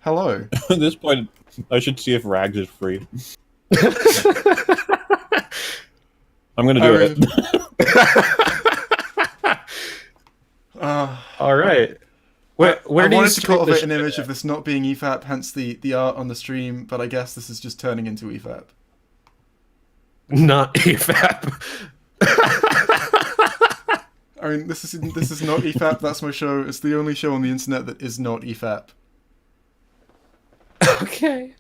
Hello. At this point, I should see if Rags is free. I'm gonna do it. All right. I Where do you wanted to stream cultivate this an shit image at? of this not being EFAP, hence the art on the stream, but I guess this is just turning into EFAP. Not EFAP. I mean, this is not EFAP. That's my show. It's the only show on the internet that is not EFAP. Okay.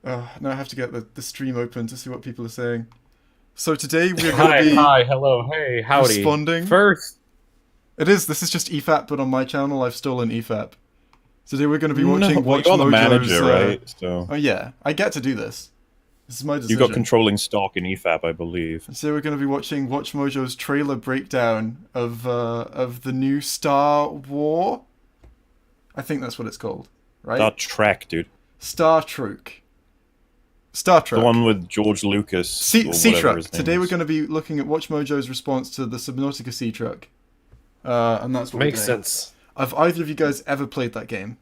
Now I have to get the stream open to see what people are saying. So today we're going to be Hi, hello, hey, howdy. responding. First, This is just EFAP, but on my channel I've stolen EFAP. Today we're going to be watching No, well, you're the WatchMojo's. manager, right? So Oh yeah, I get to do this. This is my decision. you got controlling stock in EFAP, I believe. So we're going to be watching WatchMojo's trailer breakdown of the new Star War. I think that's what it's called, right? Star Trek, dude. Star Trek. Star Trek. The one with George Lucas. Sea or whatever Truck. his name Today we're is. going to be looking at WatchMojo's response to the Subnautica Sea Truck. And that's what makes we're doing. sense. Have either of you guys ever played that game?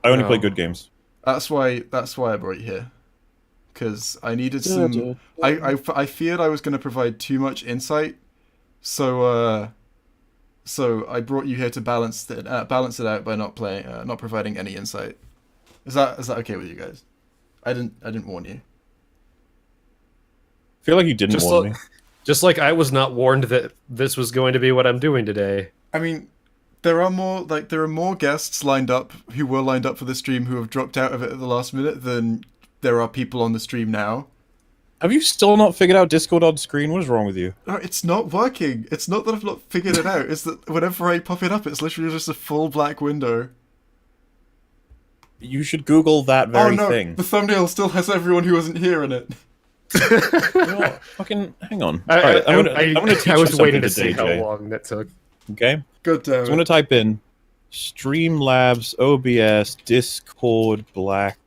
I only play No. good games. That's why I brought you here. Because I needed some... I feared I was going to provide too much insight. So I brought you here to balance it out by not providing any insight. Is that okay with you guys? I didn't warn you. I feel like you didn't warn me. Just like I was not warned that this was going to be what I'm doing today. I mean, there are more guests lined up who were lined up for the stream who have dropped out of it at the last minute than there are people on the stream now. Have you still not figured out Discord on screen? What is wrong with you? No, it's not working. It's not that I've not figured it out. It's that whenever I pop it up, it's literally just a full black window. You should Google that very oh no, thing. the thumbnail still has everyone who wasn't here in it. No, fucking hang on. Alright, I'm gonna teach I you was waiting to something see how today, long that took. Okay? God damn So it. I'm gonna type in Streamlabs OBS Discord black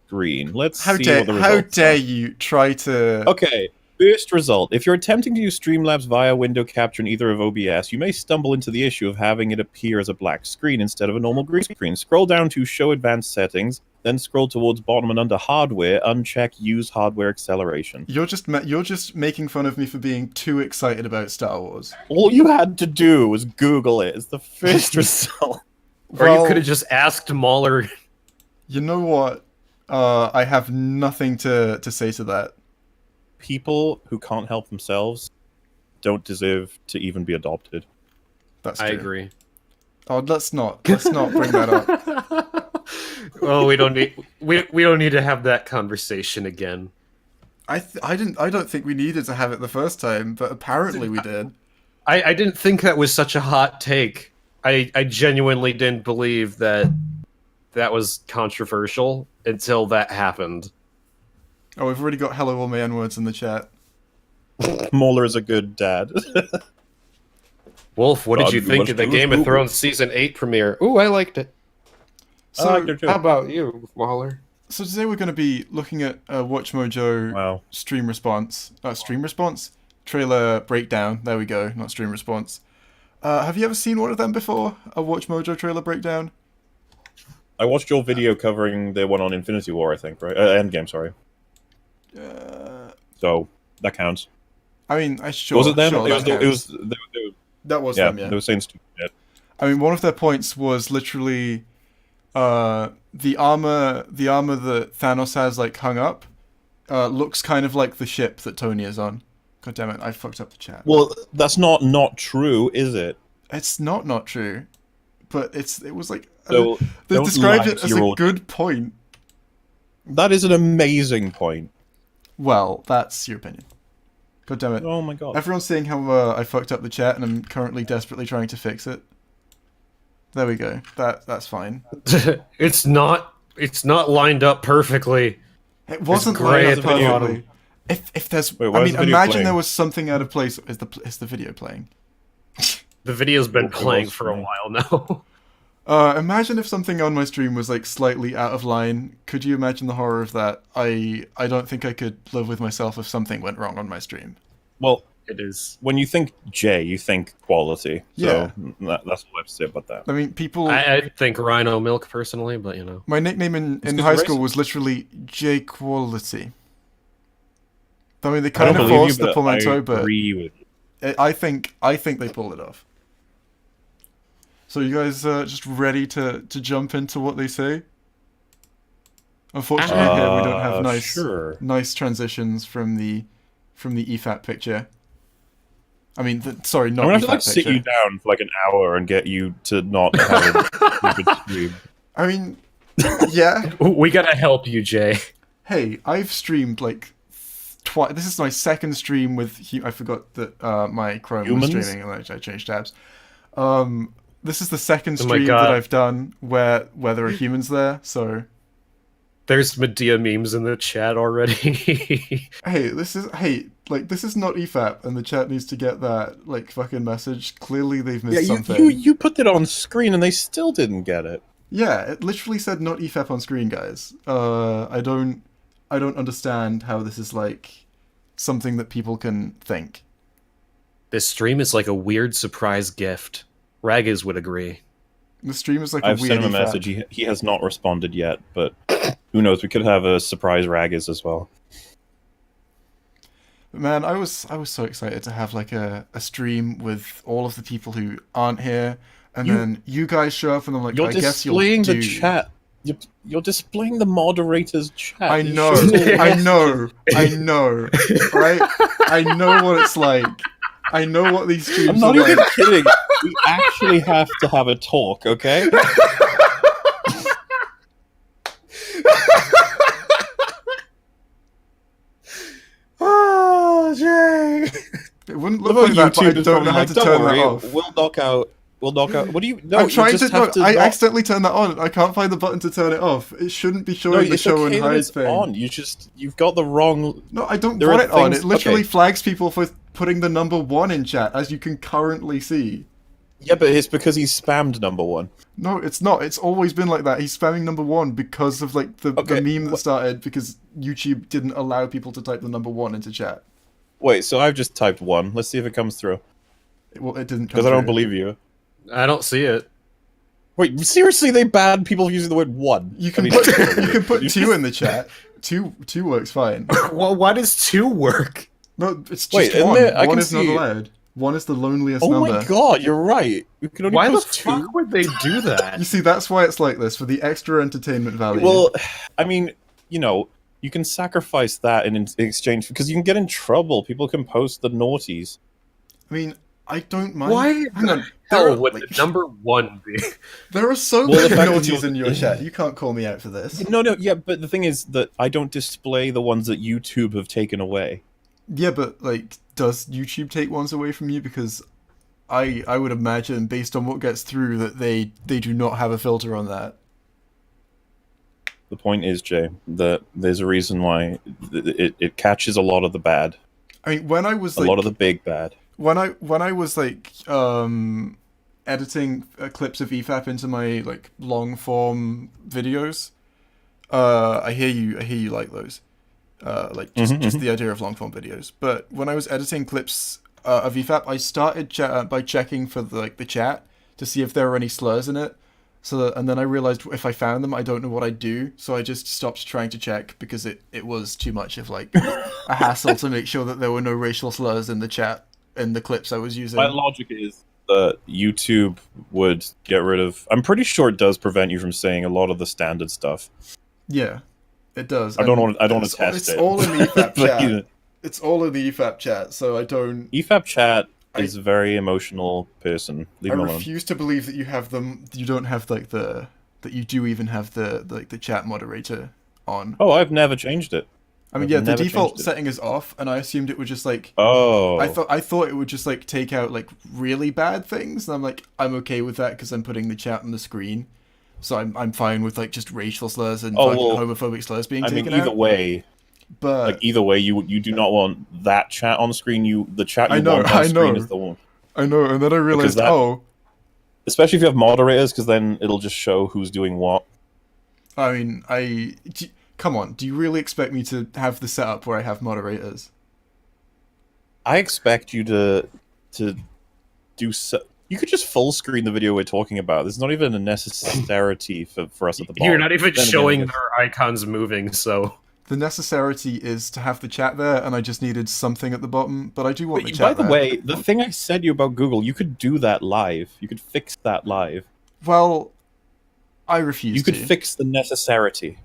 screen. Let's see what the results How dare are. you try to... Okay, first result. If you're attempting to use Streamlabs via window capture in either of OBS, you may stumble into the issue of having it appear as a black screen instead of a normal green screen. Scroll down to Show Advanced Settings, then scroll towards bottom and under Hardware, uncheck Use Hardware Acceleration. You're just making fun of me for being too excited about Star Wars. All you had to do was Google it. It's the first result. Or you could have just asked Mahler. You know what? I have nothing to say to that. People who can't help themselves don't deserve to even be adopted. That's true. I agree. Oh, let's not bring that up. Oh, we don't need to have that conversation again. I don't think we needed to have it the first time, but apparently we did. I didn't think that was such a hot take. I genuinely didn't believe that was controversial until that happened. Oh, we've already got hello all my N-words in the chat. Mauler is a good dad. Wolf, what did God, you you think must of the do Game of Google. Thrones Season 8 premiere? Ooh, I liked it. So, I like her too. How about you, Mahler? so today we're going to be looking at WatchMojo Wow. stream response. Stream response? Trailer breakdown. There we go, not stream response. Have you ever seen one of them before? A WatchMojo trailer breakdown? I watched your video covering the one on Infinity War, I think, right? Endgame, sorry. So, that counts. I mean, sure. Was it them? Sure, that was yeah, them, yeah. they were saying stupid shit. I mean, one of their points was literally the armor that Thanos has like hung up looks kind of like the ship that Tony is on. God damn it, I fucked up the chat. Well, that's not true, is it? It's not true, but it was like So, they don't described lie it to as your a audience. good point. That is an amazing point. Well, that's your opinion. God damn it. Oh my god. Everyone's saying how I fucked up the chat and I'm currently desperately trying to fix it. There we go. That's fine. It's not lined up perfectly. It wasn't gray lined at up the perfectly. bottom. If there's, Wait, why I is mean, the video imagine playing? there was something out of place. Is the video playing? The video's been It playing was for a playing. while now. Imagine if something on my stream was like slightly out of line. Could you imagine the horror of that? I don't think I could live with myself if something went wrong on my stream. Well, It is. when you think J, you think quality. Yeah. So that's what I have to say about that. I mean, people. I think Rhino Milk personally, but you know. My nickname in 'cause high you're school racist. was literally J Quality. I mean, they I kind don't of believe you, forced the but I portmanteau, but agree with you. I think they pulled it off. So you guys just ready to jump into what they say? Unfortunately, here we don't have Sure. nice transitions from the EFAP picture. I mean, sorry, I'm not gonna have EFAP to like picture. sit you down for like an hour and get you to not have a stupid stream. I mean, yeah. We gotta help you, Jay. Hey, I've streamed like twice. This is my second stream with. I forgot that my Chrome Humans? was streaming, and I changed tabs. This is the second Oh my stream God. that I've done where there are humans there. So There's Medea memes in the chat already. hey, this is not EFAP, and the chat needs to get that like fucking message. Clearly, they've missed something. you put it on screen and they still didn't get it. Yeah, it literally said not EFAP on screen, guys. I don't understand how this is like something that people can think. This stream is like a weird surprise gift. Raggers would agree. The stream is like I've a weird sent him a EFAP. message. He has not responded yet, but who knows? We could have a surprise Raggers as well. Man, I was so excited to have like a stream with all of the people who aren't here, and then you guys show up, and I'm like, You're I guess you'll displaying do. the chat. You're displaying the moderator's chat. I You know, should- I know, right? I know what it's like. I know what these streams I'm not are even like. kidding. We actually have to have a talk, okay? Oh, Jay! It wouldn't What look like about that, but I YouTube? don't know how Like, to don't turn worry, that off. We'll knock out. We'll knock out. What do you? No, I'm trying you just to. No, have to. I not- accidentally turned that on. I can't find the button to turn it off. It shouldn't be showing No, the it's show okay and that hide it's thing. on. You've got the wrong. No, I don't There want are it on. things- It literally okay. flags people for putting the number 1 in chat, as you can currently see. Yeah, but it's because he spammed number one. No, it's not. It's always been like that. He's spamming number 1 because of like the Okay, meme that started because YouTube didn't allow people to type the number 1 into chat. Wait, so I've just typed one. Let's see if it comes through. Well, it didn't come Because I don't through. believe you. I don't see it. Wait, seriously, they banned people using the word one. You can I mean, put you can put 2 in the chat. Two works fine. Well, why does 2 work? No, it's just Wait, isn't 1. there- I 1 can is not see- allowed. 1 is the loneliest Oh number. my god, you're right. We can only Why the post 2. fuck would they do that? You see, that's why it's like this, for the extra entertainment value. Well, I mean, you know, you can sacrifice that in exchange because you can get in trouble. People can post the naughties. I mean, I don't mind. Why Hang on. Hell There are, would like, the number 1 be? there are so Well, the many fact that naughties you- in your chat. You can't call me out for this. No, yeah, but the thing is that I don't display the ones that YouTube have taken away. Yeah, but like, does YouTube take ones away from you? Because I would imagine, based on what gets through, that they do not have a filter on that. The point is, Jay, that there's a reason why it catches a lot of the bad, I mean, when I was a like, lot of the big bad. when I was like editing clips of EFAP into my like long form videos, I hear you like those, like just the idea of long form videos. But when I was editing clips of EFAP, I started by checking for the chat to see if there were any slurs in it. And then I realized if I found them, I don't know what I'd do. So I just stopped trying to check because it was too much of like a hassle to make sure that there were no racial slurs in the chat in the clips I was using. My logic is that YouTube would get rid of. I'm pretty sure it does prevent you from saying a lot of the standard stuff. Yeah, it does. I don't want to It's test It's it. all in the EFAP But, chat. you know, It's all in the EFAP chat, so I don't. EFAP chat is a very emotional person. Leave I him alone. refuse to believe that you have them. You don't have like that you do even have the chat moderator on. Oh, I've never changed it. I mean, I've yeah, the never default changed it. setting is off, and I assumed it would just like. Oh, I thought it would just like take out like really bad things, and I'm like, I'm okay with that because I'm putting the chat on the screen, so I'm fine with like just racial slurs and fucking homophobic slurs being I mean, taken either out. way, But either way, you do not want that chat on screen. The chat you I know, want on I screen know. is the one. I know, and then I realized, that- Especially if you have moderators, because then it'll just show who's doing what. I mean, come on, do you really expect me to have the setup where I have moderators? I expect you to do so. You could just full screen the video we're talking about. There's not even a necessity for us at the bottom. You're not even Then again, showing I guess- their icons moving, so... The necessity is to have the chat there, and I just needed something at the bottom, but I do want the But, chat by the there. way, the thing I said you about Google, you could do that live. You could fix that live. Well, I refuse You could to. fix the necessity.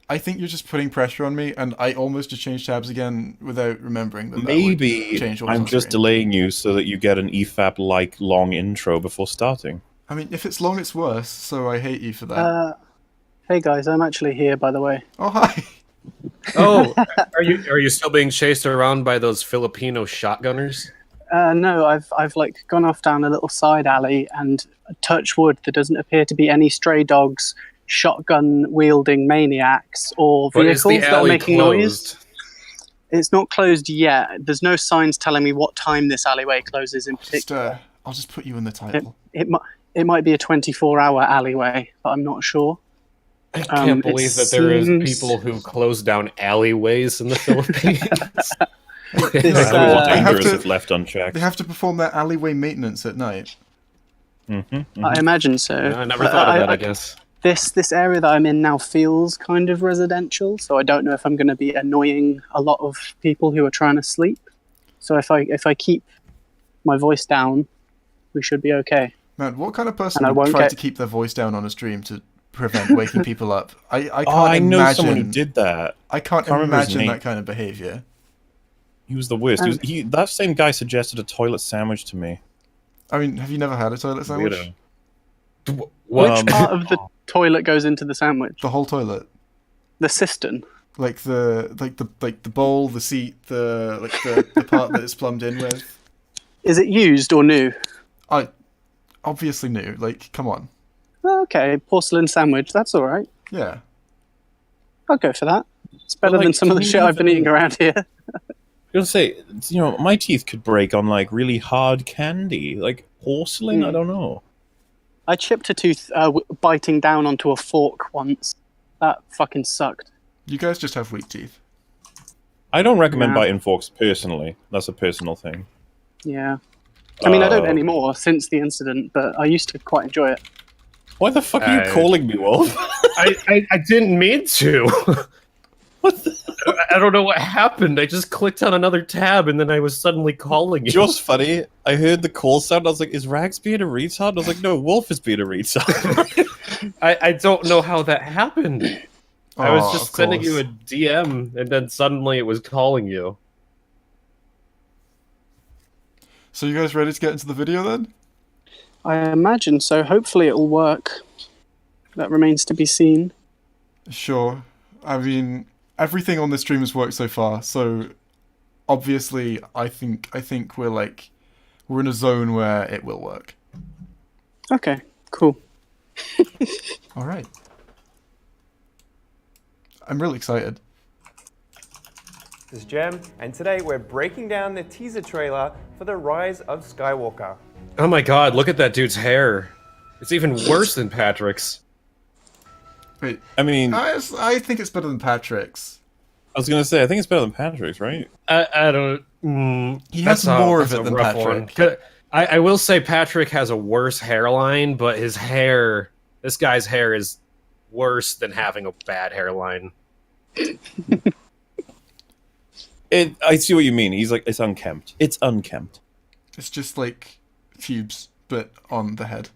I think you're just putting pressure on me, and I almost just changed tabs again without remembering that Maybe that would change what was I'm on just screen. delaying you so that you get an EFAP-like long intro before starting. I mean, if it's long, it's worse, so I hate you for that. Hey guys, I'm actually here, by the way. Oh, hi! Oh, are you still being chased around by those Filipino shotgunners? No, I've like gone off down a little side alley, and touch wood, there doesn't appear to be any stray dogs, shotgun wielding maniacs, or But is vehicles the that are alley making closed? noise. It's not closed yet. There's no signs telling me what time this alleyway closes in particular. I'll just put you in the title. It might be a 24-hour alleyway, but I'm not sure. I can't it believe that there is seems- people who close down alleyways in the Philippines. This, That would uh, be have dangerous to- if left unchecked. They have to perform their alleyway maintenance at night. I imagine so. I never But thought of that, I guess. This area that I'm in now feels kind of residential, so I don't know if I'm going to be annoying a lot of people who are trying to sleep. So if I keep my voice down, we should be okay. Man, what kind of person And I would won't try get- to keep their voice down on a stream to prevent waking people up? I can't Oh, I know imagine. someone who did that. I can't Can't remember his imagine name. that kind of behavior. He was the worst. That same guy suggested a toilet sandwich to me. I mean, have you never had a toilet sandwich? Weirdo. What? Which part of the toilet goes into the sandwich? The whole toilet, The cistern. like the bowl, the seat, the part that it's plumbed in with. Is it used or new? I obviously knew. Like, come on. Okay, porcelain sandwich. That's all right. Yeah. I'll go for that. It's better like, than some of the can you shit I've been even- eating around here. I was gonna say, my teeth could break on like really hard candy, like porcelain. I don't know. I chipped a tooth biting down onto a fork once. That fucking sucked. You guys just have weak teeth. I don't recommend Yeah. biting forks personally. That's a personal thing. Yeah. I mean, I don't Uh, anymore since the incident, but I used to quite enjoy it. Why the fuck are you calling me, Wolf? I didn't mean to. What the? I don't know what happened. I just clicked on another tab and then I was suddenly calling You you. know what's funny? I heard the call sound. I was like, "Is Rags being a retard?" I was like, "No, Wolf is being a retard." I don't know how that happened. I was Aw, just of sending you course. a DM and then suddenly it was calling you. So you guys ready to get into the video then? I imagine so. Hopefully it'll work. That remains to be seen. Sure. I mean, everything on this stream has worked so far, so obviously I think we're in a zone where it will work. Okay, cool. All right. I'm really excited. This is Jem, and today we're breaking down the teaser trailer for The Rise of Skywalker. Oh my god, look at that dude's hair. It's even worse than Patrick's. Wait, I mean, I I think it's better than Patrick's. was gonna say, I think it's better than Patrick's, right? I don't... He has that's more that's of it a than rough Patrick. one. I will say Patrick has a worse hairline, but his hair... This guy's hair is worse than having a bad hairline. I see what you mean. He's like, it's unkempt. It's unkempt. It's just like pubes, but on the head.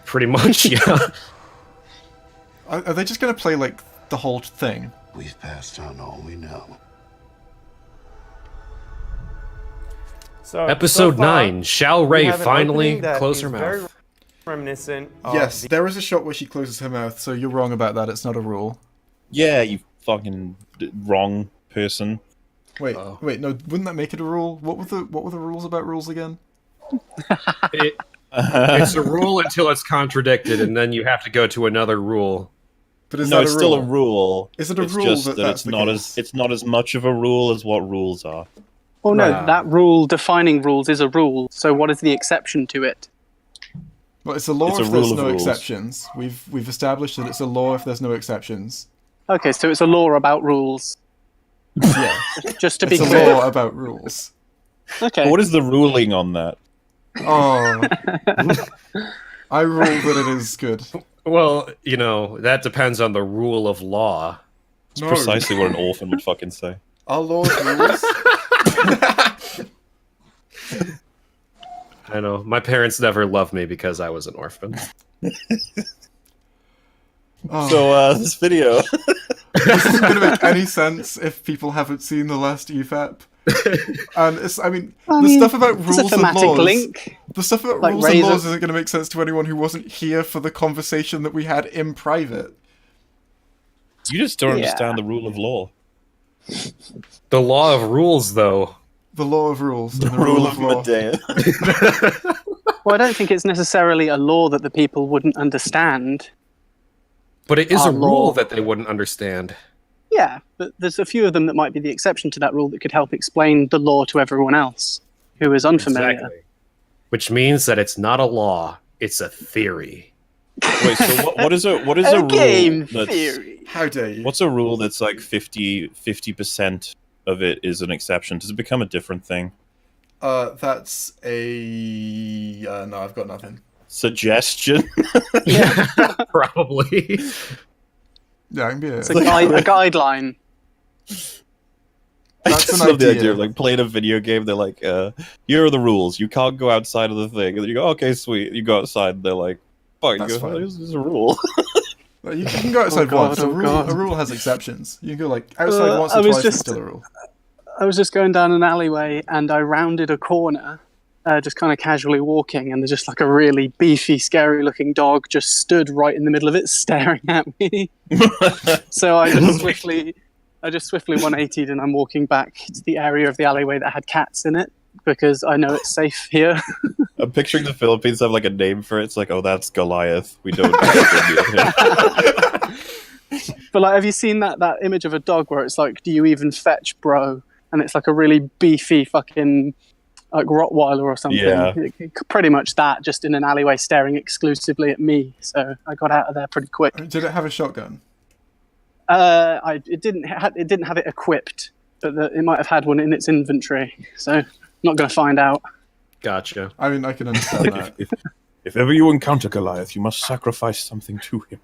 Pretty much, yeah. Are they just gonna play like the whole thing? We've passed on all we know. So, Episode so far, 9. Shall we Ray have an finally finally that close is her very mouth? reminiscent Yes, of there is a shot where she closes her mouth, so you're wrong about that. It's not a rule. Yeah, you fucking wrong person. Wait, Oh. wait, no, wouldn't that make it a rule? What were the rules about rules again? It's a rule until it's contradicted, and then you have to go to another rule. But is No, that it's a still rule? a rule. Is it a it's rule just that that that's it's the not case? it's not as much of a rule as what rules are. Oh no, Right. that rule defining rules is a rule. So what is the exception to it? Well, it's a law It's a if there's rule of no rules. exceptions. We've established that it's a law if there's no exceptions. Okay, so it's a law about rules. Yeah, Just to be it's a clear. law about rules. Okay. What is the ruling on that? Oh, I rule that it is good. Well, that depends on the rule of law. It's precisely what an orphan would fucking say. Our laws rules. I know. My parents never loved me because I was an orphan. Oh. So, this video. This isn't going to make any sense if people haven't seen the last EFAP. And the stuff about It's rules a and thematic laws. link. The stuff about Like rules and Razor. laws isn't going to make sense to anyone who wasn't here for the conversation that we had in private. You just don't Yeah. understand the rule of law. The law of rules, though. The law of rules. The and rule of law. Medea. Well, I don't think it's necessarily a law that the people wouldn't understand. But it is Our a rule law. that they wouldn't understand. Yeah, but there's a few of them that might be the exception to that rule that could help explain the law to everyone else who is unfamiliar. Exactly. Which means that it's not a law, it's a theory. Wait, so what is a A rule game that's... theory. How dare you? What's a rule that's like 50% of it is an exception? Does it become a different thing? That's a... no, I've got nothing. Suggestion? Yeah, probably. Yeah, I can be It's a guideline. I That's just an love the idea. idea of like playing a video game. They're like, here are the rules. You can't go outside of the thing. And then you go, okay, sweet. You go outside. And they're like, fuck. That's You go, fine. this is a rule. You can go outside God, once. oh God. A rule has exceptions. You can go like outside once I or was twice. It's just- still a rule. I was just going down an alleyway and I rounded a corner, just kind of casually walking, and there's just like a really beefy, scary-looking dog just stood right in the middle of it, staring at me. So I just swiftly 180'd, and I'm walking back to the area of the alleyway that had cats in it because I know it's safe here. I'm picturing the Philippines have like a name for it. It's like, oh, that's Goliath. We don't. But like, have you seen that image of a dog where it's like, "Do you even fetch, bro?" And it's like a really beefy fucking like Rottweiler or something. Yeah. Pretty much that, just in an alleyway, staring exclusively at me. So I got out of there pretty quick. Did it have a shotgun? It didn't have it equipped, but it might have had one in its inventory. So not going to find out. Gotcha. I mean, I can understand that. If ever you encounter Goliath, you must sacrifice something to him.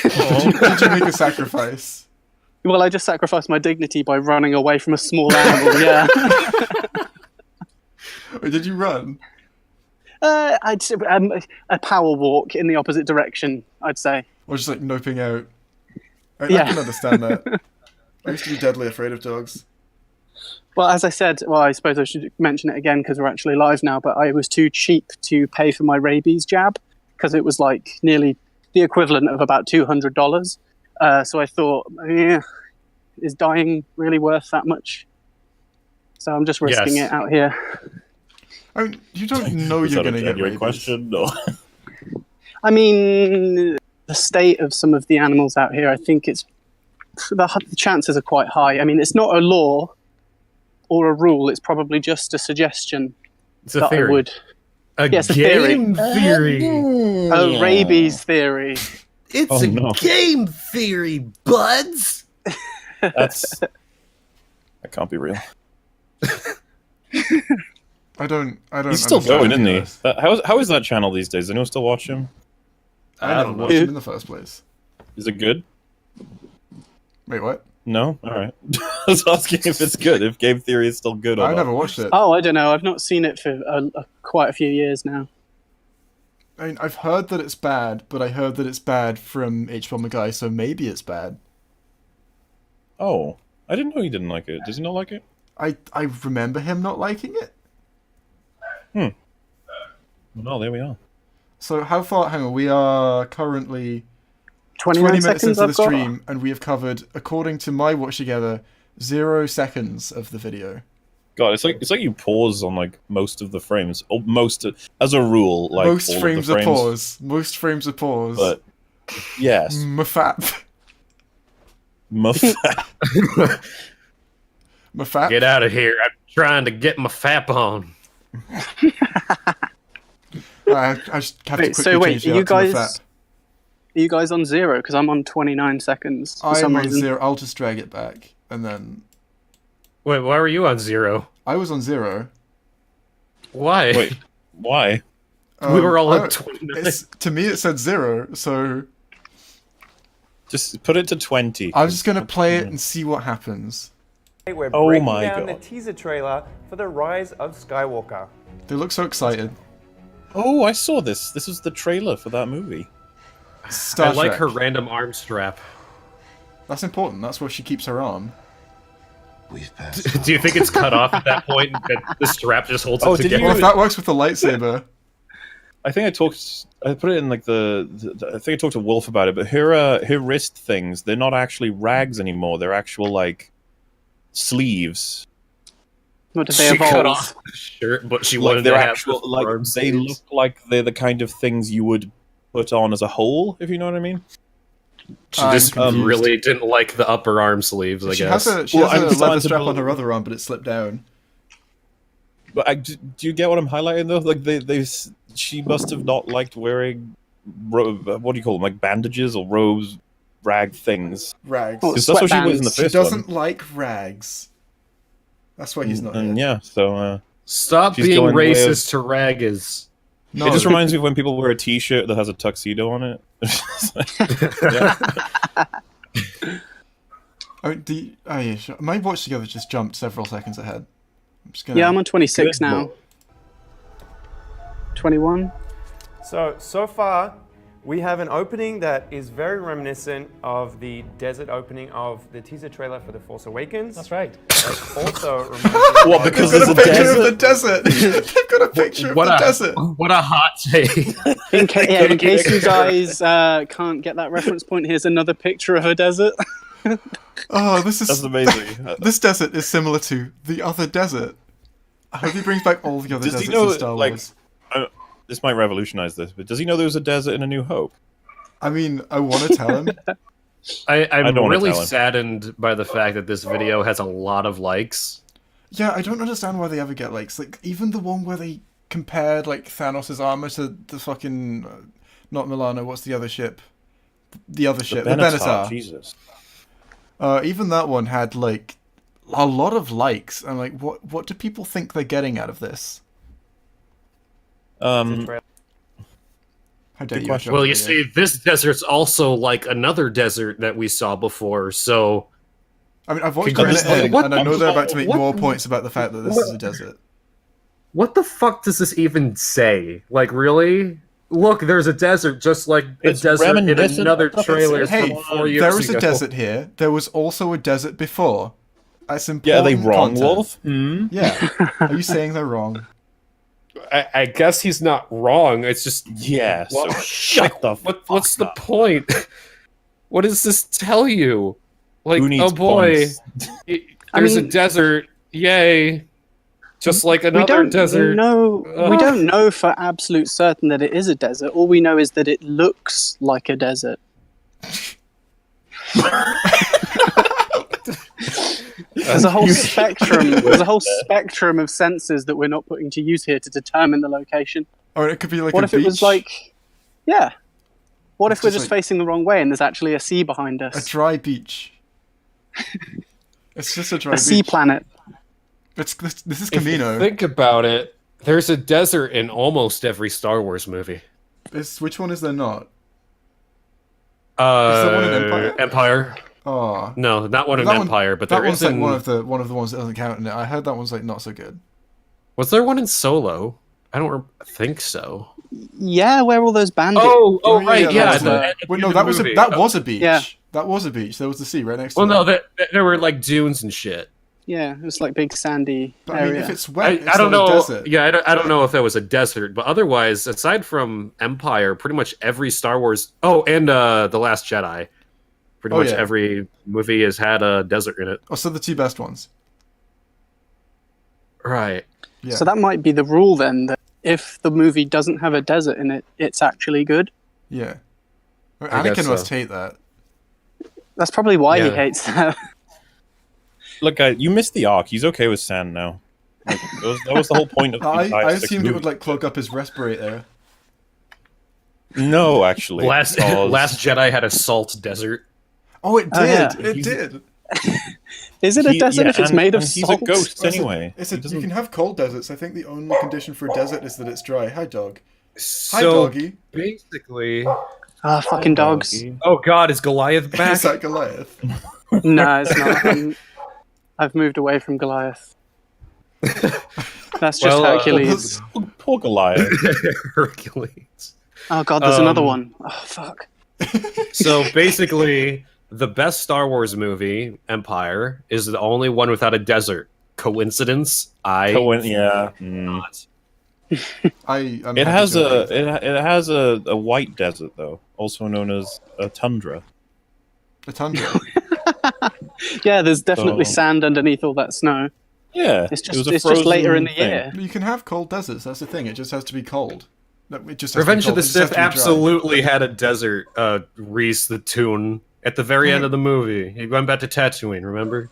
Did you make a sacrifice? Well, I just sacrificed my dignity by running away from a small animal. Yeah. Wait, did you run? I'd say, a power walk in the opposite direction, I'd say. Or just like noping out? I Yeah. can understand that. I used to be deadly afraid of dogs. Well, as I said, I suppose I should mention it again because we're actually live now, but I was too cheap to pay for my rabies jab because it was like nearly the equivalent of about $200. So I thought, is dying really worth that much? So I'm just risking Yes. it out here. I mean, you don't know Is you're that going to a get genuine rabies. question? No. I mean, the state of some of the animals out here, I think the chances are quite high. I mean, it's not a law or a rule. It's probably just a suggestion It's a that theory. I would. A Yes, a theory. game theory. A rabies theory. It's Oh, no. game theory, buds. That can't be real. I don't. He's still understand going, isn't any he? of this. How is that channel these days? Does anyone still watch him? I never don't watched know. him in the first place. Is it good? Wait, what? No? Alright. I was asking if it's good, if game theory is still good or I not. never watched it. Oh, I don't know. I've not seen it for quite a few years now. I mean, I've heard that it's bad, but I heard that it's bad from H. Bomber Guy, so maybe it's bad. Oh. I didn't know he didn't like it. Does he not like it? I remember him not liking it. No, there we are. So how far? Hang on, we are currently 29 20 minutes seconds into the I've got. stream, and we have covered, according to my watch together, 0 seconds of the video. God, it's like you pause on like most of the frames. Or as a rule, like Most all frames of the are frames. pause. Most frames are pause. But yes. Mafap. Mafap. Get out of here. I'm trying to get my FAP on. I just have to Wait, quickly so wait, change the are you out to Mafap. guys? Are you guys on 0? Because I'm on 29 seconds for I'm some on reason. 0. I'll just drag it back, and then Wait, why were you on 0? I was on 0. Why? Wait, why? We were all I at don't- 29. To me, it said 0, so Just put it to 20. I'm just gonna play it and see what happens. We're Oh breaking my down the God. teaser trailer for The Rise of Skywalker. They look so excited. Oh, I saw this. This was the trailer for that movie. Star I like Trek. her random arm strap. That's important. That's where she keeps her arm. We've passed. Do you think it's cut off at that point? That the strap just holds Oh, it did together? you- Well, if that works with the lightsaber, I think I put it in like I think I talked to Wolf about it, but her wrist things, they're not actually rags anymore. They're actual like sleeves. What did they She evolve? cut off the shirt, but she Like wanted they're to have actual the like arm they sleeves. look like they're the kind of things you would put on as a whole, if you know what I mean. She I'm just confused. really didn't like the upper arm sleeves, I she guess. has a Well, leather inclined to strap on believe- her other arm, but it slipped down. But do you get what I'm highlighting though? Like she must have not liked wearing what do you call them, like bandages or robes, rag things. Rags. Oh, Because that's what she was in the sweatbands. She first doesn't one. like rags. That's why he's not And here. yeah, so Stop She's being going way racist to raggers. No, it just reminds me of when people wear a T-shirt that has a tuxedo on it. Yeah. yeah, sure. My watch together just jumped several seconds ahead. I'm just gonna. Yeah, I'm on 26 Good now. lord. 21. So far, we have an opening that is very reminiscent of the desert opening of the teaser trailer for The Force Awakens. That's right. It also reminds me What, of- because They've got a there's a picture of the desert? desert. They've got a picture of the desert. What a hot take. In case you guys can't get that reference point, here's another picture of a desert. Oh, this That's is amazing. this desert is similar to the other desert. I hope he brings back all the other Does deserts he know, in Star like- Wars. This might revolutionize this, but does he know there was a desert in A New Hope? I mean, I want to tell him. I'm don't wanna really tell him. saddened by the fact that this video has a lot of likes. Yeah, I don't understand why they ever get likes. Like, even the one where they compared like Thanos' armor to the fucking not Milano. What's the other ship? The other ship, the Benatar. Jesus. Even that one had like a lot of likes. I'm like, what do people think they're getting out of this? the trailer. How dare Good you? question. Well, you see, this desert's also like another desert that we saw before, so... I mean, I've watched Congrats. a minute in, What- and I know they're about to make what- more points about the fact that this is a desert. What the fuck does this even say? Like, really? Look, there's a desert, just like a It's desert in reminiscent another of- trailer Hey, from 4 years there was ago. a desert here. There was also a desert before. That's Yeah, important. are they wrong, content. Wolf? Hmm? Yeah. Are you saying they're wrong? I guess he's not wrong. It's just... Yeah, so What- shut the What's the fuck up. point? What does this tell you? Like, Who needs oh boy, points? there's mean- a desert. Yay. Just like We another don't desert. know. We Ugh. don't know for absolute certain that it is a desert. All we know is that it looks like a desert. There's a whole spectrum. There's a whole spectrum of sensors that we're not putting to use here to determine the location. Or it could be like What a if beach. it was like, yeah? What if It's we're just just like- facing the wrong way and there's actually a sea behind a us? dry beach. It's just a dry A sea beach. planet. This is If you Camino. think about it, there's a desert in almost every Star Wars movie. Which one is there not? there one in Empire? Empire? Oh, No, not one in That one- Empire, but that there one's is like in... one of the ones that doesn't count in it. I heard that one's like not so good. Was there one in Solo? I don't think so. Yeah, where all those bandits? Right, yeah. that was the- a- at the Wait, end no, of that the was a movie. that was a beach. Yeah. That was a beach. There was the sea right next to Well, it. no, there were like dunes and shit. Yeah, it was like big sandy But I area. mean, if it's wet, it's I don't not know. a desert. Yeah, I don't know if that was a desert, but otherwise, aside from Empire, pretty much every Star Wars. Oh, and The Last Jedi. Pretty Oh, much yeah. every movie has had a desert in it. Oh, so the two best ones. Right. Yeah. So that might be the rule then, that if the movie doesn't have a desert in it, it's actually good. Yeah. I guess Anakin must so. hate that. That's probably why he Yeah. hates that. Look, you missed the arc. He's okay with sand now. Like, that was the whole point of the I entire sixth assumed it would movie. like clog up his respirator. No, actually. Last because- Last Jedi had a salt desert. Oh, it did. Oh, yeah. It did. Is it a desert if it's made of and salt? he's a ghost Well, anyway. You can have cold deserts. I think the only condition for a desert is that it's dry. Hi, dog. Hi, So doggy. basically, Ah, fucking dogs. oh god, is Goliath back? Is that Goliath? No, it's not. I've moved away from Goliath. That's just Well, Hercules. Poor Goliath. Hercules. Oh god, there's another um, one. Oh fuck. So basically, the best Star Wars movie, Empire, is the only one without a desert. Coincidence? Yeah. Not. I'm It happy has to agree. it has a white desert though, also known as a tundra. A tundra. Yeah, there's definitely So- sand underneath all that snow. Yeah, It's it was just a later in the frozen thing. year. You can have cold deserts. That's the thing. It just has to be cold. No, it just has to be Revenge of cold. the It just has Sith to be dry. absolutely had a desert, Reese the Toon, at the very end of the movie. He went back to Tatooine, remember?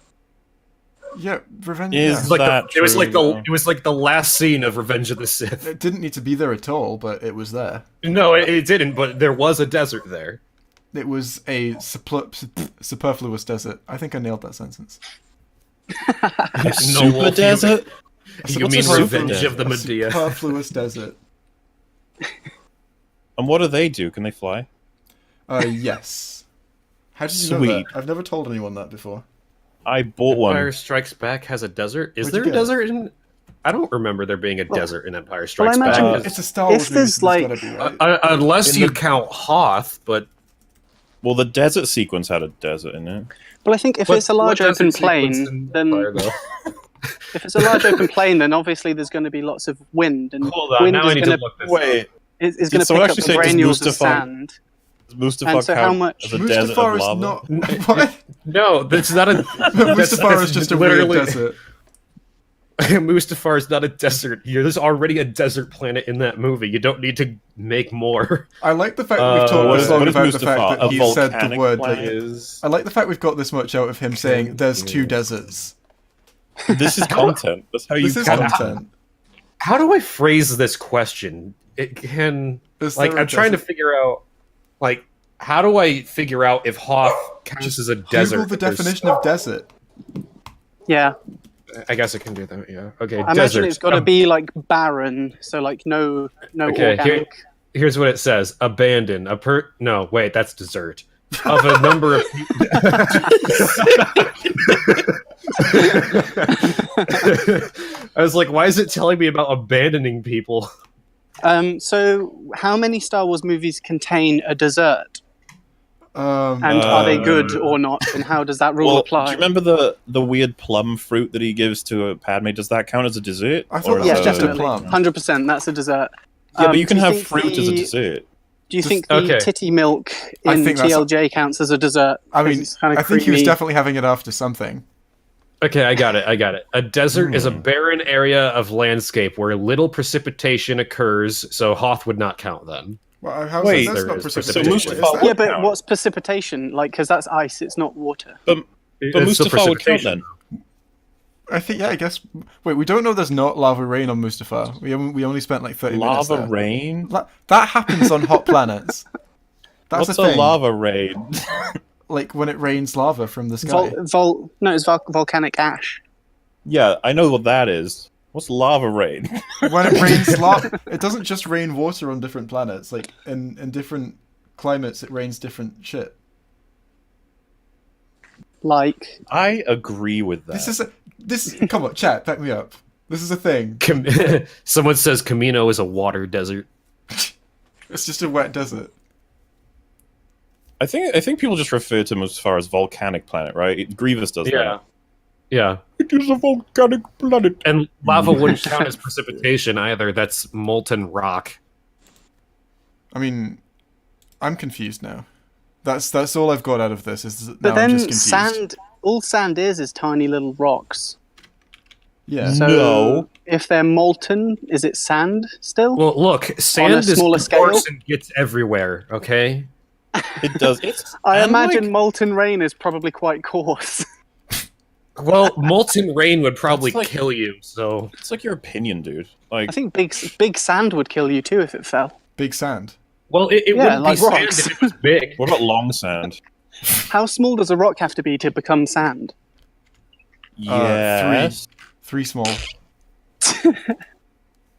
Yeah, Revenge. Is Yeah. It was like that it was like true, the though? it was like the last scene of Revenge of the Sith. It didn't need to be there at all, but it was there. No, it didn't, but there was a desert there. It was a superfluous desert. I think I nailed that sentence. Super Wolf, desert? You What's mean a super Revenge desert? of the Medea? Superfluous desert. And what do they do? Can they fly? Yes. How did you know Sweet. that? I've never told anyone that before. I bought one. Empire Strikes Back has a desert. Is Where'd there you a get it? desert in? I don't remember there being a desert in Empire Well, I Strikes imagine Back. It's a Star Wars if movie, there's, so there's like- gotta be, right? Unless In you the- count Hoth, but Well, the desert sequence had a desert in it. Well, I think if What- it's a large what open desert sequence plain, in then Empire, though? if it's a large open plain, then obviously there's going to be lots of wind, and Hold on, wind now I is need going to to look this Wait, is going Did to someone pick up actually the say, does granules of Mustafar- sand. does Mustafar And so how count much- as a desert of Mustafar is lava? not. What? No, that's not a. Mustafar is just a weird desert. Mustafar is not a desert. There's already a desert planet in that movie. You don't need to make more. I like the fact that we've talked What this is, long what is about the Mustafar? fact that A he said the volcanic word. planet? Like, I like the fact we've got this much out of him saying there's two deserts. This is content. That's how you This is count. content. How do I phrase this question? It can Is like there a I'm trying to desert? figure out like how do I figure out if Hoth counts as a desert? Google the if there's- definition of desert. Yeah, I guess I can do that. Yeah. Okay. I imagine desert. it's got to be like barren, so like no Okay, organic. Here's what it says: abandon a No, wait, that's dessert. Of a number of. I was like, why is it telling me about abandoning people? So how many Star Wars movies contain a dessert, Um, and are they good or not, and how does that rule Well, apply? do you remember the weird plum fruit that he gives to Padme? Does that count as a dessert? I thought Or that Yeah, was just a definitely, plum. 100%. That's a dessert. Yeah, but you can do have think fruit as a the- dessert. Do you think Okay. the titty milk I in think that's- TLJ counts as a dessert? I 'Cause mean, it's kind I of think he was creamy. definitely having it after something. Okay, I got it. A desert is a barren area of landscape where little precipitation occurs, so Hoth would not count then. Well, how's Wait, that's there not is precipitation. precipitation. is So that? Yeah, but count. what's precipitation? Like, because that's ice, it's not water. But It's still Mustafar would count precipitation. then. I think, yeah, I guess. Wait, we don't know there's not lava rain on Mustafar. We only spent like 30 minutes Lava there. rain? That happens on hot planets. That's What's a a thing. lava rain? Like when it rains lava from the sky. No, it's volcanic ash. Yeah, I know what that is. What's lava rain? When it rains lava, it doesn't just rain water on different planets. Like in different climates, it rains different shit. Like, I agree with that. Come on, chat, back me up. This is a thing. Someone says Camino is a water desert. It's just a wet desert. I think people just refer to Mustafar as volcanic planet, right? Grievous does that. Yeah. It is a volcanic planet. And lava wouldn't count as precipitation either. That's molten rock. I mean, I'm confused now. That's all I've got out of this. Is but now I'm then just confused. sand. All sand is tiny little rocks. Yeah. So No. if they're molten, is it sand still? Well, look, sand is smaller scale? coarse and gets everywhere, okay? It does. It's. I and, imagine like, molten rain is probably quite coarse. Well, molten rain would probably That's like- kill you, so... it's like your opinion, dude. Like, I think big sand would kill you too if it fell. Big sand. Well, it Yeah, wouldn't like be sand rocks. if it was big. what about long sand? How small does a rock have to be to become sand? Yes. Three small.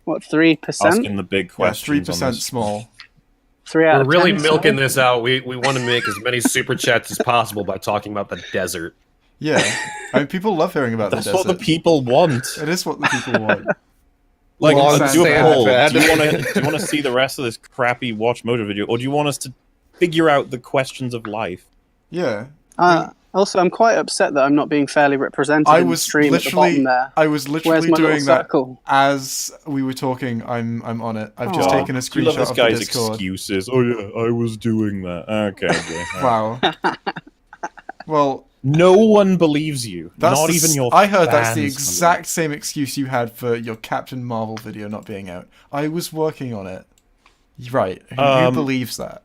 What, 3%? Asking the big Yeah, questions. 3% on this. small. 3 out We're of really 10, milking so- this out. We want to make as many super chats as possible by talking about the desert. Yeah. I mean, people love hearing about That's the what desert. the people want. It is what the people want. Like, Long do a sand poll. bad. Do you want to see the rest of this crappy Watch Mojo video, or do you want us to figure out the questions of life? Yeah. Also, I'm quite upset that I'm not being fairly represented I in the was stream at the bottom there. Where's Where's my doing little that circle? as we were talking. I'm on it. I've just Aw. taken a Do you love screenshot this of the guy's Discord. excuses? Oh yeah, I was doing that. Okay. Okay. Wow. Well, No one believes you. that's Not the even your I heard that's the fans exact same excuse you had for your Captain Marvel video not being out. I was working on it. Right. Who believes that?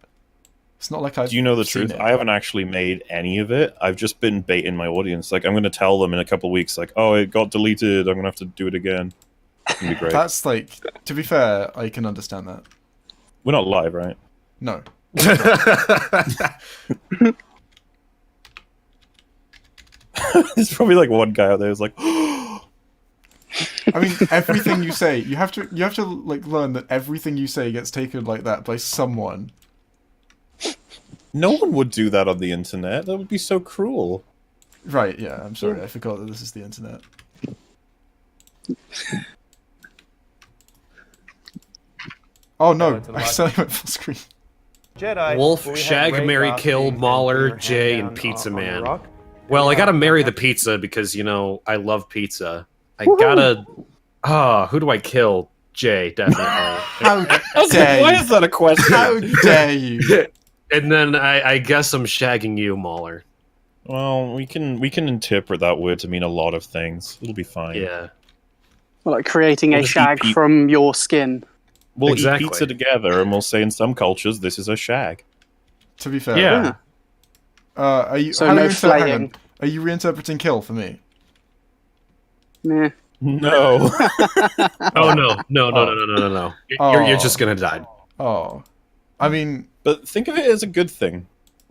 It's not like I've Do you know the seen truth? it. I haven't actually made any of it. I've just been baiting my audience. Like, I'm going to tell them in a couple of weeks, like, oh, it got deleted. I'm going to have to do it again. It's going to be great. That's like, to be fair, I can understand that. We're not live, right? No. There's probably like one guy out there who's like, I mean, everything you say, you have to like learn that everything you say gets taken like that by someone. no one would do that on the internet. That would be so cruel. Right, yeah, I'm sorry, I forgot that this is the internet. Oh no, it's a I lot. accidentally went full screen. Jedi. Wolf, we had Shag, Ray Mary, last Kill, week and Mauler, put her hand Jay, down and Pizza on the Man. rock. Well, I Yeah. gotta marry the pizza because, you know, I love pizza. I Woohoo! gotta... who do I kill? Jay, definitely. How Why dare you? is that a question? How dare you? And then I guess I'm shagging you, Mauler. Well, we can interpret that word to mean a lot of things. It'll be fine. Yeah. Well, like creating We'll a just shag eat- from your skin. We'll Exactly. eat pizza together, and we'll say in some cultures this is a shag. To be fair. Yeah. Are you So how no are you hang flaying. on. Are you reinterpreting kill for me? Meh. No. Oh, no. You're just gonna die. Oh. I mean, But think of it as a good thing.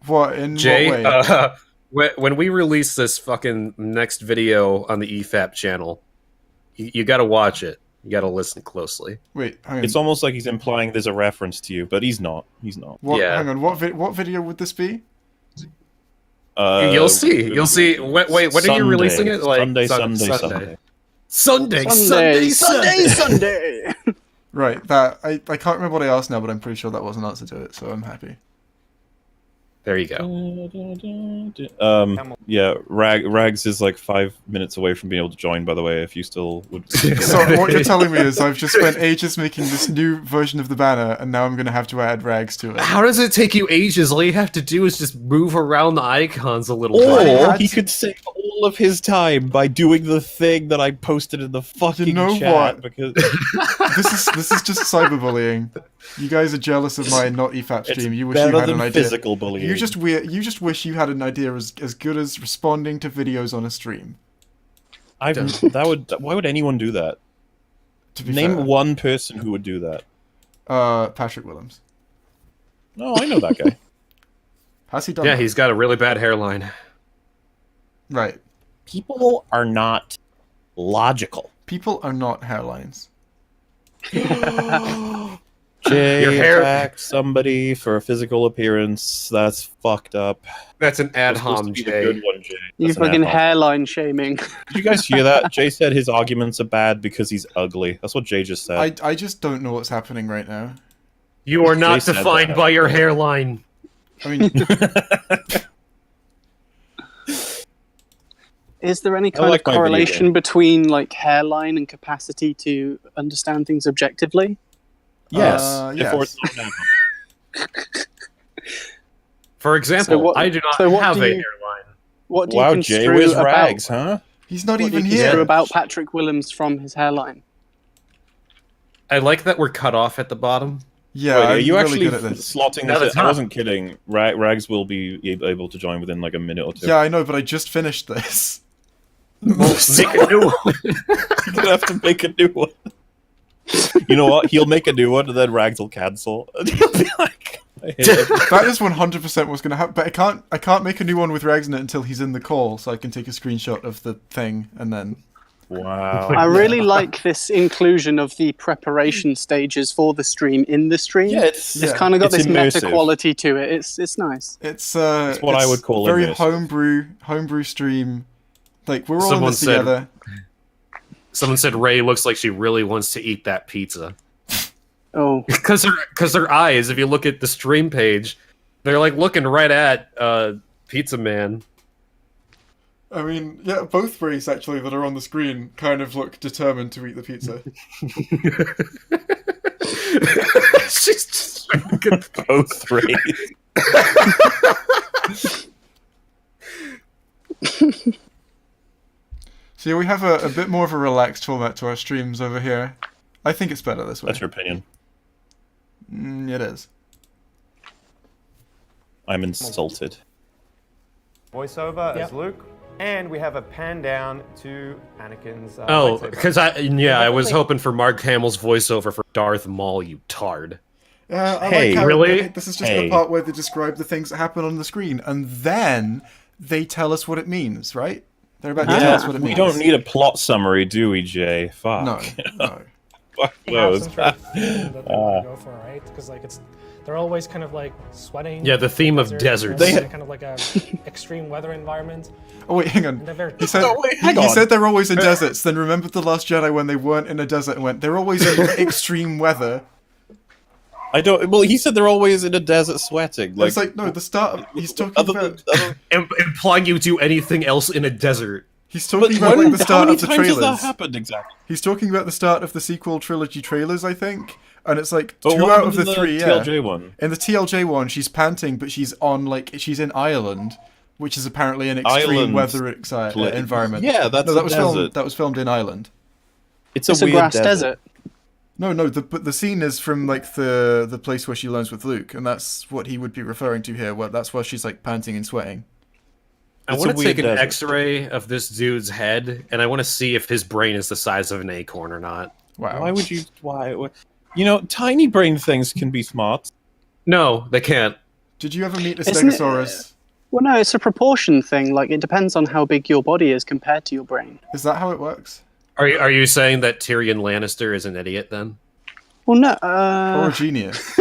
what in Jay, what way? when we release this fucking next video on the EFAP channel, you gotta watch it. You gotta listen closely. Wait, hang on. It's almost like he's implying there's a reference to you, but he's not. He's not. What, yeah. Hang on, what video would this be? You'll see. You'll see. Wait, when are you releasing it? Like Sunday. Sunday. Right, that I can't remember what I asked now, but I'm pretty sure that was an answer to it, so I'm happy. There you go. Yeah, Rags is like 5 minutes away from being able to join, by the way, if you still would. So what you're telling me is I've just spent ages making this new version of the banner, and now I'm going to have to add Rags to it. How does it take you ages? All you have to do is just move around the icons a little Or bit. he could save all of his time by doing the thing that I posted in the fucking You know chat. what? Because This is just cyberbullying. You guys are jealous of my not EFAP it's stream. You wish you better had an than idea. physical bullying. You just wish you had an idea as good as responding to videos on a stream. Why would anyone do that? To be Name fair. one person who would do that. Patrick Willems. No, I know that guy. Has he done Yeah, that? he's got a really bad hairline. Right. People are not logical. People are not hairlines. Jay Your hair- attacked somebody for a physical appearance. That's fucked up. That's an ad That's supposed hom, to be the Jay. good one, Jay. You That's an fucking ad hom. hairline shaming. Did you guys hear that? Jay said his arguments are bad because he's ugly. That's what Jay just said. I just don't know what's happening right now. You are not Jay said defined that. by your hairline. I mean, Is there any I kind like of my video correlation game. between like hairline and capacity to understand things objectively? Yes. yes. Before it's not an ad hom. For example, So what- I do not so what have do a you- hairline. What do Wow, you Jay, construe where's about? Rags, huh? he's not What do you even construe here. about Patrick Willems from his hairline? I like that we're cut off at the bottom. Yeah, Wait, are I'm you really actually good at this. slotting No, this that's in? I not. wasn't kidding. Rags will be able to join within like a minute or two. Yeah, I know, but I just finished this. Make a new one. You're gonna have to make a new one. You know what? He'll make a new one, and then Rags will cancel. And he'll be like, That is 100% what's going to happen. But I can't make a new one with Rags in it until he's in the call, so I can take a screenshot of the thing and then. Wow. I really like this inclusion of the preparation stages for the stream in the stream. Yeah, it's kind of got this meta immersive. quality to it. It's nice. It's what I would call very immersive. homebrew stream. Like we're all in this together. Someone said Ray looks like she really wants to eat that pizza. Oh, Because her eyes, if you look at the stream page, they're like looking right at Pizza Man. I mean, yeah, both Rays actually that are on the screen kind of look determined to eat the pizza. She's just trying to get Both rays. So yeah, we have a bit more of a relaxed format to our streams over here. I think it's better this way. That's your opinion. It is. I'm insulted. Voiceover as Luke. And we have a pan down to Anakin's. Oh, lightsaber. because I was hoping for Mark Hamill's voiceover for Darth Maul, you tard. I Hey, like how really? This is just the part where they describe the things that happen on the screen, and then they tell us what it means, right? They're about to tell us what it means. We don't need a plot summary, do we, Jay? Fuck. No. Fuck They have those. some sort of theme that they want to go for, right? Because like they're always kind of like sweating. Yeah, the theme of deserts. They kind of like a extreme weather environment. Oh wait, hang on. And they're very He said he said they're always in deserts. Then remembered the Last Jedi when they weren't in a desert and went, they're always in extreme weather. I don't. Well, he said they're always in a desert sweating. Like, It's like no, the start. He's talking other about. than, Implying you do anything else in a desert. He's talking about like the how start many of the times has trailers. that happened exactly? He's talking about the start of the sequel trilogy trailers, I think, and it's like But 2 what out happened of the in 3. Yeah. TLJ one. In the TLJ one, she's panting, but she's on like she's in Ireland, which is apparently an extreme Ireland weather environment. Yeah, that's No, that a was desert. filmed. That was filmed in Ireland. It's it's a a weird grass desert. desert. No, but the scene is from like the place where she learns with Luke, and that's what he would be referring to here. Well, that's why she's like panting and sweating. I It's want a to weird take an desert. X-ray of this dude's head, and I want to see if his brain is the size of an acorn or not. Wow. Why would you? Why? You know, tiny brain things can be smart. No, they can't. Did you ever meet a Isn't it- Stegosaurus? Well, no, it's a proportion thing. Like it depends on how big your body is compared to your brain. Is that how it works? Are you saying that Tyrion Lannister is an idiot then? Well, no. Or a genius?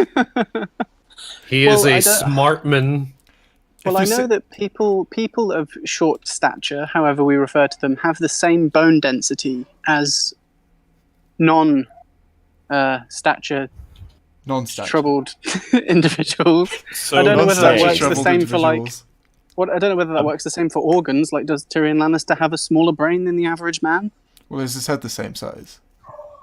He is Well, a I don't- smart man. Well, If I you know say- that people of short stature, however we refer to them, have the same bone density as non-stature Non-stature. troubled individuals. So I don't know whether that Non-stature works the troubled same for like. individuals. I don't know whether that works the same for organs. Like, does Tyrion Lannister have a smaller brain than the average man? Well, is his head the same size?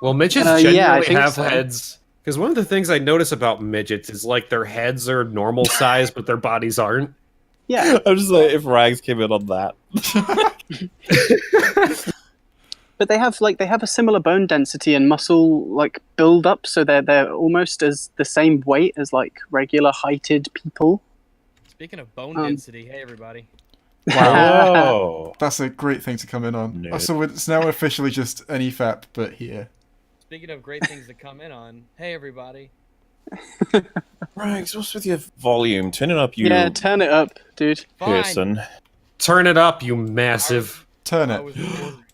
Well, midgets Yeah, I generally think have so. heads. Because one of the things I notice about midgets is like their heads are normal size, but their bodies aren't. Yeah, I'm just like, if Rags came in on that. but they have a similar bone density and muscle like build up, so they're almost as the same weight as like regular heighted people. Speaking of bone density, hey everybody. Whoa. That's a great thing to come in on. No. Oh, so it's now officially just an EFAP, but here. Speaking of great things to come in on, hey everybody. Rags, what's with your volume? Turn it up, you Yeah, turn it up, dude. Fine. person. Turn it up, you massive, Turn I it. was recording.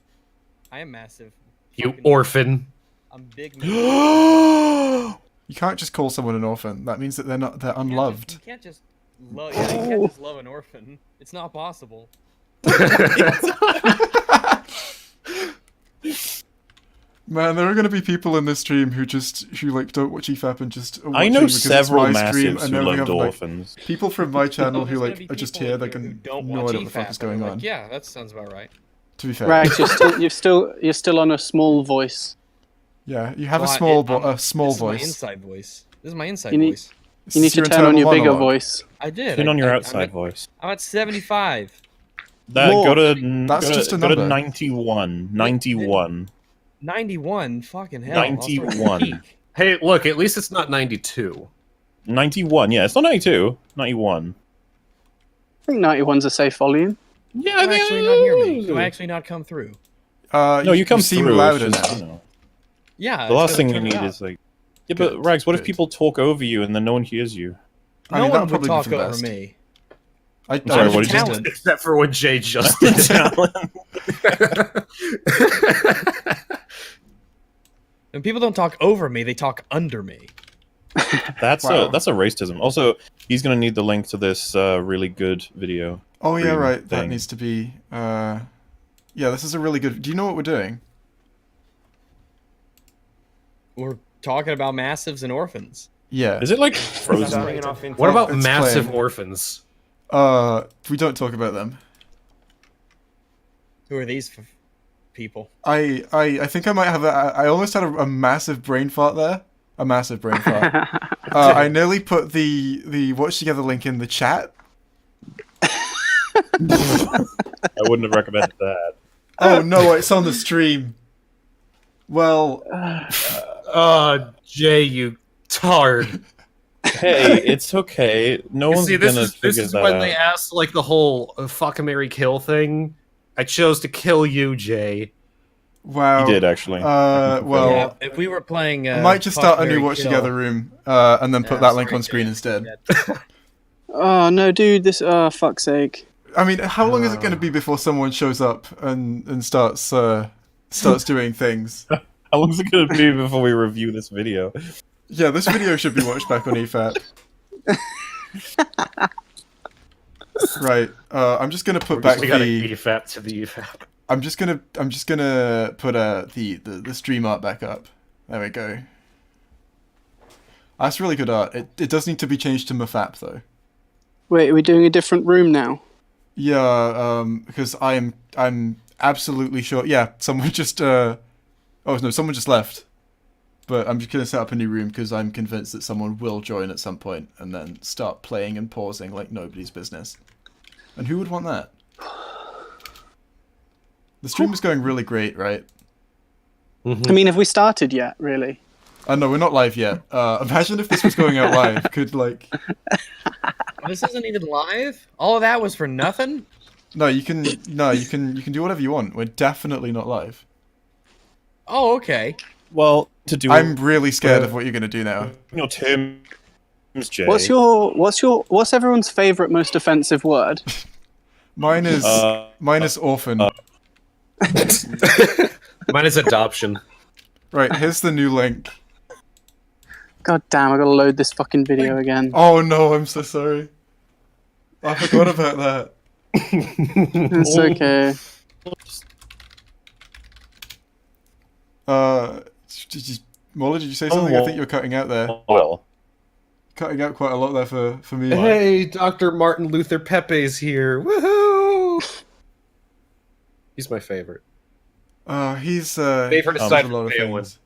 I am massive. you Fucking- orphan. I'm big. You can't just call someone an orphan. That means that they're You unloved. can't just love. Yeah, you can't just love an orphan. It's not possible. Man, there are going to be people in this stream who like don't watch EFAP and just are I watching know because it's several my stream, massives and who now we loved have, like, orphans. people from my channel who There's gonna be like are just people here. They who can don't no watch idea what the fuck EFAP, is and going I'm on. like, yeah, that sounds about right. To be fair, Rags, you're still on a small voice. yeah, you have Well, a small this small is my voice. inside voice. This is my inside You need- voice. This You need is to your turn on internal your bigger monologue. voice. I did. Turn on your I'm outside at, voice. I'm at 75. That, go to, That's go to, just a go to number. 91. 91. 91. Fucking hell. I'll start with 91. peak. Hey, look, at least it's not 92. 91, yeah, it's not 92. 91. I think 91's a safe volume. Yeah, Do I actually not hear me? Do I actually not come through? No, you come seem through. louder it's just, now. you know, Yeah. the it's last gonna thing you turn it need up. is like... Yeah, but Rags, what if good. people talk over you and then no one hears you? I No mean, one that'll would probably be talk for the over best. me. I'm sorry, what did you Talent. Except for when Jay just did it. And people don't talk over me; they talk under me. That's Wow. that's a racism. Also, he's gonna need the link to this really good video. Oh yeah, stream right. That thing. needs to be. Yeah, this is a really good. Do you know what we're doing? We're talking about massives and orphans. Yeah. Is it like Starting Frozen? it off into- What about It's massive playing. orphans? We don't talk about them. Who are these people? I think I might have I almost had a massive brain fart there. A massive brain fart. I nearly put the watch together link in the chat. I wouldn't have recommended that. Oh no, it's on the stream. Well, Jay, you tard. Hey, it's okay. No one's See, gonna this figure is that when out. they asked like the whole fuck a marry kill thing. I chose to kill you, Jay. wow. He did actually. Well, Yeah, if we were playing, I might just Fuck, start a new Marry, watch Kill- together room, and then put that link sorry, on screen Jay. instead. Oh no, dude! This fuck's sake. I mean, how long is it going to be before someone shows up and starts doing things? How long is it gonna be before we review this video? Yeah, this video should be watched back on EFAP. Right. I'm just gonna put back We got the. to EFAP to the EFAP. I'm just gonna put the stream art back up. There we go. That's really good art. It does need to be changed to MFAP though. Wait, are we doing a different room now? Yeah, because I'm absolutely sure. Yeah, someone just oh no, someone just left. But I'm just gonna set up a new room because I'm convinced that someone will join at some point and then start playing and pausing like nobody's business. And who would want that? The stream is going really great, right? I mean, have we started yet? Really? No, we're not live yet. Imagine if this was going out live. Could like This isn't even live. All of that was for nothing. you can do whatever you want. We're definitely not live. Oh, okay. Well, to do I'm really scared of what you're gonna do now. Tim's Jay. What's everyone's favorite most offensive word? Mine is orphan. Mine is adoption. Right, here's the new link. God damn! I gotta load this fucking video again. Oh no, I'm so sorry. I forgot about that. It's okay. Mola, did you say something? I think you're cutting out there. Well, Cutting out quite a lot there for me. Hey, Dr. Martin Luther Pepe's here. Woohoo! He's my favorite. He's Favorite he does aside a lot of from Phelan. things.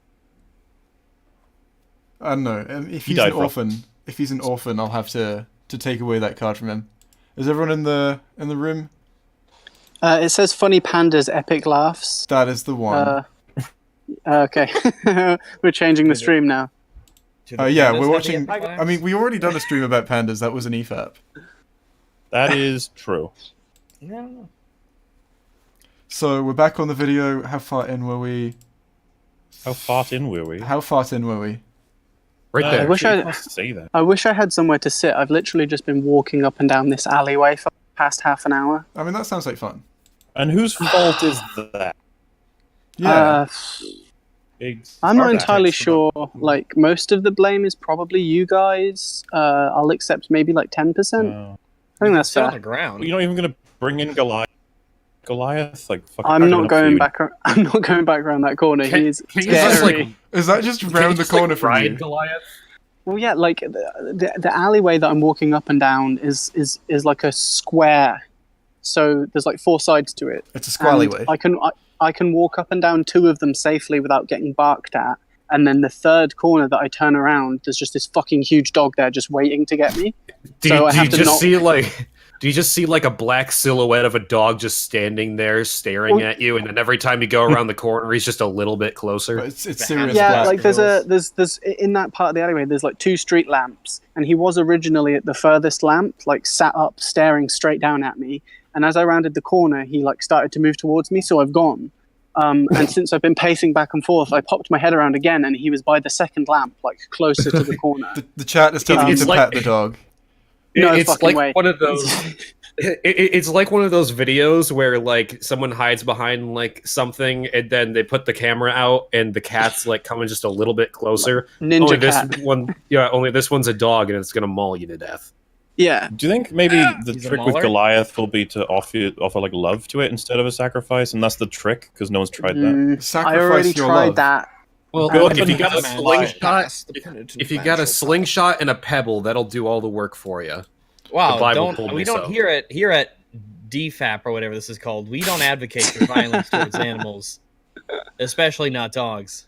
I don't know. If He he's an died from- orphan, I'll have to take away that card from him. Is everyone in the room? It says funny pandas, epic laughs. That is the one. Okay, we're changing the stream now. To the Yeah, pandas we're have watching. the epic I mean, we already done a stream about pandas. That was an E EFAP. that is true. I don't know. So we're back on the video. How far in were we? How far in were we? How far in were we? Right I there. wish I- say that. I wish I had somewhere to sit. I've literally just been walking up and down this alleyway for the past half an hour. I mean, that sounds like fun. And whose fault is that? Yeah. I'm not Start entirely that. sure. Like, most of the blame is probably you guys. I'll accept maybe like 10%. No. I think that's Sit on fair. the ground. You're not even gonna bring in Goliath. Goliath, like fucking. I'm not enough going food. back. I'm not going back around that corner. Can- He's can you just, scary. like, Is that just round the corner from ride you? Goliath? Well, yeah, like the alleyway that I'm walking up and down is like a square. So there's like 4 sides to it. It's a squally And way. I can walk up and down 2 of them safely without getting barked at. And then the third corner that I turn around, there's just this fucking huge dog there just waiting to get me. Do So you, I do have you to just not- see like? Do you just see like a black silhouette of a dog just standing there staring Well- at you, and then every time you go around the corner, he's just a little bit closer? But it's serious Yeah, black. like there's in that part of the alleyway, there's like 2 street lamps, and he was originally at the furthest lamp, like sat up, staring straight down at me. And as I rounded the corner, he like started to move towards me, so I've gone. And since I've been pacing back and forth, I popped my head around again, and he was by the second lamp, like closer to the corner. The chat is telling you It's to like- pet the dog. No it's fucking like way. one of those. It's like one of those videos where like someone hides behind like something and then they put the camera out and the cat's like coming just a little bit closer. Ninja only cat. this one, yeah. Only this one's a dog and it's gonna maul you to death. Yeah. Do you think maybe the He's a trick with mauler? Goliath will be to offer like love to it instead of a sacrifice, and that's the trick because no one's tried that. I Sacrifice already your tried love. that. Well, Go if you got a Man, slingshot, past the penitent if you man got a shall slingshot and a pebble, that'll do all the work for you. Wow, The Bible told me we don't so. hear it here at DFAP or whatever this is called. We don't advocate for violence towards animals, especially not dogs.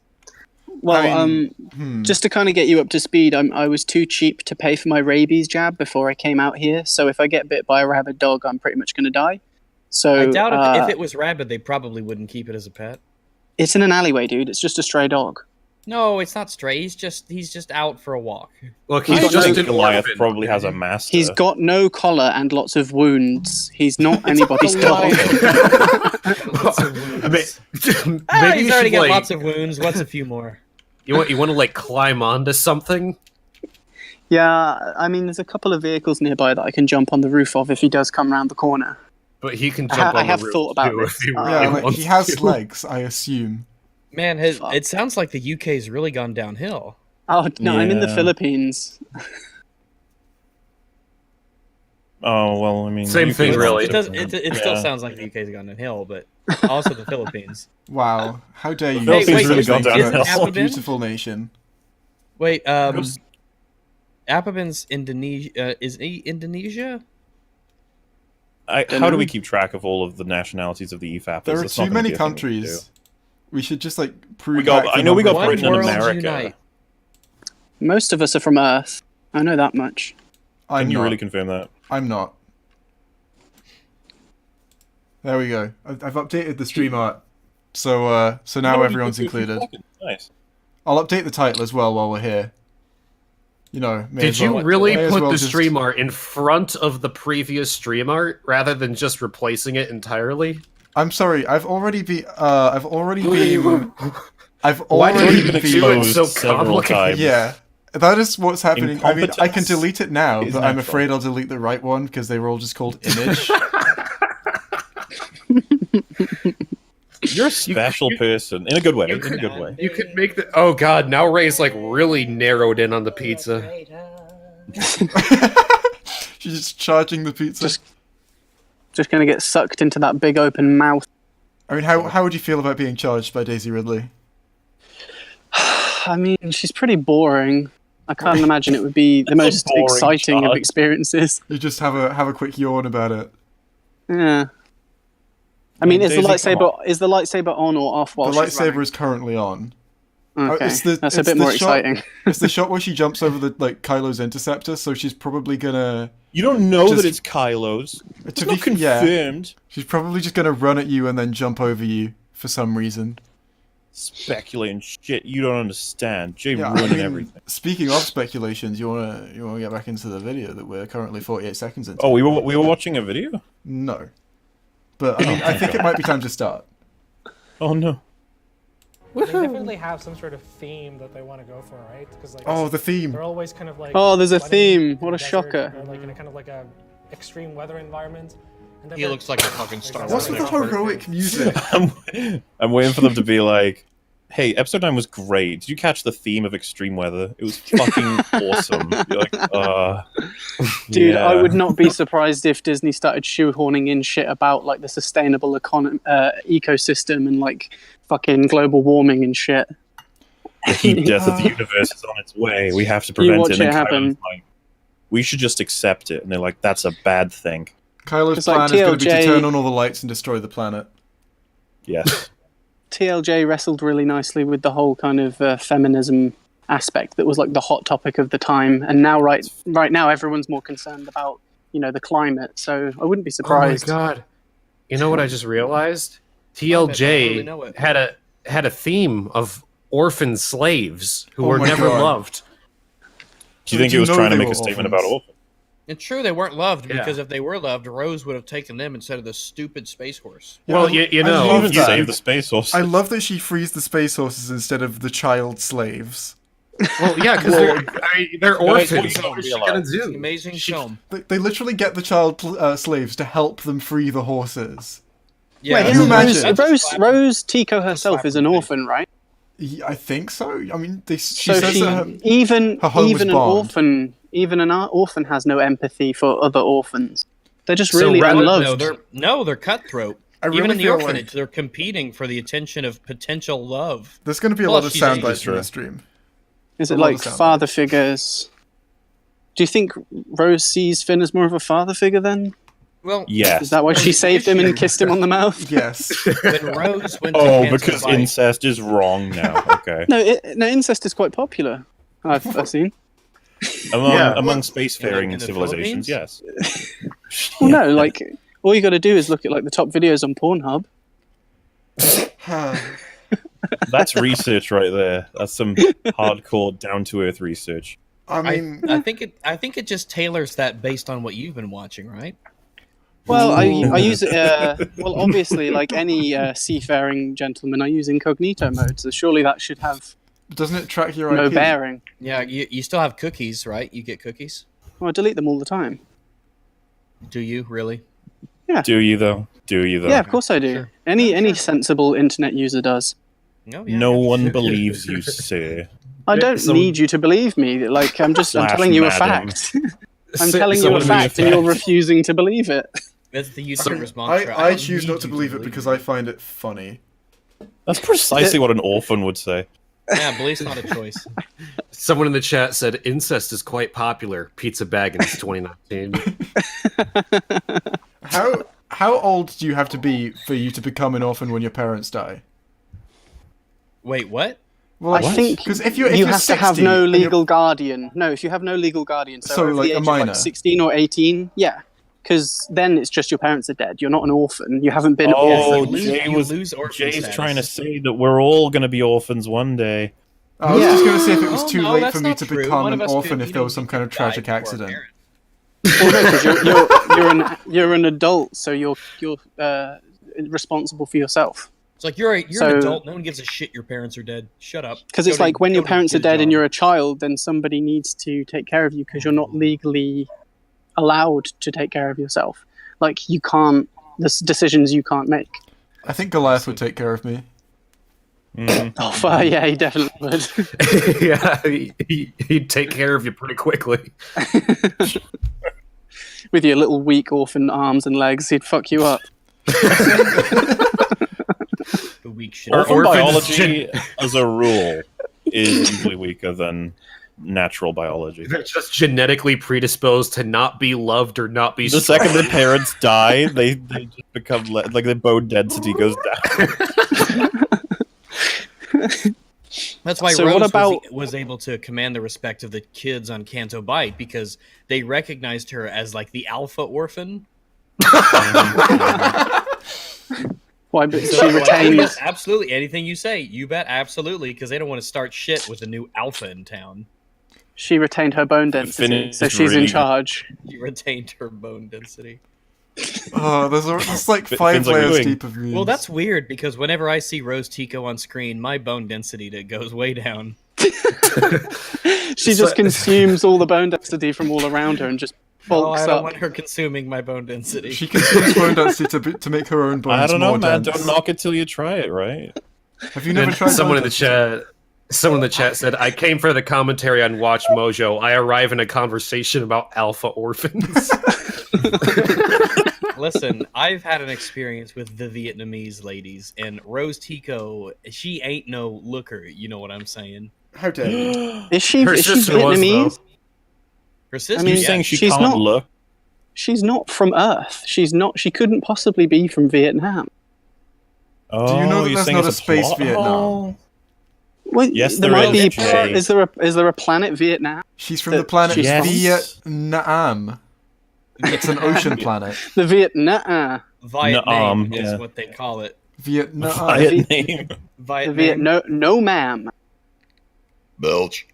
Well, I mean, just to kind of get you up to speed, I was too cheap to pay for my rabies jab before I came out here. So if I get bit by a rabid dog, I'm pretty much going to die. So I doubt if it was rabid, they probably wouldn't keep it as a pet. it's in an alleyway, dude. It's just a stray dog. No, it's not stray. He's just out for a walk. Look, He's he's got just no- an Goliath orphan. probably has a master. He's got no collar and lots of wounds. He's not anybody's dog. Maybe He's you already should, got like, lots of wounds. What's a few more? you want to like climb onto something. Yeah, I mean, there's a couple of vehicles nearby that I can jump on the roof of if he does come around the corner. But he can I jump on have the roof thought about too this. if he Yeah, really yeah, like, wants he has to. legs, I assume. Man, Fuck. it sounds like the UK's really gone downhill. Oh, no, I'm in the Yeah. Philippines. Oh well, I mean, Same you thing, could- really. It does. It still Yeah. sounds like the UK's gone downhill, but also the Philippines. Wow, how dare you? Philippines say really such gone things downhill. about a Apabin? beautiful nation. Wait, Apabin's Indonesia. Is he Indonesia? How do we keep track of all of the nationalities of the EFAP? There are That's not too gonna many be a thing we can countries. We should just like prove. We got. I know we got One Britain and world America. unite. Most of us are from Earth. I know that much. I'm Can you not. really confirm that? I'm not. There we go. I've updated the stream art, so now everyone's included. Nice. I'll update the title as well while we're here. You know, may Did as you well- really may as put well the just- stream art in front of the previous stream art rather than just replacing it entirely? I'm sorry. I've already been. I've already been. I've Why did already you been. do it so several complicated? times. Yeah, that is what's happening. I mean, I can Incompetence delete it now, is but I'm natural. afraid I'll delete the right one because they were all just called image. You're a special person in a good way. In a good way. You could make the. Oh god, now Ray's like really narrowed in on the pizza. She's just charging the pizza. Just gonna get sucked into that big open mouth. I mean, how would you feel about being charged by Daisy Ridley? I mean, she's pretty boring. I can't imagine it would be the most boring exciting of charge. experiences. You just have a quick yawn about it. Yeah. I mean, is the Daisy, come lightsaber on or off while The she's lightsaber running? is currently on. Okay, it's the- that's a it's bit the more shot- exciting. It's the shot where she jumps over the Kylo's interceptor, so she's probably gonna. You don't know Just- that it's Kylo's. It's To not be yeah, confirmed. she's probably just gonna run at you and then jump over you for some reason. Speculating shit you don't understand. Jay Yeah, I ruining mean, everything. Speaking of speculations, you wanna get back into the video that we're currently 48 seconds into? Oh, we were watching a video? No, but I mean, I think it might be time to start. Oh no. They definitely have some sort of theme that they want to go for, right? Because like Oh, the theme. they're always kind of like Oh, there's a running theme. in What a the desert, shocker. or like in a kind of like a extreme weather environment. And then He looks like a fucking Star What's with the heroic music? I'm waiting for them to be like, hey, episode 9 was great. Did you catch the theme of extreme weather? It was fucking awesome. You're like, Dude, yeah. I would not be surprised if Disney started shoehorning in shit about like the sustainable ecosystem and like fucking global warming and shit. The heat death of the universe is on its way. We have to You prevent watch it. And it happen. Kylo's like, we should just accept it. And they're like, that's a bad thing. Kylo's It's like plan is going to be to TLJ turn on all the lights and destroy the planet. Yes. TLJ wrestled really nicely with the whole kind of feminism aspect that was like the hot topic of the time, and now right now everyone's more concerned about the climate. So I wouldn't be surprised. Oh my god! You know what I just realized? really know TLJ it. had a theme of orphan slaves who Oh were my never God. loved. Do you think Did he was you know trying to they make were a statement orphans? about orphans? It's true they weren't loved Yeah. because if they were loved, Rose would have taken them instead of the stupid space horse. Yeah, Well, I- you I know, love Even that. save the space horse. I love that she frees the space horses instead of the child slaves. Well, yeah, because they're Guys, orphans. what What do is you she gonna realize? do? Amazing film. They literally get the child slaves to help them free the horses. Yeah, Wait, Can you imagine? Rose Tico herself is an orphan, right? I think so. I mean, she So says she, that even her home was an bombed. orphan has no empathy for other orphans. They're just So really rather- unloved. They're cutthroat. I really Even in the feel orphanage, like they're competing for the attention of potential love. there's going to be a Well, lot of she's sound Asian. bites from this stream. Is a it lot like of sound father bites. figures? Do you think Rose sees Finn as more of a father figure then? Well, Yes. Is that why she saved him and kissed him on the mouth? Yes. when Rose went to Oh, Canto because Bight- incest is wrong now. Okay. No, incest is quite popular. I've seen. Among spacefaring in the civilizations, yes. Well, no, like all you got to do is look at like the top videos on Pornhub. That's research right there. That's some hardcore, down-to-earth research. I mean, I think it just tailors that based on what you've been watching, right? Well, I use it. Well, obviously, like any seafaring gentleman, I use incognito mode. So surely that should have doesn't it track your no IP? bearing. Yeah, you still have cookies, right? You get cookies. Well, I delete them all the time. Do you really? Do you, though? Yeah, of course I do. Sure. Any sensible internet user does. No, yeah. No one believes you, sir. I don't need you to believe me. Like I'm Slash telling you a madam. fact. I'm telling you a fact, and you're refusing to believe it. That's the YouTuber's mantra. I don't choose need not to you believe it because I find it funny. That's precisely what an orphan would say. Yeah, belief's not a choice. Someone in the chat said incest is quite popular. Pizza Baggins 2019. How old do you have to be for you to become an orphan when your parents die? Wait, what? Well, I think because if you you're have to have 60 no and you're- legal guardian. No, if you have no legal guardian, so over like the a age of minor. like 16 or 18, yeah. Because then it's just your parents are dead. You're not an orphan. You haven't been Oh, orphaned. you lose orphan Jay's status. trying to say that we're all going to be orphans one day. I was just going to say if it was Oh, too no, late that's for me not to true. become One an of us orphan could, if you there know, was some you kind of could die tragic before our accident. parents. Well, no, because you're an adult, so you're responsible for yourself. It's like you're So- an adult. No one gives a shit. Your parents are dead. Shut up. Because it's Go to- like when your go to parents are get a dead and job. you're a child, then somebody needs to take care of you because you're not legally allowed to take care of yourself. Like you can't. There's decisions you can't make. I think Goliath would take care of me. Oh, yeah, he definitely would. Yeah, he'd take care of you pretty quickly. With your little weak orphan arms and legs, he'd fuck you up. The weak shit. Orphan orphans biology, as a rule, is usually weaker than natural biology. They're just genetically predisposed to not be loved or not be The strong. second their parents die, they just become like their bone density goes down. That's why So Rose what about- was able to command the respect of the kids on Canto Bight because they recognized her as like the alpha orphan. Why? But So, she like, retains. yes, absolutely anything you say. You bet absolutely because they don't want to start shit with a new alpha in town. She retained her bone density, Finished so she's in really- charge. She retained her bone density. Oh, there's like Finn's 5 like, layers "Doing." deep of memes. Well, that's weird because whenever I see Rose Tico on screen, my bone density goes way down. She just consumes all the bone density from all around her and just Oh, bulks I don't up. want her consuming my bone density. She consumes bone density to make her own bones I don't know, more man. dense. Don't knock it till you try it, right? Have you never And tried someone bone in the chat said, I came for the commentary on Watch Mojo. I arrive in a conversation about alpha orphans. Listen, I've had an experience with the Vietnamese ladies, and Rose Tico, she ain't no looker. You know what I'm saying? How dare you? Is she Her sister was, Vietnamese? Her sister, I mean, You're yeah, saying she she's can't not- look? She's not from Earth. She's not. She couldn't possibly be from Vietnam. Oh, you know that you're there's saying not it's a space plot Vietnam? hole? Well, Yes, there there might is, be. Jay. Is there a planet Vietnam? She's from That the planet she's Vietnam. It's an ocean planet. The Vietnam. Vietnam is yeah. what they call it. Vietnam. Viet name. The Vietnam. no, ma'am. Belch.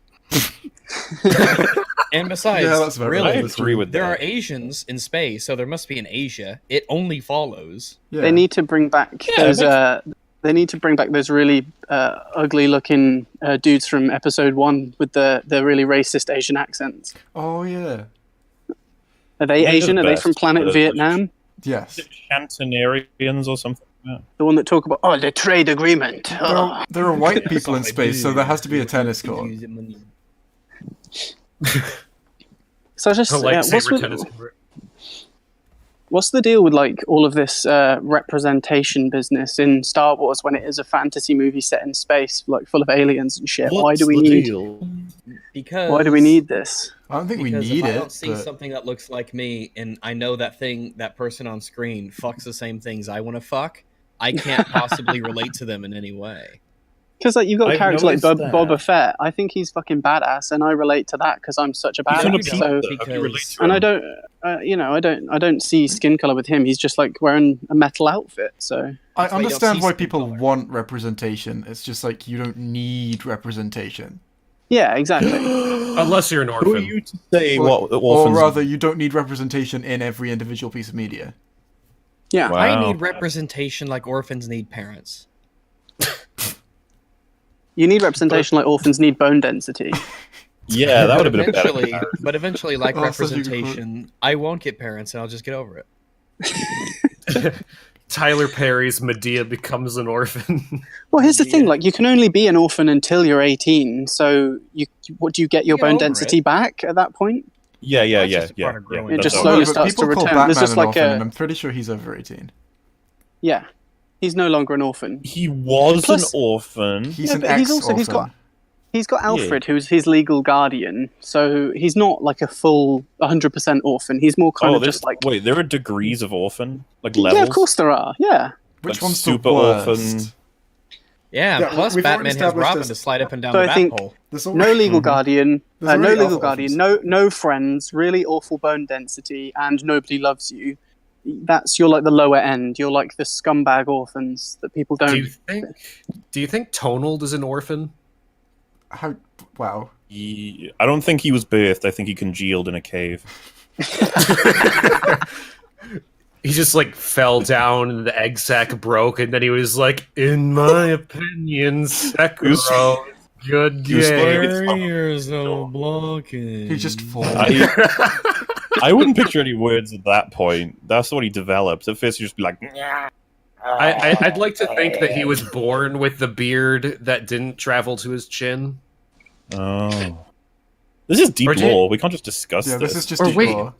And besides, Yeah, that's very I really, nice. agree with there are that. Asians in space, so there must be an Asia. It only follows. Yeah. They need to bring back Yeah, those They need to bring back those really ugly-looking dudes from episode 1 with the really racist Asian accents. Oh yeah. Are they They're Asian? the Are they best, from planet but- Vietnam? Yes. Chantinarians or something like that. The one that talk about the trade agreement. Oh. There are white people in space, so there has to be a tennis court. So I just A lightsaber tennis court. what's the deal with like all of this representation business in Star Wars when it is a fantasy movie set in space, like full of aliens and shit? Why do we need? Because Why do we need this? I don't think we Because need if I it. don't see but- something that looks like me, and I know that person on screen fucks the same things I want to fuck, I can't possibly relate to them in any way. Because like you've got a I've character like noticed that. Boba Fett. I think he's fucking badass, and I relate to that because I'm such a He's on a badass. pizza. So, How do you relate to and him? I don't, I don't see skin color with him. He's just like wearing a metal outfit. So I That's why you don't understand see why skin people color. want representation. It's just like you don't need representation. yeah, exactly. Unless you're an Who are orphan. you to say Or- what Or orphans? rather, you don't need representation in every individual piece of media. Yeah. Wow. I need representation like orphans need parents. You need representation like orphans need bone density. Yeah, that would have been a better. Eventually, but eventually, like Oh, such a good representation, I won't get parents, and I'll just get over it. Tyler Perry's Medea becomes an orphan. Well, here's the thing: Yeah. like, you can only be an orphan until you're 18. So, what do you get your Get bone over density it. back at that point? Yeah, That's just a part of growing It that's just all. slowly but starts people to call return. Batman There's just an like orphan, a and I'm pretty sure he's over 18. yeah. He's no longer an orphan. He was Plus- an orphan. He's Yeah, an but he's got Alfred, who's his legal guardian. So he's not like a full 100% orphan. He's more kind of there's- just like wait, there are degrees of orphan, like levels. yeah, of course there are. Yeah. Which Like one's super the worst? orphan. Yeah, Yeah, plus we've already Batman has established Robin this. to slide up and down So the I think- bat hole. There's No already- legal guardian. There's No already legal other guardian. orphans. No friends. Really awful bone density, and nobody loves you. You're like the lower end. You're like the scumbag orphans that people don't. Do you think Tonald is an orphan? How? Wow. I don't think he was birthed. I think he congealed in a cave. He just like fell down and the egg sac broke, and then he was like, "In my opinion, Sekiro is good he was game." Barriers no blocking. He just falls. I wouldn't picture any words at that point. That's what he developed. At first, he'd just be like, I'd like to think that he was born with the beard that didn't travel to his chin. oh. This is deep Or do you- lore. We can't just discuss Yeah, this. this is just Or deep wait. lore.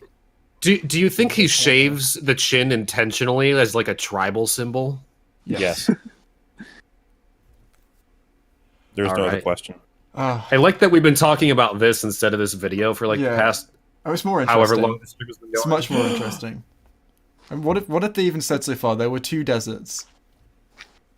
Do you think he shaves the chin intentionally as like a tribal symbol? Yes. There's no other Alright. question. Ah, I like that we've been talking about this instead of this video for like Yeah. the past oh, it's more interesting. however long this stream has been It's going. much more interesting. And what have they even said so far? There were 2 deserts.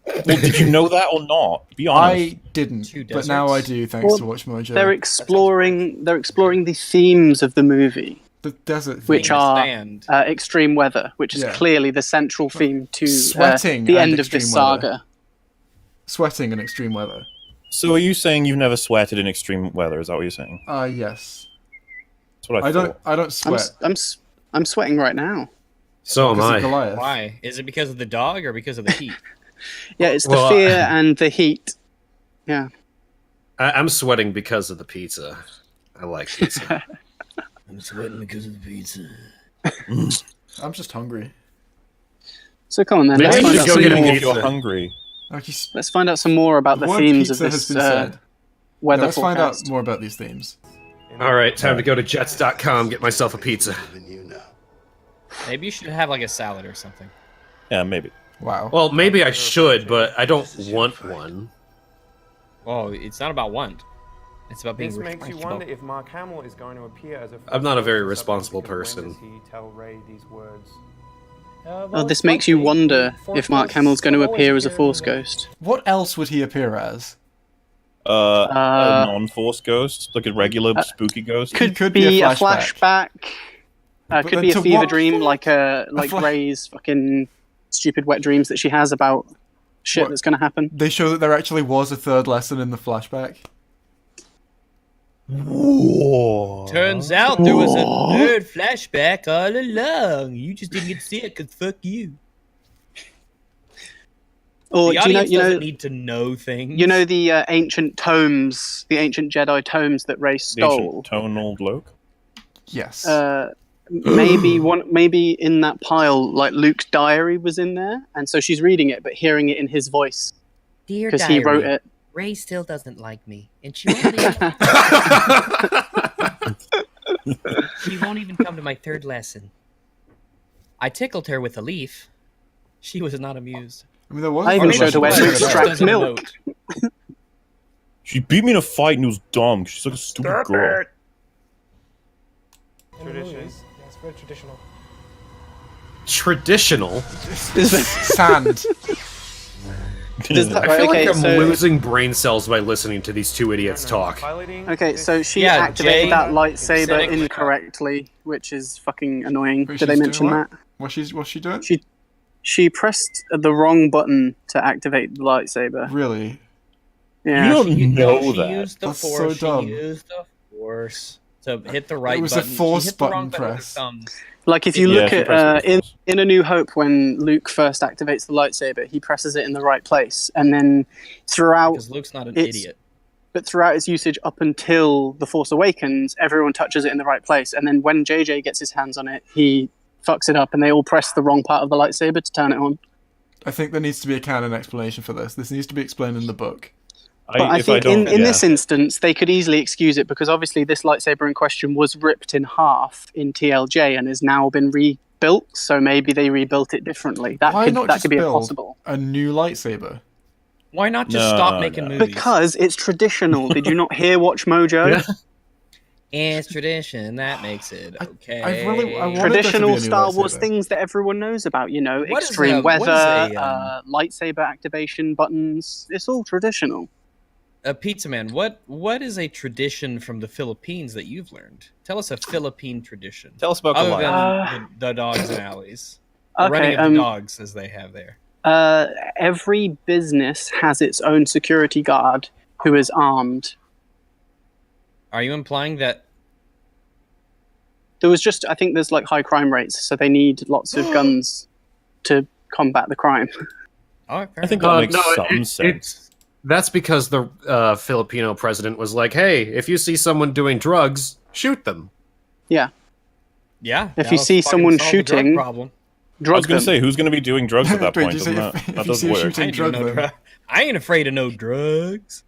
Well, did you know that or not? Be honest. I didn't, Two but now I deserts? do thanks Well, to WatchMojo. They're exploring. They're exploring the themes of the movie, The desert which theme. are Stand. extreme weather, which is Yeah. clearly the central theme to Sweating the and end of this extreme weather. saga. Sweating in extreme weather. So are you saying you've never sweated in extreme weather? Is that what you're saying? Yes. That's what I I thought. don't I'm, sweat. s- I'm, s- I'm sweating right now. So am because of I. Goliath. Why? Is it because of the dog or because of the heat? Yeah, it's the Well, fear and the heat. Yeah. I'm sweating because of the pizza. I like pizza. I'm sweating because of the pizza. I'm just hungry. So come on then. Maybe Let's we find, should out go some get a more, pizza. If you're hungry. Okay, let's find out some more about the one themes of pizza has this been said. weather Yeah, let's find out forecast. more about these themes. All right, time to go to jets.com, get myself a pizza. Maybe you should have like a salad or something. Yeah, maybe. Wow. Well, maybe I should, but I don't want one. Oh, it's not about want. It's about being This makes you responsible. wonder if Mark Hamill is going to appear as a. I'm not a very Force responsible Ghost, because person. When does he tell Rey these words? Well, This makes you likely wonder Force if Mark Ghosts Hamill's going to always appear as a appear in Force the- Ghost. What else would he appear as? A non-force ghost, like a regular spooky ghost. Could be a flashback. But Could then be to a fever what? dream, like fla- Rey's fucking stupid wet dreams that she has about shit What? that's going to happen. They show that there actually was a third lesson in the flashback. Turns out there was a third flashback all along. You just didn't get to see it because fuck you. Or The do you audience know, doesn't need to know things. you know the ancient tomes, the ancient Jedi tomes that Rey The stole? ancient tonal bloke. Yes. Maybe in that pile, like Luke's diary was in there, and so she's reading it, but hearing it in his voice Dear because diary, he wrote it. Rey still doesn't like me, and she won't even come to my third lesson. I tickled her with a leaf. She was not amused. I mean, there was. I even showed her where to She extract doesn't milk. emote. She beat me in a fight and it was dumb. She's like a stupid girl. In the movies. Traditions. Yeah, it's very traditional. Traditional. Sand. Does that- I feel okay, like I'm so- losing brain cells by listening to these two idiots talk. Piloting Okay, this- so she Yeah, activated Jay that said lightsaber it- incorrectly, which is fucking annoying. Wait, Did they she's mention doing what? that? What's she doing? She pressed the wrong button to activate the lightsaber. Really? Yeah. You don't She know she that. used the That's so force. dumb. She used the force to hit the right It was a button. She force hit the wrong button with her press. thumb. Like if you Yeah, look she at pressed it with in A New Hope, when Luke first activates the lightsaber, he presses it in the right place, and then throughout, Because Luke's not an It's- idiot. but throughout its usage up until The Force Awakens, everyone touches it in the right place, and then when JJ gets his hands on it, he fucks it up, and they all press the wrong part of the lightsaber to turn it on. I think there needs to be a canon explanation for this. This needs to be explained in the book. But I think in this instance, they could easily excuse it because obviously this lightsaber in question was ripped in half in TLJ and has now been rebuilt. So maybe they rebuilt it differently. That Why could not that just could be build possible. a new lightsaber? Why not just No, stop making no. movies? Because it's traditional. Did you not hear Watch Mojo? It's tradition. That makes it okay. I wanted there to be Traditional a new Star Wars lightsaber. things that everyone knows about. You know, What is extreme what is weather, a, lightsaber activation buttons. It's all traditional. Pizza Man, what is a tradition from the Philippines that you've learned? Tell us a Philippine tradition. Tell us about Other Goliath. than the dogs and alleys. The running Okay. of the dogs, as they have there. Every business has its own security guard who is armed. Are you implying that There was just, I think there's like high crime rates, so they need lots of guns to combat the crime. Oh, I think that makes some sense. That's because the Filipino president was like, "Hey, if you see someone doing drugs, shoot them." Yeah, yeah. If that'll you see fucking someone solve the drug shooting- problem. I drug was going them. to say, who's going to be doing drugs at that Wait, point? did you say Doesn't if that you doesn't see a work. shooting- I ain't, drug no them. I ain't afraid of no drugs.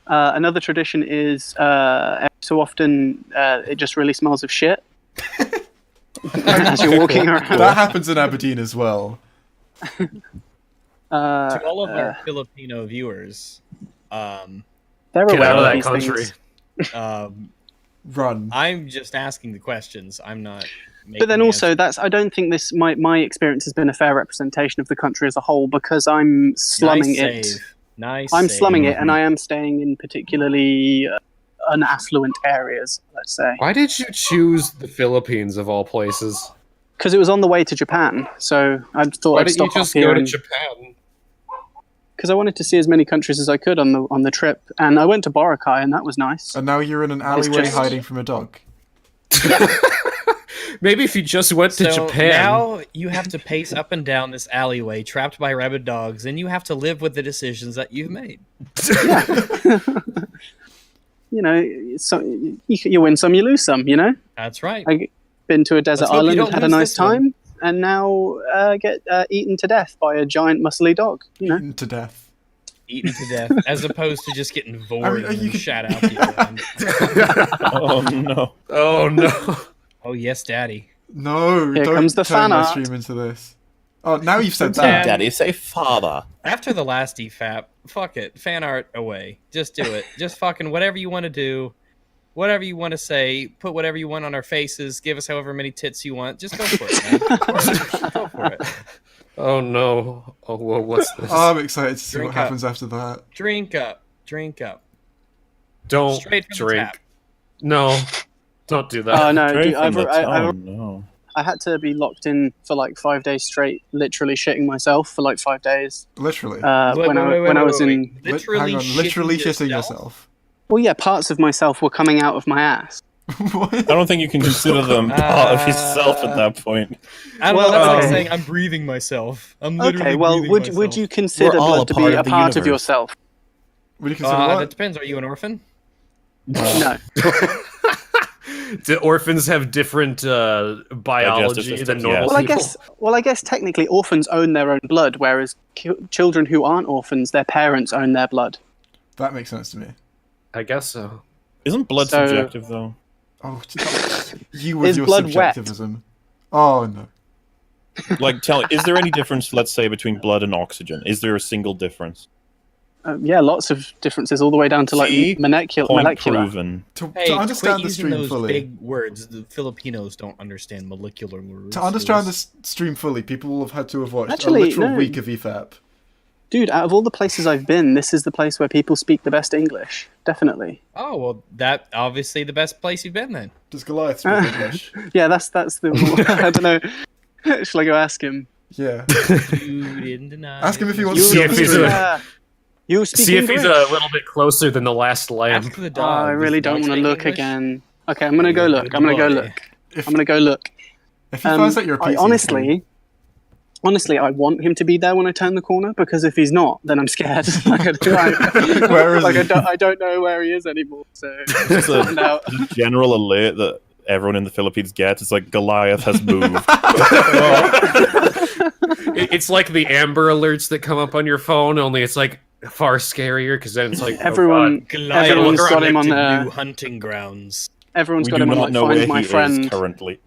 Another tradition is every so often it just really smells of shit as you're walking around. That happens in Aberdeen as well. To all of our Filipino viewers, They're Get aware out of of that these country. things. Run. I'm just asking the questions. I'm not. But then making also, answers. I don't think this my experience has been a fair representation of the country as a whole because I'm slumming nice it. save. Nice. I'm save. slumming it, and I am staying in particularly unaffluent areas. Let's say Why did you choose the Philippines of all places? because it was on the way to Japan, so I thought Why I'd didn't you stop just off here go to and- Japan? because I wanted to see as many countries as I could on the trip, and I went to Boracay, and that was nice. And now you're in an was alleyway just- hiding from a dog. Maybe if you just went to So Japan. now you have to pace up and down this alleyway, trapped by rabid dogs, and you have to live with the decisions that you've made. You know, you win some, you lose some. You know, That's right. I been to a desert Let's hope you island, don't had a lose nice this one. time, and now get eaten to death by a giant muscly dog. You know, Eaten to death. Eaten to death, as opposed to just getting vored you and could- shot out the end. Oh, no. Oh no! Oh yes, Daddy. No, Here don't comes the turn fan my art. stream into this. Oh, now you've said Dad. that. Daddy, say father. After the last EFAP, fuck it, fan art away. Just do it. Just fucking whatever you want to do, whatever you want to say. Put whatever you want on our faces. Give us however many tits you want. Just go for it, man. Go for it. Oh no! Oh, whoa, what's this? Oh, I'm excited to see Drink what up. happens after that. Drink up. Drink up. Don't Straight from the drink. tap. No, don't do that. oh no, Straight dude, from the I tongue, no. had to be locked in for like 5 days straight, literally shitting myself for like 5 days. Literally. When I was in, Hang on, literally shitting yourself? yourself. well, yeah, parts of myself were coming out of my ass. What? I don't think you can consider them part of yourself at that point. I don't Well, know. That's like okay. saying I'm breathing myself. I'm literally Okay, well, breathing would myself. you consider We're all blood a to part be a of the part of universe. yourself? What do you consider That what? depends. Are you an orphan? No. Do orphans have different biology systems, than normal yes. Well, I guess technically orphans own their own blood, whereas children who aren't orphans, their parents own their blood. That makes sense to me. I guess so. Isn't blood So- subjective, though? Oh, you with Is your blood wet? subjectivism. Oh no. Like, is there any difference, let's say, between blood and oxygen? Is there a single difference? Yeah, lots of differences, all the way down to like See? molecular. Point proven. To Hey, understand quit the using stream those fully. big words. The Filipinos don't understand molecular words. To understand this stream fully, people will have had to have watched Actually, a literal no. week of E EFAP. Dude, out of all the places I've been, this is the place where people speak the best English. Definitely. Oh well, that obviously the best place you've been then. Does Goliath speak English? Yeah, that's the. I don't know. Shall I go ask him? Yeah. You didn't deny. Ask him if he wants You to see if he's a- You speak See if English? he's a little bit closer than the last lamp. Ask the Oh, dog. I really Does the don't dog want to speak look English? again. Okay, I'm gonna go look. I'm gonna go boy. look. If, I'm gonna go look. if he finds out you're a I PC, honestly, I want him to be there when I turn the corner because if he's not, then I'm scared. Like, Where is he? I don't know where he is anymore. So It's find out. a general alert that everyone in the Philippines gets. It's like, Goliath has moved. It's like the Amber Alerts that come up on your phone, only it's like far scarier because then it's like Everyone, Goliath everyone's look got him on collected their. new hunting grounds. Everyone's We got do him on not like know where Find My he Friend. is currently.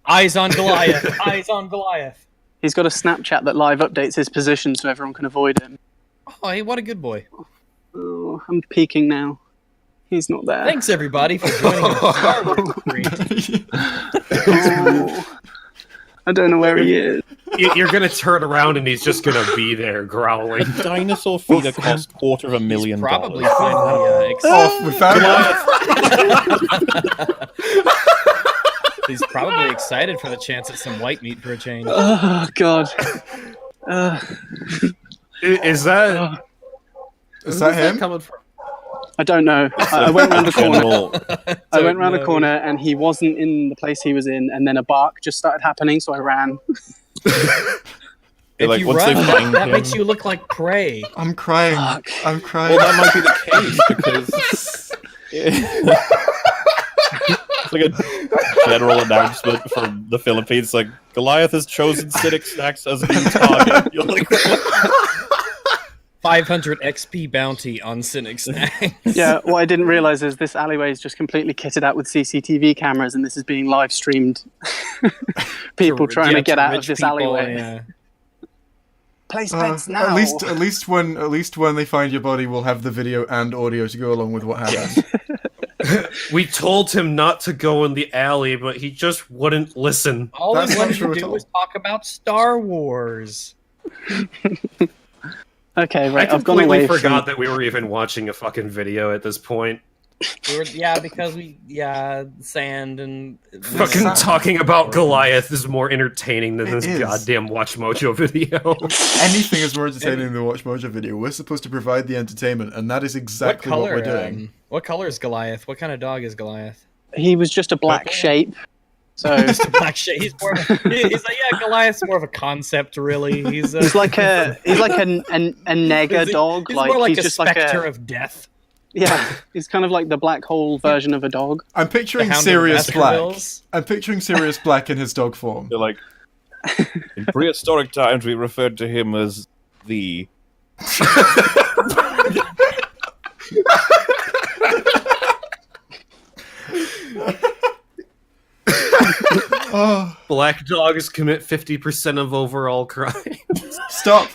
Eyes on Goliath. Eyes on Goliath. He's got a Snapchat that live updates his position so everyone can avoid him. Oh, hey, what a good boy. Oh, I'm peeking now. He's not there. Thanks everybody for joining us. Star Wars stream. Oh, I don't know where he is. you're gonna turn around and he's just gonna be there growling. Dinosaur feeder cost $250,000. Probably finally Oh, we found him. he's probably excited for the chance at some white meat for a change. Oh God. Is that Is that him? coming from? I don't know. I went round the corner. General, I went round the corner and he wasn't in the place he was in, and then a bark just started happening, so I ran. If like, you once run, they find that him- makes you look like prey. I'm crying. Fuck. I'm crying. well, that might be the case because it's like a general announcement from the Philippines, like, Goliath has chosen Cynic Snacks as a new target. You're like, what? 500 XP bounty on Cynic Snacks. Yeah, what I didn't realize is this alleyway is just completely kitted out with CCTV cameras, and this is being live streamed. People trying to get out of rich this people, alleyway. yeah. Place bets now. At least when they find your body, we'll have the video and audio to go along with what happened. We told him not to go in the alley, but he just wouldn't listen. All That's we not wanted true to at do all. was talk about Star Wars. Okay, I right. I've gone completely away forgot from. that we were even watching a fucking video at this point. Because sand and Fucking talking about Goliath is more entertaining than It this is. goddamn Watch video. Anything is more entertaining than the WatchMojo video. We're supposed to provide the entertainment, and that is exactly what we're doing. What color is Goliath? What kind of dog is Goliath? He was just a black Purple? shape. So Just a black shade. He's more. He's like, yeah, Goliath's more of a concept, really. He's he's like a nega dog. He's more like he's a just specter like a of death. yeah. He's kind of like the black hole version of a dog. I'm The picturing Hound of Sirius Black. Baskervilles. I'm picturing Sirius Black in his dog form. They're like, in prehistoric times, we referred to him as the. Oh, Black dogs commit 50% of overall crime. stop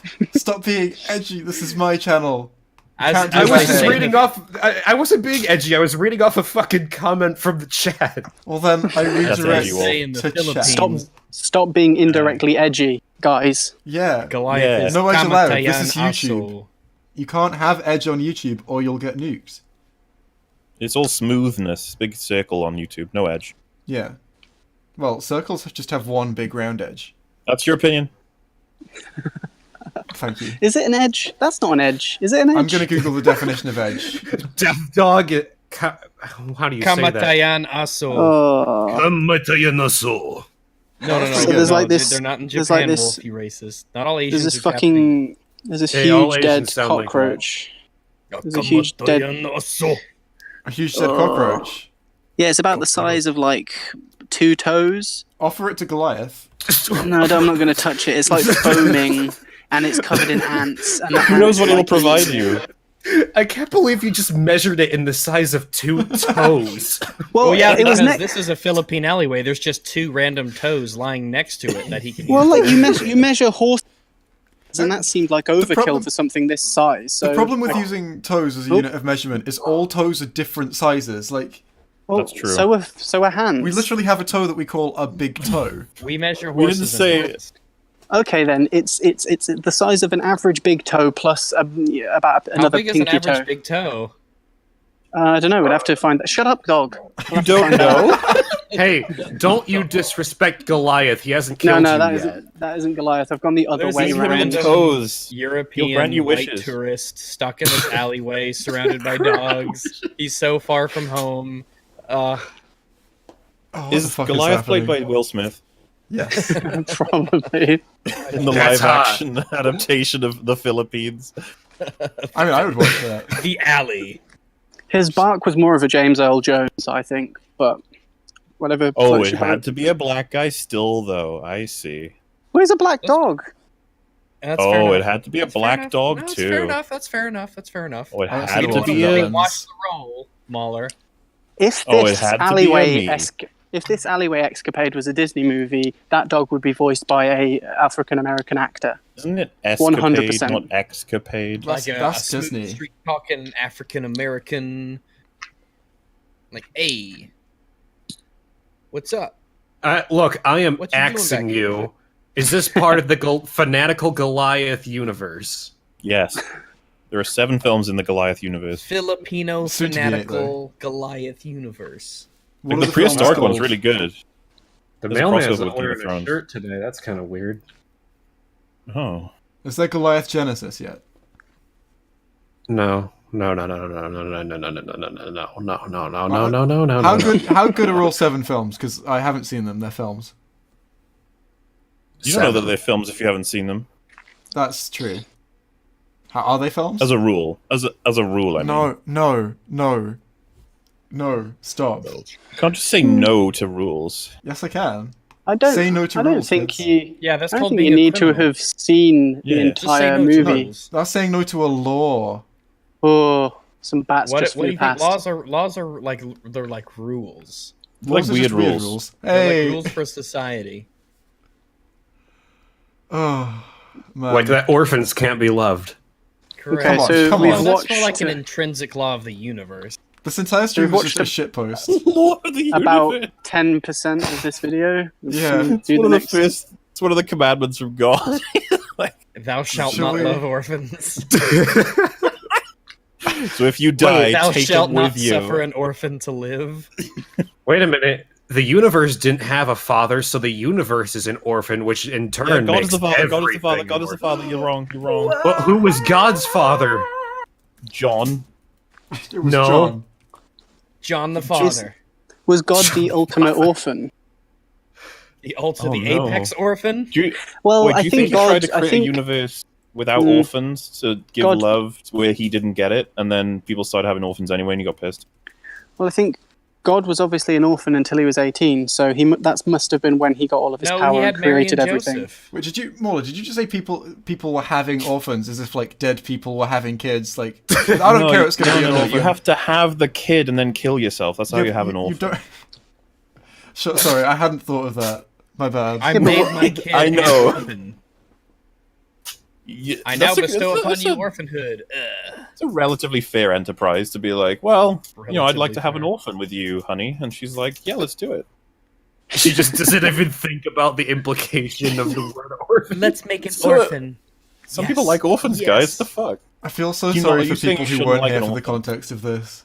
being edgy. This is my channel. Can't do I my was just head. reading off. I wasn't being edgy. I was reading off a fucking comment from the chat. Well then, I redirect edgy, Wolf. Say in the to Philippines. chat. Stop being indirectly edgy, guys. Yeah, Goliath Yeah. is No edge allowed. This Kamatayan is YouTube. Aso. you can't have edge on YouTube or you'll get nuked. It's all smoothness. Big circle on YouTube, no edge. Yeah. Well, circles just have one big round edge. That's your opinion. Thank you. Is it an edge? That's not an edge. Is it an edge? I'm gonna Google the definition of edge. Death dog How do you say that? Kamatayan aso. Oh. No. So there's like this- They're not in there's Japan, like this- Wolf, you racist. Not all Asians There's this are Japanese. There's this Hey, all huge Asians dead sound like that. cockroach. There's a huge dead. A huge dead cockroach. Yeah, it's about the size of like 2 toes. Offer it to Goliath. No, I'm not going to touch it. It's like foaming, and it's covered in ants. And the Who knows ants, what it'll like, provide eat- you? I can't believe you just measured it in the size of 2 toes. Well, Well, yeah, it was because this is a Philippine alleyway. There's just 2 random toes lying next to it that he can Well, use. like you measure horses, and that seemed like overkill problem- for something this size. So The problem with using toes as a unit of measurement is all toes are different sizes. Like, well, That's true. So are hands. we literally have a toe that we call a big toe. We measure We didn't horses. say- in hands. Okay, then it's the size of an average big toe plus about How another big is an pinky average toe. big toe? I don't know. We'd have to find that. Shut up, dog. You don't know? Hey, don't you disrespect Goliath. He hasn't No, killed no, you that yet. isn't Goliath. I've gone the other There's way these Give him around. the random- toes. European grant you white wishes. tourist stuck in this alleyway, surrounded by dogs. He's so far from home. Oh, what the Is fuck Goliath happening? played by Will Smith Yes. Probably. in the That's live-action adaptation of the Philippines? I mean, I would watch that. The alley. His bark was more of a James Earl Jones, I think, but whatever. Oh, floats it your boat. had to be a black guy still, though. I see. Where's a black dog? That's fair Oh, enough. it had to be a That's fair black enough. dog, No, that's too. fair enough. That's fair enough. That's fair enough. Oh, it I had see to what be you've a... done. Watch the roll, Mahler. If Oh, it this had to be a alleyway me. if this alleyway escapade was a Disney movie, that dog would be voiced by a African American actor. Isn't it escapade, 100%. not excapade? That's- Like that's a smooth Disney. street talking African American. Like, hey, what's up? Look, I am What you doing axing back here? you. Is this part of the fanatical Goliath universe? Yes. There are 7 films in the Goliath universe. Filipino Soon to be eight, fanatical Goliath universe. What Like, are the films prehistoric one's called? really good. The There's a mailman's crossover not with Game of wearing a Thrones. shirt today. That's kind of weird. Oh. Is there Goliath Genesis yet? No. No. How good are all 7 films? Because I haven't seen them. They're films. You don't know that they're films if you haven't seen them. That's true. How, are they films? As a rule. As a rule, I mean. No. Stop. You can't just say no to rules. Yes, I can. I don't. Say no to I don't rules, think kids. you. Yeah, that's I don't called think being you a need to criminal. have seen Yeah. the Just say entire no to movie. rules. That's saying no to a law. Oh, some bats What, just what do flew you think? past. Laws are like they're like rules. Laws Like are weird just rules. They're Hey. like rules for society. Oh, man. Like that orphans can't be loved. Correct. Okay, Come on, so come we've on. Well, watched that's more like an intrinsic law of the universe. This entire stream We've was just a watched shitpost. Lord of the about universe. 10% of this video. Yeah. Do It's the one of the next- first. It's one of the commandments from God. Thou shalt Shall not we- love orphans. So if you die, Thou take shalt them not with you. suffer an orphan to live. Wait a minute. The universe didn't have a father, so the universe is an orphan, which in turn Yeah, God makes is the father. God is the father. everything God is the an father. You're wrong. You're wrong. orphan. But who was God's father? John. It was No. John. John the Father. Was God the ultimate orphan? The Oh, no. apex orphan. Do you, Well, wait, do I you think think he tried God. to I create think a universe without Mm. orphans to give God- love where he didn't get it, and then people started having orphans anyway, and he got pissed? Well, I think God was obviously an orphan until he was 18, so that must have been when he got all of his No, he power had and Mary created and everything. Joseph. Wait, did you just say people were having orphans as if like dead people were having kids? Like, I don't No, care. It's gonna no, be an no, no. orphan. You have to have the kid and then kill yourself. That's how you have an orphan. don't... Sorry, I hadn't thought of that. My bad. I made my kid I know. an orphan. Yeah, I now that's a- bestow that's a- upon that's you a- orphanhood. It's a relatively fair enterprise to be like, well, I'd like Relatively to have an fair. orphan with you, honey. And she's like, yeah, let's do it. She just doesn't even think about the implication of the word orphan. Let's make an So- orphan. Some Yes. people like orphans, Yes. guys. The fuck? I feel so You know, sorry you for think people you who shouldn't weren't like here an for the orphan. context of this.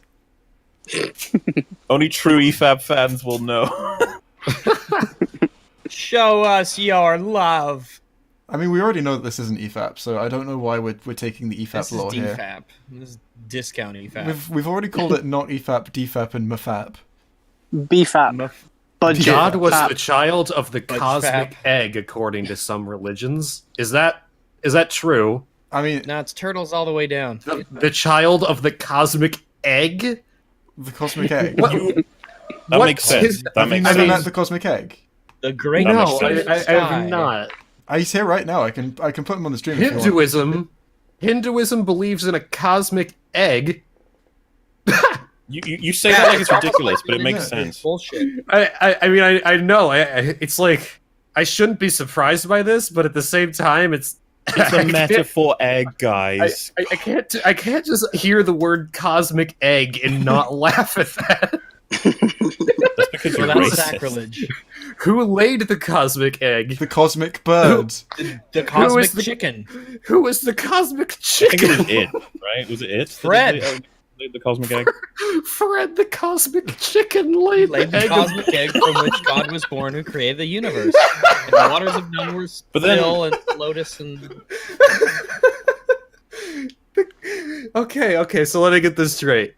Only true EFAP fans will know. Show us your love. I mean, we already know that this isn't EFAP, so I don't know why we're taking the EFAP This is law here. DFAP. This is discount EFAP. We've already called it not EFAP, DFAP, and MFAP. BFAP. Budget. God was fap. the child of the Budge cosmic fap. egg, according to some religions. Is that true? I mean, No, it's turtles all the way down. The child of the cosmic egg? the cosmic egg. What? That What makes sense. is- That Have you makes never sense. met the cosmic egg? The great That No, makes sense. I have not. He's here right now. I can put him on the stream. If you want. Hinduism believes in a cosmic egg. You say that like it's ridiculous, but it makes sense. Bullshit. I mean, I know. It's like I shouldn't be surprised by this, but at the same time, it's It's a metaphor egg, guys. I can't just hear the word cosmic egg and not laugh at that. That's because Well, you're that's racist. sacrilege. Who laid the cosmic egg? The cosmic bird. The cosmic the- chicken. Who is the cosmic I think it was chicken? it, right? Was it it? Fred. The cosmic egg. Fred the cosmic chicken laid Laid the the egg. cosmic egg from which God was born, who created the universe. And the waters of none were But then- still, and lotus and Okay, so let me get this straight.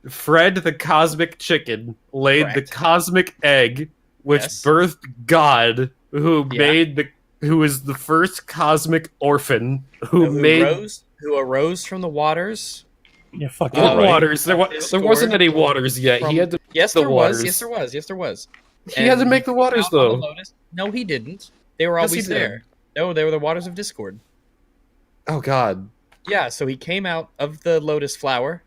Fred the cosmic chicken laid the Correct. cosmic egg, which Yes. birthed God, who Yeah. who is the first cosmic orphan, who made who arose from the waters. Yeah, fuck what it, right? waters. There Discord wasn't any waters yet. from- He had to. Yes, the there waters. was. Yes, there was. Yes, there was. He had to And make the waters out on the though. lotus- No, he didn't. They were Yes, he always did. there. No, they were the waters of discord. Oh God. Yeah, so he came out of the lotus flower,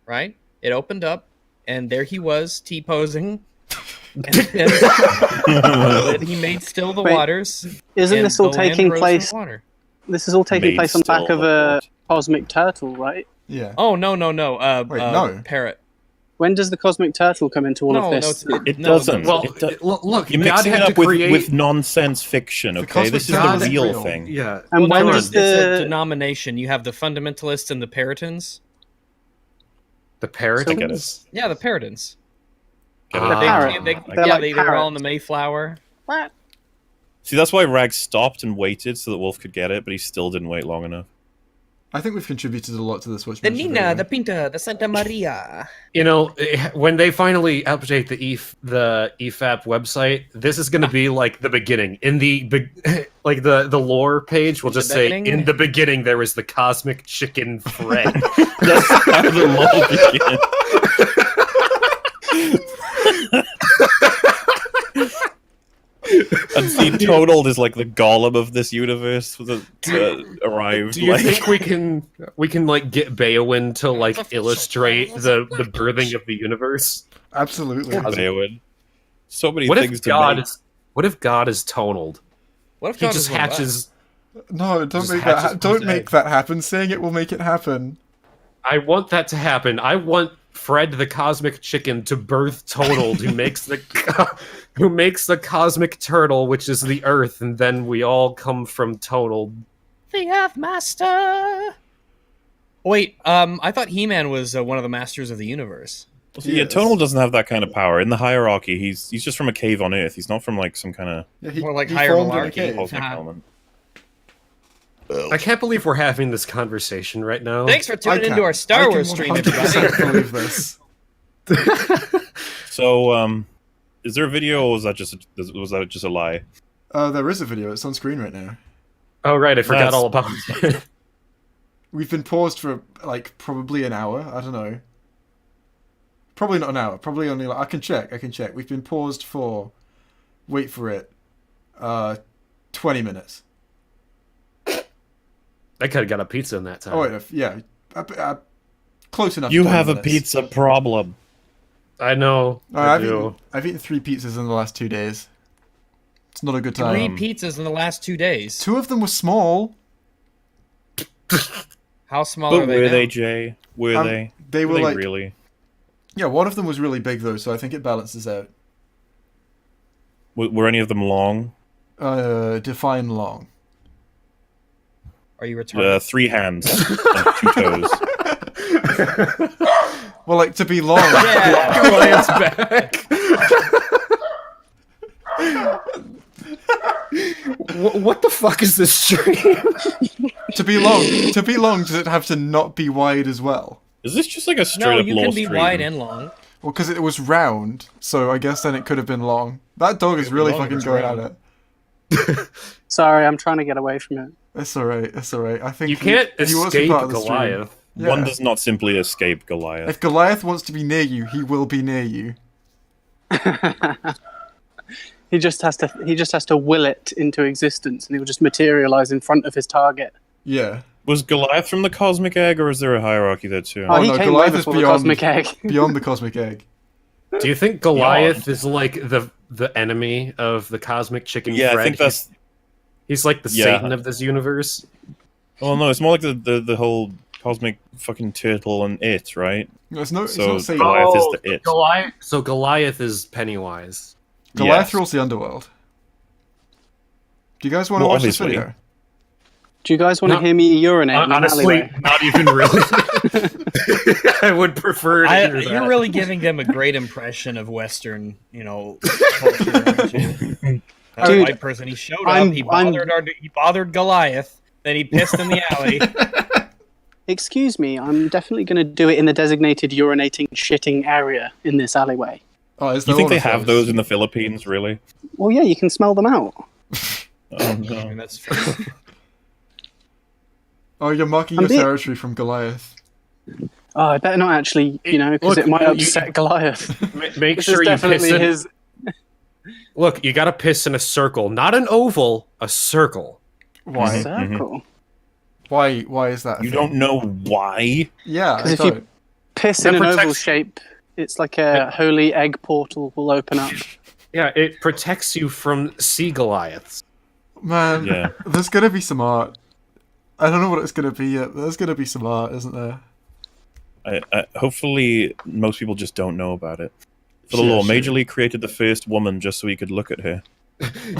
right? It opened up, and there he was, T-posing. And then he made still the Wait, waters. Isn't and this all the land taking rose from place? the water. This is all taking Made place on the back still of the a water. cosmic turtle, right? Yeah. Oh, no. Wait, no. Parrot. When does the cosmic turtle come into all No, of no, this? It No, doesn't. Well, It do- look, You're God mixing it had up to create with nonsense fiction, The okay? cosmic This is God the is real real. thing. Yeah. And Well, when no, does it's a the denomination. You have the fundamentalists and the Puritans. The parrot. I get it. Yeah, the Puritans. Get it? Ah. They, Parrot. they, They're like they were all in the parrots. Mayflower. what? See, that's why Rag stopped and waited so that Wolf could get it, but he still didn't wait long enough. I think we've contributed a lot to this watch. The Nina, the Pinta, the Santa Maria. You know, when they finally update the EFAP website, this is going to be like the beginning. In the like the lore page will just say, beginning? "In the beginning, there was the cosmic chicken Fred." That's how the lore begins. And see, Totaled is like the golem of this universe that arrived. Do you like... think we can like get Beowyn to like illustrate the birthing of the universe? Absolutely. Beowyn. So many What things if to God make. is what if God is tonaled? What if He God just is one of us? hatches. No, don't Just make that. hatches Don't his make egg. that happen. Saying it will make it happen. I want that to happen. I want Fred the cosmic chicken to birth Totaled, who makes the cosmic turtle, which is the Earth, and then we all come from Totaled. The Earth Master. Wait, I thought He-Man was one of the masters of the universe. Yeah, Yes. Tonal doesn't have that kind of power. In the hierarchy, he's just from a cave on Earth. He's not from like some kind of Yeah, he, More like he higher formed in a malarkey. cave. cosmic Uh-huh. element. I can't believe we're having this conversation right now. Thanks for I tuning into can. our Star I Wars can stream, 100% everybody. believe this. So, is there a video, or was that just a lie? There is a video. It's on screen right now. Oh right, I forgot That's- all about it. We've been paused for like probably an hour. I don't know. Probably not an hour. Probably only. Like, I can check. We've been paused for. Wait for it. 20 minutes. I could have got a pizza in that time. Oh wait, yeah. Close enough. You 20 have a minutes. pizza problem. I know. I do. I've eaten 3 pizzas in the last 2 days. It's not a good 3 time. pizzas in the last 2 days. 2 of them were small. How small But are they were now? they, Jay? Were Um, they? They were like. really? Yeah, one of them was really big though, so I think it balances out. Were any of them long? Define long. Are you retarded? 3 hands and 2 toes. Well, like to be long. Yeah. Glance back. What the fuck is this stream? To be long. Does it have to not be wide as well? Is this just like a No, straight up you law can be stream? wide and long. Well, because it was round, so I guess then it could have been long. That dog is really long if fucking it's going round. at it. Sorry, I'm trying to get away from it. It's alright, it's alright. I think You can't he wants to be escape part of the stream. Goliath. Yeah. One does not simply escape Goliath. If Goliath wants to be near you, he will be near you. He just has to will it into existence, and he will just materialize in front of his target. Yeah. Was Goliath from the Cosmic Egg, or is there a hierarchy there too? Oh, he no, came Goliath way is before the beyond- cosmic egg. Beyond the cosmic egg. Do you think Goliath is like the enemy of the cosmic chicken? Yeah, Fred? I think that's. He's like the Yeah. Satan of this universe. Oh no, it's more like the whole cosmic fucking turtle and it, right? No, it's not So Satan. Goliath is the it. Goliath. So Goliath is Pennywise. Goliath Yes. rules the underworld. Do you guys want to Well, watch this obviously. video? Do you guys want to No, hear me urinate in an Honestly, alleyway? not even really. I would prefer to hear that. You're really giving them a great impression of Western, culture. aren't you? That Dude, white person, he showed I'm- up, he bothered Goliath, then he pissed in the alley. Excuse me, I'm definitely going to do it in the designated urinating, shitting area in this alleyway. Oh, is You there think one they of have those in the Philippines, really? Well, yeah, you can smell them out. Oh I no. mean, that's fair. Oh, you're marking I'm your bit- territory from Goliath. Oh, I better not actually, because Look, it might you- upset Goliath. Make This sure is you piss definitely in. his. Look, you gotta piss in a circle, not an oval, a circle. Why? Circle. Why is that? a You thing? don't know why? Yeah, I Because if you don't. piss That in an oval protects- shape, it's like a holy egg portal will open up. Yeah, it protects you from sea Goliaths. Man, Yeah. there's gonna be some art. I don't know what it's gonna be yet, but there's gonna be some art, isn't there? Hopefully, most people just don't know about it. For the Sure, law, sure. Major League created the first woman just so he could look at her.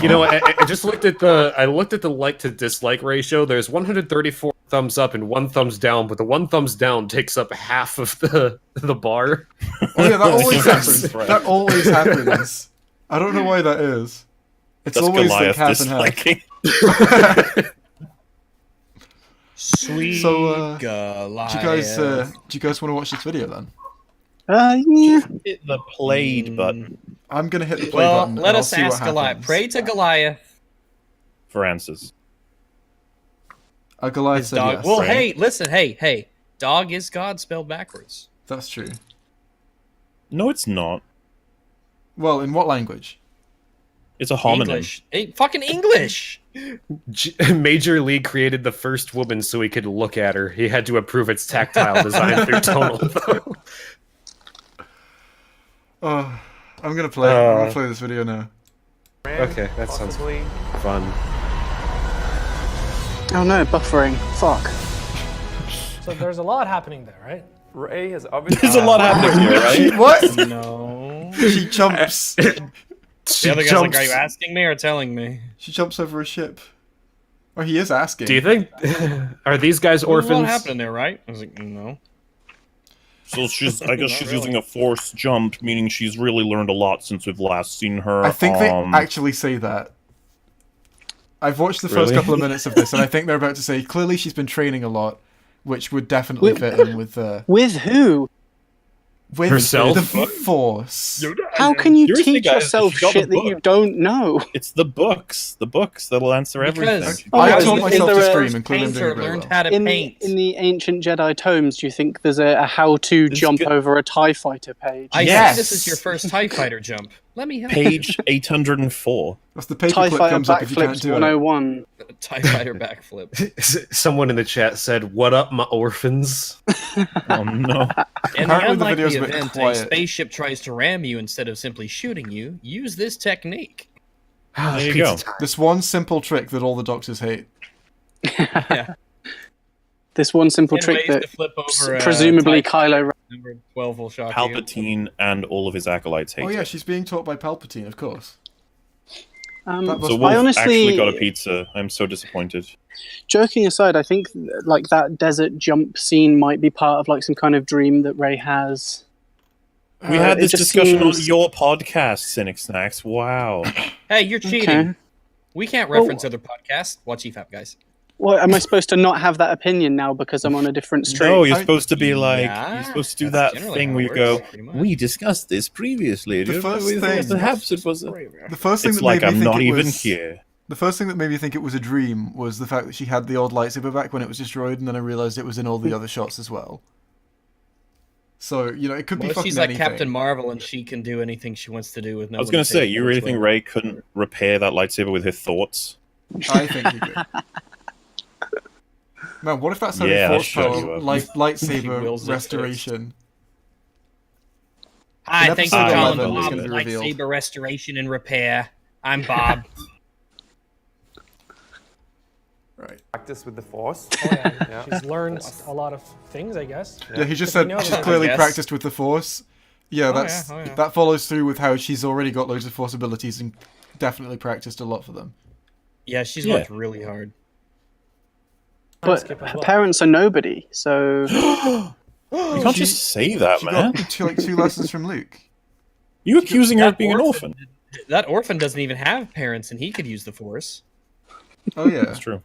You know, I just looked at the like to dislike ratio. There's 134 thumbs up and 1 thumbs down, but the 1 thumbs down takes up half of the bar. Oh yeah, that always Yes. happens. That always happens. I don't know why that is. It's That's always Goliath like half and half. disliking. Sweet So, Goliath. do you guys want to watch this video then? Yeah. Hit the played button I'm gonna hit the play Well, button. let and I'll us see what ask Goliath. happens. Pray to Goliath. for answers. Goliath His said dog. yes. Well, Right. hey, listen, hey. Dog is God spelled backwards. That's true. No, it's not. Well, in what language? It's a homonym. English. Hey, fucking English. Major League created the first woman so he could look at her. He had to approve its tactile design through tonal. though. Oh, I'm gonna play. I'm gonna play this video now. Okay, that sounds Possibly. fun. Oh no, buffering. Fuck. So there's a lot happening there, right? Ray has obviously. There's a lot happening here, right? What? No. She jumps. She The other guy's like, jumps- are you asking me or telling me? She jumps over a ship. Oh, he is asking. Do you think are these guys There's a lot orphans? happening there, right? I was like, no. So she's, I guess Not she's really. using a forced jump, meaning she's really learned a lot since we've last seen her. I think they actually say that. I've watched the first Really? couple of minutes of this, and I think they're about to say clearly she's been training a lot, which would definitely fit in with With who? Herself? the Force. How can you Seriously, teach guys, yourself she got the shit that you book. don't know? It's the books that'll answer everything. Because- Oh, I yeah, taught is myself to there a scream, including doing Painter it very learned well. how to In paint. the ancient Jedi tomes, do you think there's a how-to jump good. over a TIE fighter page? I Yes. see this is your first TIE fighter jump. Let me help. Page 804. That's the TIE paperclip fighter comes up if you can't backflips do it. 101. TIE fighter backflip. Someone in the chat said, "What up, my orphans?" Oh no. In the Apparently the unlikely video's a bit event a quiet. spaceship tries to ram you instead of simply shooting you, use this technique. There you Pizza go. time. This one simple trick that all the doctors hate. Yeah. This one simple And trick ways that to flip over, presumably TIE Kylo Ren. number 12 will shock you. Palpatine and all of his acolytes hate Oh yeah, it. she's being taught by Palpatine, of course. Um, That So I Wolf honestly- actually got a pizza. I'm so disappointed. Joking aside, I think like that desert jump scene might be part of like some kind of dream that Rey has. We had it this just discussion seems- on your podcast, Cynic Snacks. Wow. Hey, you're cheating. Okay. We can't reference other podcasts. Watch EFAP, guys. What, am I supposed to not have that opinion now because I'm on a different stream? No, you're supposed to be like, Yeah, you're supposed to do that's that generally thing how where it you go, works, pretty much. we discussed this previously. The first thing- Perhaps it was a... The first thing It's that like, made me I'm think not it even was, here. The first thing that made me think it was a dream was the fact that she had the old lightsaber back when it was destroyed, and then I realized it was in all the other shots as well. So, you know, it could be Well, fucking she's like anything. Captain Marvel, and she can do anything she wants to do with no. I was going to say, you really think limitation Rey couldn't repair that lightsaber with her thoughts? I think he could. Man, what if that's how Yeah, they I'll force shut you power, up. like He wills lightsaber it restoration? Hi, In thanks for episode calling 11, it's Bob's gonna be revealed. lightsaber restoration and repair. I'm Bob. Right. Practice with the Force. Oh, yeah. Yeah. She's learned a lot of things, I guess. Yeah, he just But we said know she's that- clearly I guess. practiced with the Force. Yeah, Oh, that's yeah, oh, yeah. that follows through with how she's already got loads of Force abilities and definitely practiced a lot for them. Yeah, she's Yeah. worked really hard. But Skip as her well. parents are nobody, so You can't She- just say that, She man. got two lessons from Luke. You accusing her of being an orphan. That orphan doesn't even have parents, and he could use the Force. Oh yeah. That's true.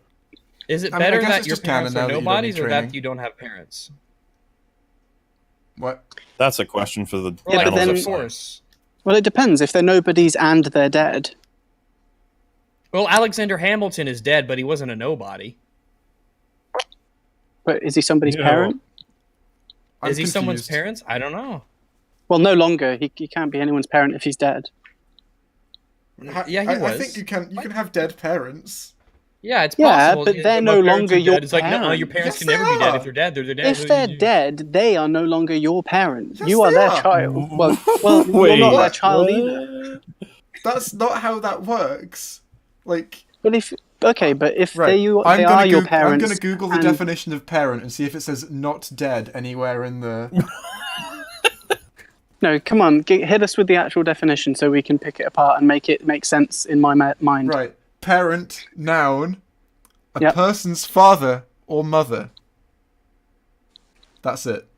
Is it I mean, I better guess that it's your just canon parents now are that you don't nobodies, need or that training. you don't have parents? What? That's a question for the Or like but the then- Force. well, it depends. If they're nobodies and they're dead, Well, Alexander Hamilton is dead, but he wasn't a nobody. but is he somebody's No. parent? I'm Is he someone's confused. parents? I don't know. Well, no longer. He can't be anyone's parent if he's dead. Yeah, he I was. think you can have dead parents. Yeah, it's Yeah, possible. but Yeah, they're my no parents longer are your dead. It's like, no, your parents Yes, can never they be dead. are. If they're dead, they're dead. If they're dead, they are no longer your parent. Yes, You are they their are. child. Well, you're not their child either. That's not how that works. Like, But if but if right, they are I'm gonna your I'm parents, gonna Google the and- definition of parent and see if it says not dead anywhere in the. No, come on, hit us with the actual definition so we can pick it apart and make it make sense in my mind. Right, parent, noun, a Yep. person's father or mother. That's it.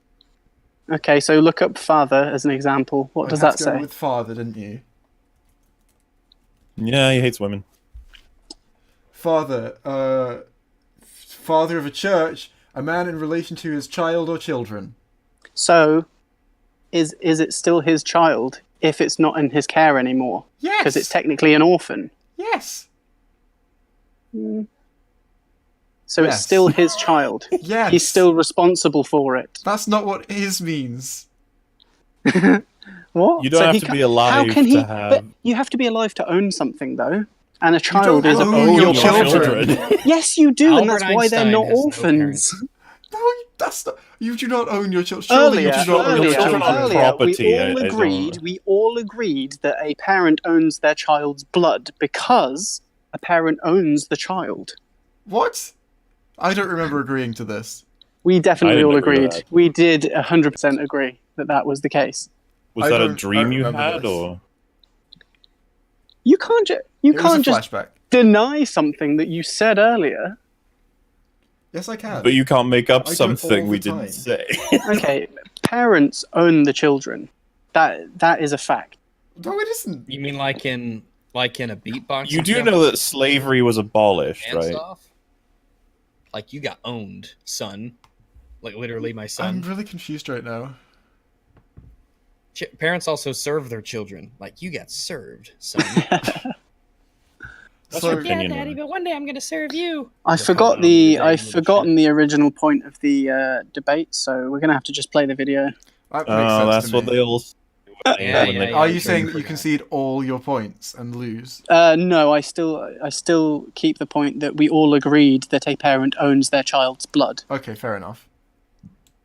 Okay, so look up father as an example. What does You had that to go say? with father, didn't you? Yeah, he hates women. Father, father of a church, a man in relation to his child or children. So, is it still his child if it's not in his care anymore? Yes. Because it's technically an orphan. Yes. So Yes. it's still his child. Yes. He's still responsible for it. That's not what his means. What? You don't have to be alive How can he? to have- But you have to be alive to own something, though. And a child don't is a own your children. children. Yes, you do, and Albert that's why they're Einstein not has no orphans. No, that's not. You do not own your children. Surely you do not own your children. Property, we all I agreed. don't- We all agreed that a parent owns their child's blood because a parent owns the child. What? I don't remember agreeing to this. We definitely didn't all agree with agreed. that. We did 100% agree that that was the case. Was I that a don't- dream I you remember had, this. or You can't It was a just flashback. deny something that you said earlier. Yes, I can. but you can't make up I do it something all we the didn't time. say? Okay, parents own the children. That is a fact. No, it isn't. You mean like in a beatbox? You do know that slavery was abolished, right? Off? Like you got owned, son. Like literally, my I'm son. really confused right now. Parents also serve their children. Like you got served, son. That's So- your opinion. on it. but one day I'm gonna serve you. I've forgotten the original point of the debate, so we're gonna have to just play the video. That makes Oh, sense that's to what me. they all say Yeah, when yeah, they yeah. Are play you saying games. that you concede all your points and lose? No, I still keep the point that we all agreed that a parent owns their child's blood. Okay, fair enough.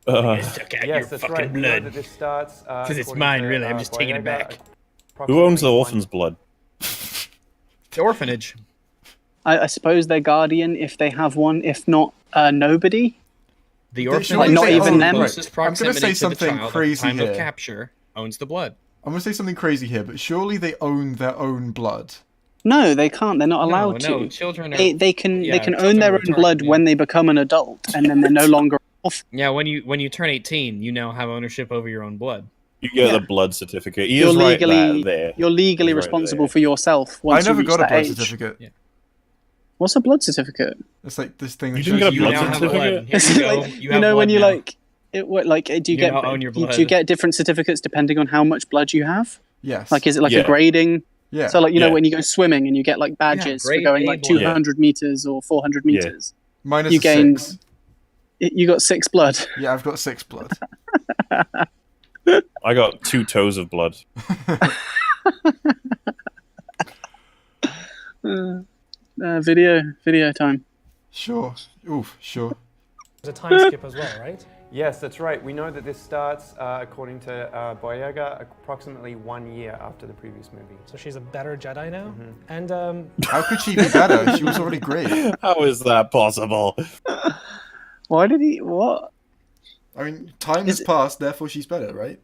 Yes, that's right. We know that this starts. Because it's according mine, to, really. I'm just taking it Boyega, back. Who owns the approximately orphan's blood? The orphanage. I suppose their guardian, if they have one. If not, nobody. The They orphanage. should Like, not say- even oh, them? right. Closest I'm gonna proximity say to the something child at the crazy time here. of capture owns the blood. I'm gonna say something crazy here, but surely they own their own blood. No, they can't. They're not allowed no, to. children are. They can yeah, own children their are own retarded, blood yeah. when they become an adult, and then they're no longer orphans. Yeah, when you turn 18, you now have ownership over your own blood. You get Yeah. the blood certificate. He You're is right legally there. you're legally He's right responsible there. for yourself I once never you reach got a that blood age. certificate. Yeah. What's a blood certificate? It's like this thing You that didn't shows get a you blood now have certificate? blood. Here you go. Like, You have know when blood you now. like it? What like do you You get? now own your Do you blood. get different certificates depending on how much blood you have? Yes. Like, is it like Yeah. a grading? yeah. So, like, you know, Yeah. when you go swimming and you get like badges for grade going A like blood. 200 meters or 400 Yeah. meters. Minus you a gained- 6. You got 6 blood. Yeah, I've got 6 blood. I got 2 toes of blood. Video time. Sure. Oof, sure. There's a time skip as well, right? Yes, that's right. We know that this starts, according to Boyega, approximately 1 year after the previous movie. So she's a better Jedi now. And How could she be better? She was already great. How is that possible? Why did he? What? I mean, time has passed, therefore she's better, right?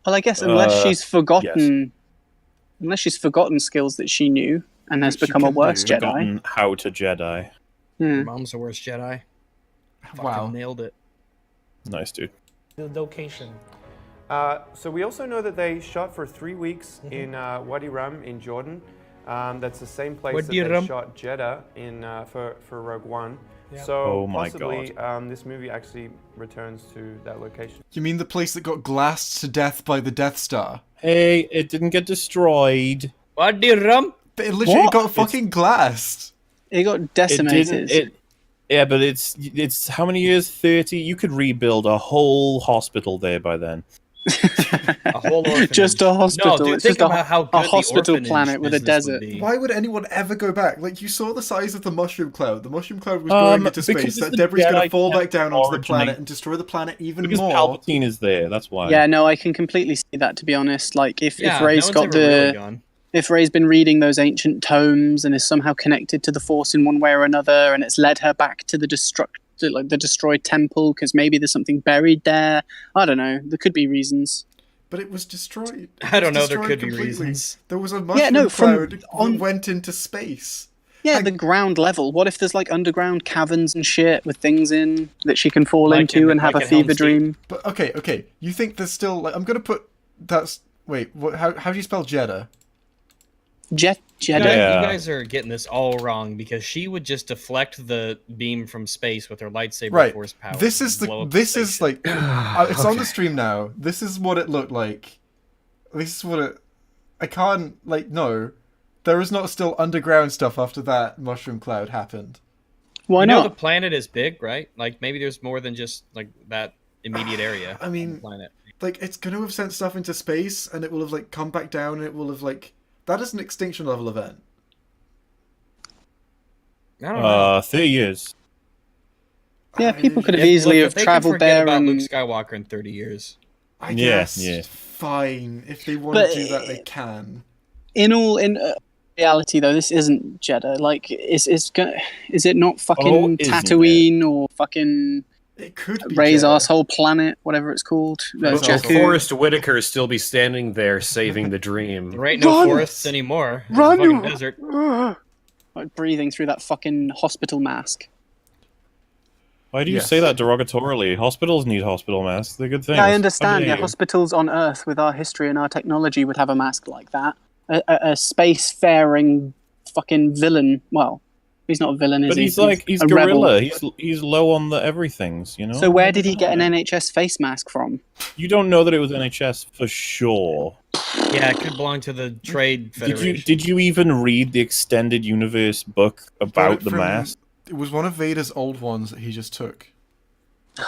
Well, I guess unless she's forgotten, yes. unless she's forgotten skills that she knew and has Which she become a can worse do. Jedi. Forgotten how to Jedi. Yeah. Mom's the worst Jedi. Fucking Wow. nailed it. Nice, dude. the location. So we also know that they shot for 3 weeks in Wadi Rum in Jordan. That's the same place Wadi that Rum. they shot Jeddah in for Rogue One. Yeah. So Oh my possibly this movie actually returns to that location. You mean the place that got glassed to death by the Death Star? Hey, it didn't get destroyed. What do you rum? But it literally What? got fucking glassed. It got It decimated. didn't. Yeah, but it's how many years? 30. You could rebuild a whole hospital there by then. A whole orphanage. Just a hospital. No, dude, It's think just about how good a the hospital orphanage planet with a business would desert. be. Why would anyone ever go back? Like, you saw the size of the mushroom cloud. The mushroom cloud was Um, going into because space. it's That the debris is going to Jedi fall back can't down onto the originate- planet and destroy the planet even Because more. Palpatine is there. That's why. Yeah, no, I can completely see that. To be honest, like if Yeah, Rey's no one's got ever really the gone. if Rey's been reading those ancient tomes and is somehow connected to the Force in one way or another, and it's led her back to the the destroyed temple because maybe there's something buried there. I don't know. There could be reasons. But it was destroyed. It I don't was know, there destroyed could be completely. reasons. There was a mushroom no, cloud that on- went into space. Yeah, the ground level. What if there's like underground caverns and shit with things in that she can fall Like into in- and have like a in Helm's fever Deep. dream? But okay. You think there's still like I'm gonna put that's wait. What? How do you spell Jeddah? Jedi. Yeah. You guys are getting this all wrong because she would just deflect the beam from space with her lightsaber Right. force power. This is and blow the. up This the is spaceship. like. It's on the stream now. This is what it looked like. This is what it. I can't like no. There is not still underground stuff after that mushroom cloud happened. Why You know the not? planet is big, right? Like maybe there's more than just like that immediate area. I mean, on the planet. Like it's going to have sent stuff into space, and it will have like come back down, and it will have like that is an extinction level event. I don't know. 30 years. Yeah, people could have If- easily look, have if they can traveled forget there about and Luke Skywalker in 30 years. I Yeah, guess yeah. fine if they want But- to do that, they can. in reality though, this isn't Jeddah. Like, is it not fucking isn't Tatooine or fucking It could be Rey's Jeddah. arsehole planet, whatever it's called? Will Jakku. Forrest Whitaker still be standing there saving the dream? There ain't no Run! forests anymore. It's Run! a fucking desert. Like breathing through that fucking hospital mask. Why do you Yes. say that derogatorily? Hospitals need hospital masks. They're good things. Yeah, I How understand. dare Yeah, you. hospitals on Earth with our history and our technology would have a mask like that. A space-faring fucking villain. Well, he's not a villain, is But he? he's a gorilla. rebel. He's low on the everythings, you know? So where did he get an NHS face mask from? You don't know that it was NHS for sure. Yeah, it could belong to the Trade Federation. Did you even read the extended universe book about the From- mask? It was one of Vader's old ones that he just took.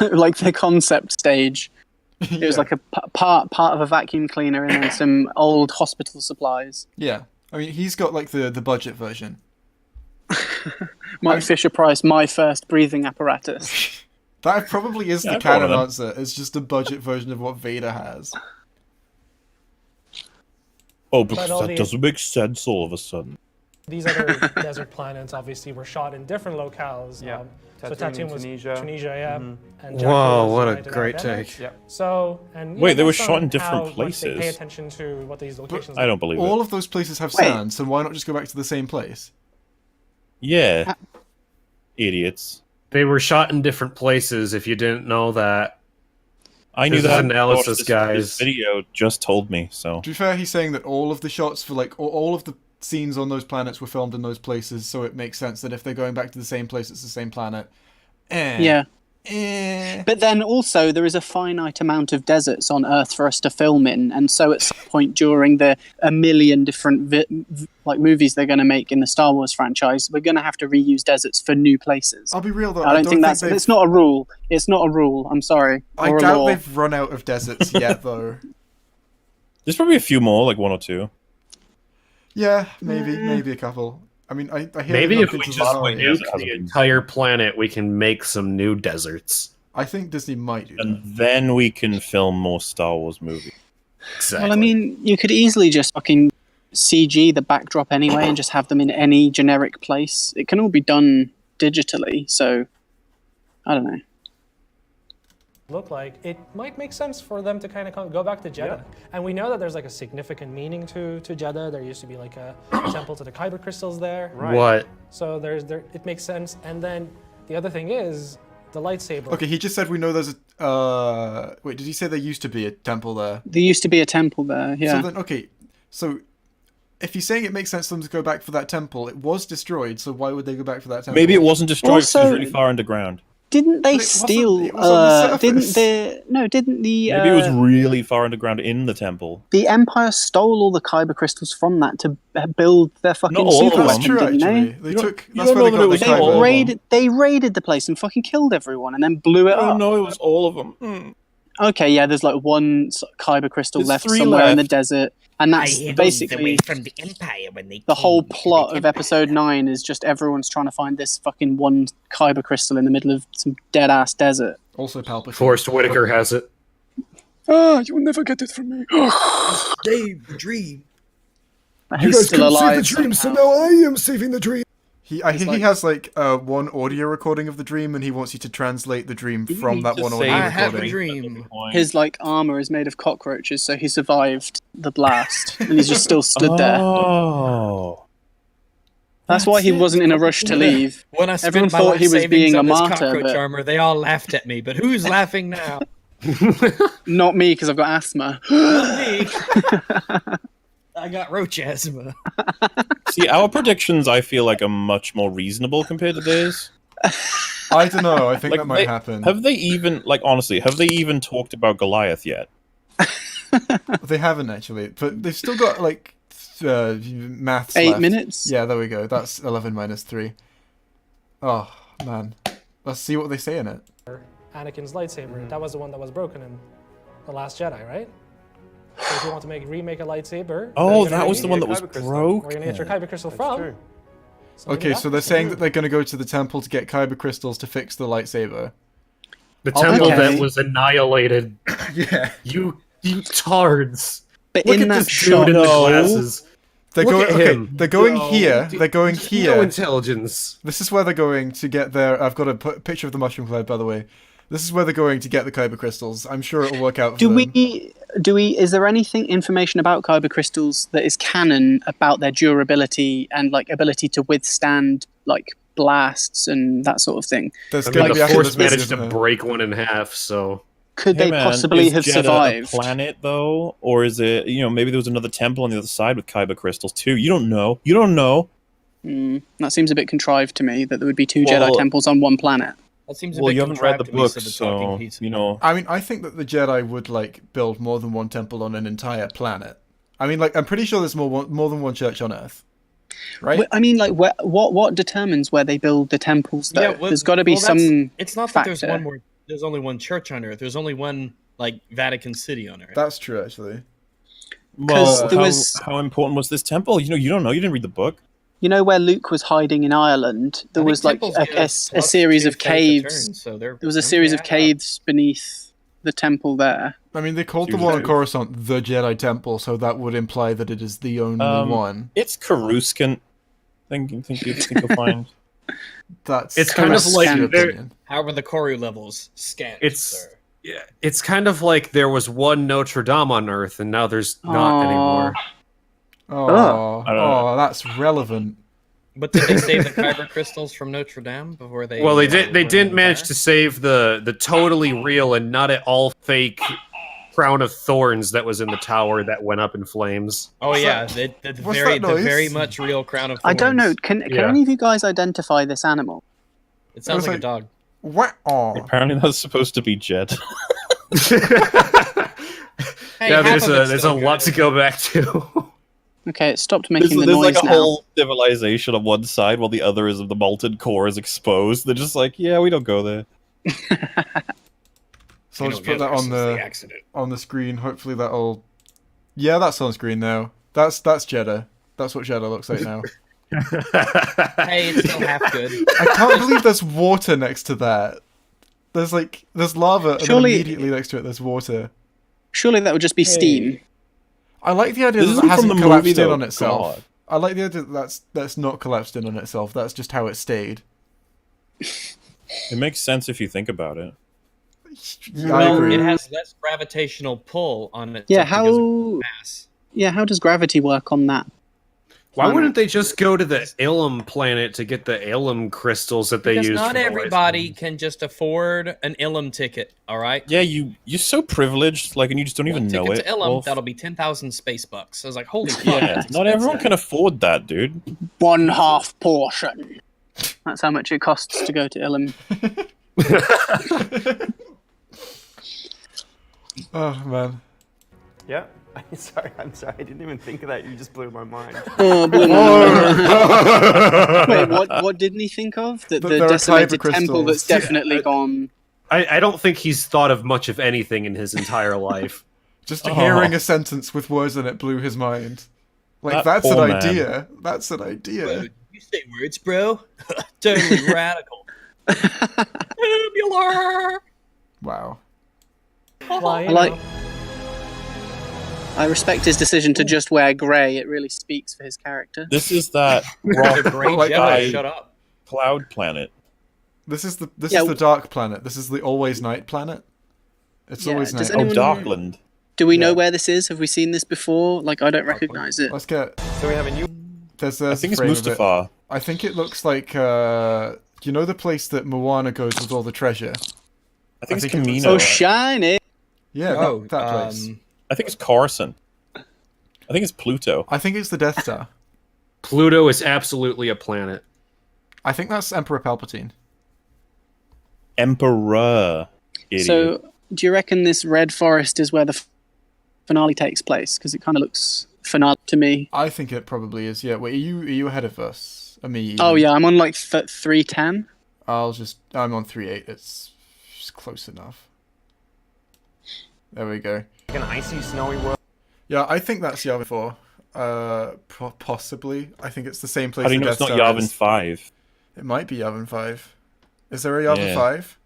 Like the concept stage. It was like a part of a vacuum cleaner and then some old hospital supplies. Yeah. I mean, he's got like the budget version. Mike Fisher Price, my first breathing apparatus. That probably is Yeah, the I've got one canon of answer. It's just a budget version of what Vader has. Oh, because all that the- doesn't make sense all of a sudden. These other desert planets obviously were shot in different locales. Yeah. So Tatooine Tatooine in was Tunisia. Tunisia, yeah. And Jakku Whoa, was what a United great Arab Emirates. take. Yeah. So, and Wait, they were based shot on in different how much they pay places? attention to what these locations. I don't believe All it. of those places have Wait. sand, so why not just go back to the same place? Yeah. Idiots. They were shot in different places. If you didn't know that, I knew This is that. analysis, This guys. video just told me, so. To be fair, he's saying that all of the shots for like all of the scenes on those planets were filmed in those places, so it makes sense that if they're going back to the same place, it's the same planet. Yeah. But then also there is a finite amount of deserts on Earth for us to film in, and so at some point during the a million different movies they're going to make in the Star Wars franchise, we're going to have to reuse deserts for new places. I'll be real though. I don't think that's. It's not a rule. It's not a rule. I'm sorry. I doubt they've run out of deserts yet, though. There's probably a few more, like 1 or 2. Yeah, maybe a couple. I mean, I hear maybe if we just nuke the entire planet, we can make some new deserts. I think Disney might do that. And then we can film more Star Wars movies. Exactly. Well, I mean, you could easily just fucking CG the backdrop anyway and just have them in any generic place. It can all be done digitally, so I don't know. Look like it might make sense for them to kind of go back to Jeddah. And we know that there's like a significant meaning to Jeddah. There used to be like a temple to the Kyber crystals there. Right. What? So it makes sense. And then the other thing is the lightsaber. Okay, he just said we know there's a wait, did he say there used to be a temple there? There used to be a temple there, yeah. So then so if he's saying it makes sense for them to go back for that temple, it was destroyed, so why would they go back for that temple? Maybe it wasn't destroyed because it was Also- really far underground. Didn't they But it wasn't- steal? it was on the surface. Didn't the Maybe it was really far underground in the temple. the Empire stole all the Kyber crystals from that to build their fucking Not all of super them. That's weapon, true, didn't actually. they? They don't- took. you That's don't where know they that got it the was all Kyber. of them. They raided the place and fucking killed everyone and then blew it Oh up. no, it was all of them. Okay, yeah, there's like one Kyber crystal There's left 3 somewhere in the left. desert, and that's basically from the Empire when they the whole plot of Episode 9 is just everyone's trying to find this fucking one Kyber crystal in the middle of some dead ass desert. Also Palpatine. Forrest Whitaker has it. Ah, you will never get it from me. Dave, the dream. He's still alive. so now I am saving the dream. I think he has like one audio recording of the dream, and he wants you to translate the dream from that one audio I have a recording. dream. His like armor is made of cockroaches, so he survived the blast, and he's just still stood there. Oh. That's why he wasn't in a rush to leave. When I spent Everyone my thought life he was savings being a on this martyr, cockroach but- armor, they all laughed at me. But who's laughing now? Not me, because I've got asthma. Not me. I got roach asthma. See, our predictions, I feel like, are much more reasonable compared to theirs. I don't know. I think Like, that might happen. Have they even, like, honestly, have they even talked about Goliath yet? They haven't actually, but they've still got like maths. 8 left. minutes? Yeah, there we go. That's 11 minus 3. Oh man, let's see what they say in it. Anakin's lightsaber. That was the one that was broken in The Last Jedi, right? So if you want to remake a lightsaber, Oh, you're gonna that was need- the one that was Kyber crystal. Where you're broken. gonna get your Kyber crystal from. True. So maybe Okay, that so they're was- saying that they're going to go to the temple to get Kyber crystals to fix the lightsaber. The temple Okay. that was annihilated. Yeah, You tards. But Look in at that this dude shot, in the No. glasses. they're Look going. at Okay, him. they're going No. here. They're going No here. intelligence. This is where they're going to get their. I've got a picture of the mushroom cloud, by the way. This is where they're going to get the Kyber crystals. I'm sure it'll work out for do them. we? Is there anything information about Kyber crystals that is canon about their durability and like ability to withstand like blasts and that sort of thing? There's I going mean, to be the after Force this movie, managed to isn't there? break one in half, so... Could Hey, they man, possibly is have Jeddah survived? a planet, though? Or is it, maybe there was another temple on the other side with Kyber crystals, too? You don't know. You don't know. That seems a bit contrived to me. That there would be 2 Well- Jedi temples on one planet. That seems a Well, bit you haven't read the contrived to me, book, so the talking so, piece. I mean, I think that the Jedi would like build more than one temple on an entire planet. I mean, like, I'm pretty sure there's more than one church on Earth, right? I mean, like, what determines where they build the temples? Though? well, There's got to be well, that's- some. It's not that there's factor. one more. There's only one church on Earth. There's only one like Vatican City on Earth. That's true, actually. Well, there was- how important was this temple? You don't know. You didn't read the book. You know where Luke was hiding in Ireland? There I think was like temples a get plus series 2 of faith a caves. turn, so they're- There was a series of yeah. caves beneath the temple there. I mean, they called the Seriously. one on Coruscant the Jedi Temple, so that would imply that it is the only one. It's Coruscant. Think you'll find. That's It's kind of that's like your they're- opinion. However, the Koru levels scant. It's sir. yeah, it's kind of like there was one Notre Dame on Earth, and now there's not Aw. anymore. Oh, that's relevant. But did they save the Kyber crystals from Notre Dame before they? Well, they did. They went didn't on manage fire? to save the totally real and not at all fake crown of thorns that was in the tower that went up in flames. Oh yeah, the What's very that noise? much real crown of I thorns. don't know. Can Yeah. any of you guys identify this animal? It sounds It like was a dog. What? Oh. Apparently that's supposed to be Jed. Hey, Yeah, half of it's there's a still lot good. to go back to. Okay, it stopped There's, making the there's noise like a now. whole civilization on one side while the other is the molten core is exposed. They're just like, yeah, we don't go there. So I'll just put that on the screen. Hopefully that'll. Yeah, that's on screen now. That's Jeddah. That's what Jeddah looks like now. Hey, it's still half good. I can't believe there's water next to that. There's lava, and then Surely- immediately next to it there's water. Surely that would just be steam. I like the idea This that isn't it hasn't from the collapsed movie, in though. on itself. God. I like the idea that that's not collapsed in on itself. That's just how it stayed. It makes sense if you think about it. I Well, agree. it has less gravitational pull on it. Yeah, because of how mass. how does gravity work on that? Why wouldn't they just go to the Ilum planet to get the Ilum crystals that they Because use? not for the everybody lightning? can just afford an Ilum ticket. All right. Yeah, you're so privileged, like, and you just don't even One know ticket it. to Ilum, Wolf. that'll be 10,000 space bucks. I was like, holy fuck. Yeah, that's not everyone expensive. can afford that, dude. 1/2 portion. That's how much it costs to go to Ilum. Oh man. Yeah. I'm sorry. I didn't even think of that. You just blew my mind. Wait, what didn't he think of? That the There are decimated kyber temple that's crystals. definitely gone. I don't think he's thought of much of anything in his entire life. Just hearing a sentence with words in it blew his mind. Like, That that's an poor man. idea. That's an idea. You say words, bro? Totally radical. Tubular. Wow. Well, you I like- know, I respect his decision to just wear grey. It really speaks for his character. This is that The rock great Like, Jedi, shut up. cloud planet. This is the Yeah, dark planet. This is the always night planet. It's Yeah, always does night. anyone- Oh, Darkland. Do we know Yeah. where this is? Have we seen this before? Like, I don't recognize it. Let's get. So we have a new. There's I a think it's frame of it. Mustafar. I think it looks like you know the place that Moana goes with all the treasure. I think I it's think it looks Camino. Oh, shiny! Yeah, Oh, that place. I think it's Coruscant. I think it's Pluto. I think it's the Death Star. Pluto is absolutely a planet. I think that's Emperor Palpatine. Emperor. Idiot. So, do you reckon this red forest is where the finale takes place? Because it kind of looks finale to me. I think it probably is. Yeah. Wait, are you ahead of us? Me. Oh yeah, I'm on like 310. I'm on 3.8. It's close enough. There we go. An icy, snowy world. Yeah, I think that's Yavin 4. Possibly. I think it's the same place. How do you the know it's Death not Star Yavin is. 5? It might be Yavin 5. Is there a Yavin Yeah. 5?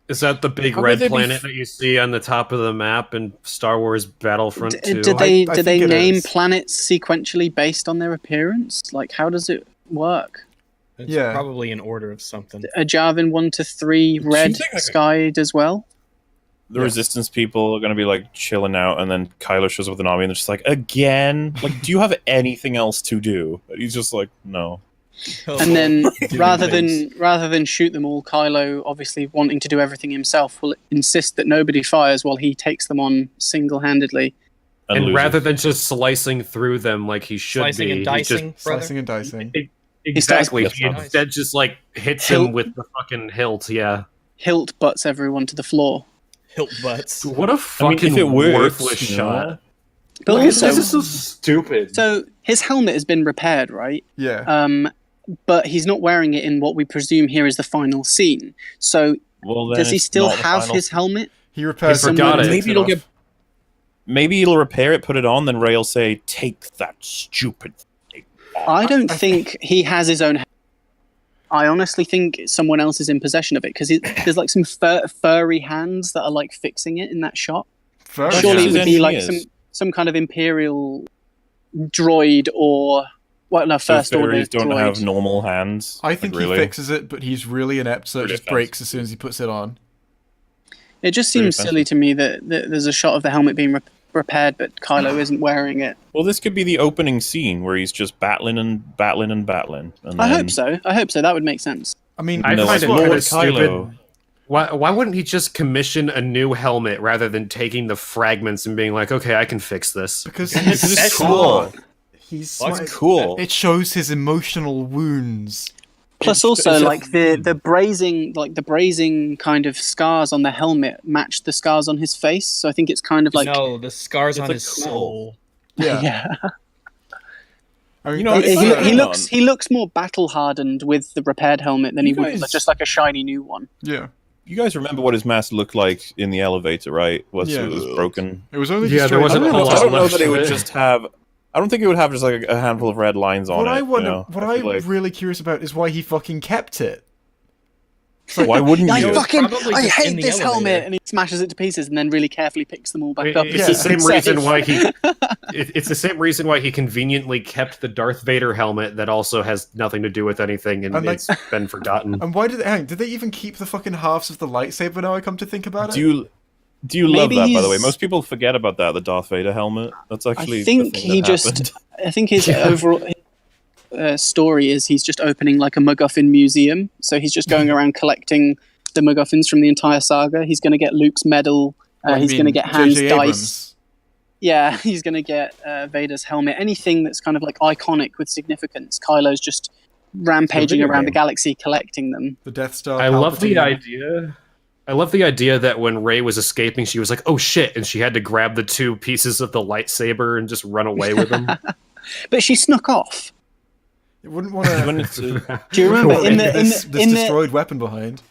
Is that the big How red could they be planet that you see on the top of the map in Star Wars Battlefront 2? Did they I do they think it name is. planets sequentially based on their appearance? Like, how does it work? It's Yeah. probably in order of something. A Jarvin 1 to 3 red think like- skied as well. The Resistance people are going to be like chilling out, and then Kylo shows up with an army, and they're just like, again? Like, do you have anything else to do? And he's just like, no. And then Doing rather things. than shoot them all, Kylo, obviously wanting to do everything himself, will insist that nobody fires while he takes them on single-handedly. And loses. rather than just slicing through them like he should Slicing be, and he dicing, brother. Slicing and dicing. exactly. starts- He instead just like hits him with the fucking hilt. Yeah. Hilt butts everyone to the floor. Hilt butts. What a I mean, fucking if it works, worthless you know? shot. But Look, also, this is so stupid. so his helmet has been repaired, right? Yeah. But he's not wearing it in what we presume here is the final scene. So Well, then does he it's still not the have final- his helmet? He repairs He forgot and it. takes Maybe it'll off. get. Maybe he'll repair it, put it on, then Ray will say, "Take that stupid thing off." I don't think he has his own. I honestly think someone else is in possession of it because there's like some furry hands that are like fixing it in that shot. Very Surely Yes, it would be like engineers. some kind of Imperial droid or no, So first order fairies don't droid. have normal hands. I think like, really. he fixes it, but he's really inept, so it Really just offensive. breaks as soon as he puts it on. It just Pretty seems silly to me that there's a shot of the helmet being repaired, but Kylo isn't wearing it. Well, this could be the opening scene where he's just battling and battling and battling. And I then- hope so. I hope so. That would make sense. I mean, I No, find it's it Lord kind of Kylo. stupid. Why wouldn't he just commission a new helmet rather than taking the fragments and being like, okay, I can fix this? Because This he's is smart. cool. He's That's smart. cool. It shows his emotional wounds. Plus, also like the brazing kind of scars on the helmet match the scars on his face. So I think it's kind of like no, the scars It's on like his cool. soul. Yeah. yeah. I mean, You know, that's, He looks more battle hardened with the repaired helmet than You he would guys- just like a shiny new one. yeah. You guys remember what his mask looked like in the elevator, right? Yeah. It was broken. It was only Yeah, there destroyed. wasn't I a don't know, lot I don't know left that it of would it. just have. I don't think it would have just like a handful of red lines on What it. I wonder, you know? what I feel I'm like- really curious about is why he fucking kept it. Why wouldn't I you? fucking probably I just in hate the this helmet, elevator. and he smashes it to pieces, and then really carefully picks them all back up. It's Yeah. the same Safe. reason why he. It's the same reason why he conveniently kept the Darth Vader helmet that also has nothing to do with anything, and And, like- it's been forgotten. And why did they even keep the fucking halves of the lightsaber now I come to think about it? Do you love Maybe that? By the way, he's- most people forget about that. The Darth Vader helmet. That's actually. I think the thing he that just. happened. I think his overall story is he's just opening like a MacGuffin museum. So he's just going around collecting the MacGuffins from the entire saga. He's going to get Luke's medal. What, you He's mean going to get Han's J.J. dice. Abrams? Yeah, he's going to get Vader's helmet. Anything that's kind of like iconic with significance. Kylo's just rampaging video around the game. galaxy collecting them. The Death Star. I love the Palpatine. idea. I love the idea that when Rey was escaping, she was like, "Oh shit!" and she had to grab the two pieces of the lightsaber and just run away with them. But she snuck off. You wouldn't want You to wanted to- Do you remember in the this in the destroyed weapon behind.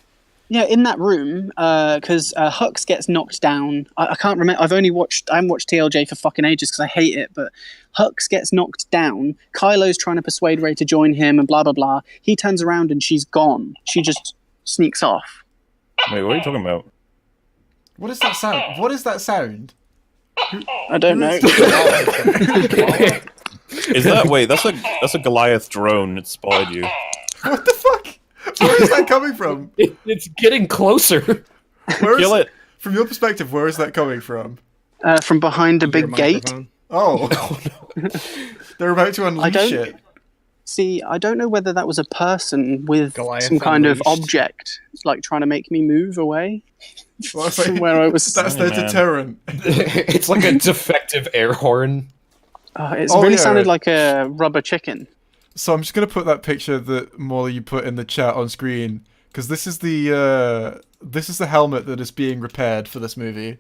yeah in that room because Hux gets knocked down. I can't remember. I haven't watched TLJ for fucking ages because I hate it. But Hux gets knocked down. Kylo's trying to persuade Rey to join him and blah blah blah. He turns around and she's gone. She just sneaks off. Wait, what are you talking about? What is that sound? What is that sound? I don't know. Is that wait? That's a Goliath drone. It spotted you. What the fuck? Where is that coming from? It's getting closer. Where is, Kill it. From your perspective, where is that coming from? From behind a big Your gate. microphone. Oh, they're about to unleash don't- it. See, I don't know whether that was a person with Goliath some kind of unleashed. object, like trying to make me move away Well, it's like- from where I was. That's their Hey, man. deterrent. It's like a defective air horn. It Oh, really yeah. sounded like a rubber chicken. So I'm just gonna put that picture that Molly you put in the chat on screen because this is the helmet that is being repaired for this movie.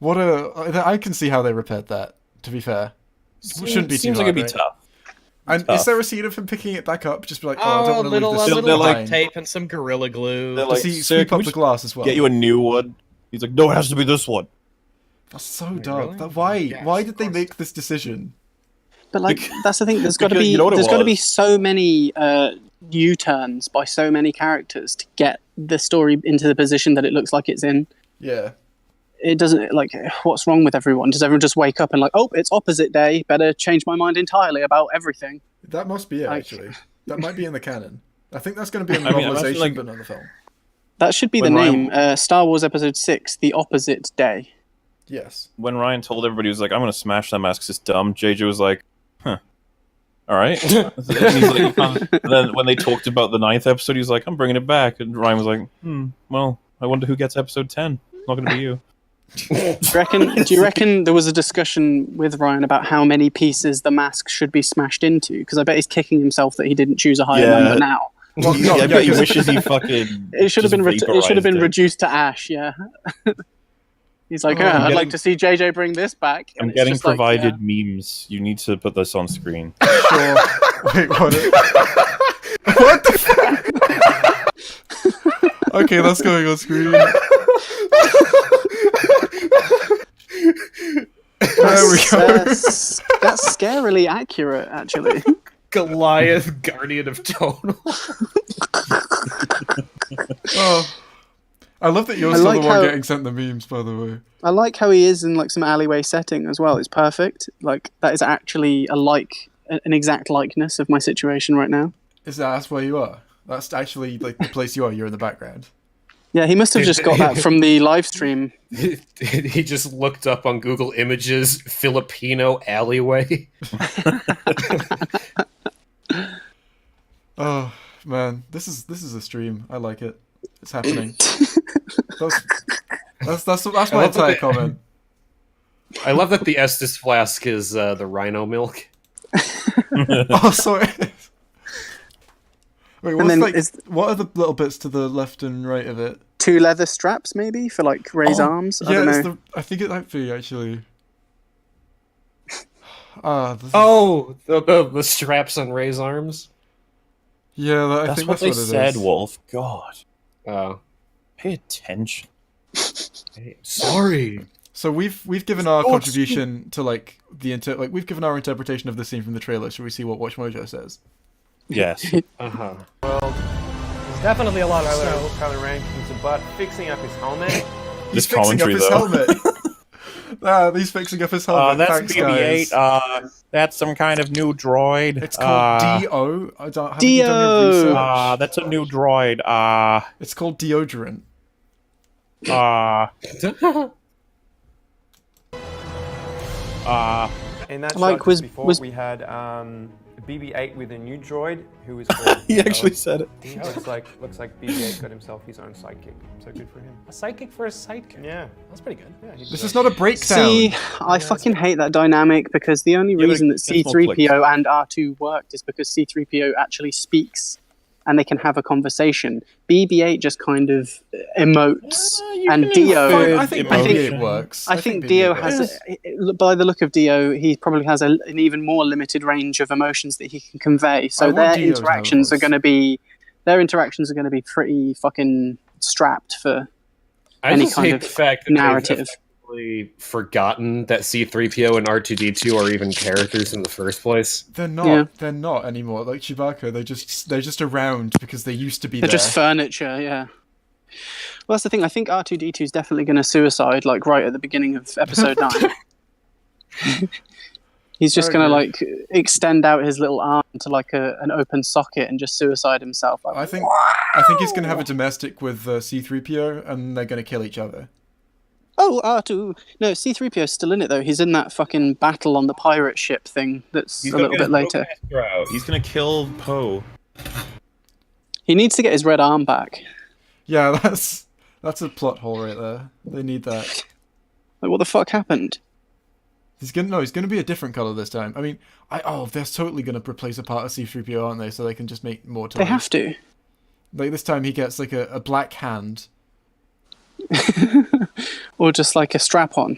I can see how they repaired that. To be fair, shouldn't be too Seems like hard, it'd be right? tough. And tough. is there a scene of him picking it back up? Just be like, oh, I Oh, don't a want to little, leave a this little They're duct like- tape and some gorilla glue. They're Does like, he "Sir, sweep can up we the just glass as well? Get you a new one. He's like, no, it has to be this one. That's so Wait, dark. really? Why? Yes, Why of did they course. make this decision? But like, that's the thing. There's got to because be you know what it there's got to be was? so many U-turns by so many characters to get the story into the position that it looks like it's in. Yeah. It doesn't like. What's wrong with everyone? Does everyone just wake up and like, oh, it's opposite day. Better change my mind entirely about everything. That must be it, Like- actually. That might be in the canon. I think that's going to be in the I mean, imagine, novelization, like- but not the film. That should be the When name. Star Wars Episode 6: The Opposite Day. Yes. When Ryan told everybody, he was like, I'm going to smash that mask 'cause it's dumb, JJ was like, huh. All right. And he's like, and then when they talked about the 9th episode, he was like, I'm bringing it back. And Ryan was like, well, I wonder who gets episode 10. It's not going to be you. Do you reckon there was a discussion with Ryan about how many pieces the mask should be smashed into? Because I bet he's kicking himself that he didn't choose a higher Yeah. number now. Well, I no, yeah, bet he 'cause- wishes he fucking. It should have just been it should have been vaporized it. reduced to ash. Yeah. He's like, Oh, I'm I'd getting- like to see JJ bring this back. And I'm it's getting just like, provided memes. You need to put this on screen. Sure. Wait, what? What the fuck? Okay, that's going on screen. There we go. That's scarily accurate, actually. Goliath, Guardian of Tonal. Oh. I love that you're I still like the one how- getting sent the memes, by the way. I like how he is in like some alleyway setting as well. It's perfect. Like that is actually an exact likeness of my situation right now. That's where you are? That's actually like the place you are. You're in the background. Yeah, he must have just got that from the live stream. He just looked up on Google Images Filipino alleyway. Oh man, this is a stream. I like it. It's happening. That's my entire comment. I love that the Estus flask is the rhino milk. Oh, sorry. Wait, And then what are the little bits to the left and right of it? 2 leather straps, maybe, for like Ray's arms. I don't know. I think it might be actually. The straps on Ray's arms. Yeah, I That's think what that's they what it said, is. Wolf. God. Oh, Pay attention. sorry. So we've given our contribution to like we've given our interpretation of the scene from the trailer. Should we see what WatchMojo says? Yes. Uh-huh. There's definitely a lot of snow. Kylo Ren kicks a butt, fixing up his helmet. He's This fixing up commentary, his helmet. He's fixing up his helmet. That's Thanks, BB-8. guys. That's some kind of new droid. It's called D.O. Haven't you done your research? That's a new droid. It's called deodorant. In that Like, shot was- just before, was- we had BB-8 with a new droid who was called He actually said it. looks like BB-8 got himself his own sidekick. So good for him. A sidekick for a sidekick. Yeah. That's pretty good. Yeah. This is not a breakdown. See, I fucking hate that dynamic because the only Yeah, reason that that's more C3PO and R2 worked is because C3PO actually speaks and they can have a conversation. BB-8 just kind of emotes, and Dio. I think Emotion. BB-8 works. I think Dio has, by the look of Dio, he probably has an even more limited range of emotions that he can convey. I So want their Dio's interactions are nose. going to be pretty fucking strapped for I any just kind hate of the fact that narrative. they've effectively forgotten that C-3PO and R2-D2 are even characters in the first place. They're not. Yeah. They're not anymore. Like Chewbacca, they're just around because they used to be They're there. just furniture, yeah. Well, that's the thing. I think R2D2 is definitely going to suicide, like right at the beginning of episode 9. He's just I going to agree. like extend out his little arm to like an open socket and just suicide himself. Like, I think he's gonna have a domestic with C-3PO, and they're gonna kill each other. oh, R2. No, C3PO is still in it though. He's in that fucking battle on the pirate ship thing. That's He's a little bit later. He's gonna kill Poe. He needs to get his red arm back. Yeah, that's a plot hole right there. They need that. Like, what the fuck happened? He's gonna be a different color this time. I mean, they're totally gonna replace a part of C-3PO, aren't they? So they can just make more toys. They have to. Like this time, he gets like a black hand. Or just like a strap on.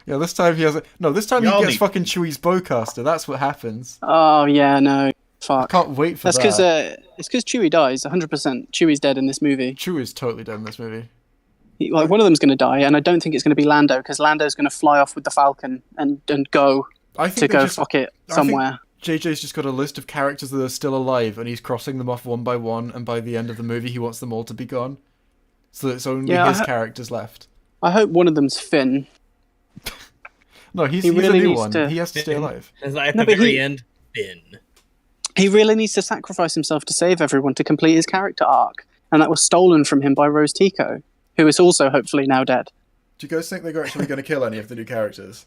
Yeah, this time he has this time he Y'all gets need- fucking Chewie's bowcaster. That's what happens. Oh, yeah, no. I Fuck. can't wait for That's that. because it's because Chewie dies 100%. Chewie's dead in this movie. Chewie's totally dead in this movie. Like one of them's going to die, and I don't think it's going to be Lando because Lando's going to fly off with the Falcon and go I to think go they just, fuck it I think somewhere. JJ's just got a list of characters that are still alive, and he's crossing them off one by one. And by the end of the movie, he wants them all to be gone, so it's only Yeah, his characters left. I hope one of them's Finn. No, he's He a really new needs one. to- He has to stay alive. At the No, but very he- end, Finn. He really needs to sacrifice himself to save everyone to complete his character arc, and that was stolen from him by Rose Tico, who is also hopefully now dead. Do you guys think they're actually going to kill any of the new characters?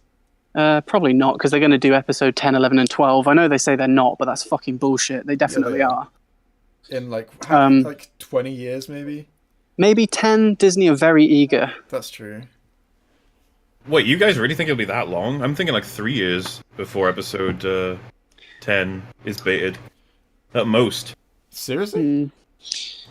Probably not, because they're going to do episode 10, 11, and 12. I know they say they're not, but that's fucking bullshit. They definitely they are. In like 20 years, maybe. Maybe 10. Disney are very eager. That's true. Wait, you guys really think it'll be that long? I'm thinking like 3 years before episode 10 is baited. At most. Seriously?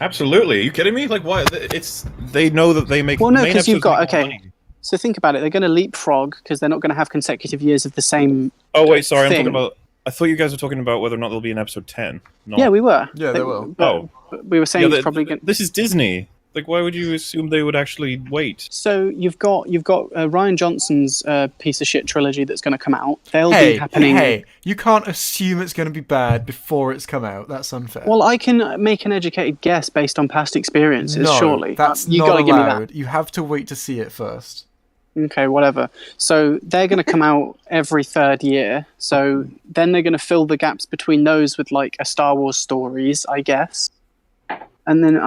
Absolutely. Are you kidding me? Like, why? They know that they make. Well, no, main 'cause you've episodes got- make more okay. money. So think about it. They're going to leapfrog because they're not going to have consecutive years of the same. Oh wait, sorry. I'm thing. talking about. I thought you guys were talking about whether or not there'll be an episode 10. No. Yeah, we were. Yeah, they will. but we were saying Yeah, it's probably going. This is Disney. Like, why would you assume they would actually wait? So you've got Ryan Johnson's piece of shit trilogy that's going to come out. They'll be happening. Hey, you can't assume it's going to be bad before it's come out. That's unfair. Well, I can make an educated guess based on past experiences. no, Surely, that's you not gotta give me that. allowed. You have to wait to see it first. Okay, whatever. So they're going to come out every third year. So then they're going to fill the gaps between those with like a Star Wars stories, I guess. And then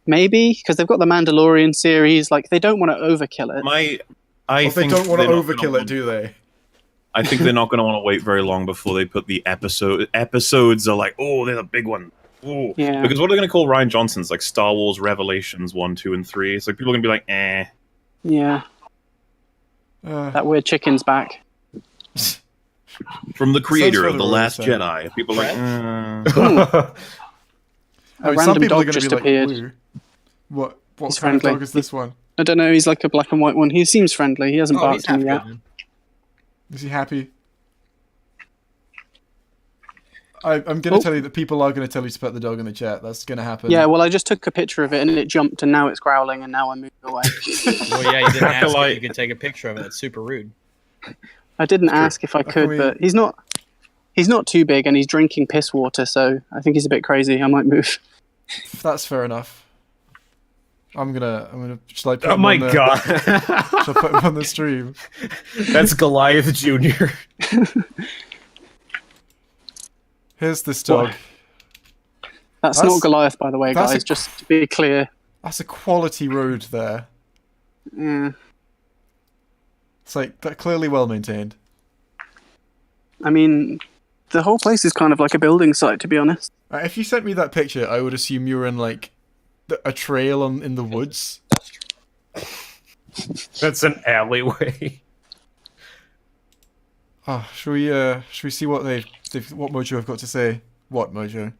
maybe because they've got the Mandalorian series, like they don't want to overkill it. They think don't want to they're not overkill gonna it, do they? I think they're not going to want to wait very long before they put the episode. Episodes are like, oh, they're the big one. Ooh. Yeah. Because what are they going to call Ryan Johnson's like Star Wars Revelations 1, 2, and 3? It's like people are going to be like, eh. Yeah. That weird chicken's back. From the creator Sounds of The rather Last awesome. Jedi. People are like, I mean, A some random people are dog going to just be like, appeared. "Woo." What He's kind of friendly. dog is this one? I don't know. He's like a black and white one. He seems friendly. He hasn't Oh, he's barked at me half yet. good. Is he happy? I'm going to tell you that people are going to tell you to put the dog in the chat. That's going to happen. Yeah, well, I just took a picture of it and it jumped and now it's growling and now I'm moving away. Well, yeah, you didn't ask if Acolyte. you could take a picture of it. It's super rude. I didn't ask if I could, we- but he's not too big and he's drinking piss water, so I think he's a bit crazy. I might move. That's fair enough. I'm gonna. Shall I put Oh him my on the, god. Shall I put him on the stream? That's Goliath Jr. Here's this dog. That's That's- not Goliath, by the way, that's guys, a- just to be clear. That's a quality road there. Yeah. It's like that clearly well maintained. I mean, the whole place is kind of like a building site, to be honest. If you sent me that picture, I would assume you were in like a trail in the woods. That's an alleyway. Oh, should we see what what Mojo have got to say? What Mojo?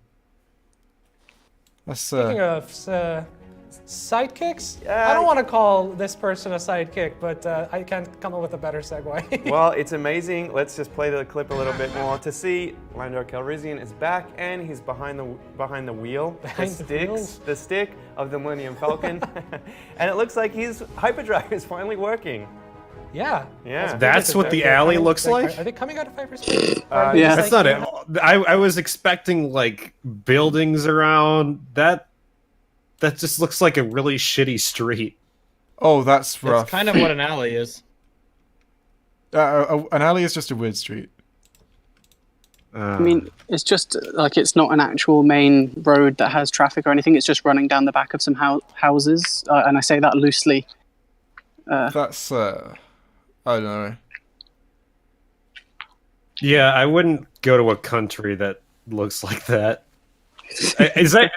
That's Speaking of sidekicks, Yeah. I don't want to call this person a sidekick, but I can't come up with a better segue. Well, it's amazing. Let's just play the clip a little bit more to see Lando Calrissian is back and he's behind the wheel, Behind the wheels? the stick of the Millennium Falcon, and it looks like his hyperdrive is finally working. Yeah. Yeah. That's what the alley looks like? Are they coming out of hyperspace? Yeah. That's not it. I was expecting like buildings around. That just looks like a really shitty street. Oh, that's rough. That's kind of what an alley is. An alley is just a weird street. I mean, it's just like it's not an actual main road that has traffic or anything. It's just running down the back of some houses, and I say that loosely. That's I don't know. Yeah, I wouldn't go to a country that looks like that. Is that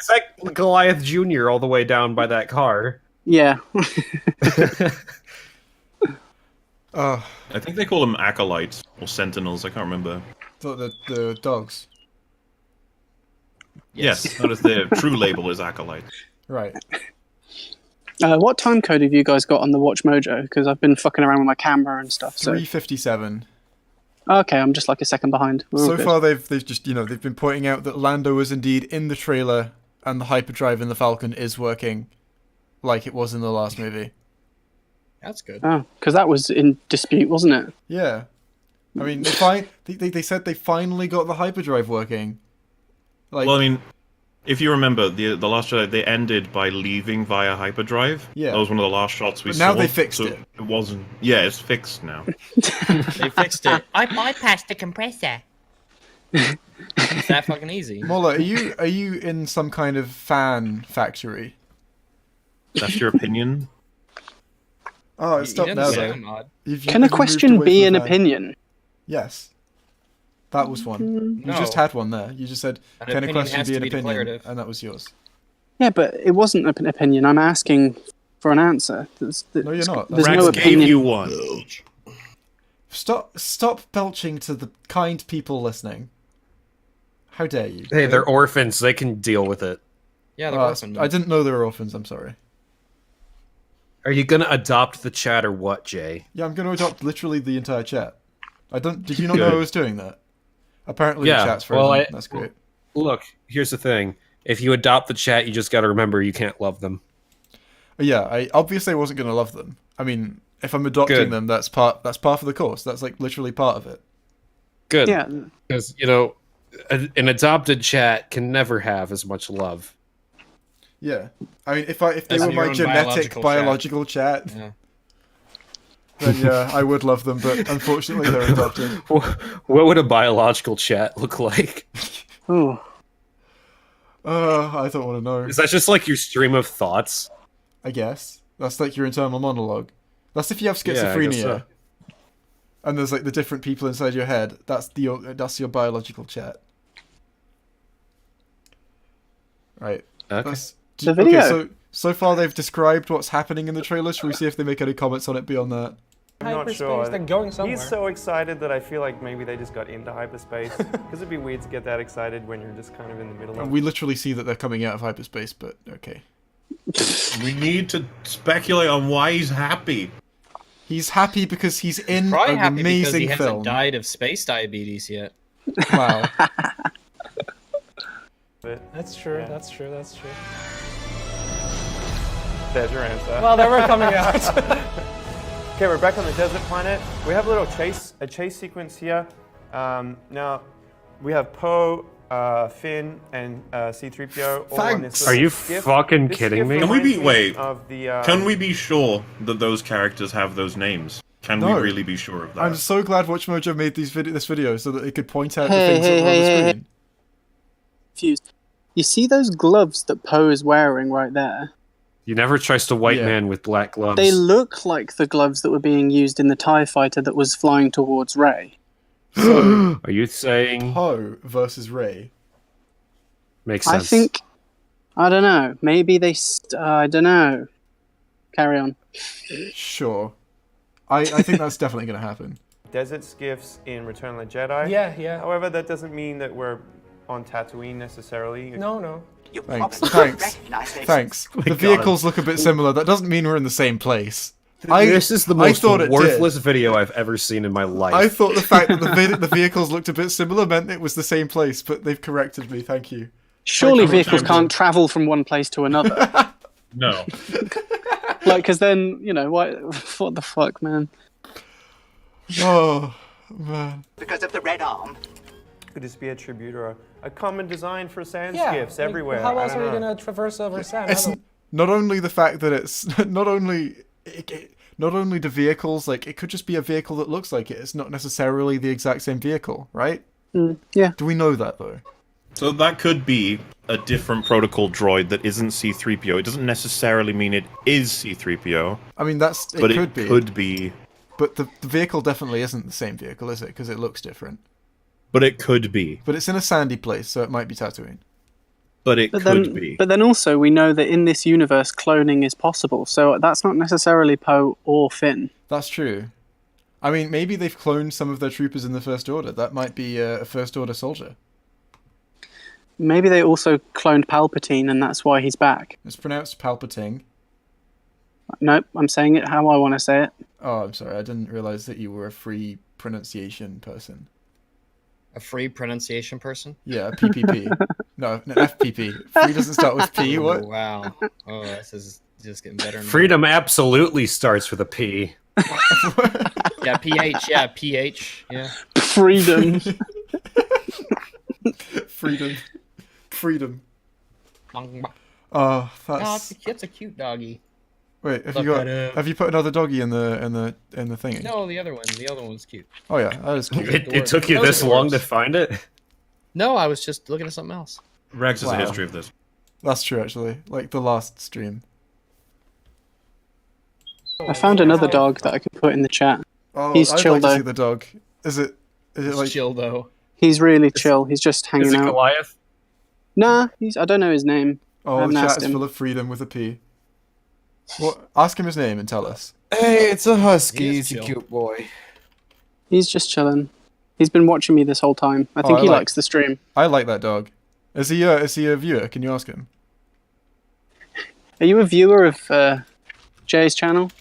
Goliath Jr. all the way down by that car? Yeah. Oh, I think they call them acolytes or sentinels. I can't remember. the dogs. Yes, that is their true label is acolyte. Right. What time code have you guys got on the WatchMojo? Because I've been fucking around with my camera and stuff. So 3:57. okay, I'm just like a second behind. We're all So good. far, they've just they've been pointing out that Lando is indeed in the trailer, and the hyperdrive in the Falcon is working, like it was in the last movie. That's good. Oh, because that was in dispute, wasn't it? Yeah, I mean, they said they finally got the hyperdrive working. Like, Well, I mean, if you remember, the Last Jedi, they ended by leaving via hyperdrive. Yeah. That was one of the last shots we But saw. now they fixed so it. It wasn't... Yeah, it's fixed now. They fixed it. I bypassed the compressor. It's that fucking easy. Mola, are you in some kind of fan factory? That's your opinion? Oh, You it stopped didn't now. sound though. odd. Can a question be an opinion? Yes. That was one. You No. just had one there. You just said, An "Can a opinion question has be to an be opinion?" declarative. And that was yours. Yeah, but it wasn't an opinion. I'm asking for an answer. No, you're not. There's Rex no gave opinion. you one. Stop belching to the kind people listening. How dare you? Hey, they're orphans. They can deal with it. Yeah, they're Oh, orphan. I didn't know they were orphans. I'm sorry. Are you gonna adopt the chat or what, Jay? Yeah, I'm going to adopt literally the entire chat. Did you not know Good. I was doing that? Apparently Yeah, the chat's frozen. well, That's great. Look, here's the thing. If you adopt the chat, you just gotta remember you can't love them. Yeah, I obviously wasn't going to love them. I mean, if I'm adopting Good. them, that's part of the course. That's like literally part of it. Good. Yeah, Because, an adopted chat can never have as much love. Yeah. I mean, if they As were in your my own genetic biological chat, Yeah. then yeah, I would love them. But unfortunately, they're adopted. What would a biological chat look like? ooh. I don't want to know. Is that just like your stream of thoughts? I guess that's like your internal monologue. That's if you have Yeah, I guess schizophrenia, so. and there's like the different people inside your head. That's your biological chat. Right. Okay. The video. Okay, so far they've described what's happening in the trailer. Should we see if they make any comments on it beyond that? I'm not Hyperspace, sure. they're going somewhere. He's so excited that I feel like maybe they just got into hyperspace. Because it'd be weird to get that excited when you're just kind of in the middle of We literally see that they're coming out of hyperspace, but okay. We need to speculate on why he's happy. He's happy because he's in Probably an happy because amazing he hasn't film. died of space diabetes yet. Wow. it. That's true. Yeah. That's true. That's true. There's your answer. Well, they were coming out. Okay, we're back on the desert planet. We have a chase sequence here. Now, we have Poe, Finn, and C-3PO all on this Thanks. little Are you skiff. fucking This kidding skiff me? Can we reminds be- me wait. Of the, Can we be sure that those characters have those names? Can No. we really be sure of that? I'm so glad WatchMojo made this video so that it could point out the Hey, things hey, that were on the hey, hey. screen. Confused. You see those gloves that Poe is wearing right there? You never trust a white Yeah. man with black gloves. They look like the gloves that were being used in the TIE fighter that was flying towards Rey. Are you saying Poe versus Rey. makes sense? I think, I don't know, maybe they, I don't know. Carry on. Sure. I think that's definitely going to happen. desert skiffs in Return of the Jedi. Yeah, yeah. However, that doesn't mean that we're on Tatooine necessarily. No, no. Thanks. Thanks. The vehicles look a bit similar. That doesn't mean we're in the same place. This is the I most thought it did. worthless video I've ever seen in my life. I thought the fact that the vehicles looked a bit similar meant it was the same place, but they've corrected me. Thank you. Surely Thank you. vehicles can't travel from one place to another. No. Like, because then, you know, what the fuck, man? Oh man. Because of the red arm. Could just be a tribute or a common design for sand Yeah. skiffs like, everywhere. How I else don't are you know. gonna traverse over sand? It's not only the fact that it's not only the vehicles, like it could just be a vehicle that looks like it. It's not necessarily the exact same vehicle, right? Yeah. Do we know that though? So that could be a different protocol droid that isn't C-3PO. It doesn't necessarily mean it is C-3PO, I mean, it but could be. could be. But the vehicle definitely isn't the same vehicle, is it? Because it looks different. But it could be. But it's in a sandy place, so it might be Tatooine. But it But could then, be. but then also we know that in this universe cloning is possible, so that's not necessarily Poe or Finn. That's true. I mean, maybe they've cloned some of their troopers in the First Order. That might be a First Order soldier. Maybe they also cloned Palpatine, and that's why he's back. It's pronounced Palpatine. Nope, I'm saying it how I want to say it. Oh, I'm sorry. I didn't realize that you were a free pronunciation person. A free pronunciation person? Yeah, PPP. no, FPP. Free doesn't start with P. Oh, What? wow. Oh, this is just getting better. and better. Freedom absolutely starts with a P. Yeah, PH. Yeah, PH. Yeah. Freedom. Freedom. Freedom. Oh, Oh, that's. it's a cute doggy. Wait, have Look you got? at it. Have you put another doggy in the thingy? No, the other one. The other one was cute. Oh yeah, that is cute. It took you Those this are long to dwarves. find it? No, I was just looking at something else. Rex has Wow. a history of this. That's true, actually. Like the last stream. I found another dog that I could put in the chat. Oh, He's I'd chill, like to though. see the dog. Is it It's like? chill though. He's really chill. He's just Is hanging it out. Goliath? Nah, I don't know his name. I Oh, haven't the chat asked is him. full of freedom with a P. What? Ask him his name and tell us. Hey, it's a husky. He is He's a chill. cute boy. He's just chilling. He's been watching me this whole time. I think I he like- likes the stream. I like that dog. Is he a viewer? Can you ask him? Are you a viewer of Jay's channel?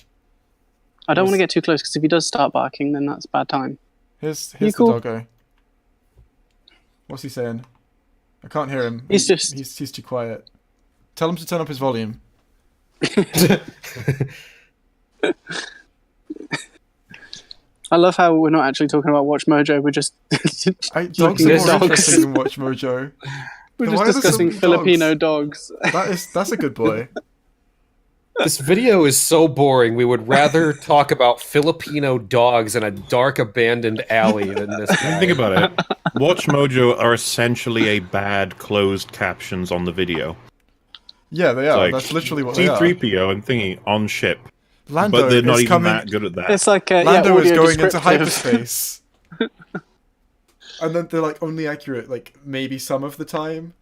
I don't want to get too close because if he does start barking, then that's bad time. Here's You the cool? doggo. What's he saying? I can't hear him. He's just- he's too quiet. Tell him to turn up his volume. I love how we're not actually talking about Watch Mojo. We're just Dogs are looking more at dogs. interesting than WatchMojo. We're Why just are there so discussing many Filipino dogs. That's a good boy. This video is so boring. We would rather talk about Filipino dogs in a dark, abandoned alley than this. guy. Think about it. WatchMojo are essentially a bad closed captions on the video. Yeah, they are. Like, That's literally what they are. C-3PO and thingy on ship. Lando But they're not is even coming. that good at that. It's like Lando is audio going into descriptive. hyperspace. And then they're like only accurate like maybe some of the time.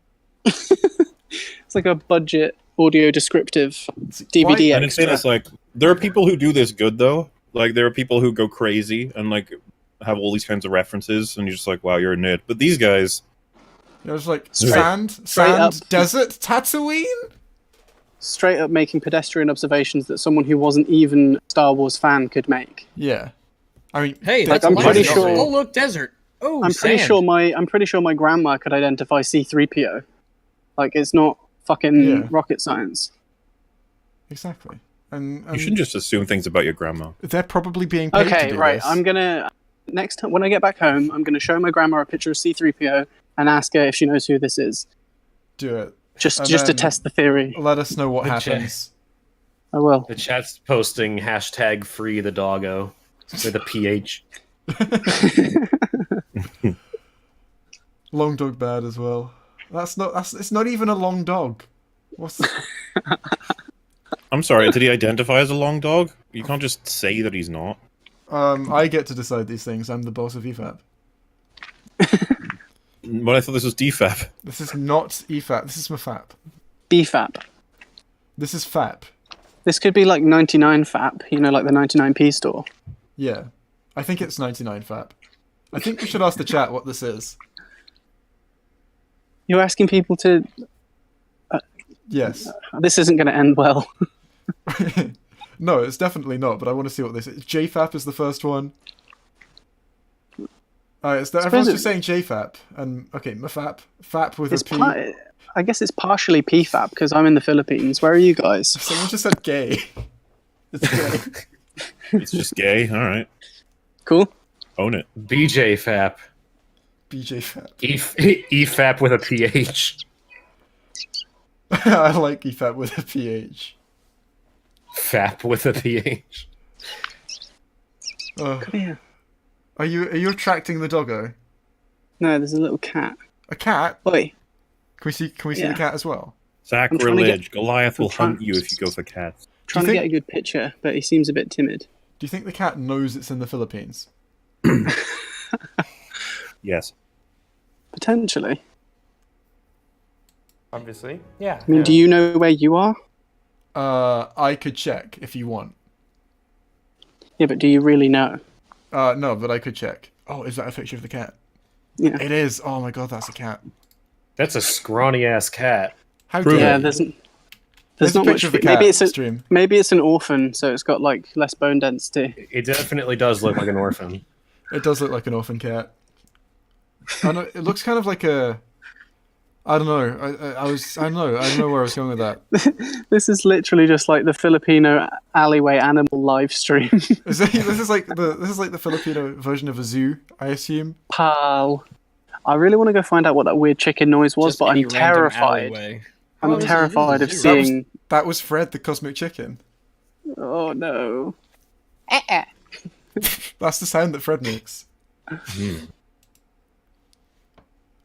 It's like a budget audio descriptive DVD And it's extra. like there are people who do this good though. Like there are people who go crazy and like have all these kinds of references, and you're just like, wow, you're a nerd. But these guys, It was like Straight sand, up. desert, Tatooine. Straight up making pedestrian observations that someone who wasn't even a Star Wars fan could make. Yeah, I mean, Hey, they- that's I'm a pretty light. sure- Oh, look, desert. Oh, I'm pretty sand. sure my grandma could identify C-3PO. Like, it's not fucking Yeah. rocket science. exactly. And you shouldn't just assume things about your grandma. they're probably being paid to Okay, do right. this. I'm gonna next time when I get back home, I'm gonna show my grandma a picture of C-3PO and ask her if she knows who this is, do it. just And to then test the theory. Let us know what The happens. I will. The chat's posting hashtag free the doggo with a PH. Long dog bad as well. It's not even a long dog. What's I'm sorry, did he identify as a long dog? You can't just say that he's not. I get to decide these things. I'm the boss of EFAP. But I thought this was DFAP. This is not EFAP. This is MFAP. BFAP. This is FAP. This could be like 99 FAP, you know, like the 99p store. Yeah. I think it's 99 FAP. I think we should ask the chat what this is. You're asking people to. Yes. This isn't going to end well. No, it's definitely not, but I want to see what this is. JFAP is the first one. Everyone's just saying JFAP. And, okay, MFAP. FAP with It's a P. I guess it's partially PFAP because I'm in the Philippines. Where are you guys? Someone just said gay. It's gay. It's just gay. All right, Cool. own it. BJFAP. BJFAP. EFAP with a PH. I like EFAP with a PH. FAP with a PH. Oh. Come here. Are you attracting the doggo? No, there's a little cat. A cat? Oi. Can we see Yeah. the cat as well? Sacrilege. Goliath will I'm trying- hunt you if you go for cats. Trying think- to get a good picture, but he seems a bit timid. Do you think the cat knows it's in the Philippines? Yes. Potentially. Obviously. Yeah. I mean, do you know where you are? I could check if you want. Yeah, but do you really know? No, but I could check. Oh, is that a picture of the cat? Yeah. It is. Oh my god, that's a cat. That's a scrawny ass cat. How Prove dare Yeah, you? there's a not picture much. of the cat. Maybe maybe it's an orphan, so it's got like less bone density. It definitely does look like an orphan. It does look like an orphan cat. I know, it looks kind of like a. I don't know. I don't know where I was going with that. This is literally just like the Filipino alleyway animal live stream. This is like the Filipino version of a zoo, I assume. Pal. I really want to go find out what that weird chicken noise was, Just but any I'm random terrified. alleyway. I'm Oh, terrified of this is That was- seeing. That was Fred, the cosmic chicken. Oh no. That's the sound that Fred makes.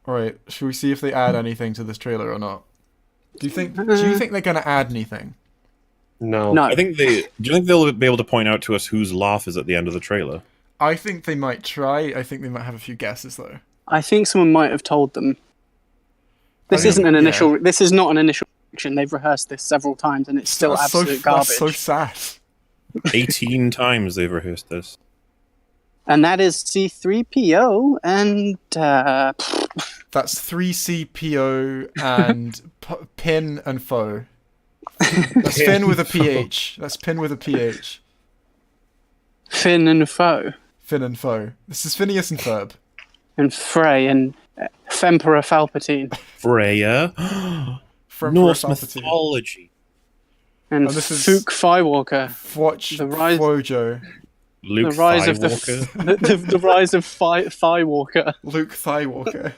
Alright, should we see if they add anything to this trailer or not? Do you think they're gonna add anything? No. No. I think they. Do you think they'll be able to point out to us whose laugh is at the end of the trailer? I think they might try. I think they might have a few guesses though. I think someone might have told them. This I mean, isn't an yeah. initial. This is not an initial reaction. They've rehearsed this several times, and it's still That's absolute garbage. That's so sad. 18 times they've rehearsed this. And that is C3PO and That's 3CPO and pin and foe. That's Finn with a PH. That's pin with a PH. Finn and Foe Finn and foe. This is Phineas and Ferb. and Frey and Femperor Palpatine Freya. From Norse Palpatine. mythology. and Oh, this is- Fook Firewalker. Watch The rise- Wojo. Luke The rise of the Skywalker. the rise of Thigh-Walker. Luke Thigh-Walker.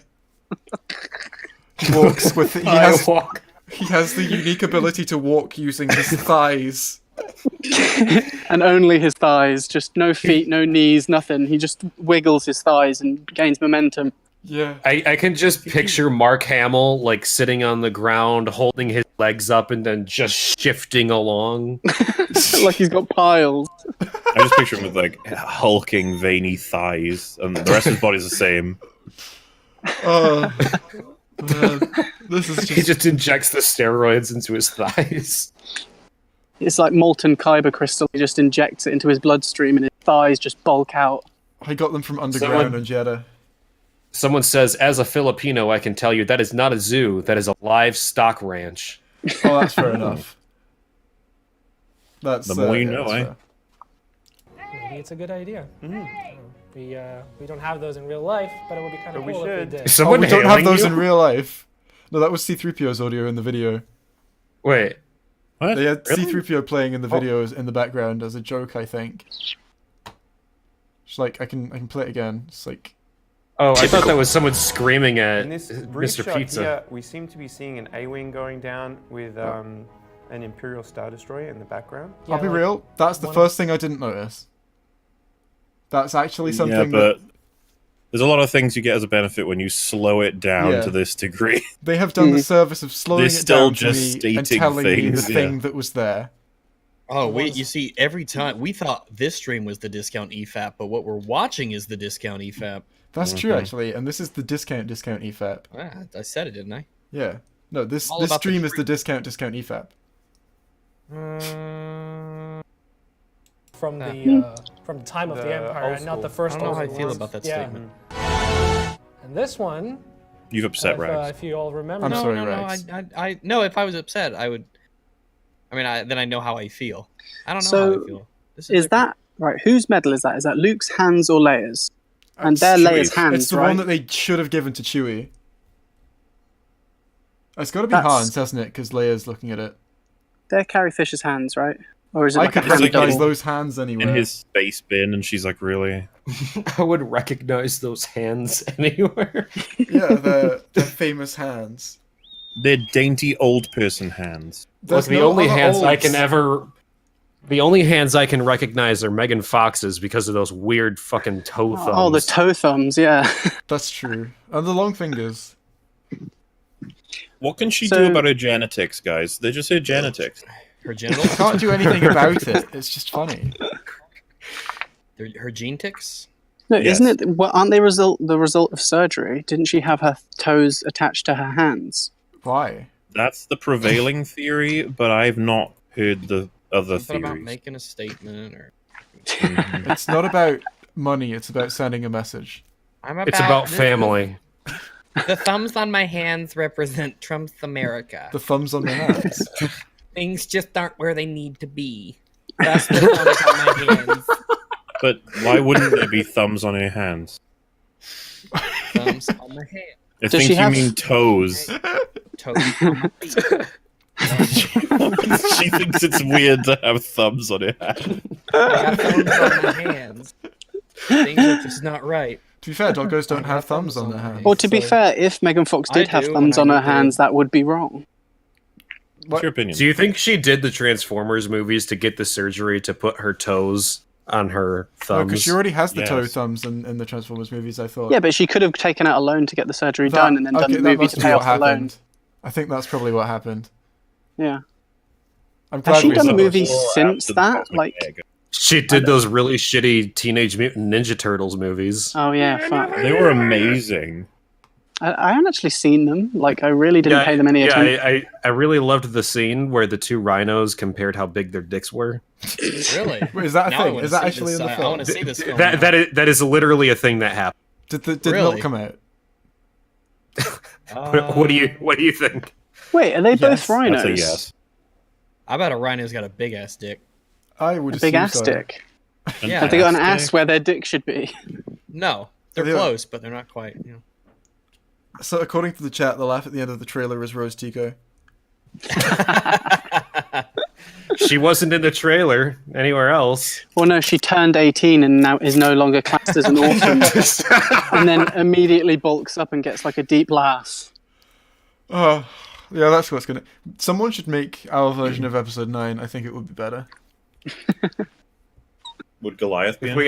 Walks with he has the unique ability to walk using his thighs. And only his thighs, just no feet, no knees, nothing. He just wiggles his thighs and gains momentum. Yeah. I can just picture Mark Hamill like sitting on the ground, holding his legs up, and then just shifting along. Like he's got piles. I just picture him with like hulking, veiny thighs, and the rest of his body's the same. This is He just injects the steroids into his thighs. It's like molten kyber crystal. He just injects it into his bloodstream, and his thighs just bulk out. I got them from underground on Jeddah. Someone says, as a Filipino, I can tell you that is not a zoo. That is a livestock ranch. Oh, that's fair enough. That's The more you yeah, know, that's eh? fair. Maybe it's a good idea. We don't have those in real life, but it would be kind of But we cool if should. we did. Is someone we don't have hailing those you? in real life. No, that was C-3PO's audio in the video. Wait. What? They had Really? C-3PO playing in the videos in the background as a joke, I think. It's like, I can play it again. It's like... Oh, I thought that was someone screaming at In this brief Mr. shot Pizza. here, we seem to be seeing an A-wing going down with an Imperial Star Destroyer in the background. I'll be like, real, that's the first thing I didn't notice. That's actually something Yeah, but that there's a lot of things you get as a benefit when you slow it down Yeah. to this degree. they have done the service of slowing They're it still down to just me and stating telling me the things, thing yeah. that was there. Oh, wait, you see, every time we thought this stream was the discount EFAP, but what we're watching is the discount EFAP. That's true, actually, and this is the discount EFAP. Ah, I said it, didn't I? Yeah. No, this All this about the stream is the discount EFAP. From the time of the The Empire, old and not the school. first. I don't know how I old feel ones. about that Yeah. statement. And this one, You've upset Rags. if you all remember, I'm no, sorry, no, Rags. no, if I was upset, I would. I mean, then I know how I feel. I don't know So, how I feel. This Is different. that right? Whose medal is that? Is that Luke's hands or Leia's? And It's they're Leia's Chewie's. hands, It's the right? one that they should have given to Chewie. It's got to be That's- Han's, hasn't it? Because Leia's looking at it. They're Carrie Fisher's hands, right? Or is it I like a could hand recognize double? those hands anywhere. In his space bin, and she's like, really? I would recognize those hands anywhere. Yeah, they're famous hands. They're dainty old person hands. Look, There's the no only other hands I olds. can ever... The only hands I can recognize are Megan Fox's because of those weird fucking toe thumbs. Oh, the toe thumbs, yeah. That's true. And the long fingers. What can she So- do about her genetics, guys? They're just her genetics. Her genitals? Can't do anything about it. It's just funny. Her gene ticks? No, Yes. isn't it? Well, aren't they the result of surgery? Didn't she have her toes attached to her hands? Why? That's the prevailing theory, but I've not heard the other Something about theories. making a statement, or It's not about money. It's about sending a message. It's about family. The thumbs on my hands represent Trump's America. The thumbs on the hands. Things just aren't where they need to be. That's the thumbs on my hands. But why wouldn't there be thumbs on her hands? Thumbs on my hands. I Does think she you have- mean toes. Toes on my feet. She thinks it's weird to have thumbs on her hands. I got thumbs on my hands. Things are just not right. To be fair, doggos don't have thumbs on their hands. Well, to be so- fair, if Megan Fox did I have do, thumbs and on I her do. hands, that would be wrong. What's your opinion? Do you think she did the Transformers movies to get the surgery to put her toes on her thumbs? because she already has the toe Yes. thumbs in the Transformers movies, I thought. Yeah, but she could have taken out a loan to get the surgery That- done and then done okay, the that movie must to be pay what off the loan. happened. I think that's probably what happened. Yeah. I'm Has glad she we done saw a this. movie Before or since after the that? cosmic Like, egg? She did those really shitty Teenage Mutant Ninja Turtles movies. oh yeah, fuck. They were amazing. I haven't actually seen them. Like, I really didn't pay them any attention. I really loved the scene where the two rhinos compared how big their dicks were. Really? Wait, is that a Now I thing? wanna Is that see actually this, in the I film? want to see this film. That now. that is literally a thing that happened. Did Really? milk come out? What do you think? Wait, are they Yes. both rhinos? That's a yes. I bet a rhino's got a big ass dick. I would A big assume ass so. dick. Yeah. Have they got an Ass ass where their dick should be? No, they're They are. close, but they're not quite. You know. So according to the chat, the laugh at the end of the trailer is Rose Tico. She wasn't in the trailer anywhere else. Well, no, she turned 18 and now is no longer classed as an orphan, and then immediately bulks up and gets like a deep laugh. Oh, yeah, that's what's gonna. Someone should make our version of episode 9. I think it would be better. Would Goliath be in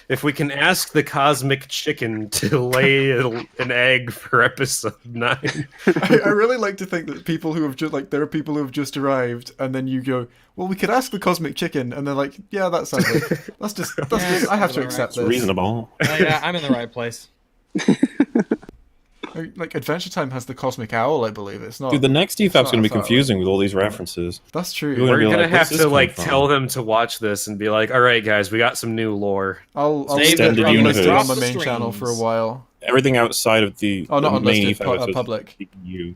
If we can ask the cosmic chicken to lay an egg for episode 9. I really like to think that people who have just there are people who have just arrived, and then you go, well, we could ask the cosmic chicken, and they're like, yeah, that sounds like that's just I have to accept this. Reasonable. Yeah, I'm in the right place. Like Adventure Time has the Cosmic Owl, I believe. It's not. Dude, the next EFAP's not going to be far away. confusing with all these references. That's true. You're We're be gonna like, have "Where's this to come like from?" tell them to watch this and be like, all right, guys, we got some new lore. I'll leave Extended it unlisted universe. on the main channel for a while. Everything outside of the, Oh, not the main unlisted, EFAP is public. you.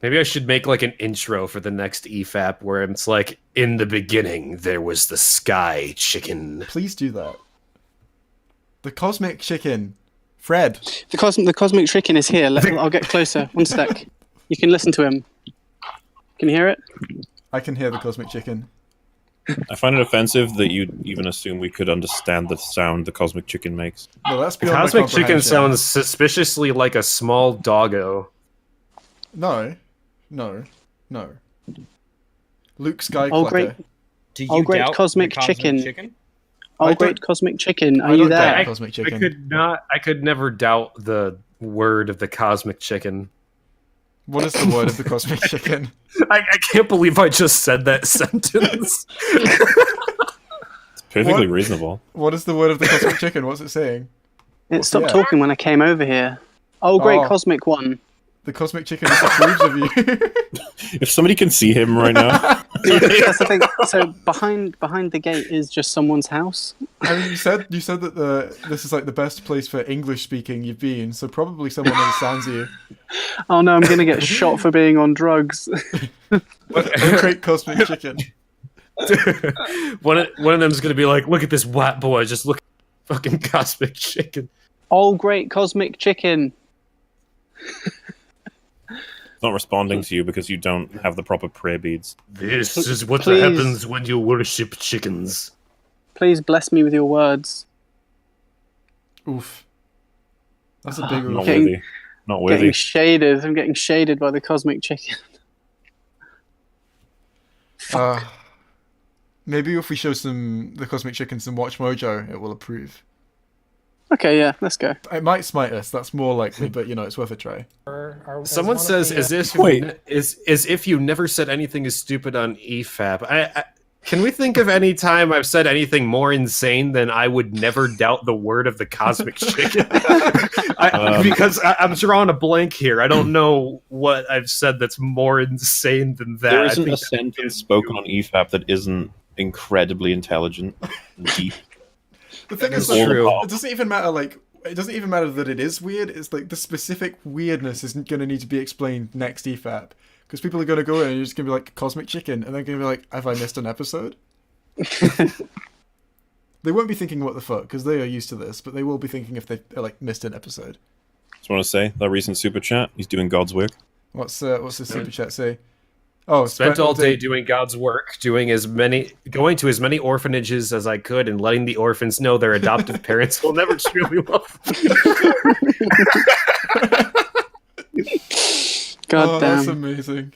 Maybe I should make like an intro for the next EFAP where it's like, in the beginning, there was the sky chicken. Please do that. The Cosmic Chicken. Fred. The cosmic chicken is here. I'll get closer. One sec. You can listen to him. Can you hear it? I can hear the Cosmic Chicken. I find it offensive that you even assume we could understand the sound the Cosmic Chicken makes. No, that's The beyond my cosmic chicken comprehension. sounds suspiciously like a small doggo. No. Luke Skyclacker. Oh, great. Do you Oh, great doubt cosmic the cosmic chicken. Oh, I great don't- cosmic chicken. I Are you don't doubt there? the Cosmic Chicken. I could never doubt the word of the cosmic chicken. What is the word of the Cosmic Chicken? I can't believe I just said that sentence. It's perfectly What? reasonable. What is the word of the Cosmic Chicken? What's it saying? It stopped yeah. talking when I came over here. Oh, great Oh. cosmic one. The Cosmic Chicken disapproves of you. If somebody can see him right now, That's the thing. So behind the gate is just someone's house. I mean, you said that this is like the best place for English speaking you've been, so probably someone understands you. Oh no, I'm gonna get shot for being on drugs. The great Cosmic Chicken. one of them's gonna be like, look at this white boy, just look at fucking cosmic chicken. Oh, great cosmic chicken. it's not responding to you because you don't have the proper prayer beads. This is what Please. happens when you worship chickens. Please bless me with your words. Oof. That's a big Not oof. Getting- worthy. Not Getting worthy. shaded. I'm getting shaded by the cosmic chicken. Maybe if we show the Cosmic Chicken some Watch Mojo, it will approve. Okay, yeah, let's go. It might smite us, that's more likely, but it's worth a try. Someone says as if you never said anything as stupid on EFAP. Can we think of any time I've said anything more insane than I would never doubt the word of the cosmic chicken? Because I'm drawing a blank here. I don't know what I've said that's more insane than that. There I isn't think a sentence spoken on EFAP that isn't incredibly intelligent and deep. The thing That's is, true. it doesn't even matter. It doesn't even matter that it is weird. It's like the specific weirdness isn't going to need to be explained next EFAP because people are going to go in and you're just going to be like Cosmic Chicken, and they're going to be like, "Have I missed an episode?" They won't be thinking what the fuck because they are used to this, but they will be thinking if they missed an episode. Just want to say that recent super chat. He's doing God's work. What's the super chat say? Oh, spent all day doing God's work, going to as many orphanages as I could, and letting the orphans know their adoptive parents will never truly love them. God That's damn. amazing.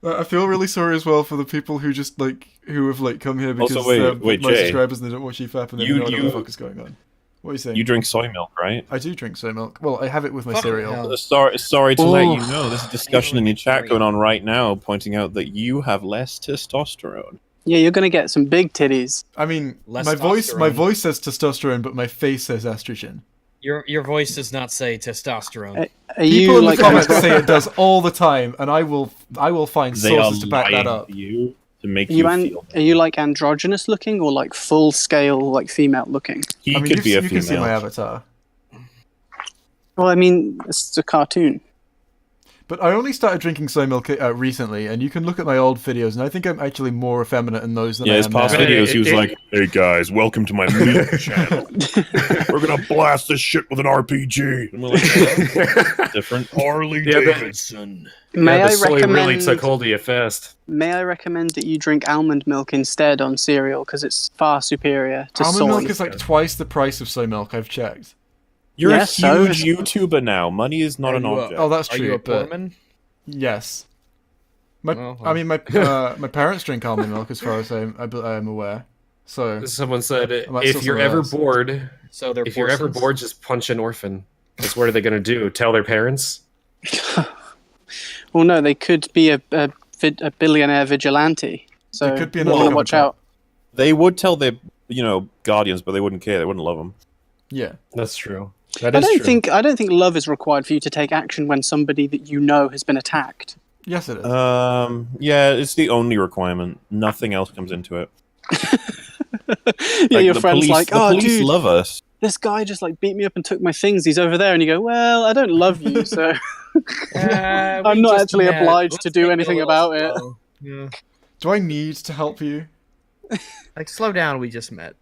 I feel really sorry as well for the people who just who have come here because Also, wait, they're wait, my Jay. subscribers and they don't watch EFAP and they don't know what the fuck is going on. What are you saying? You drink soy milk, right? I do drink soy milk. Well, I have it with my Fucking cereal. hell. Sorry to let you Oof. know. There's a discussion in your chat going on right now pointing out that you have less testosterone. Yeah, you're gonna get some big titties. I mean, Less my testosterone. voice says testosterone, but my face says estrogen. Your voice does not say testosterone. Are People you in like the comments say it does all the time, and I will find They are sources to back that lying up. to you to make Are you you, feel. are you like androgynous looking or like full scale like female looking? He I mean, could be a you can see my female. avatar. Well, I mean, it's a cartoon. But I only started drinking soy milk recently, and you can look at my old videos, and I think I'm actually more effeminate in those than Yeah, I his am past now. videos, he was like, "Hey guys, welcome to my meat channel. We're gonna blast this shit with an RPG." And we're like, different. Harley Yeah, but- Davidson. May the I soy recommend? really took hold of you fast. May I recommend that you drink almond milk instead on cereal because it's far superior to Almond soy. milk is like twice the price of soy milk. I've checked. You're Yeah, a so huge YouTuber now. Money is not an Are you a- object. Oh, that's Are true. you a but Borman? yes, my Well, I mean my my parents drink almond milk as far as I am aware. So Someone said, might if steal you're some of ever those. bored, So they're if you're ever porcins? bored, just punch an orphan. Because what are they going to do? Tell their parents? Well, no, they could be a billionaire vigilante. So They could be you another want to cover watch cop. out. They would tell their, guardians, but they wouldn't care. They wouldn't love them. yeah, That's true. That I is don't true. think love is required for you to take action when somebody that you know has been attacked. Yes, it is. Yeah, it's the only requirement. Nothing else comes into it. Yeah, your the friend's police, like, the "Oh, police dude, love us. this guy just like beat me up and took my things. He's over there," and you go, "Well, I don't love you, so I'm not actually obliged to do anything about it." Yeah. Do I need to help you? Like, slow down. We just met.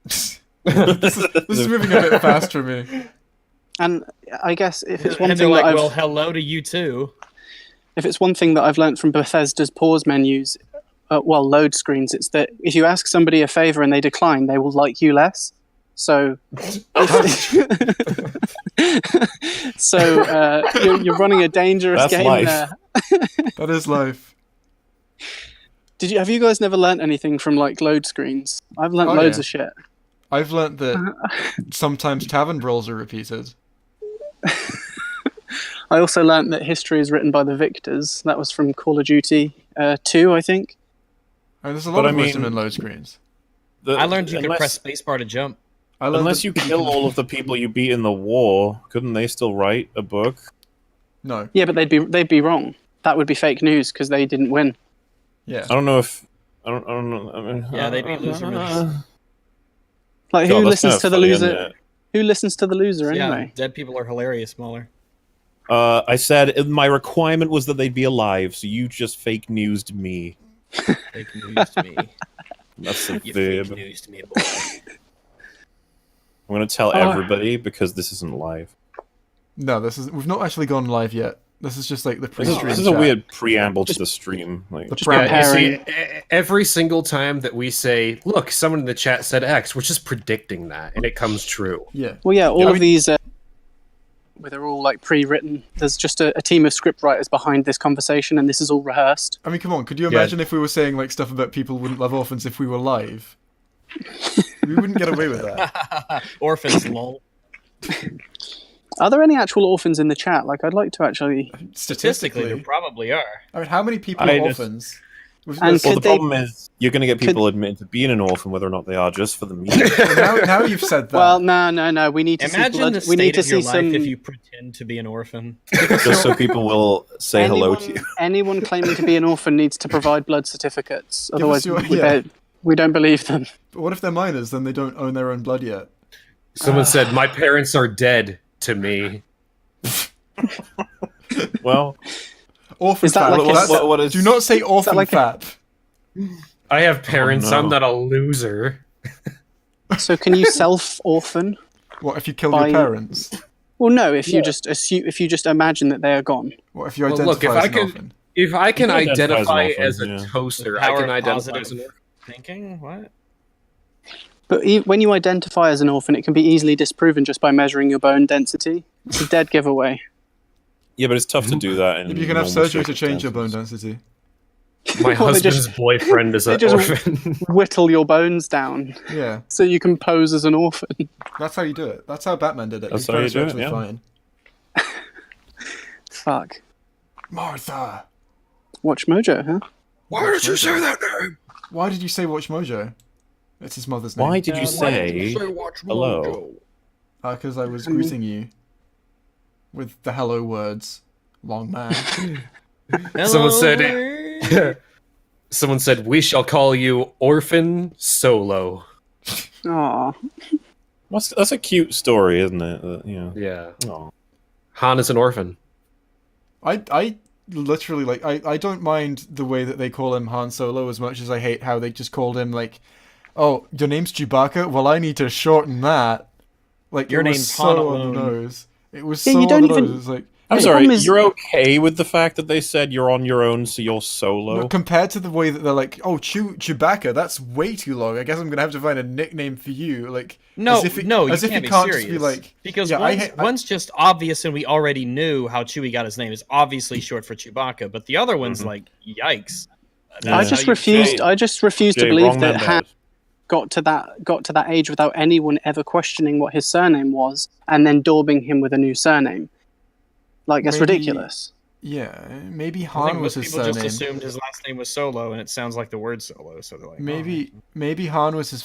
This is moving a bit fast for me. And I guess if it's one And they're thing like, that I've well, hello to you too. if it's one thing that I've learned from Bethesda's pause menus, load screens, it's that if you ask somebody a favor and they decline, they will like you less. So, you're running a dangerous That's game life. there. That is life. Have you guys never learnt anything from like load screens? I've learnt loads yeah. of shit. I've learnt that sometimes tavern brawls are repeated. I also learnt that history is written by the victors. That was from Call of Duty 2, I think. And there's a lot But of I wisdom mean- in load screens. I learned you could press spacebar to jump. I learned Unless that you kill all of the people you beat in the war, couldn't they still write a book? No. Yeah, but they'd be wrong. That would be fake news because they didn't win. Yeah. I don't know if I don't know. I mean, Yeah, they'd be loser myths. Like, God, who that's listens kinda to the funny, loser? isn't it? Who listens to the loser Yeah, anyway? dead people are hilarious, Muller. I said my requirement was that they'd be alive, so you just fake newsed me. Fake news to me. That's a You verb. fake news to me, boy. I'm gonna tell everybody because this isn't live. No, we've not actually gone live yet. This is just like the This pre-stream is a chat. weird preamble to the stream. Like, The Yeah, you see, Preparing. every single time that we say, "Look, someone in the chat said X," we're just predicting that, and it comes true. Yeah. Well, yeah, all Yeah, of these, where they're all like pre-written. There's just a team of scriptwriters behind this conversation, and this is all rehearsed. I mean, come on. Could you Yeah. imagine if we were saying like stuff about people wouldn't love orphans if we were live? We wouldn't get away with that. Orphans, lol. Are there any actual orphans in the chat? Like, I'd like to actually. Statistically, there Statistically, probably are. I mean, how many people I are just- orphans? And well, the could they- problem is you're gonna get people admitted to being an orphan, whether or not they are, just for the meme. now you've said that. Well, no. We need to see Imagine blood. the We need state to of your see life some. if you pretend to be an orphan. Just so people will say hello to you. Anyone claiming to be an orphan needs to provide blood certificates. Otherwise, yeah. we don't believe them. But what if they're minors? Then they don't own their own blood yet. Someone said, "My parents are dead." To me, Well, Orphan Is that fap. like a- That's- what is- Do not say orphan like a- fap. I have parents. no. I'm not a loser. So, can you self-orphan? What if you kill By- your parents? Well, no. If you just assume, if you just imagine that they are gone. What if you Well, identify look, if as I an can- orphan? If I can You can identify identify as as an a orphan, toaster, I Power can of identify positive as an orphan. thinking? What? But when you identify as an orphan, it can be easily disproven just by measuring your bone density. It's a dead giveaway. yeah, but it's tough to do that. In Maybe you can have normal surgery to change your bone circumstances. density. My Well, they husband's just- boyfriend is they an just- orphan. Whittle your bones down Yeah, so you can pose as an orphan. that's how you do it. That's how Batman did it. That's His how you parents were do it, actually yeah. fine. Fuck. Martha, Watch Mojo, huh? Why did you say that name? why did you say Watch Mojo? It's his mother's name. Why did you say Watch hello? Because I was greeting you with the hello words. Long man. Someone said, "Someone said we shall call you Orphan Solo." Aw. That's a cute story, isn't it? Yeah, Aw. Han is an orphan. I literally like I don't mind the way that they call him Han Solo as much as I hate how they just called him like, oh, your name's Chewbacca? Well, I need to shorten that. Like Your it was name's so Han on alone. the nose. It was Yeah, so you on don't the even- nose. It was like I'm The sorry, problem is- you're okay with the fact that they said you're on your own, so you're solo? no, compared to the way that they're like, oh, Chewbacca, that's way too long. I guess I'm gonna have to find a nickname for you. Like No, as if it, no, as you if can't it be can't serious. just be like Because yeah, one's just obvious, and we already knew how Chewie got his name. It's obviously short for Chewbacca, but the other one's like, yikes. Yeah. I That's just how you refused. say- I just refused to Jay, believe wrong that man Han bad. got to that age without anyone ever questioning what his surname was, and then daubing him with a new surname. Like, it's Maybe- ridiculous. yeah, maybe I Han think was most his people surname. just assumed his last name was Solo, and it sounds like the word Solo, so they're like, Maybe Han was his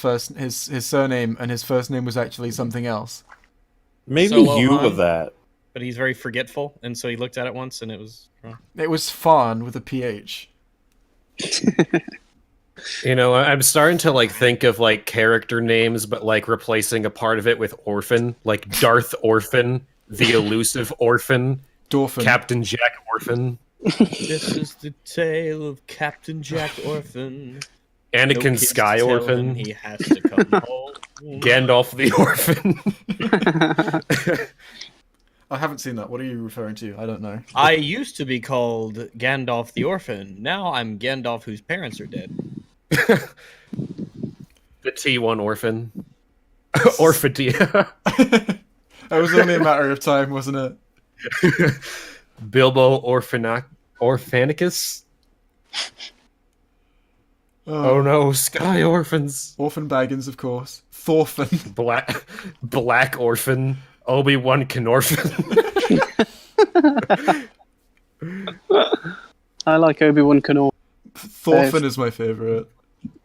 surname, and his first name was actually something else. Maybe Solo you Han. were that. But he's very forgetful, and so he looked at it once, and it was wrong. It was Fawn with a PH. You know, I'm starting to like think of like character names, but like replacing a part of it with orphan, like Darth Orphan, the elusive orphan, Dorphin. Captain Jack Orphan, This is the tale of Captain Jack Orphan. Anakin kids Sky tell him Orphan, He has to come home. Gandalf the Orphan. I haven't seen that. What are you referring to? I don't know. I used to be called Gandalf the Orphan. Now I'm Gandalf whose parents are dead. The T1 Orphan. Orphadia. That was only a matter of time, wasn't it? Bilbo Orphanicus. Oh no, Sky Orphans. Orphan Baggins, of course. Thorfinn. Black Orphan. Obi-Wan Kenorphan. I like Obi-Wan Kenobi. Thorfinn is my favorite.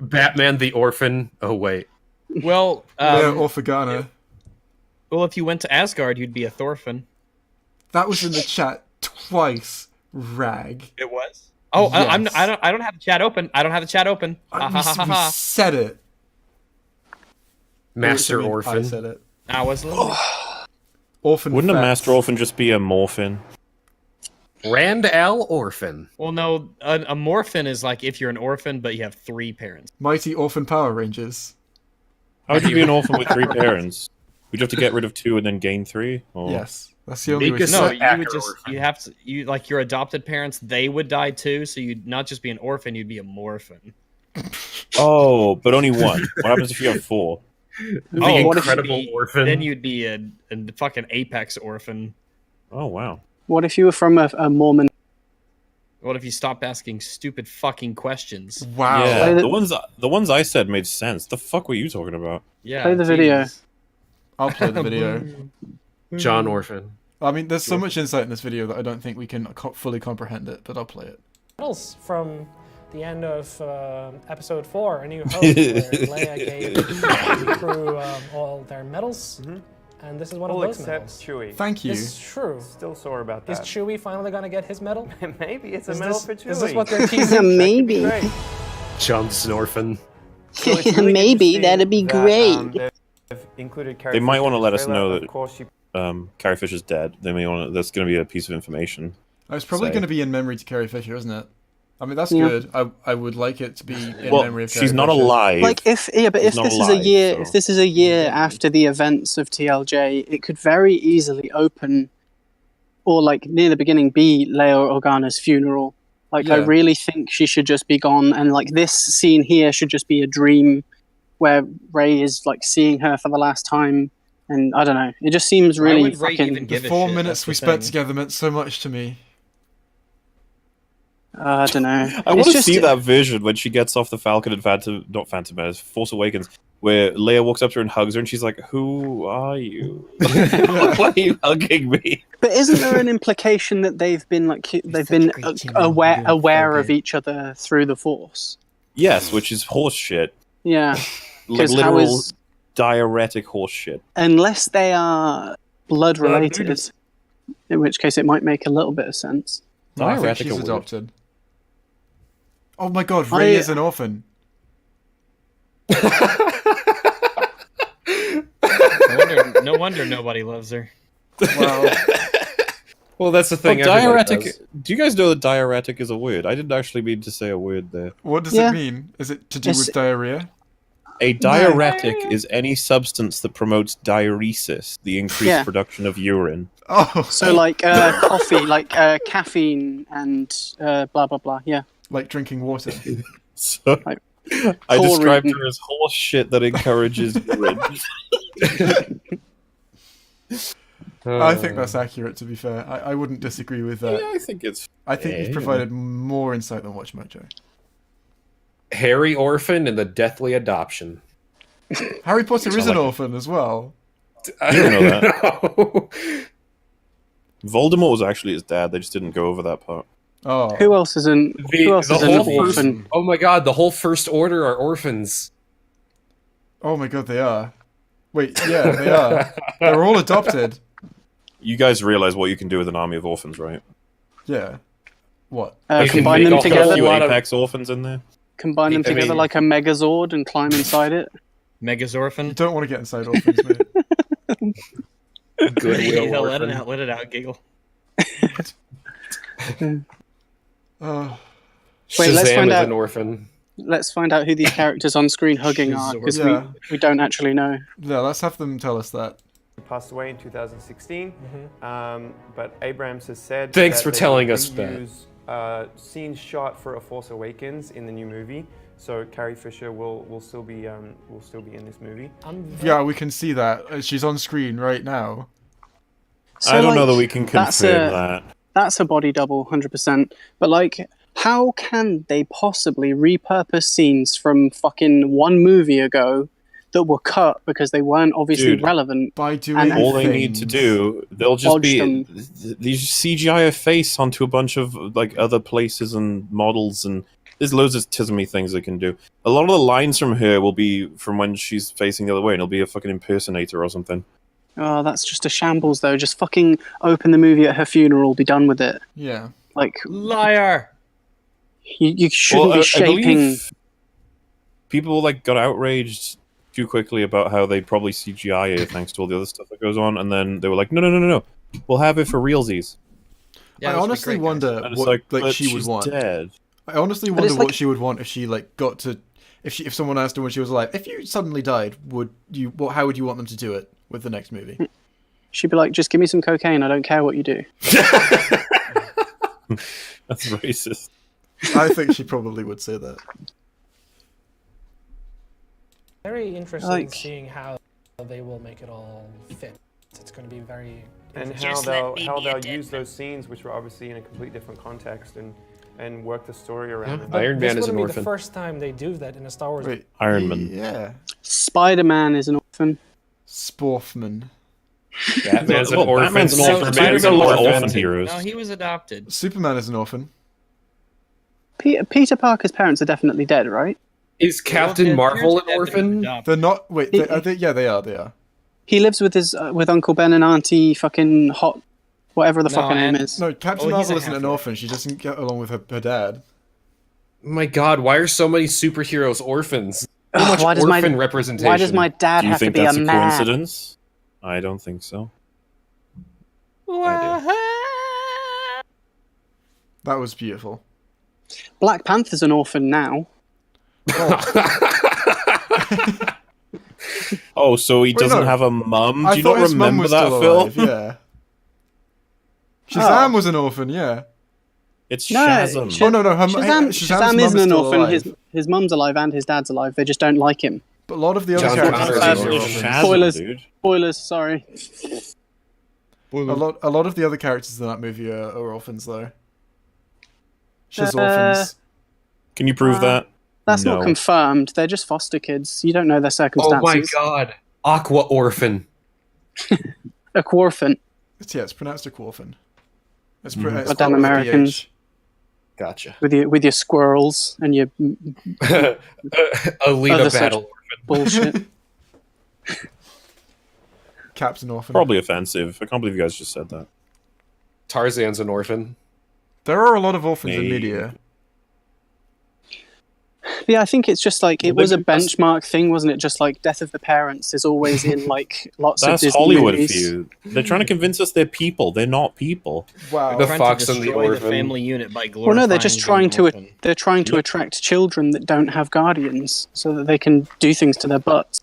Batman the Orphan. Oh wait. Well, Orphagana. well, if you went to Asgard, you'd be a Thorfinn. That was in the chat twice. Rag. It was. Oh, Yes. I don't have the chat open. I don't have the chat open. We said it. Master I mean, Orphan. I said it. I was listening. Orphan. Wouldn't a facts. Master Orphan just be a Morphin? Rand Al Orphan. Well, no, a morphin is like if you're an orphan, but you have 3 parents. Mighty Orphan Power Rangers. How would you be an orphan with 3 parents? Would you have to get rid of 2 and then gain 3? Or... Yes. That's the only way. Because- to No, So you Packer would just orphan. you have to like your adopted parents. They would die too, so you'd not just be an orphan. You'd be a morphin. Oh, but only 1. What happens if you have 4? The what if Incredible you'd be- Orphan. Then you'd be a fucking apex orphan. Oh, wow. What if you were from a Mormon? What if you stopped asking stupid fucking questions? Wow. Yeah, Play the ones I said made sense. The fuck were you talking about? Yeah. Play the video. jeez. I'll play the video. John Orphan. I mean, there's so much insight in this video that I don't think we can fully comprehend it, but I'll play it. Medals from the end of episode 4, A New Hope, where Leia gave the crew all their medals, and this is one All of those except medals. Chewie. Thank you. It's true. Still sore about Is that. Chewie finally gonna get his medal? Maybe it's a Is medal this, for Chewie. is this what they're teasing? Maybe. Great. Johnson Orphan. So it's really Maybe interesting that'd be that, great. they've included Carrie They might Fisher want to in let the us trailer. know Of that course, she Carrie Fisher's dead. They may want to, that's going to be a piece of information. It's probably Say. going to be in memory to Carrie Fisher, isn't it? I mean, that's Yeah. good. I would like it to be in Well, memory of Carrie she's not Fisher. alive. Like but She's if not this is alive, a year, so- if this is a year after the events of TLJ, it could very easily open, or like near the beginning, be Leia Organa's funeral. Like I Yeah. really think she should just be gone, and like this scene here should just be a dream, where Rey is like seeing her for the last time, and I don't know. It just seems Why really would Rey fucking. even The give a 4 shit? minutes That's we the spent thing. together meant so much to me. I don't know. I want It's to just- see that vision when she gets off the Falcon and not Phantom Menace, Force Awakens, where Leia walks up to her and hugs her, and she's like, "Who are you? Why are you hugging me?" But isn't there an implication that they've been aware of each other through the Force? Yes, which is horse shit. Yeah, Like 'Cause how literal is- diuretic horse shit. unless they are blood related, related. in which case it might make a little bit of sense. No, I think Diuretic she's are weird. adopted. Oh my god, Rey is an orphan. No wonder nobody loves her. Well, Well, that's the thing. But everybody diuretic. does. Do you guys know that diuretic is a word? I didn't actually mean to say a word there. what does Yeah. it mean? Is it to do It's- with diarrhea? A diuretic is any substance that promotes diuresis, the increased Yeah. production of urine. Oh, So like coffee, like caffeine, and blah blah blah. Yeah, like drinking water. So Like, I described chlorine. her as horse shit that encourages urine. I think that's accurate, to be fair. I wouldn't disagree with that. Yeah, I think it's. I think you've fair. provided more insight than WatchMojo. Harry Orphan and the Deathly Adoption. Harry Potter is I an like it. orphan as well. I don't know that. know. Voldemort was actually his dad. They just didn't go over that part. Oh, who else isn't? Who else is an whole first, orphan? oh my god, the whole First Order are orphans. oh my god, they are. Wait, yeah, they are. They're all adopted. You guys realize what you can do with an army of orphans, right? Yeah. What? You can Combine make them a together. whole Few lot of- Apex orphans in there. Combine them I together mean- like a Megazord and climb inside it. You Megazorphan. don't want to get inside orphans, mate. Goodwill Yeah, let it orphan. out. Let it out. Giggle. Oh, Wait, let's Shazam find is out- an orphan. Let's find out who these characters on screen hugging are, because Yeah. we don't actually know. yeah, let's have them tell us that. He passed away in 2016, but Abrams has said Thanks that for they telling will us that. reuse, scenes shot for A Force Awakens in the new movie. So Carrie Fisher will still be in this movie. Yeah, we can see that. She's on screen right now. So, I don't know like, that we can that's confirm a- that. That's a body double, 100%. But, like, how can they possibly repurpose scenes from fucking one movie ago that were cut because they weren't obviously Dude. relevant? By doing All they need to things. do, they'll just Lodge be them. these CGI a face onto a bunch of like other places and models, and there's loads of tismy things they can do. A lot of the lines from her will be from when she's facing the other way, and it'll be a fucking impersonator or something. Oh, that's just a shambles, though. Just fucking open the movie at her funeral, be done with it. Yeah. Like, Liar. you shouldn't Well, be I shaping... believe people like got outraged too quickly about how they probably CGI it thanks to all the other stuff that goes on, and then they were like, no, we'll have it for realsies. Yeah, I this would be honestly great, wonder And it's what like, like but she would she's want. dead. I honestly But wonder it's what like- she would want if she like got to if someone asked her when she was alive, if you suddenly died, how would you want them to do it with the next movie? She'd be like, just give me some cocaine, I don't care what you do. That's racist. I think she probably would say that. Very interested in Like- seeing how they will make it all fit. It's going to be very. and interesting. how they'll use those scenes, which were obviously in a complete different context, and work the story around them. But Iron this Man is an wouldn't be orphan. the first time they do that in a Star Wars. Wait, Iron Man. Yeah. Spider-Man is an orphan. Sporfman. Batman's an Well, orphan. Batman's an orphan. Superman's Superman's got a lot of orphan. orphan heroes. No, he was adopted. Superman is an orphan. Peter Parker's parents are definitely dead, right? Is Captain Well, Marvel their an parents are orphan? adopted. They're not. Wait. Yeah, they are. They are. He lives with his with Uncle Ben and Auntie fucking Hot, whatever the No, fuck her name and- is. No, Captain Oh, he's Marvel a isn't an half-orc. orphan. She doesn't get along with her dad. My God, why are so many superheroes orphans? So Ugh, much why does my- orphan representation. Why does my dad Do you have to think be that's a a man? coincidence? I don't think so. That was beautiful. Black Panther's an orphan now. Oh, so he doesn't no. have a mum? Do I you thought not his mum remember was that still film? alive. Yeah. Shazam was an orphan. Yeah. It's No, Shazam. Oh no, Shazam Shazam's isn't mum is an still orphan. alive. His mum's alive and his dad's alive. They just don't like him. But a lot of the other John characters Connor's are an orphans. orphan. Shazam, Spoilers. dude. Spoilers, sorry. A lot of the other characters in that movie are orphans though. She's Uh, orphans. Can you prove that? That's No. not confirmed. They're just foster kids. You don't know their Oh circumstances. my God, Aqua Orphan. A quarphan. Yeah, it's pronounced a quarphin. It's Mhm. But then Americans Gotcha. with your squirrels and your Alita Other such- Battle. bullshit. Captain Orphan. Probably offensive. I can't believe you guys just said that. Tarzan's an orphan. There are a lot of orphans in Maybe. media. Yeah, I think it's just like it Well, was a maybe that's- benchmark thing, wasn't it? Just like Death of the Parents is always in like lots of That's Disney Hollywood movies. for you. They're trying to convince us they're people. They're not people. Wow. The Trying Fox to and the destroy Orphan. family unit by Well, glorifying no, they're just trying being to orphan. attract children that don't have guardians, so that they can do things to their butts.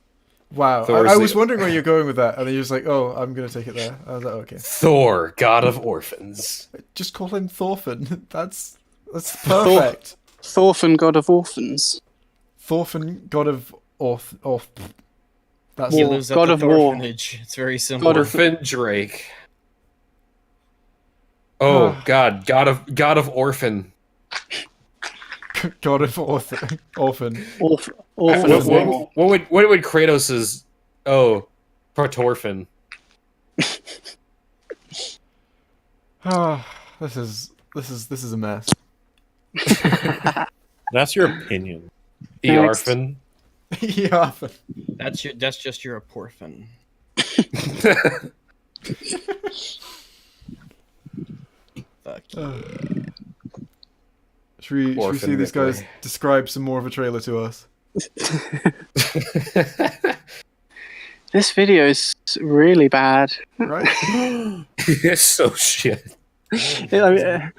Wow. Thor's I was the- wondering where you're going with that, and then you're just like, "Oh, I'm gonna take it there." I was like, "Okay." Thor, God of Orphans. Just call him Thorfinn. That's perfect. Thorfinn, god of orphans. Thorfinn, god of Orth. That's He War. lives at God the of War. orphanage. It's very simple. God of- Orphan Drake. Oh God, God of Orphan. god of Orphan. Orphan What, of war. what would Kratos's? Oh, Protorphin. Ah, this is a mess. That's your opinion. Eorphin. EFAP. That's just your porphin. Fuck you. Should we see these guys describe some more of a trailer to us? This video is really bad. Right? It's so shit. I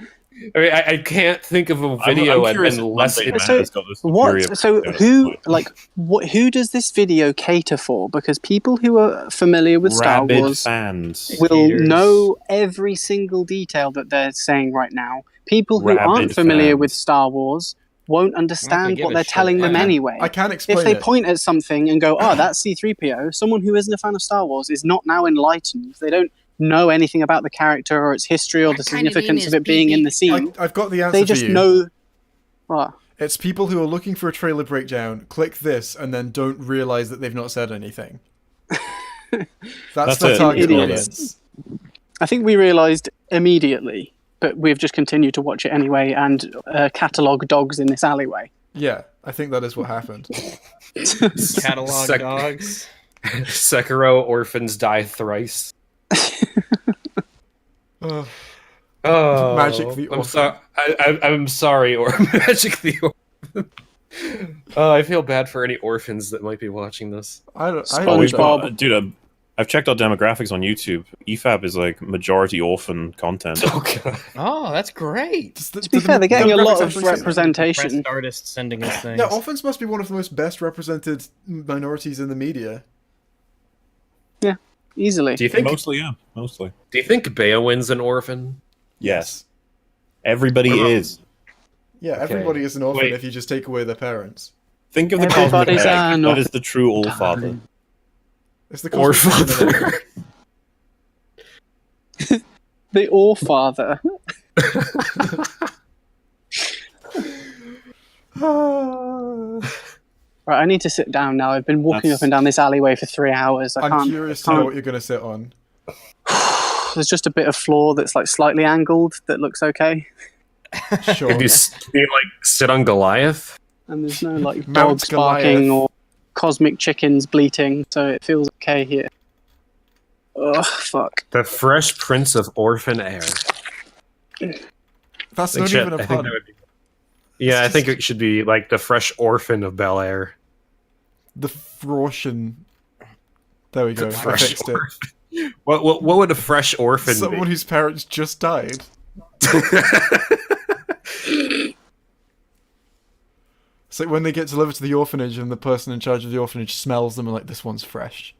mean, I can't think of a video I've been less. Who does this video cater for? Because people who are familiar with Star Wars fans will know every single detail that they're saying right now. People who aren't familiar with Star Wars won't understand what they're telling them anyway. I can't explain if they point at something and go, "Oh, that's C-3PO," someone who isn't a fan of Star Wars is not now enlightened. They don't know anything about the character or its history or the significance of it being in the scene. I've got the answer They just for you. know. What? It's people who are looking for a trailer breakdown, click this, and then don't realize that they've not said anything. That's the target audience. I think we realized immediately, but we've just continued to watch it anyway and catalog dogs in this alleyway. Yeah, I think that is what happened. Catalog dogs. Sekiro orphans die thrice. Oh, Magic the Orphan. I'm sorry, or Magic the Orphan. I feel bad for any orphans that might be watching this. Dude, I've checked out demographics on YouTube. EFAP is like majority orphan content. Oh, that's great. To be fair, they're getting a lot of representation. Artists sending us things. Yeah, orphans must be one of the most best represented minorities in the media. Yeah, easily. Do you think mostly? Do you think Beowulf's an orphan? Yes. Everybody is. Yeah, everybody is an orphan if you just take away their parents. Think of the cosmic egg. That is the true All-Father. It's the All-Father. The All-Father. Right, I need to sit down now. I've been walking up and down this alleyway for 3 hours. I'm curious to know what you're going to sit on. There's just a bit of floor that's like slightly angled that looks okay. Sure. Could you sit on Goliath? And there's no like dogs barking or cosmic chickens bleating, so it feels okay here. Ugh, fuck. The Fresh Prince of Orphan Air. That's not even a pun. Yeah, I think it should be like the Fresh Orphan of Bel Air. The Froshen. There we go. I fixed it. What would a fresh orphan be? Someone whose parents just died. It's like when they get delivered to the orphanage and the person in charge of the orphanage smells them and like, this one's fresh.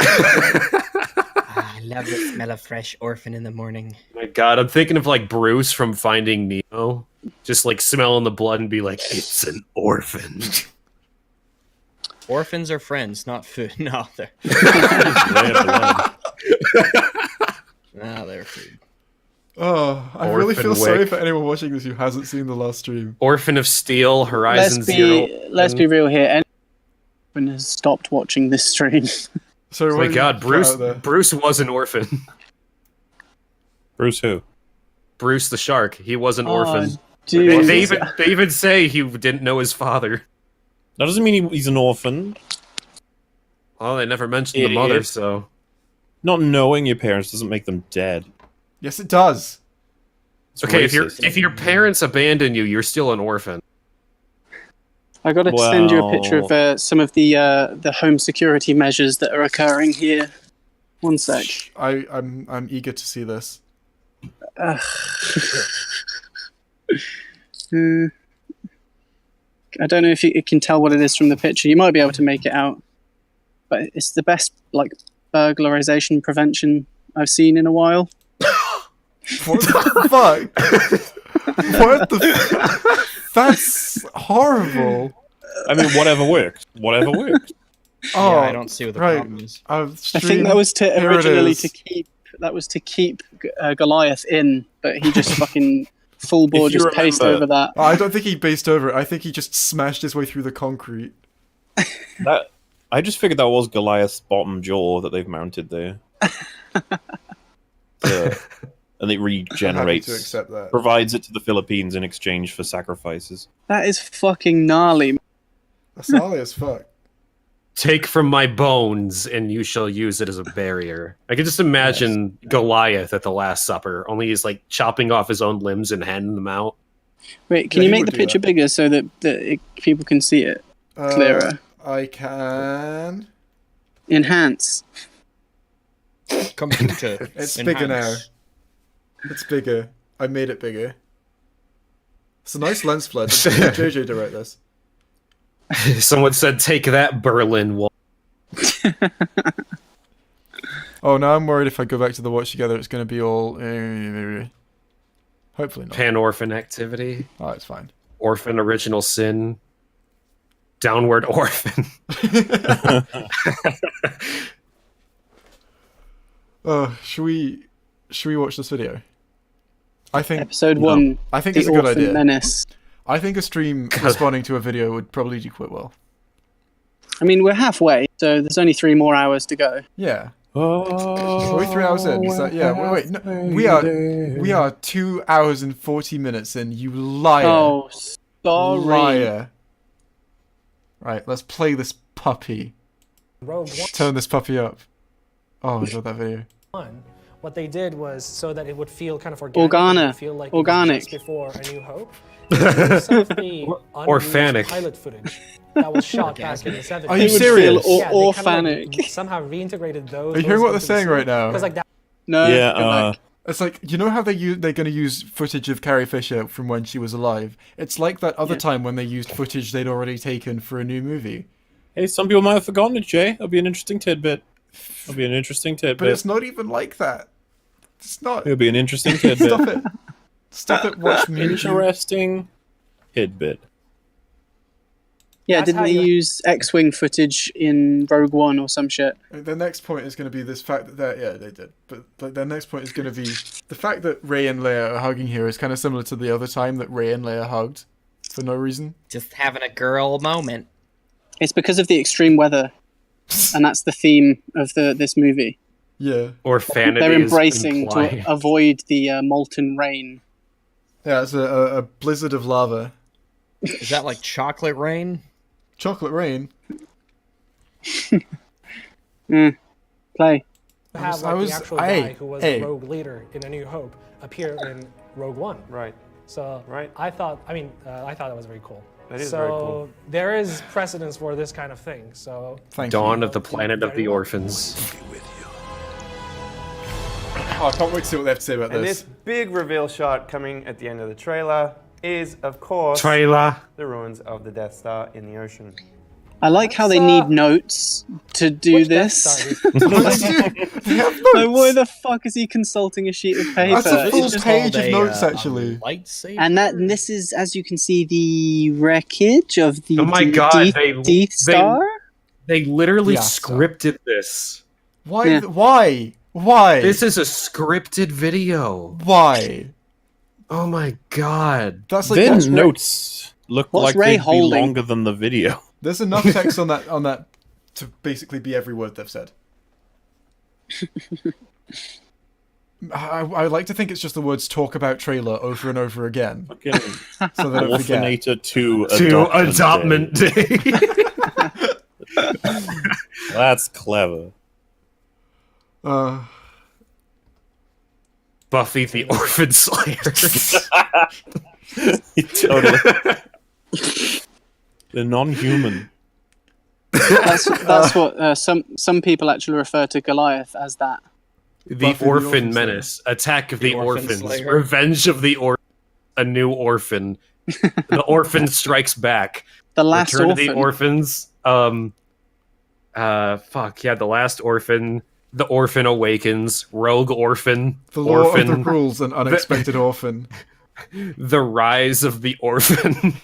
I love the smell of fresh orphan in the morning. My God, I'm thinking of like Bruce from Finding Nemo. Just like smelling the blood and be like, it's an orphan. Orphans are friends, not food. No, they're no, they're food. Oh, I really feel sorry for anyone watching this who hasn't seen the last stream. Orphan of Steel, Horizon Zero. Let's be real here. Anyone has stopped watching this stream. Sorry, oh my God, Bruce was an orphan. Bruce who? Bruce the shark. He was an orphan. Dude. They even say he didn't know his father. That doesn't mean he's an orphan. Well, they never mentioned the mother, so... Not knowing your parents doesn't make them dead. Yes, it does. It's okay, racist. if your parents abandon you, you're still an orphan. I got to send you a picture of some of the home security measures that are occurring here. One sec. I'm eager to see this. I don't know if you can tell what it is from the picture. You might be able to make it out, but it's the best like burglarization prevention I've seen in a while. What the fuck? What the? That's horrible. I mean, whatever works. Whatever works. Oh, yeah, I don't see what the problem is. I think that was originally to keep Goliath in, but he just fucking full bore just paced over that. I don't think he paced over it. I think he just smashed his way through the concrete. I just figured that was Goliath's bottom jaw that they've mounted there. And it regenerates. I'm happy to accept that. Provides it to the Philippines in exchange for sacrifices. That is fucking gnarly. That's gnarly as fuck. Take from my bones, and you shall use it as a barrier. I can just imagine Goliath at the Last Supper, only he's like chopping off his own limbs and handing them out. Wait, can you make the picture bigger so that people can see it clearer? I can. Enhance. Computer. It's bigger now. It's bigger. I made it bigger. It's a nice lens flare. JJ to write this. Someone said, "Take that, Berlin Wall." Oh, now I'm worried if I go back to the watch together, it's going to be all. Hopefully not. Pan-orphan activity. Oh, it's fine. Orphan original sin. Downward orphan. Should we watch this video? I think episode 1. I think the it's a good Orphan idea. Menace. I think a stream responding to a video would probably do quite well. I mean, we're halfway, so there's only 3 more hours to go. Yeah. Are we 3 hours in? Is that, yeah. Wait. No, we are 2 hours and 40 minutes in. You liar. Oh, sorry. Liar. Right. Let's play this puppy. Rogue One. Turn this puppy up. Oh my god, that video. What they did was so that it would feel kind of organic. Organa. Feel like Organic. It was just before A New Hope. Some of the Orphanic. pilot footage that was shot back in the 70s. Are you serious? Yeah, they Orphanic. kind of somehow reintegrated those. Are you hearing what they're saying right now? Because like that. No. Yeah. It's like, you know how they're going to use footage of Carrie Fisher from when she was alive? It's like that other time when they used footage they'd already taken for a new movie. Hey, some people might have forgotten it, Jay. That'll be an interesting tidbit. But it's not even like that. It's not. It'll be an interesting tidbit. Stop it. Stop it, WatchMojo. Interesting tidbit. Yeah, That's didn't how they you- use X-Wing footage in Rogue One or some shit? The next point is going to be this fact that yeah, they did. But like, the next point is going to be the fact that Rey and Leia are hugging here is kind of similar to the other time that Rey and Leia hugged for no reason. Just having a girl moment. It's because of the extreme weather, and that's the theme of this movie. Yeah. Orphanity. They're is embracing implied. to avoid the molten rain. Yeah, it's a blizzard of lava. Is that like chocolate rain? Chocolate rain. Play. Have I like, was- the actual hey, guy who was hey. the rogue leader in A New Hope appear in Rogue One. Right. So Right. I thought that was very cool. That is so very cool. there is precedence for this kind of thing. So Thank Dawn you. of the Planet of the Orphans. Oh, I can't wait to see what they have to say about And this. this big reveal shot coming at the end of the trailer is, of course, Trailer. the ruins of the Death Star in the ocean. I like how they need notes to do which Death this. Star is- They have Like, why notes. the fuck is he consulting a sheet of paper? That's a It's full just- page of Called notes, a actually. lightsaber. and this is, as you can see, the wreckage of the Oh my God, Death Star. They literally Yeah, scripted this. Why? Yeah. Why? Why? This is a scripted video. Why? Oh my God. That's like Then that's notes look what's like Ray they'd holding? be longer than the video. There's enough text on that to basically be every word they've said. I like to think it's just the words "talk about trailer" over and over again, Fucking so they don't forget. Orphanator to Adoptment Day. That's clever. Buffy the Orphan Slayer. Totally. They're non-human. That's what some people actually refer to Goliath as. That. The Buffy the Orphan Orphan Menace. Attack of the Orphan Orphans. Slayer. Revenge of the A new orphan. The Orphan Strikes Back. The last Return orphan. of the Orphans. Fuck yeah, the last orphan. The Orphan Awakens. Rogue Orphan. The Law Orphan. of the Rules and Unexpected Orphan. The Rise of the Orphan.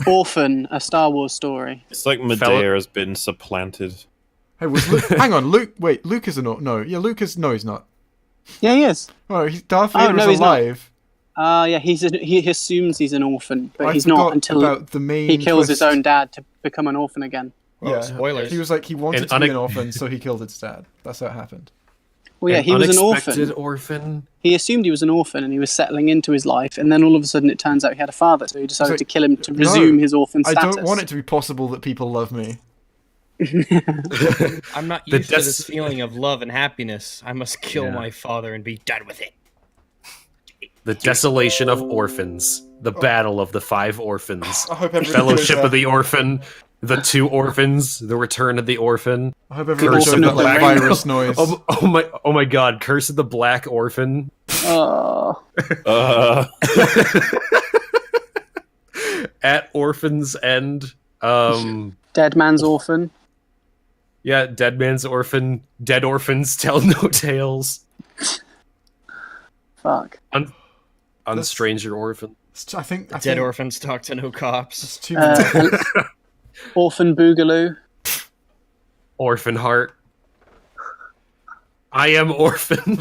Orphan, a Star Wars story. It's like Medea has been supplanted. Hey, was Luke, hang on, Luke. Wait, Luke is no. Yeah, Luke is no. He's not. Yeah, he is. Oh, Darth Vader no, is he's not. alive. Yeah, he assumes he's an orphan, but I he's forgot not until about the main he kills his twist. own dad to become an orphan again. Well, Yeah, spoilers. He was like he wanted An to be an orphan, so he killed his dad. That's how it happened. Well, yeah, he was an Unexpected orphan. orphan. He assumed he was an orphan and he was settling into his life, and then all of a sudden it turns out he had a father, so he decided like, to kill him to no, resume his orphan I status. don't want it to be possible that people love me. I'm not The used to this feeling of love and happiness. I must kill my father and be done with it. The desolation of orphans. The battle of the 5 orphans. I hope everyone Fellowship enjoys of the Orphan. The 2 orphans. The return of the orphan. I hope everyone Curse of enjoyed the that like, Black virus noise. Oh my god, Curse of the Black Orphan. Oh. At Orphan's End. Dead Man's Orphan. Yeah, Dead Man's Orphan. Dead Orphans Tell No Tales. Fuck. On Stranger Orphan. I think Dead orphans talk to no cops. Too many. Orphan Boogaloo. Orphan Heart. I am Orphan.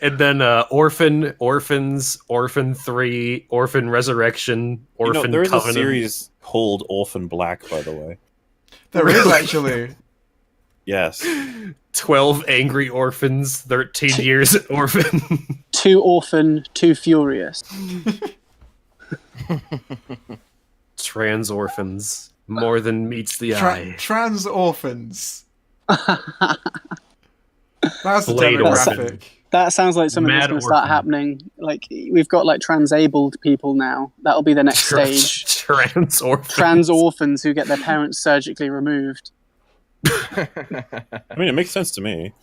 And then Orphans, Orphan 3, Orphan Resurrection, Orphan there is Covenant. a series called Orphan Black, by the way. There is actually. Yes. 12 Angry Orphans, 13 Years Orphan. 2 Orphan, 2 Furious. Trans Orphans. More than meets the eye. Trans orphans. That's the Blade demographic. Orphan. That sounds like something that's Mad going to start Orphan. happening. Like, we've got like transabled people now. That'll be the next stage. Trans Orphans. Trans orphans who get their parents surgically removed. I mean, it makes sense to me.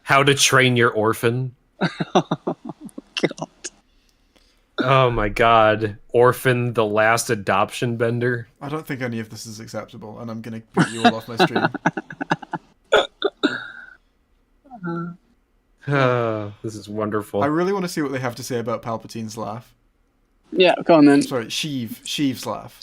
How to Train Your Orphan. God. Oh my god. Orphan, the Last Adoption Bender. I don't think any of this is acceptable, and I'm going to put you all off my stream. This is wonderful. I really want to see what they have to say about Palpatine's laugh. Yeah, go on then. Sorry, Sheev's laugh.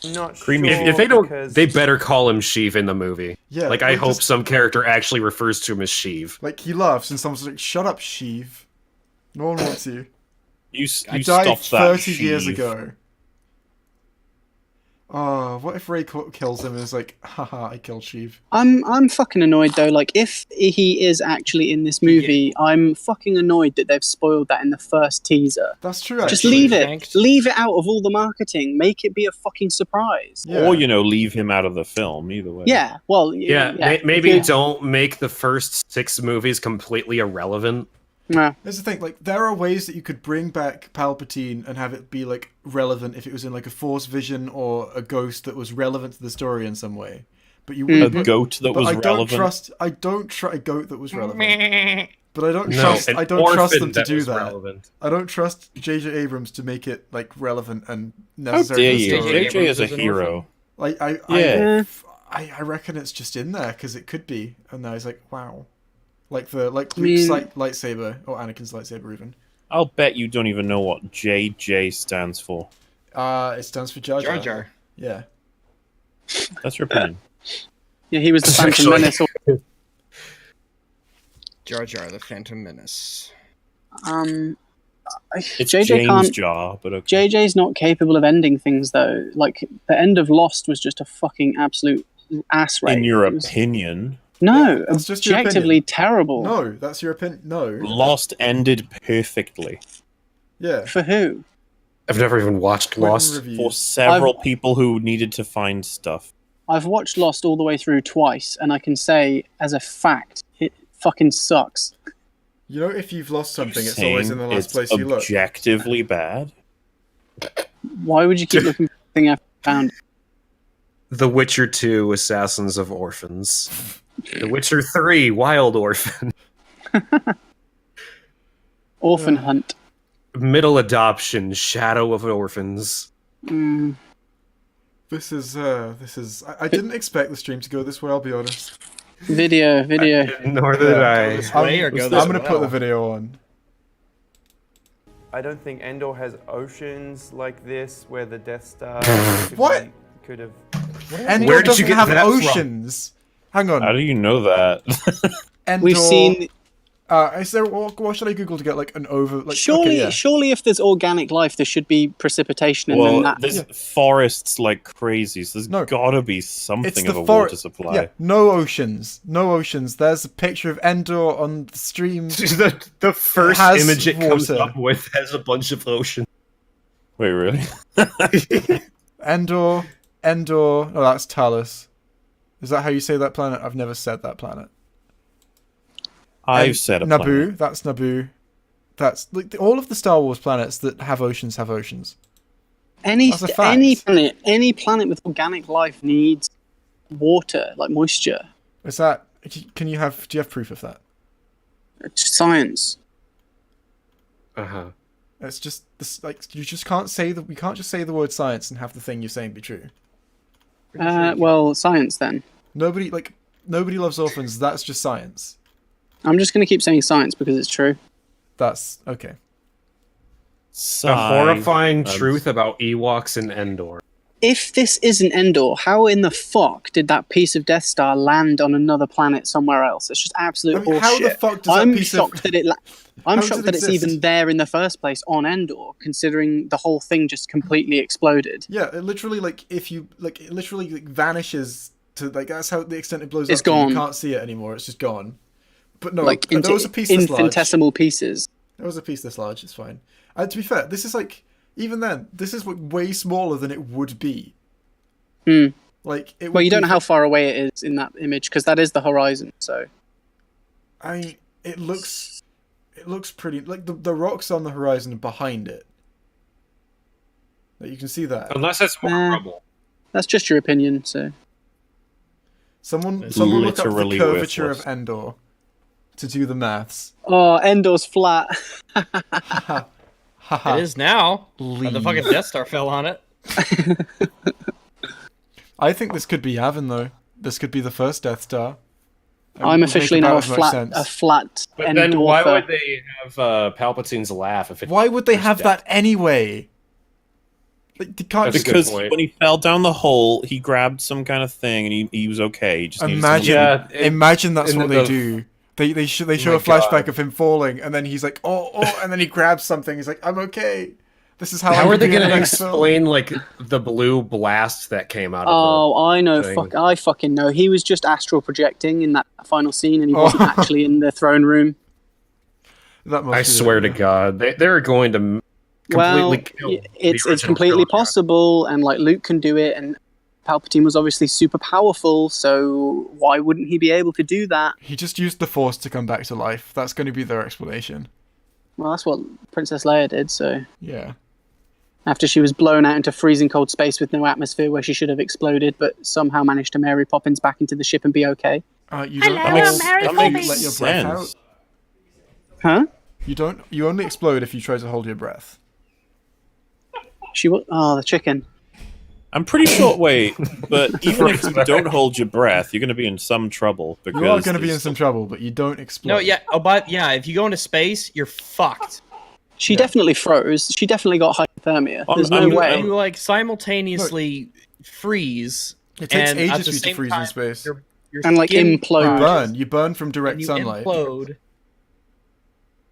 Not Creamy. sure If they don't, because they better call him Sheev in the movie. Yeah, like I like, hope just- some character actually refers to him as Sheev. Like, he laughs, and someone's like, shut up, Sheev. No one wants you. You You stop died that 30 years Sheev. ago. Oh, what if Rey kills him and is like, haha, I killed Sheev. I'm fucking annoyed though. Like, if he is actually in this movie, I'm fucking annoyed that they've spoiled that in the first teaser. That's true, actually. Just leave it. Thanked. Leave it out of all the marketing. Make it be a fucking surprise. Yeah. Or, leave him out of the film, either way. Yeah. Well. Yeah, maybe If you- don't make the first 6 movies completely irrelevant. Nah. Here's the thing, like, there are ways that you could bring back Palpatine and have it be, like, relevant if it was in, like, a Force vision or a ghost that was relevant to the story in some way. But you A wouldn't put- goat that but was I don't relevant. trust a goat that was relevant. But I don't No, trust an I don't trust orphan them to do was that. relevant. I don't trust J.J. Abrams to make it, like, relevant and How necessary dare for the you? story. JJ is a Abrams is an hero. Like, Yeah. I reckon it's just in there because it could be. And now he's like, wow. Like Luke's mean- lightsaber, or Anakin's lightsaber even. I'll bet you don't even know what JJ stands for. It stands for Jar Jar. Jar Jar. Yeah. That's your opinion. Yeah, he was the Phantom Actually- Menace. Jar Jar, the Phantom Menace. It's JJ James can't. Jar, but okay. JJ's not capable of ending things though. Like, the end of Lost was just a fucking absolute ass rape. In your It was- opinion, No, That's just your objectively opinion. terrible. No, that's your opinion. No. Lost ended perfectly Yeah. For who? I've never even watched Quentin Lost. reviews. for several people who needed to find stuff. I've watched Lost all the way through twice, and I can say, as a fact, it fucking sucks. You know, if you've lost something, it's always in the last It's place you look. objectively bad. Why would you keep looking for the thing I found? The Witcher 2, Assassins of Orphans. The Witcher 3, Wild Orphan. Orphan Hunt. Middle Adoption, Shadow of Orphans. Mm, This is. I didn't expect the stream to go this way. I'll be honest. video. Nor did I. way or go I'm this gonna way? put the video on. I don't think Endor has oceans like this where the Death Star What? could have. Endor Where did doesn't you get have that from? oceans. Hang on. How do you know that? Endor, We've seen. Is there? What should I Google to get like an over? Like, Surely, okay, yeah. surely, if there's organic life, there should be precipitation, and well, then that. there's forests like crazy, so there's No. gotta be It's something the of a for- water supply. Yeah, no oceans. No oceans. There's a picture of Endor on the stream. The first has image it comes water. up with has a bunch of ocean. Wait, really? Endor. Oh, that's Talos. Is that how you say that planet? I've never said that planet. I've said a Naboo. planet. That's Naboo. That's like all of the Star Wars planets that have oceans have oceans. That's a fact. Any planet with organic life needs water, like moisture. Is that? Do you have proof of that? It's science. It's just this, like you just can't say that. We can't just say the word science and have the thing you're saying be true. Well, science then. Nobody loves orphans. That's just science. I'm just going to keep saying science because it's true. That's okay. The horrifying truth about Ewoks and Endor. If this isn't Endor, how in the fuck did that piece of Death Star land on another planet somewhere else? It's just absolute bullshit. How the fuck does I'm that piece shocked that it's even there in the first place on Endor, considering the whole thing just completely exploded. Yeah, it literally vanishes to that's how the extent it blows It's up. gone. You can't see it anymore. It's just gone. But no, Like there was a piece this large. infinitesimal pieces. There was a piece this large. It's fine. And to be fair, this is even then, this is way smaller than it would be. Like, well, you don't know how far away it is in that image because that is the horizon. So, I mean, it looks pretty. Like the rocks on the horizon behind it. Like, you can see that. Unless it's more rubble. That's just your opinion. So, someone look up the literally curvature worthless. of Endor to do the maths. oh, Endor's flat. It is now. The fucking Death Star fell on it. I think this could be Yavin, though. This could be the first Death Star. I'm officially now a sense. flat. But then why would they have Palpatine's laugh? Why would they have that anyway? Like, they can't That's just a good Because point. when he fell down the hole, he grabbed some kind of thing and he was okay. He just needed some- imagine that's in what they do. They show a flashback of him falling, and then he's like, oh, and then he grabs something. He's like, I'm okay. This is how. How I'm are they going to explain like the blue blast that came out of Oh, I know. thing. I fucking know. He was just astral projecting in that final scene, and he wasn't actually in the throne room. That must I be swear to God, they're going to completely kill it's the original completely trilogy. possible, and like Luke can do it, and Palpatine was obviously super powerful, so why wouldn't he be able to do that? He just used the Force to come back to life. That's going to be their explanation. Well, that's what Princess Leia did. So Yeah. after she was blown out into freezing cold space with no atmosphere, where she should have exploded, but somehow managed to Mary Poppins back into the ship and be okay. You don't let your breath out. Huh? You only explode if you try to hold your breath. The chicken. I'm pretty sure. Wait, but even if you don't hold your breath, you're going to be in some trouble. Because You are going to be in some trouble, but you don't explode. No, yeah. Oh, but yeah, if you go into space, you're fucked. She definitely froze. She definitely got hypothermia. There's no way. You like simultaneously freeze. It takes and at ages the for you to same freeze time, in space. your And, like, skin implode. crashes, You burn from direct and you sunlight. implode.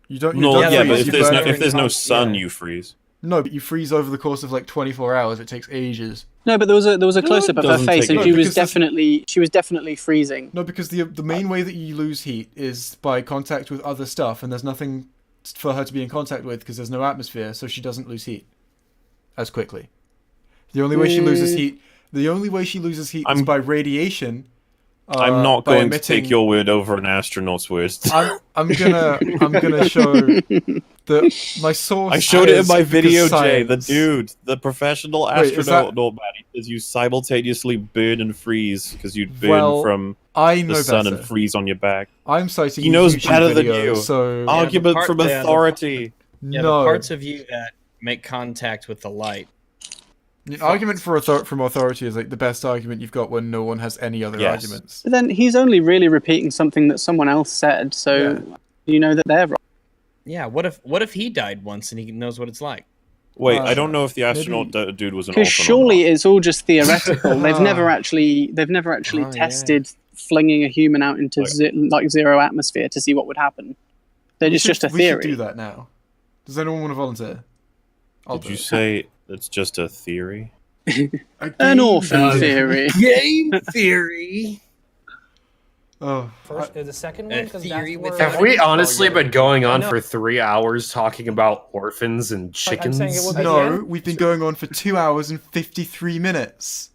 You don't. You No, don't yeah, freeze, but if you there's burn no from- if there's no sun, you freeze. No, but you freeze over the course of like 24 hours. It takes ages. No, but there was a close up of her doesn't face, take and it. she No, was because definitely freezing. No, because the main way that you lose heat is by contact with other stuff, and there's nothing for her to be in contact with because there's no atmosphere, so she doesn't lose heat as quickly. The only way she loses heat is by radiation. I'm not by going to take your word over an astronaut's words. I'm gonna show that my source. I showed it in my is video, because Jay. The science. dude, the professional Wait, is astronaut, that- not bad. He says you simultaneously burn and freeze because you'd burn Well, from I know the sun better. and freeze on your back. I'm citing. He knows YouTube better than videos, you. So Argument part- from yeah, the- authority. Yeah, no the parts of you that make contact with the light. The argument from authority is like the best argument you've got when no one has any other Yes. arguments. But then he's only really repeating something that someone else said, so you know that they're wrong. Yeah, what if he died once and he knows what it's like? Wait, I don't know if the astronaut maybe- dude was an Because orphan surely or not. it's all just theoretical. They've never actually Oh, tested flinging a human out into zero atmosphere to see what would happen. It's just a We should theory. do that now. Does anyone want to volunteer? Did you say it's just a theory? An orphan theory. Game theory. Oh, First, the second one, because that's theory with where... Have we honestly yeah, been going on I know. for 3 hours talking about orphans and I'm chickens? saying it would be- no, we've been going on for 2 hours and 53 minutes.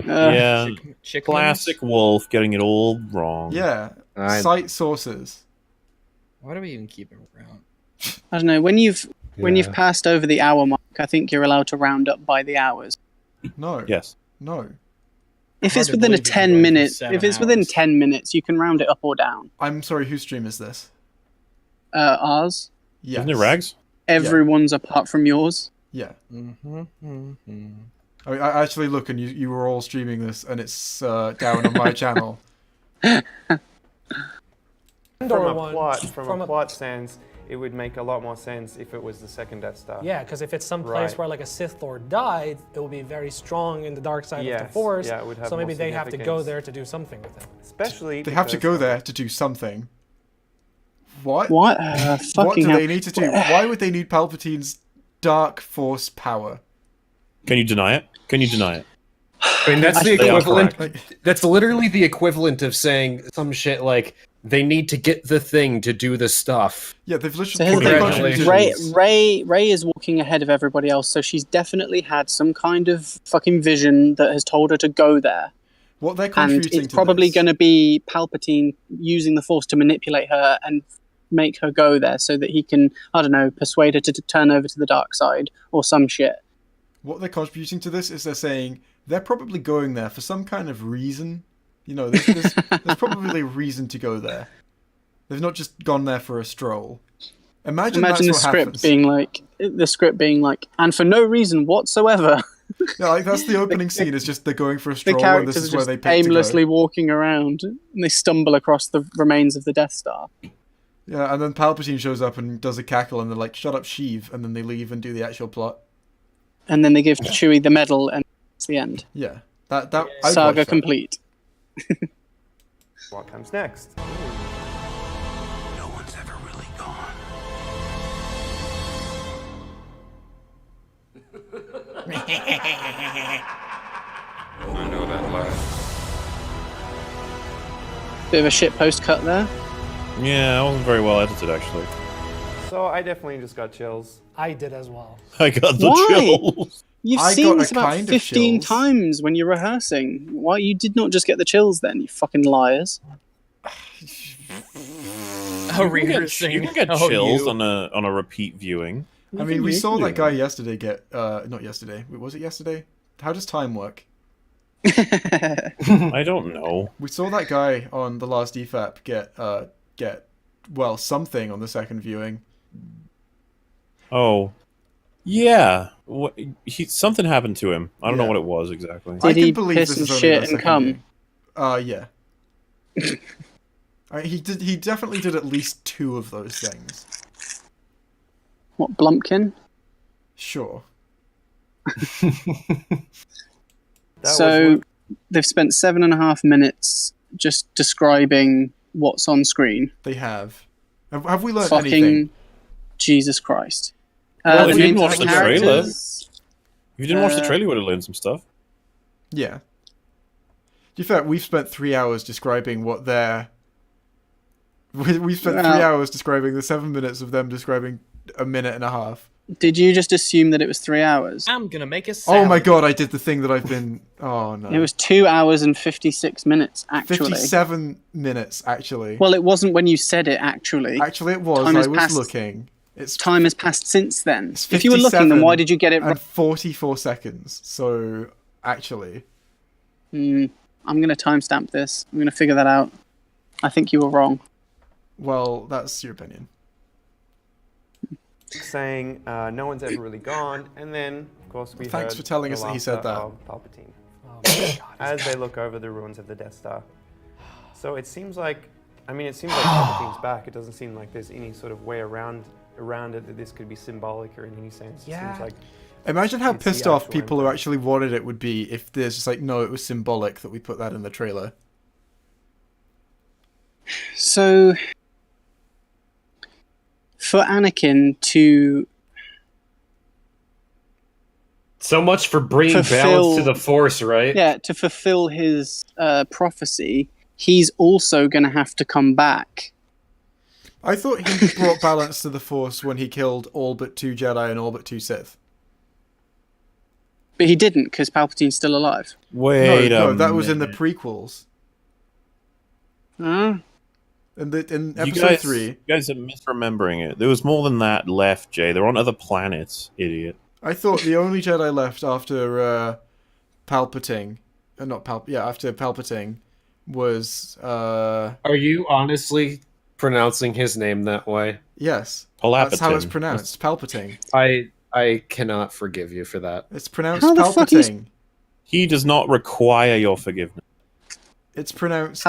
Yeah, Chickens? classic Wolf getting it all wrong. Yeah, I- cite sources. Why do we even keep him around? I don't know. When you've Yeah. passed over the hour mark, I think you're allowed to round up by the hours. No. Yes. No. If Hard it's to within a believe we've been 10 going for minute, 7 if it's within hours. 10 minutes, you can round it up or down. I'm sorry, whose stream is this? Ours, Yes. Isn't it Rags? everyone's apart from yours. Yeah. Mm-hmm, mm-hmm. I mean, I actually look and you were all streaming this and it's down on my channel. From Indoor a one, plot, from a a- plot sense, it would make a lot more sense if it was the second Death Star. Yeah, because if it's some place Right. where like a Sith Lord died, it will be very strong in the dark side of the Yes, Force. yeah, it would have so maybe more they have to go significance. there to do something with it. Especially They have to because- go there to do something. What? What? What Fucking do hell. they need to do? Why would they need Palpatine's dark force power? Can you deny it? Can you deny it? I mean, that's the They are equivalent. correct. That's literally the equivalent of saying some shit like they need to get the thing to do the stuff. Yeah, they've So literally here's put the their thing. Congratulations. contributions. Ray is walking ahead of everybody else, so she's definitely had some kind of fucking vision that has told her to go there. What they're And contributing it's to probably this. going to be Palpatine using the Force to manipulate her and make her go there so that he can, I don't know, persuade her to turn over to the dark side or some shit. What they're contributing to this is they're saying they're probably going there for some kind of reason. You know, there's probably a reason to go there. They've not just gone there for a stroll. Imagine Imagine the that's what script happens. being like, and for no reason whatsoever, Yeah, like that's the opening scene. Is just they're going for a the stroll, and characters this are is where just they pick aimlessly to go. walking around and they stumble across the remains of the Death Star. Yeah, and then Palpatine shows up and does a cackle, and they're like, "Shut up, Sheev," and then they leave and do the actual plot. And then they give Chewie the medal and it's the end. Yeah, that I'd watch Saga that. complete. What comes next? No one's ever really gone. I know that line. Bit of a shit post cut there. Yeah, it wasn't very well edited, actually. So I definitely just got chills. I did as well. I got the Why? chills. You've I seen got this a about kind of 15 chills. times when you're rehearsing. Why you did not just get the chills then, you fucking liars? Oh, You rehearsing. can get Oh, chills you. on a repeat viewing. I mean, we You saw can that do guy yesterday get. Not yesterday. Wait, was it yesterday? How does time work? I don't know. We saw that guy on the last EFAP get well something on the second viewing. Oh, yeah. Something happened to him. I don't know Yeah. what it was exactly. Did he believe piss this and is only shit their and second cum? viewing. Yeah. He did. He definitely did at least 2 of those things. What, Blumpkin? Sure. That So was Luke. they've spent 7.5 minutes just describing what's on screen. They have. Have we learned Fucking anything? Jesus Christ. Well, the if you didn't names of watch the the trailer- characters- If you didn't watch the Uh, trailer, you would have learned some stuff. Yeah. To be fair, we've spent 3 hours describing what they're. We've spent 3 Well- hours describing the 7 minutes of them describing a minute and a half. Did you just assume that it was 3 hours? I'm gonna make a Oh salad. my god, I did the thing that I've been. Oh no. It was 2 hours and 56 minutes, actually. 57 minutes, actually. Well, it wasn't when you said it, actually. Actually, it was. Time I has was passed. looking. It's Time has passed since then. It's If you were looking, then why did you get it and wrong? 44 seconds. So, actually. I'm going to timestamp this. I'm going to figure that out. I think you were wrong. Well, that's your opinion. saying no one's ever really gone, and then of course we Thanks heard for telling the us that he said laughter that. of Palpatine Oh my god. as they look over the ruins of the Death Star. So it seems like, I mean, it seems like Palpatine's back. It doesn't seem like there's any sort of way around it that this could be symbolic or in any sense. It Yeah. seems like Imagine how It's the pissed off actual people who Emperor. actually wanted it would be if there's just like, no, it was symbolic that we put that in the trailer. So, for Anakin to So much for bringing Fulfill- balance to the Force, right? to fulfill his prophecy, he's also going to have to come back. I thought he brought balance to the Force when he killed all but 2 Jedi and all but 2 Sith. But he didn't, because Palpatine's still alive. Wait no, a that was in the minute. prequels. Huh? In You episode 3. You guys are misremembering it. There was more than that left, Jay. They're on other planets, idiot. I thought the only Jedi left after Palpatine, after Palpatine was Are you honestly pronouncing his name that way? yes. Palpatine. That's how it's pronounced. Palpatine. I cannot forgive you for that. It's pronounced How the fuck is- Palpatine. He does not require your forgiveness. It's pronounced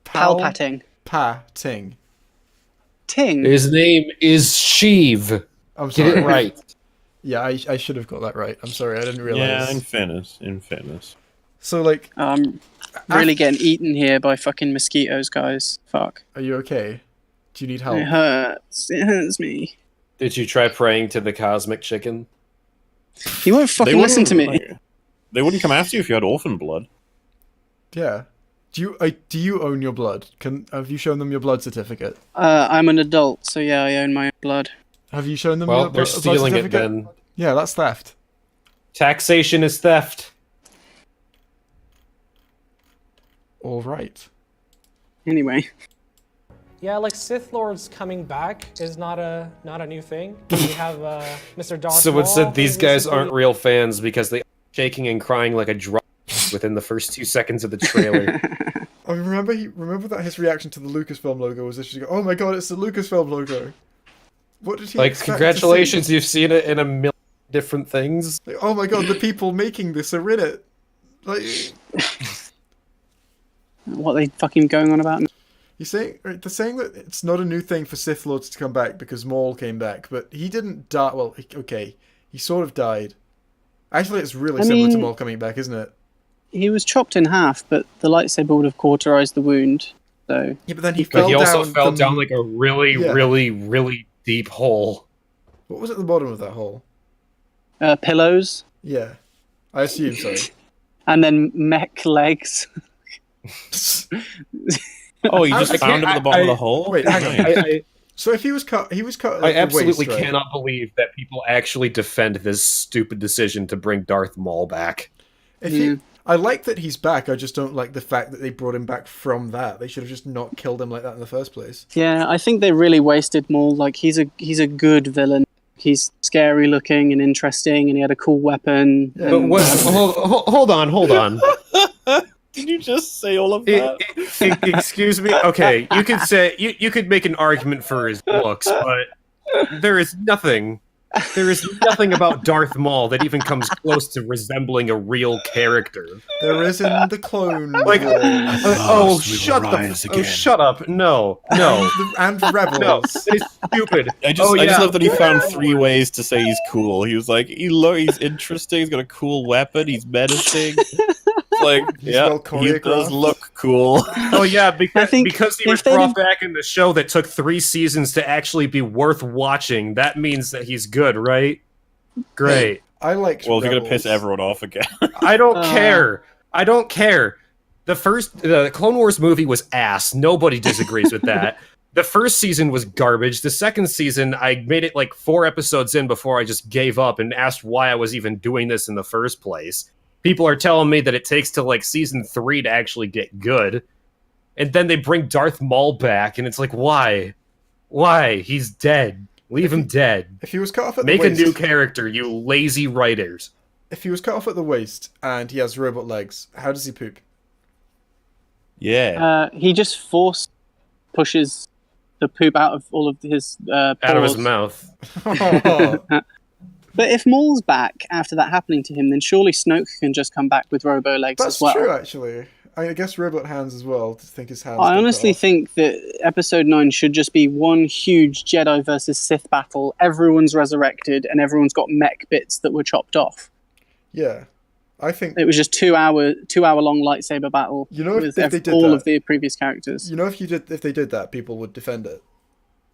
Palpatine. Palpatine. Ting. His name is Sheev. I'm Get sorry. it right. Yeah, I should have got that right. I'm sorry, I didn't Yeah, realize. in fairness. So, like, I'm really getting eaten here by fucking mosquitoes, guys. Fuck. are you okay? Do you need help? It hurts. It hurts me. Did you try praying to the cosmic chicken? He won't fucking listen to me. They wouldn't come after you if you had orphan blood. Yeah. Do you own your blood? Have you shown them your blood certificate? I'm an adult, so yeah, I own my own blood. Have you shown them Well, your they're blood stealing it certificate? then. Yeah, that's theft. Taxation is theft. All right. Anyway. Yeah, like Sith Lords coming back is not a new thing. We have Mr. Darth So it Maul said these who guys recently- aren't real fans because they are shaking and crying like a drum within the first 2 seconds of the trailer. I remember that his reaction to the Lucasfilm logo was literally, "Oh my god, it's the Lucasfilm logo." What did he Like, expect to congratulations, see? you've seen it in a million different things. Like, oh my god, the people making this are in it. Like, What are they fucking going on about? they're saying that it's not a new thing for Sith Lords to come back because Maul came back, but he didn't die. Well, okay, he sort of died. Actually, it's really similar to Maul coming back, isn't it? He was chopped in half, but the lightsaber would have cauterized the wound. So Yeah, but then he But fell he also down. fell down like a really, Yeah. really, really deep hole. What was at the bottom of that hole? pillows, Yeah, I assume so. and then mech legs. Oh, you just I found him at the bottom of the hole? Wait, hang on. Nice. So if he was cut, he was cut. I At the absolutely waist, right? cannot believe that people actually defend this stupid decision to bring Darth Maul back. I like that he's back. I just don't like the fact that they brought him back from that. They should have just not killed him like that in the first place. Yeah, I think they really wasted Maul. Like he's a good villain. He's scary looking and interesting, and he had a cool weapon. Yeah. But what? Hold on. Did you just say all of that? Excuse me. Okay, you could say you could make an argument for his looks, but there is nothing about Darth Maul that even comes close to resembling a real character. There is in the Clone Like, Wars. shut up! No, and Rebels. no, it's stupid. I just love that he found 3 ways to say he's cool. He was like, he's interesting, he's got a cool weapon, he's menacing. Like, yeah, well he does choreographed. look cool. Oh yeah, because he was if they brought didn't- back in the show that took 3 seasons to actually be worth watching. That means that he's good, right? Great. I liked Well, if you're gonna Rebels. piss everyone off again. I don't care. I don't care. The Clone Wars movie was ass. Nobody disagrees with that. The first season was garbage. The second season, I made it like 4 episodes in before I just gave up and asked why I was even doing this in the first place. People are telling me that it takes till like season 3 to actually get good. And then they bring Darth Maul back, and it's like, why? Why? He's dead. Leave him dead. If he was cut off at Make the a waist, new character, you lazy writers. if he was cut off at the waist and he has robot legs, how does he poop? Yeah. He just pushes the poop out of all of his Out of his pores. mouth. But if Maul's back after that happening to him, then surely Snoke can just come back with robo legs That's as well. true, actually. I guess robot hands as well. To think his hands. I get honestly cut off. think that Episode 9 should just be one huge Jedi versus Sith battle. Everyone's resurrected, and everyone's got mech bits that were chopped off. Yeah, I think. It was just 2 hour long lightsaber battle. You know, if with they did all that- of the previous characters. You know, if they did that, people would defend it.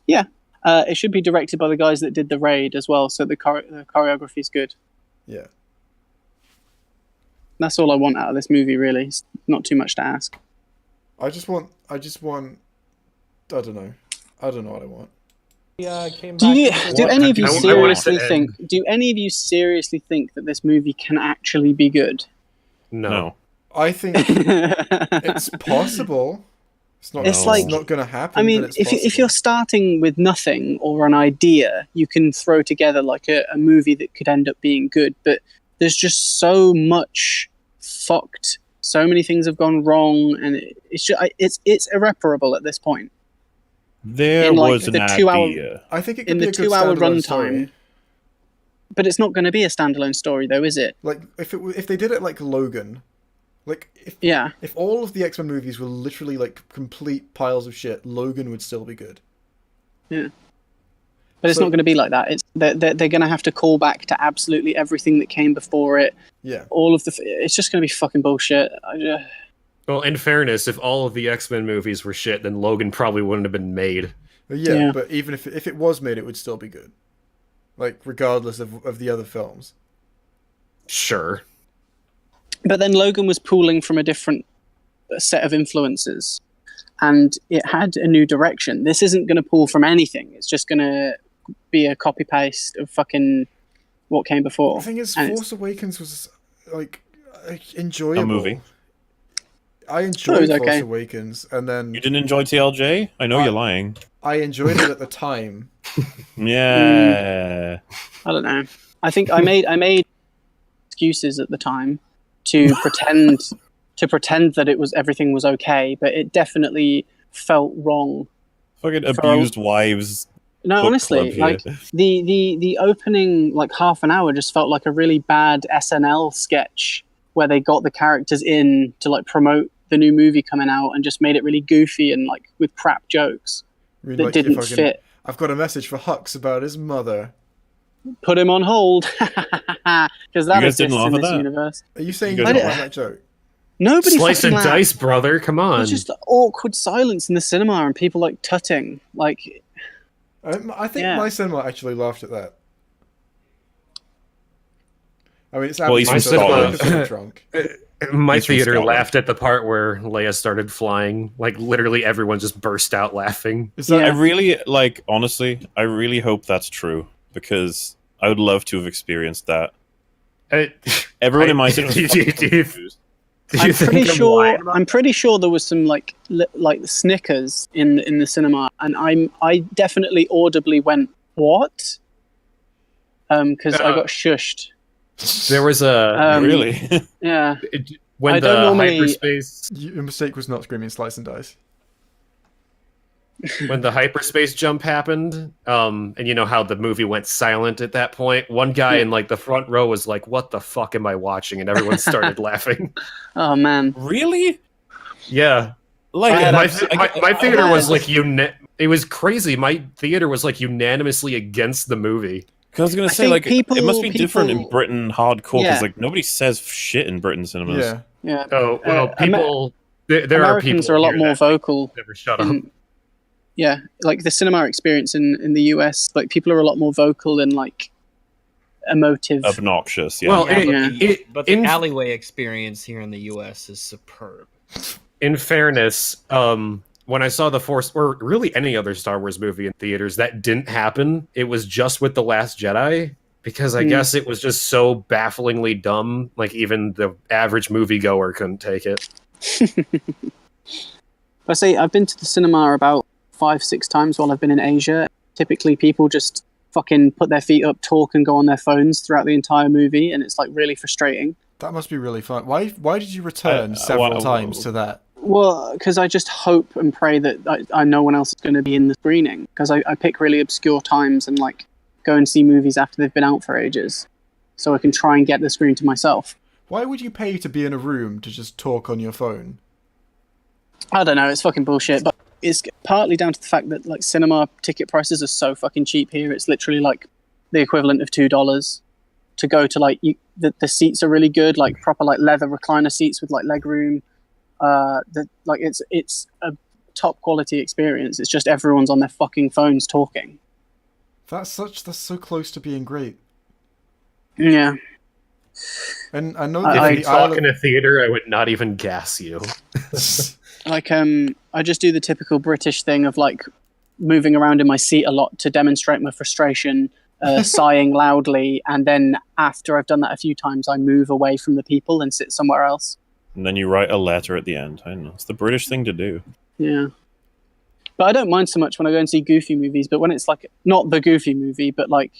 Yeah, it should be directed by the guys that did the raid as well, so the choreography is good. Yeah. That's all I want out of this movie, really. It's not too much to ask. I just want. I don't know. I don't know what I want. Came Do back into do the- any of you I want it to seriously end. think? Do any of you seriously think that this movie can actually be good? No. I think it's possible. It's not. It's like- it's not going to happen. I mean, but it's if possible. you're starting with nothing or an idea, you can throw together like a movie that could end up being good. But there's just so much fucked. So many things have gone wrong, and it's irreparable at this point. There in, like, was an the 2 hour- idea. I think it could in be the a good 2 hour standalone runtime. story. But it's not going to be a standalone story, though, is it? Like if they did it like Logan, like Yeah. if all of the X-Men movies were literally like complete piles of shit, Logan would still be good. Yeah. But it's So- not going to be like that. It's they're going to have to call back to absolutely everything that came before it. Yeah. All of it's just going to be fucking bullshit. Well, in fairness, if all of the X-Men movies were shit, then Logan probably wouldn't have been made. Yeah, but even if it was made, it would still be good. Like regardless of the other films. Sure. But then Logan was pooling from a different set of influences, and it had a new direction. This isn't going to pull from anything. It's just going to be a copy paste of fucking what came before. The thing is, And Force Awakens was like enjoyable. A movie. I It enjoyed was Force okay. Awakens, and then You didn't enjoy TLJ? I know you're lying. I enjoyed it at the time. Yeah. I don't know. I think I made excuses at the time to pretend that it was everything was okay, but it definitely felt wrong. Fucking For- abused wives. No, book honestly, club here. like the opening like half an hour just felt like a really bad SNL sketch where they got the characters in to like promote the new movie coming out and just made it really goofy and like with crap jokes I mean, that like, if didn't I can- fit. I've got a message for Hux about his mother. Put him on hold because that You guys exists didn't laugh in at this that? universe. Are you saying You you guys don't don't- like that joke? Nobody Slice fucking and laughed. dice, brother. Come on. It's just awkward silence in the cinema and people like tutting. Like, I think Yeah. my cinema actually laughed at that. I mean, it's Well, he's obviously from so Scotland. drunk. My He's from theater Scotland. laughed at the part where Leia started flying. Like, literally everyone just burst out laughing. Is that Yeah. I really, like, honestly, I really hope that's true because I would love to have experienced that. Everyone in my cinema was fucking confused. Do I'm you think pretty I'm sure. lying about I'm pretty sure there was some like Snickers in the cinema, and I definitely audibly went what? Because I got shushed. There was a Really? Yeah. when I the don't normally- hyperspace your mistake was not screaming slice and dice. when the hyperspace jump happened, and you know how the movie went silent at that point. One guy in like the front row was like, "What the fuck am I watching?" And everyone started laughing. Oh man. Really? Yeah, Like, I had my, a- my theater I was had- like it was crazy. My theater was like unanimously against the movie. I was gonna I say, think like, it must be people- different in Britain hardcore because, Yeah. like, nobody says shit in Britain cinemas. Yeah. Yeah. Oh well, Ama- people. There are people Americans are a lot here more that vocal. never shut up. Yeah, like the cinema experience in the US, like people are a lot more vocal and like emotive. Obnoxious, yeah. Well, Yeah. But the in- alleyway experience here in the U.S. is superb. In fairness, when I saw the Force, or really any other Star Wars movie in theaters, that didn't happen. It was just with The Last Jedi, because I guess it was just so bafflingly dumb. Like even the average moviegoer couldn't take it. I say I've been to the cinema about 5-6 times while I've been in Asia. Typically, people just fucking put their feet up, talk, and go on their phones throughout the entire movie, and it's like really frustrating. That must be really fun. Why did you return several times to that? Well, because I just hope and pray that I know one else is going to be in the screening. Because I pick really obscure times and like go and see movies after they've been out for ages, so I can try and get the screen to myself. Why would you pay to be in a room to just talk on your phone? I don't know, it's fucking bullshit, but it's partly down to the fact that like cinema ticket prices are so fucking cheap here. It's literally like the equivalent of $2 to go to like the seats are really good, like proper like leather recliner seats with like leg room. Like it's a top quality experience. It's just everyone's on their fucking phones talking. That's so close to being great. Yeah. And I know If that you talk in a theater, I would not even gas you. Like I just do the typical British thing of like moving around in my seat a lot to demonstrate my frustration, sighing loudly, and then after I've done that a few times, I move away from the people and sit somewhere else. And then you write a letter at the end. I don't know. It's the British thing to do. Yeah. But I don't mind so much when I go and see Goofy movies, but when it's like not the Goofy movie, but like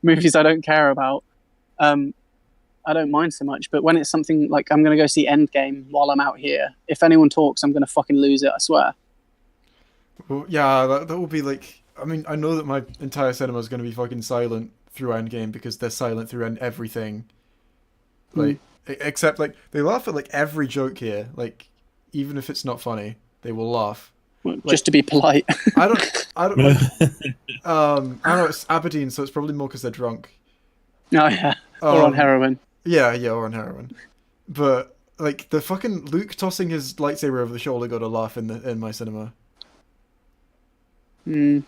movies I don't care about, I don't mind so much. But when it's something like I'm going to go see Endgame while I'm out here, if anyone talks, I'm going to fucking lose it, I swear. Well, yeah, that will be like... I mean, I know that my entire cinema is going to be fucking silent through Endgame because they're silent through everything. Like, except, like, they laugh at, like, every joke here. Like, even if it's not funny, they will laugh. Well, just to be polite. I don't like, I don't know, it's Aberdeen, so it's probably more because they're drunk. Oh, yeah. Or on heroin. Yeah, or on heroin. But, like, the fucking Luke tossing his lightsaber over the shoulder got a laugh in my cinema.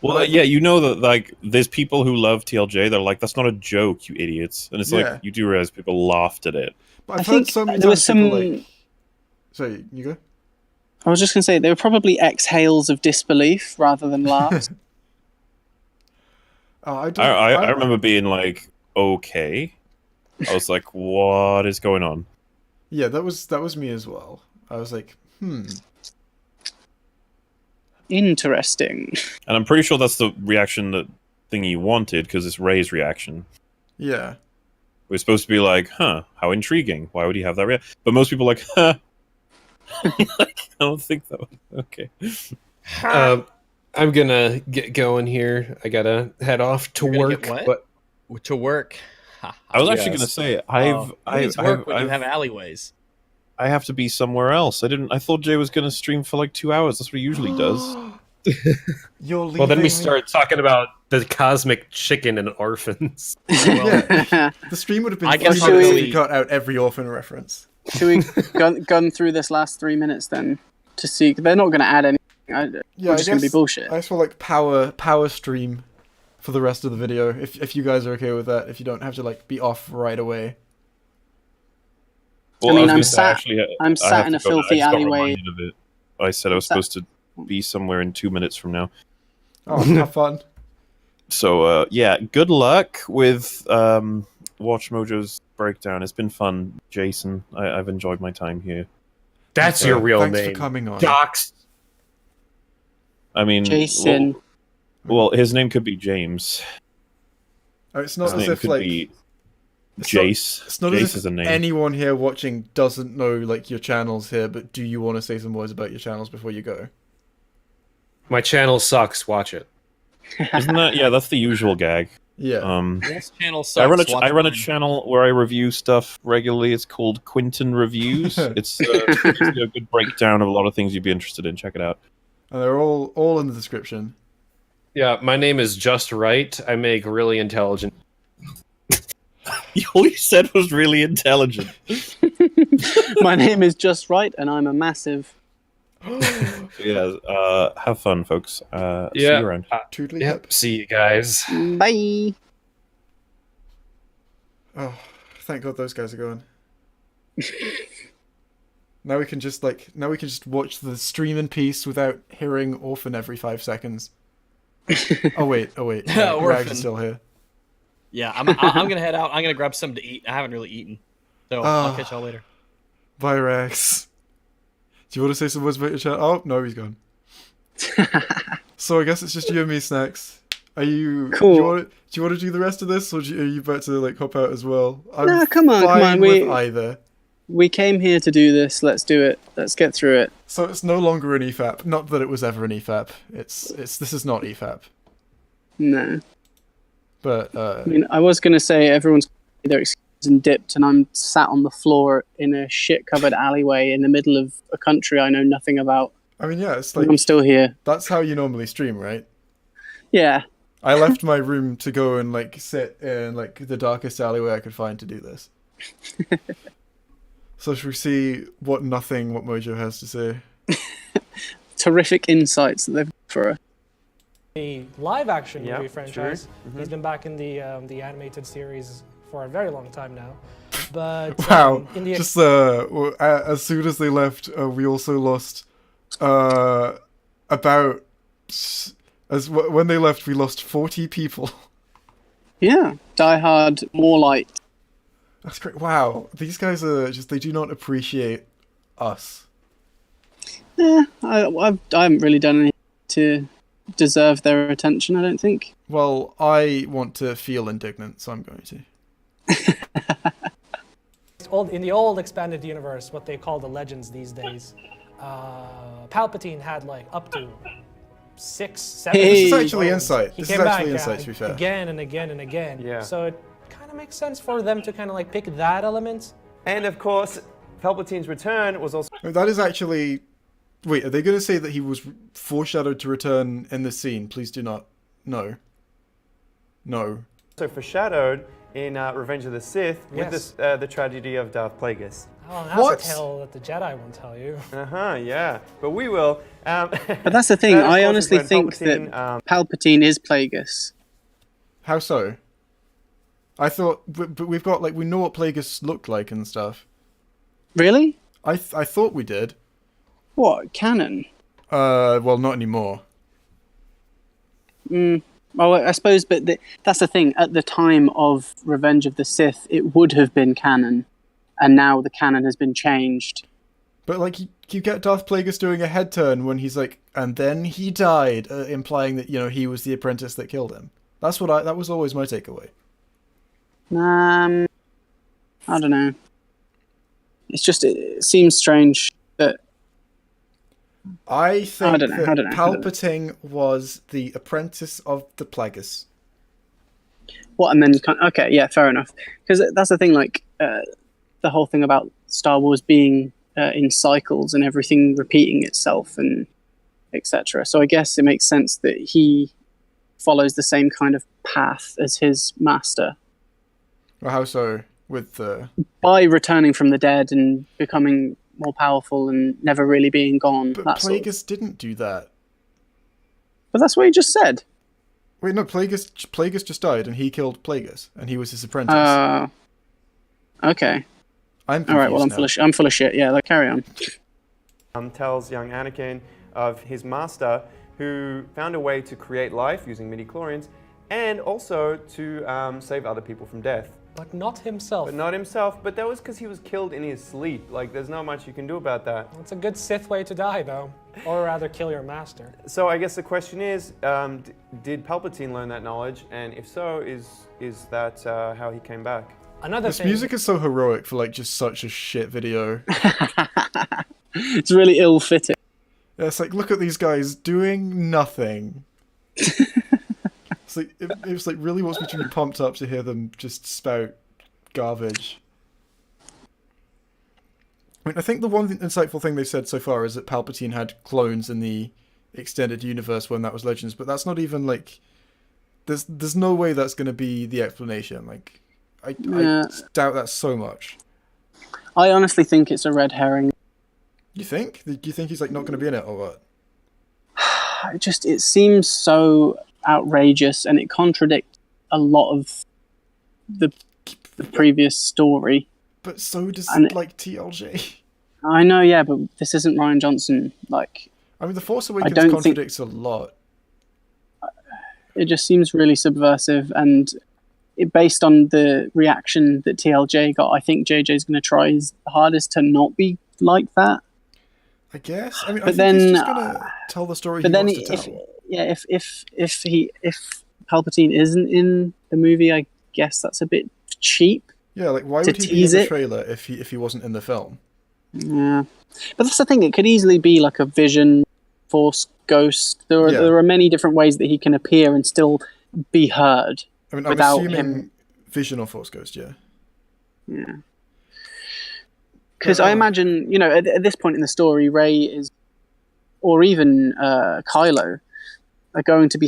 Well, yeah, you know that like there's people who love TLJ. They're like, "That's not a joke, you idiots," and it's like you do realize people laughed at it. But I've heard so many times people like... Sorry, you go. I was just going to say, they were probably exhales of disbelief rather than laughs. I remember being like, okay. I was like, what is going on? Yeah, that was me as well. I was like, Interesting. And I'm pretty sure that's the reaction that Thingy wanted, because it's Ray's reaction. Yeah. We're supposed to be like, huh, how intriguing. Why would he have that reaction? But most people are like, huh. Like, I don't think that was... Okay. I'm gonna get going here. I gotta head off to work. What? To work. I was actually gonna say, I've work when you have alleyways. I have to be somewhere else. I thought Jay was gonna stream for like 2 hours. That's what he usually does. You're leaving... Well, then we start talking about the cosmic chicken and orphans. The stream would have been fun if we cut out every orphan reference. Should we gun through this last 3 minutes then to see? They're not going to add anything. It's going to be bullshit. I just feel like power stream for the rest of the video. If you guys are okay with that, if you don't have to like be off right away. Well, I mean, I'm sat in a filthy alleyway. I said I was supposed to be somewhere in 2 minutes from now. Oh, have fun. So yeah, good luck with WatchMojo's breakdown. It's been fun, Jason. I've enjoyed my time here. That's your real name. Thanks for coming on. Docs. I mean, Jason. Well, his name could be James. Oh, it's not his as name if could like be Jace. It's not Jace as is if a name. anyone here watching doesn't know like your channels here. But do you want to say some words about your channels before you go? My channel sucks. Watch it. Isn't that? Yeah, that's the usual gag. Yeah. This channel sucks. I run a channel where I review stuff regularly. It's called Quinton Reviews. It's a good breakdown of a lot of things you'd be interested in. Check it out. And they're all in the description. Yeah, my name is Just Right. I make really intelligent. All you said was really intelligent. My name is Just Right, and I'm a massive. Yeah, have fun, folks. See you around. Yep. See you guys. Bye. Oh, thank God those guys are gone. Now we can just watch the stream in peace without hearing Orphan every 5 seconds. Oh wait. Rags is still here. Yeah, I'm gonna head out. I'm gonna grab something to eat. I haven't really eaten, so I'll catch y'all later. Bye, Rags. Do you want to say some words about your channel? Oh no, he's gone. So I guess it's just you and me, Snacks. Are you cool? Do you want to do the rest of this, or are you about to like hop out as well? No, come on. With either. We came here to do this. Let's do it. Let's get through it. So it's no longer an EFAP. Not that it was ever an EFAP. This is not EFAP. No. But I mean, I was gonna say everyone's their excuses and dipped, and I'm sat on the floor in a shit-covered alleyway in the middle of a country I know nothing about. I mean, yeah, it's like I'm still here. That's how you normally stream, right? Yeah. I left my room to go and like sit in like the darkest alleyway I could find to do this. So should we see what Mojo has to say? Terrific insights that they've got for us. The live-action movie Sure. franchise. He's been back in the animated series for a very long time now. But wow, in the just as soon as they left, we also lost About when they left, we lost 40 people. Yeah, Die Hard, more light. That's great. Wow, these guys are just—they do not appreciate us. Yeah, I haven't really done anything to deserve their attention, I don't think. Well, I want to feel indignant, so I'm going to. In the old expanded universe, what they call the legends these days, Palpatine had like up to 6, 7. This is Hey. actually insight. He This is came back actually insight, to be fair. again and again and again. Yeah. So it kind of makes sense for them to kind of like pick that element. And of course, Palpatine's return was also That is actually... Wait, are they going to say that he was foreshadowed to return in this scene? Please do not. No. No. foreshadowed in Revenge of the Sith with Yes. this, the tragedy of Darth Plagueis. Oh, that's What? a tale that the Jedi won't tell you. Yeah, but we will. But that's the thing, That, of I course, is honestly when think Palpatine, that Palpatine is Plagueis. How so? I thought... But we've got, like, we know what Plagueis looked like and stuff. Really? I thought we did. What, canon? Well, not anymore. Well, I suppose, but that's the thing. At the time of Revenge of the Sith, it would have been canon, and now the canon has been changed. But, like, you get Darth Plagueis doing a head turn when he's like, and then he died, implying that, you know, he was the apprentice that killed him. That was always my takeaway. I don't know. It's just, it seems strange that... I think don't know, that I don't know. Palpatine was the apprentice of the Plagueis. What, and then okay, yeah, fair enough. Because that's the thing, like the whole thing about Star Wars being in cycles and everything repeating itself and etc. So I guess it makes sense that he follows the same kind of path as his master Well, how so? With by returning from the dead and becoming more powerful and never really being gone. but that sort of- Plagueis didn't do that. But that's what you just said. Wait, no, Plagueis just died, and he killed Plagueis, and he was his apprentice. Okay. I'm confused All right. Well, now. I'm full of shit. Yeah, like, carry on. Tells young Anakin of his master who found a way to create life using midi-chlorians and also to save other people from death. But not himself. But not himself, but that was because he was killed in his sleep. Like, there's not much you can do about that. It's a good Sith way to die, though. Or rather, kill your master. So I guess the question is, did Palpatine learn that knowledge? And if so, is that how he came back? Another This thing. music is so heroic for, like, just such a shit video. It's really ill-fitting. Yeah, it's like, look at these guys doing nothing. It's like, it was like really wants me to be pumped up to hear them just spout garbage. I mean, I think the one insightful thing they've said so far is that Palpatine had clones in the extended universe when that was Legends, but that's not even like... There's no way that's going to be the explanation. Like, I doubt that so much. I honestly think it's a red herring. You think? Do you think he's like not going to be in it or what? It seems so outrageous, and it contradicts a lot of the previous story. But so does like TLJ. I know, yeah, but this isn't Rian Johnson. Like, I mean, The Force Awakens don't contradicts a lot. it just seems really subversive, and based on the reaction that TLJ got, I think JJ's going to try his hardest to not be like that. I guess. I mean, But I think then, he's just gonna tell the story he wants to tell. if Palpatine isn't in the movie, I guess that's a bit cheap. Yeah, like why to would he be in tease the it. trailer if he wasn't in the film? Yeah, but that's the thing. It could easily be like a vision, force, ghost. There are many different ways that he can appear and still be heard. I mean, I'm without assuming him. Vision or Force Ghost, yeah. Yeah. Because I imagine, at this point in the story, Rey is, or even Kylo, are going to be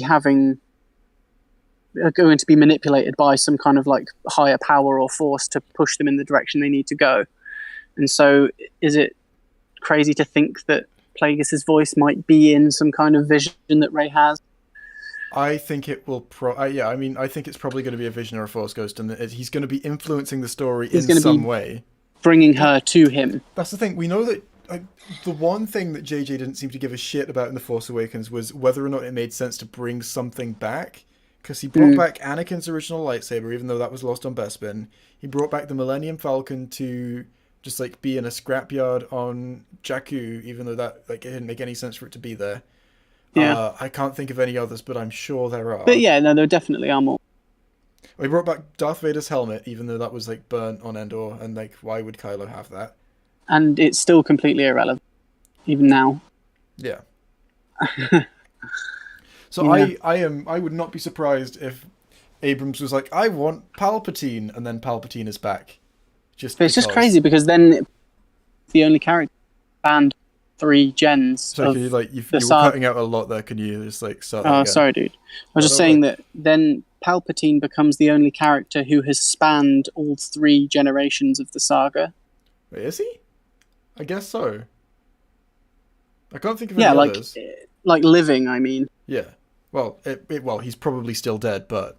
manipulated by some kind of like higher power or force to push them in the direction they need to go. And so, is it crazy to think that Plagueis' voice might be in some kind of vision that Rey has? I think it will. I think it's probably going to be a Vision or a Force Ghost, and that he's going to be influencing the story in some way. Bringing her to him. That's the thing. We know that the one thing that JJ didn't seem to give a shit about in The Force Awakens was whether or not it made sense to bring something back. Because he brought back Anakin's original lightsaber, even though that was lost on Bespin. He brought back the Millennium Falcon to just like be in a scrapyard on Jakku, even though that like it didn't make any sense for it to be there. Yeah. I can't think of any others, but I'm sure there are. But yeah, no, there definitely are more. He brought back Darth Vader's helmet, even though that was like burnt on Endor, and like why would Kylo have that? And it's still completely irrelevant, even now. Yeah. So yeah. I would not be surprised if Abrams was like, I want Palpatine, and then Palpatine is back. It's just crazy because then the only character banned 3 gens. So can you like you were cutting out a lot there? Can you just like start that again? Sorry, dude. I was just saying that then Palpatine becomes the only character who has spanned all 3 generations of the saga. Wait, is he? I guess so. I can't think of any others. Like living, I mean. Yeah. Well, well, he's probably still dead, but...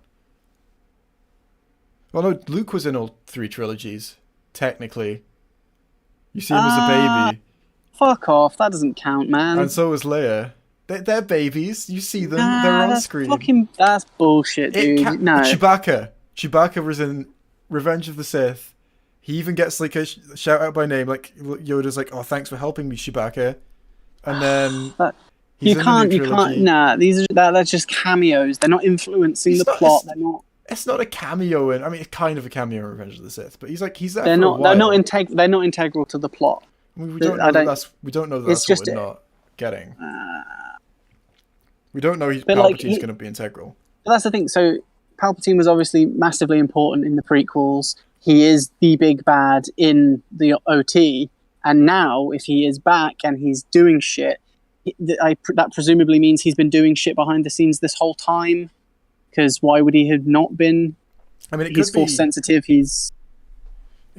Well, no, Luke was in all 3 trilogies, technically. You see him as a baby. Fuck off, that doesn't count, man. And so was Leia. They're babies, you see them, they're on screen. That's bullshit, dude. No. Chewbacca was in Revenge of the Sith. He even gets like a shout out by name, like Yoda's like, "Oh, thanks for helping me, Chewbacca." And then you can't. Nah, that's just cameos. They're not influencing the plot. They're not. It's not a cameo in. I mean, it's kind of a cameo in Revenge of the Sith, but he's there. They're not. They're not integral to the plot. I mean, we don't know that's what we're not getting. We don't know Palpatine's going to be integral. But that's the thing. So Palpatine was obviously massively important in the prequels. He is the big bad in the OT, and now if he is back and he's doing shit, that presumably means he's been doing shit behind the scenes this whole time. Because why would he have not been? I mean, he's force sensitive. It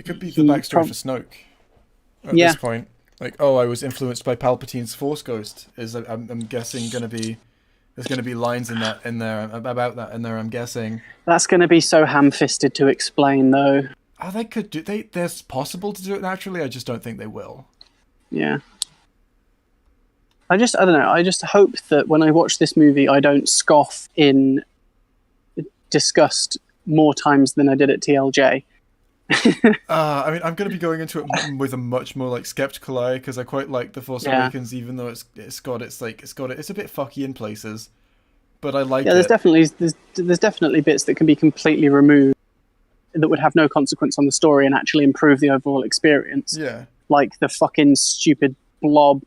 could be the backstory for Snoke. At this point, like, oh, I was influenced by Palpatine's Force Ghost. I'm guessing there's going to be lines about that in there. I'm guessing that's going to be so ham-fisted to explain, though. Oh, they could do. There's possible to do it naturally. I just don't think they will. Yeah. I don't know. I just hope that when I watch this movie, I don't scoff in disgust more times than I did at TLJ. I mean, I'm going to be going into it with a much more like skeptical eye because I quite like The Force Awakens, even though it's a bit fucky in places, but I like it. Yeah, there's definitely bits that can be completely removed that would have no consequence on the story and actually improve the overall experience. Yeah, like the fucking stupid blob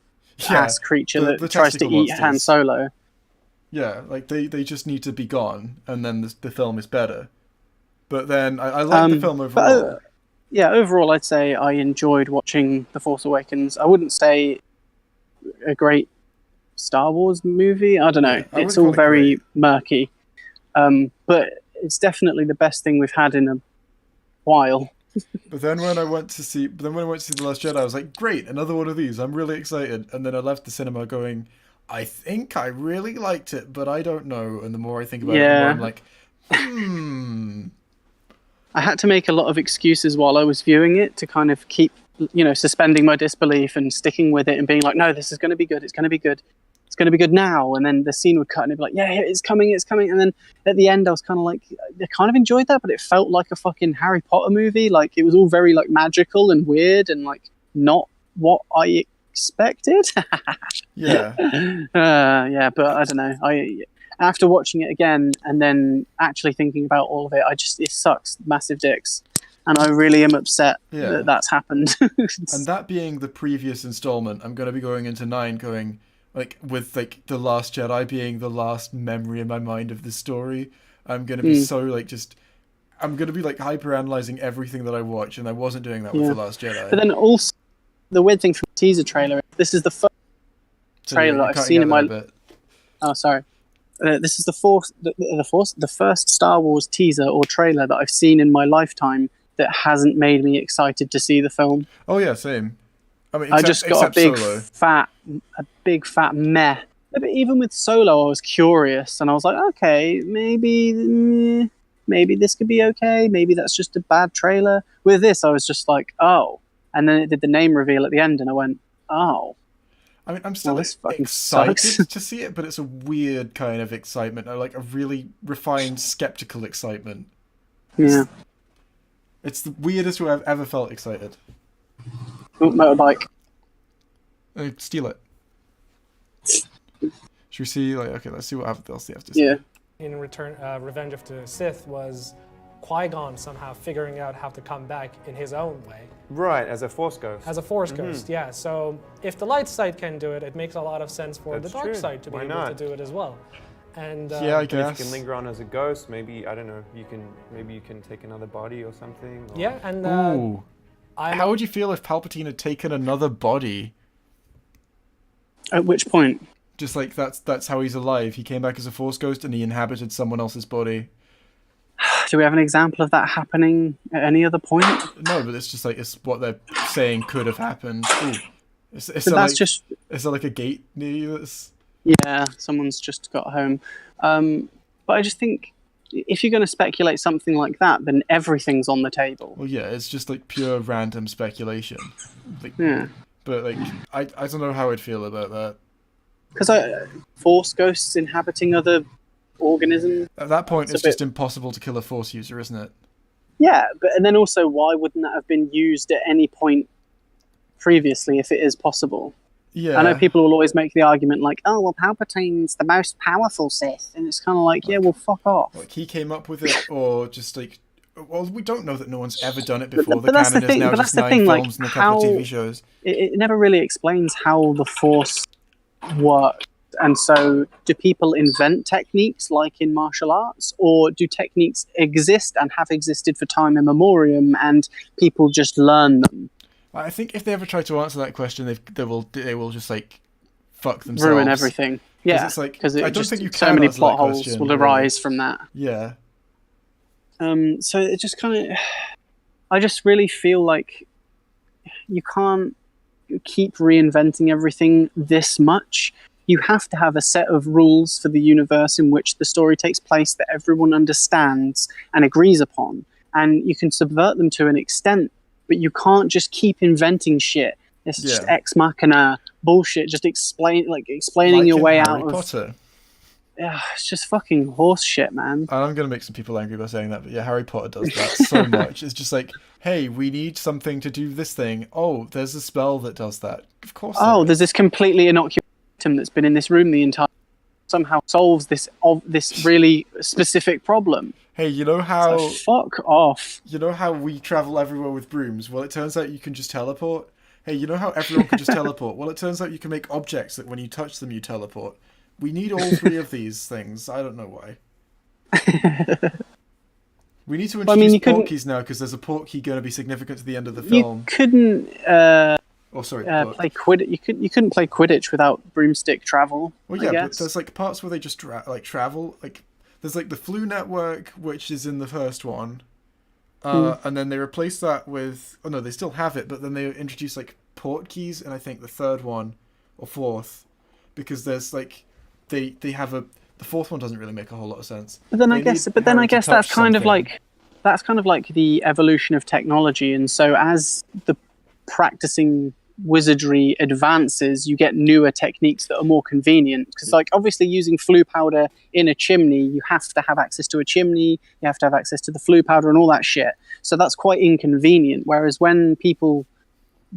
ass creature that tries to eat Han Solo. Yeah, like they just need to be gone, and then the film is better. But then I like the film overall. Overall, I'd say I enjoyed watching The Force Awakens. I wouldn't say a great Star Wars movie. I don't know. It's all very murky. But it's definitely the best thing we've had in a while. But then when I went to see The Last Jedi, I was like, great, another one of these. I'm really excited. And then I left the cinema going, I think I really liked it, but I don't know. And the more I think about it, the more I'm like, I had to make a lot of excuses while I was viewing it to kind of keep, suspending my disbelief and sticking with it and being like, no, this is going to be good. It's going to be good. It's going to be good now. And then the scene would cut and it'd be like, yeah, it's coming. And then at the end, I was kind of like, I kind of enjoyed that, but it felt like a fucking Harry Potter movie. Like it was all very like magical and weird and like not what I expected. Yeah. But I don't know. After watching it again and then actually thinking about all of it, it sucks massive dicks. And I really am upset that that's happened. And that being the previous installment, I'm going to be going into 9 going, like, with, like, The Last Jedi being the last memory in my mind of the story. I'm going to be so, like, I'm going to be, like, hyper-analyzing everything that I watch, and I wasn't doing that with The Last Jedi. But then also, the weird thing from the teaser trailer, this is the first trailer that I've seen in my... Oh, sorry. This is the first Star Wars teaser or trailer that I've seen in my lifetime that hasn't made me excited to see the film. Oh yeah, same. I mean, I just got a big fat meh. But even with Solo, I was curious, and I was like, okay, maybe this could be okay. Maybe that's just a bad trailer. With this, I was just like, oh. And then it did the name reveal at the end, and I went, Oh. I mean, I'm still Well, this fucking excited sucks. to see it, but it's a weird kind of excitement, like a really refined, skeptical excitement. Yeah. It's the weirdest way I've ever felt excited. Oh, motorbike. Steal it. Should we see? Like, okay, let's see what else they have to say. Yeah. In return, Revenge of the Sith was Qui-Gon somehow figuring out how to come back in his own way. Right, as a Force ghost. As a Force ghost, yeah. So if the light side can do it, it makes a lot of sense for That's the dark true. side to be Why able not? to do it as well. And Yeah, I If you guess. can linger on as a ghost, maybe, I don't know, maybe you can take another body or something. Or... yeah, and Ooh. How would you feel if Palpatine had taken another body? At which point? Just like that's how he's alive. He came back as a Force ghost and he inhabited someone else's body. Do we have an example of that happening at any other point? No, but it's just like it's what they're saying could have happened. Ooh. Is But there that's like, just... Is there like a gate near you that's... Yeah, someone's just got home. But I just think if you're going to speculate something like that, then everything's on the table. Well, yeah, it's just like pure random speculation. Like, Yeah. But like, I don't know how I'd feel about that. Because Force ghosts inhabiting other organisms. At that point, it's a bit- just impossible to kill a Force user, isn't it? Yeah, and then also, why wouldn't that have been used at any point previously if it is possible? Yeah. I know people will always make the argument like, oh, well, Palpatine's the most powerful Sith. And it's kind of like, yeah, well, fuck off. Like he came up with it, or just like, well, we don't know that no one's ever done it before. But that's canon the thing, is now but just that's the 9 thing, like, films and a couple how- of TV shows. It never really explains how the Force works. And so, do people invent techniques like in martial arts, or do techniques exist and have existed for time immemorial, and people just learn them? I think if they ever try to answer that question, they will just like fuck themselves. Ruin everything. Yeah, it's like, because I don't think you so can many answer plot that holes question, will really. arise from that. Yeah. So it just kind of, I just really feel like you can't keep reinventing everything this much. You have to have a set of rules for the universe in which the story takes place that everyone understands and agrees upon. And you can subvert them to an extent, but you can't just keep inventing shit. It's just Yeah. ex machina bullshit. Just explaining Like your in way Harry out of. Potter. Yeah, it's just fucking horse shit, man. I'm going to make some people angry by saying that, but yeah, Harry Potter does that so much. It's just like, hey, we need something to do this thing. Oh, there's a spell that does that. Of course. Oh, there there's is. this completely innocuous item that's been in this room the entire somehow solves this really specific problem. Hey, you know how So fuck off. you know how we travel everywhere with brooms? Well, it turns out you can just teleport. Hey, you know how everyone can just teleport? Well, it turns out you can make objects that when you touch them, you teleport. We need all 3 of these things. I don't know why. We need to Well, I mean, introduce you couldn't- port keys now because there's a port key going to be significant to the end of the You film. couldn't Oh, sorry. book. play Quidditch. You couldn't play Quidditch without broomstick travel. Well, I yeah, but guess. there's like parts where they just travel. Like there's like the Flu Network, which is in the first one, and then they replace that with. Oh no, they still have it, but then they introduce like port keys, and I think the third one or fourth, because there's like they have a. The fourth one doesn't really make a whole lot of sense. But then They I guess, need but then Harry I to guess that's touch kind of something. like the evolution of technology, and so as the practicing wizardry advances, you get newer techniques that are more convenient. Because, like, obviously, using flu powder in a chimney, you have to have access to a chimney, you have to have access to the flu powder and all that shit. So that's quite inconvenient. Whereas when people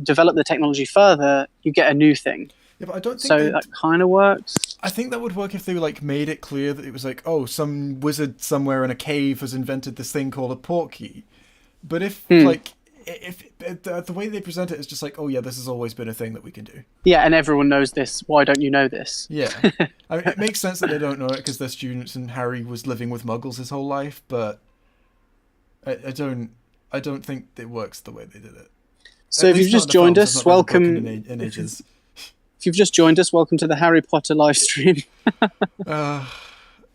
develop the technology further, you get a new thing. Yeah, but I don't think So they'd- that kind of works. I think that would work if they like made it clear that it was like, oh, some wizard somewhere in a cave has invented this thing called a port key. But if like if the way they present it is just like, oh yeah, this has always been a thing that we can do. Yeah, and everyone knows this. Why don't you know this? Yeah, I mean, it makes sense that they don't know it because they're students and Harry was living with Muggles his whole life. But I don't think it works the way they did it. So At if you've least not just in the joined films, us, it's not been welcome. broken in ages. If you've just joined us, welcome to the Harry Potter live stream. I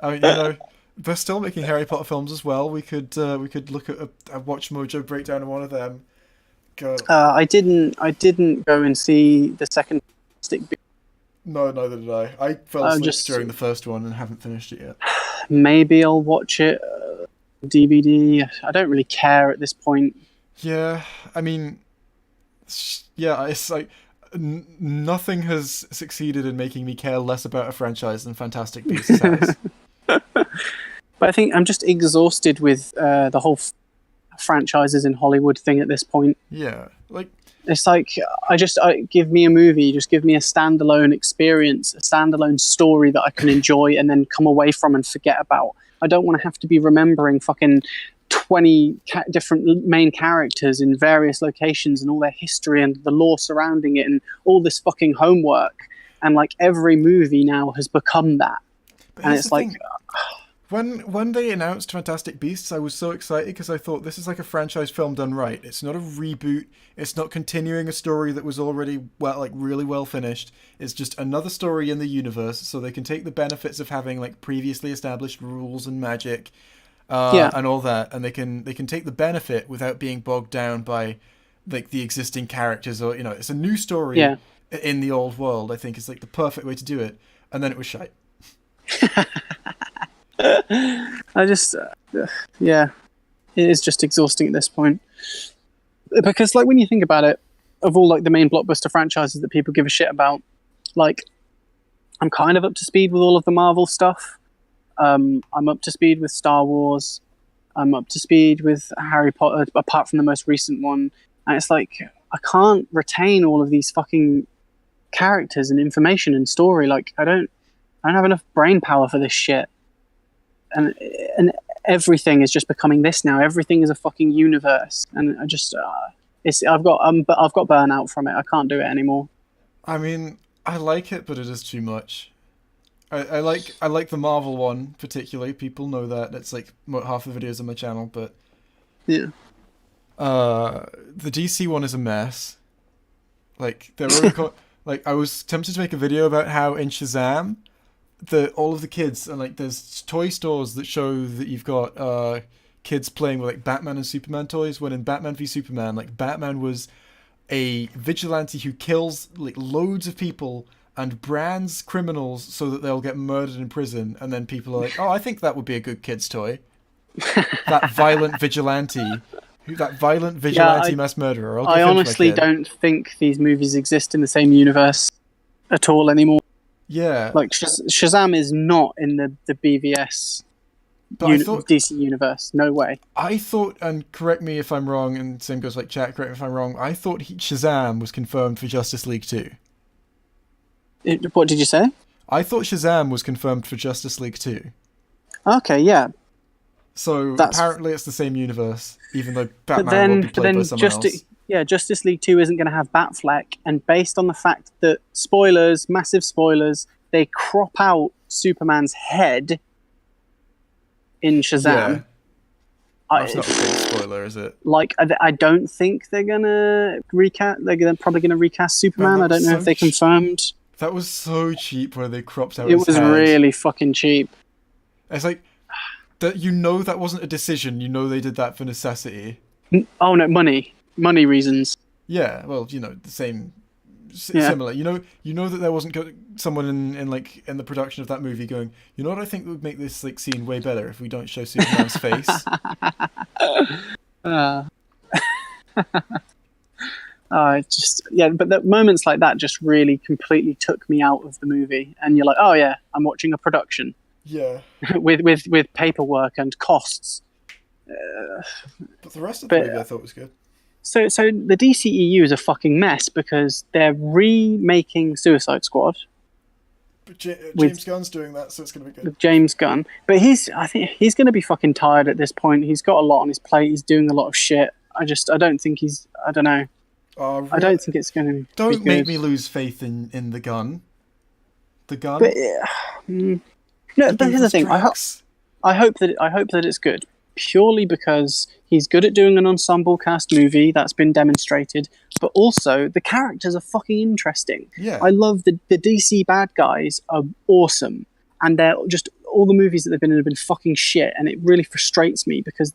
mean, you know, they're still making Harry Potter films as well. We could look at a Watch Mojo breakdown of one of them. God. I didn't go and see the second stick. No, neither did I. I fell I'm asleep just- during the first one and haven't finished it yet. Maybe I'll watch it DVD. I don't really care at this point. Yeah, I mean, yeah, it's like nothing has succeeded in making me care less about a franchise than Fantastic Beasts has. But I think I'm just exhausted with the whole franchises in Hollywood thing at this point. Yeah, like it's like give me a movie, just give me a standalone experience, a standalone story that I can enjoy and then come away from and forget about. I don't want to have to be remembering fucking 20 different main characters in various locations and all their history and the lore surrounding it and all this fucking homework. And like every movie now has become that. But and it's like when they announced Fantastic Beasts, I was so excited because I thought this is like a franchise film done right. It's not a reboot. It's not continuing a story that was already really well finished. It's just another story in the universe, so they can take the benefits of having like previously established rules and magic, and all that, and they can take the benefit without being bogged down by like the existing characters, or it's a new story in the old world. I think is like the perfect way to do it, and then it was shite. I just, it is just exhausting at this point. Because, like, when you think about it, of all, like, the main blockbuster franchises that people give a shit about, like, I'm kind of up to speed with all of the Marvel stuff. I'm up to speed with Star Wars. I'm up to speed with Harry Potter, apart from the most recent one. And it's like, I can't retain all of these fucking characters and information and story. Like, I don't have enough brain power for this shit. And everything is just becoming this now. Everything is a fucking universe, and I just I've got burnout from it. I can't do it anymore. I mean, I like it, but it is too much. I like the Marvel one particularly. People know that it's like half the videos on my channel, but yeah. The DC one is a mess. Like like I was tempted to make a video about how in Shazam, all of the kids and like there's toy stores that show that you've got kids playing with like Batman and Superman toys, when in Batman v Superman, like Batman was a vigilante who kills like loads of people and brands criminals so that they'll get murdered in prison, and then people are like, oh, I think that would be a good kid's toy. that violent vigilante mass murderer. I honestly don't think these movies exist in the same universe at all anymore. Yeah, like Shazam is not in the BVS DC universe. No way. I thought, and correct me if I'm wrong, and same goes like chat. Correct me if I'm wrong. I thought Shazam was confirmed for Justice League 2. What did you say? I thought Shazam was confirmed for Justice League 2. Okay, yeah. So apparently it's the same universe, even though Batman will be played by someone else. Yeah, Justice League 2 isn't going to have Batfleck, and based on the fact that, spoilers, massive spoilers, they crop out Superman's head in Shazam. Yeah. That's not a big spoiler, is it? Like, I don't think they're going to recast, they're probably going to recast Superman. I don't know if they confirmed. That was so cheap where they cropped out his head. It was really fucking cheap. It's like, that wasn't a decision, they did that for necessity. Oh no, money reasons. Yeah, well, the same, similar. You know that there wasn't someone in the production of that movie going, what I think would make this like scene way better if we don't show Superman's face. But the moments like that just really completely took me out of the movie, and you're like, oh yeah, I'm watching a production. Yeah. with paperwork and costs. But the rest of the movie I thought was good. So the DCEU is a fucking mess because they're remaking Suicide Squad. But James Gunn's doing that, so it's going to be good. With James Gunn. But I think he's going to be fucking tired at this point. He's got a lot on his plate. He's doing a lot of shit. I don't think I don't know. Really? I don't think it's going to Don't make me lose faith in the gun. The gun? But, no, but here's the thing. I hope that it's good. Purely because he's good at doing an ensemble cast movie, that's been demonstrated, but also the characters are fucking interesting. Yeah. I love the DC bad guys are awesome, and they're just, all the movies that they've been in have been fucking shit, and it really frustrates me because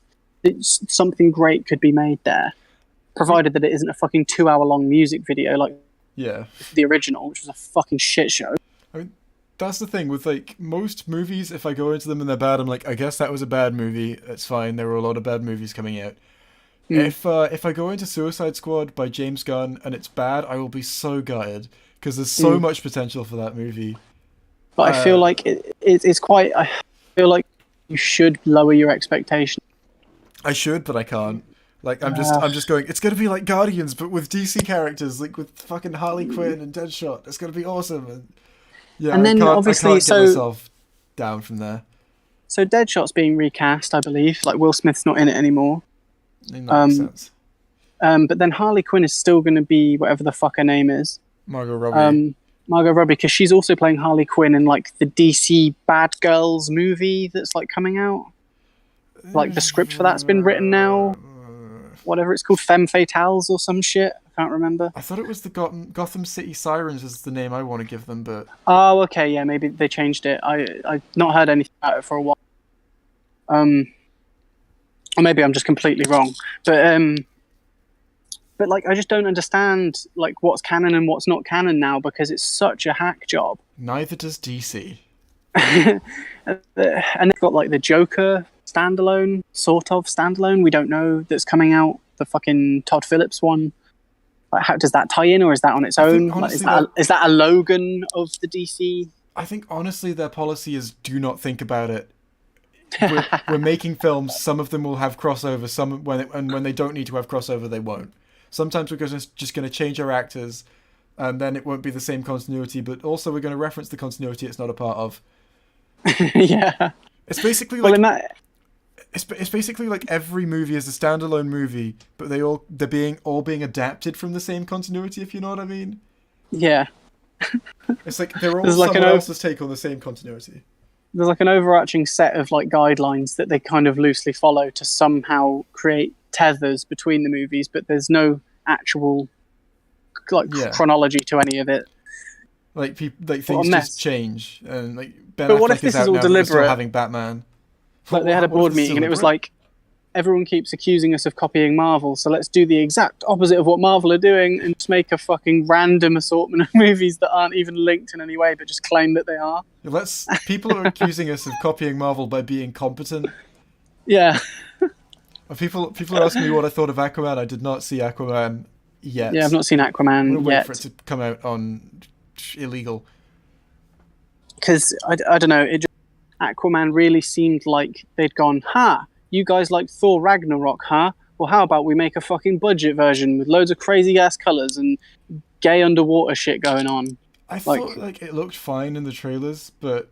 something great could be made there, provided that it isn't a fucking 2-hour-long music video like the original, which was a fucking shit show. I mean, that's the thing with like most movies, if I go into them and they're bad, I'm like, I guess that was a bad movie. It's fine. There were a lot of bad movies coming out. If I go into Suicide Squad by James Gunn and it's bad, I will be so gutted because there's so much potential for that movie. But I feel like it's quite. I feel like you should lower your expectations. I should, but I can't. Like I'm just going. It's gonna be like Guardians, but with DC characters, like with fucking Harley Quinn and Deadshot. It's gonna be awesome. And yeah, And then I obviously, can't get myself down from there. So Deadshot's being recast, I believe. Like Will Smith's not in it anymore. That makes sense. But then Harley Quinn is still going to be whatever the fuck her name is. Margot Robbie. Margot Robbie, because she's also playing Harley Quinn in like the DC Bad Girls movie that's like coming out. Like the script for that's been written now. Whatever it's called, Femme Fatales or some shit. I can't remember. I thought it was the Gotham City Sirens is the name I want to give them, but... Oh, okay, yeah, maybe they changed it. I've not heard anything about it for a while. Or maybe I'm just completely wrong. But like, I just don't understand like what's canon and what's not canon now because it's such a hack job. Neither does DC. And they've got like the Joker standalone, sort of standalone. We don't know that's coming out. The fucking Todd Phillips one. Like, how does that tie in, or is that on its own? Honestly, is that a Logan of the DC? I think honestly, their policy is do not think about it. We're making films. Some of them will have crossover. Some when they don't need to have crossover, they won't. Sometimes we're just going to change our actors, and then it won't be the same continuity. But also, we're going to reference the continuity it's not a part of. Yeah. It's basically like it's basically like every movie is a standalone movie, but they're all being adapted from the same continuity. If you know what I mean. Yeah. It's like they're all someone else's take on the same continuity. There's like an overarching set of like guidelines that they kind of loosely follow to somehow create tethers between the movies, but there's no actual like chronology to any of it. Like things just change, and like Ben but what Affleck if this is out is all now, but we're still deliberate? having Batman. Like they had a board meeting, and it was like, everyone keeps accusing us of copying Marvel, so let's do the exact opposite of what Marvel are doing and just make a fucking random assortment of movies that aren't even linked in any way, but just claim that they are. People are accusing us of copying Marvel by being competent. Yeah. People are asking me what I thought of Aquaman. I did not see Aquaman yet. Yeah, I've not seen Aquaman I'm yet. wait for it to come out on illegal. Because I don't know, Aquaman really seemed like they'd gone, you guys like Thor Ragnarok, huh? Well, how about we make a fucking budget version with loads of crazy ass colors and gay underwater shit going on? I thought like it looked fine in the trailers, but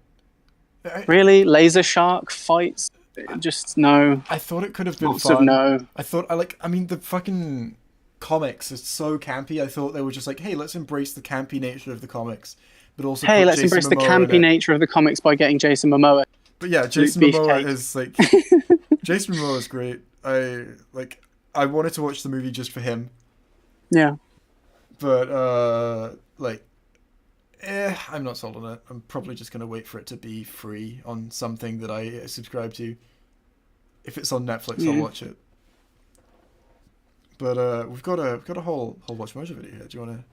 really, laser shark fights, just no. I thought it could have been fun. No. I mean, the fucking comics is so campy. I thought they were just like, hey, let's embrace the campy nature of the comics, but also let's embrace the campy nature of the comics by getting Jason Momoa. But yeah, Jason Momoa is like Jason Momoa is great. I wanted to watch the movie just for him. Yeah. But I'm not sold on it. I'm probably just gonna wait for it to be free on something that I subscribe to. If it's on Netflix, I'll watch it. But we've got a whole WatchMojo video here. Do you wanna?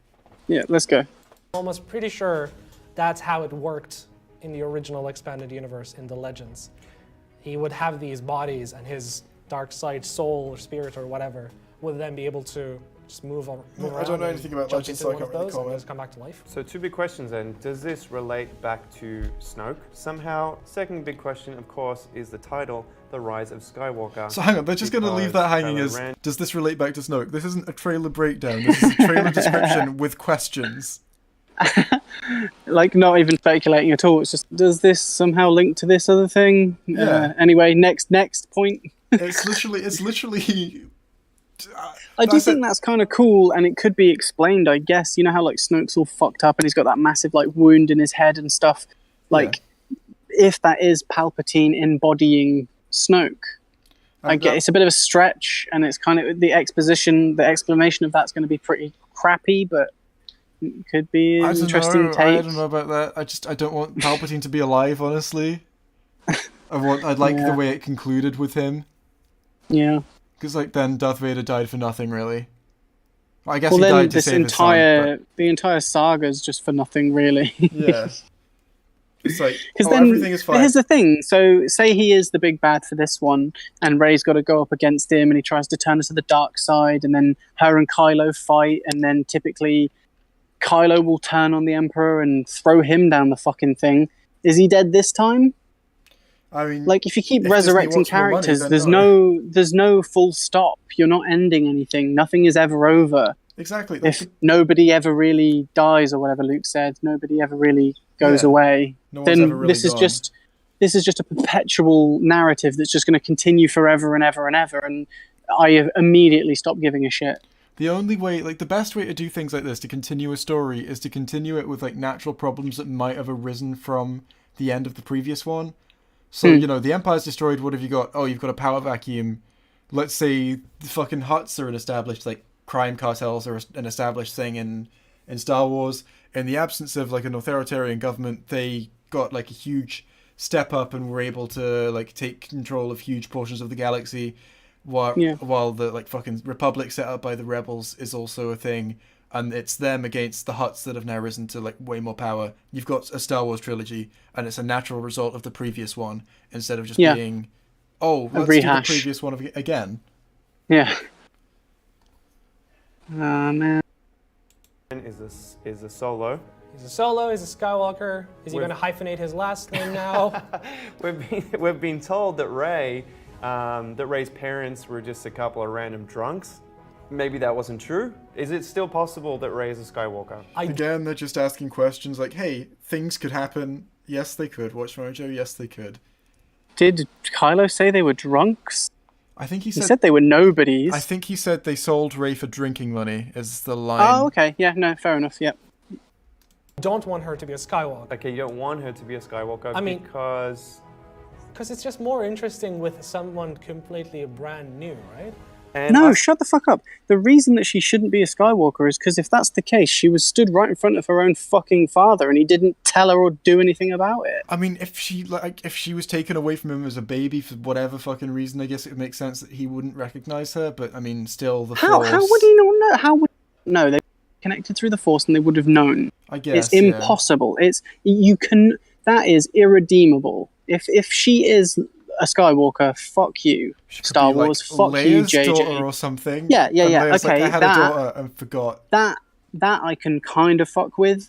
Yeah, let's go. Almost pretty sure that's how it worked in the original expanded universe in the Legends. He would have these bodies, and his dark side soul or spirit or whatever would then be able to just move around. I don't know anything about Legends, so I can't really comment. Just come back to life. So two big questions then. Does this relate back to Snoke somehow? Second big question, of course, is the title, The Rise of Skywalker. So hang on, they're just going to leave that hanging as, does this relate back to Snoke? This isn't a trailer breakdown, this is a trailer description with questions. Like, not even speculating at all. It's just, does this somehow link to this other thing? Yeah. Anyway, next point. It's literally. I do think that's kind of cool, and it could be explained, I guess. You know how like Snoke's all fucked up, and he's got that massive like wound in his head and stuff. Like, if that is Palpatine embodying Snoke, I get it's a bit of a stretch, and it's kind of the explanation of that's going to be pretty crappy, but. Could be an interesting take. I don't know about that. I don't want Palpatine to be alive, honestly. I'd like the way it concluded with him. Yeah. Because like then Darth Vader died for nothing, really. Well, I guess he died to save his son. The entire saga is just for nothing, really. Yeah. It's like, Because oh, everything is fine. here's the thing. So, say he is the big bad for this one, and Rey's got to go up against him, and he tries to turn her to the dark side, and then her and Kylo fight, and then typically Kylo will turn on the Emperor and throw him down the fucking thing. Is he dead this time? I mean, Like, if you keep if Disney resurrecting wants more money, characters, then there's no full stop. You're not ending anything. Nothing is ever over. exactly. If nobody ever really dies, or whatever Luke said, nobody ever really goes away. No one's ever Then really this is gone. just a perpetual narrative that's just going to continue forever and ever and ever. And I immediately stopped giving a shit. The only way, like, the best way to do things like this, to continue a story, is to continue it with, like, natural problems that might have arisen from the end of the previous one. So, you know, the Empire's destroyed, what have you got? Oh, you've got a power vacuum. Let's say the fucking Hutts are an established, like, crime cartels are an established thing in Star Wars. In the absence of, like, an authoritarian government, they got, like, a huge step up and were able to, like, take control of huge portions of the galaxy. While the, like, fucking Republic set up by the Rebels is also a thing. And it's them against the Hutts that have now risen to, like, way more power. You've got a Star Wars trilogy, and it's a natural result of the previous one, instead of just being, oh, let's do the previous one again. Yeah. Man. Is a solo. He's a Solo, he's a Skywalker. Is he going to hyphenate his last name now? We've been told that Rey's parents were just a couple of random drunks. Maybe that wasn't true. Is it still possible that Rey is a Skywalker? Again, they're just asking questions like, hey, things could happen. Yes, they could. WatchMojo, yes, they could. Did Kylo say they were drunks? I think he said they were nobodies. I think he said they sold Rey for drinking money, is the line. Oh, okay. Yeah, no, fair enough, yep. Don't want her to be a Skywalker. Okay, you don't want her to be a Skywalker because it's just more interesting with someone completely brand new, right? Shut the fuck up. The reason that she shouldn't be a Skywalker is because if that's the case, she was stood right in front of her own fucking father and he didn't tell her or do anything about it. I mean, if she was taken away from him as a baby for whatever fucking reason, I guess it would make sense that he wouldn't recognize her, but I mean, still the Force... How would he not know? How would... No, they connected through the Force and they would have known. I guess, it's impossible. That is irredeemable. If she is a Skywalker, fuck you. Star Wars, fuck Leia's you, JJ. daughter or something. Yeah. Leia's Okay, like, I had a daughter and forgot. That I can kind of fuck with,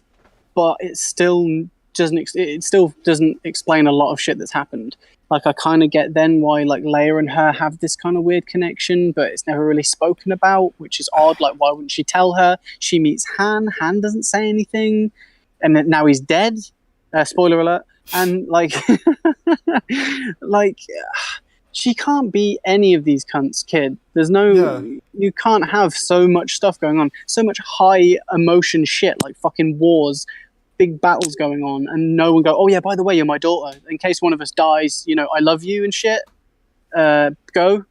but it still doesn't explain a lot of shit that's happened. Like, I kind of get then why, like, Leia and her have this kind of weird connection, but it's never really spoken about, which is odd. Like, why wouldn't she tell her? She meets Han. Han doesn't say anything, and then now he's dead. Spoiler alert. And like, she can't be any of these cunts' kid. There's you can't have so much stuff going on, so much high emotion shit, like fucking wars, big battles going on, and no one go, oh yeah, by the way, you're my daughter. In case one of us dies, you know, I love you and shit. Go.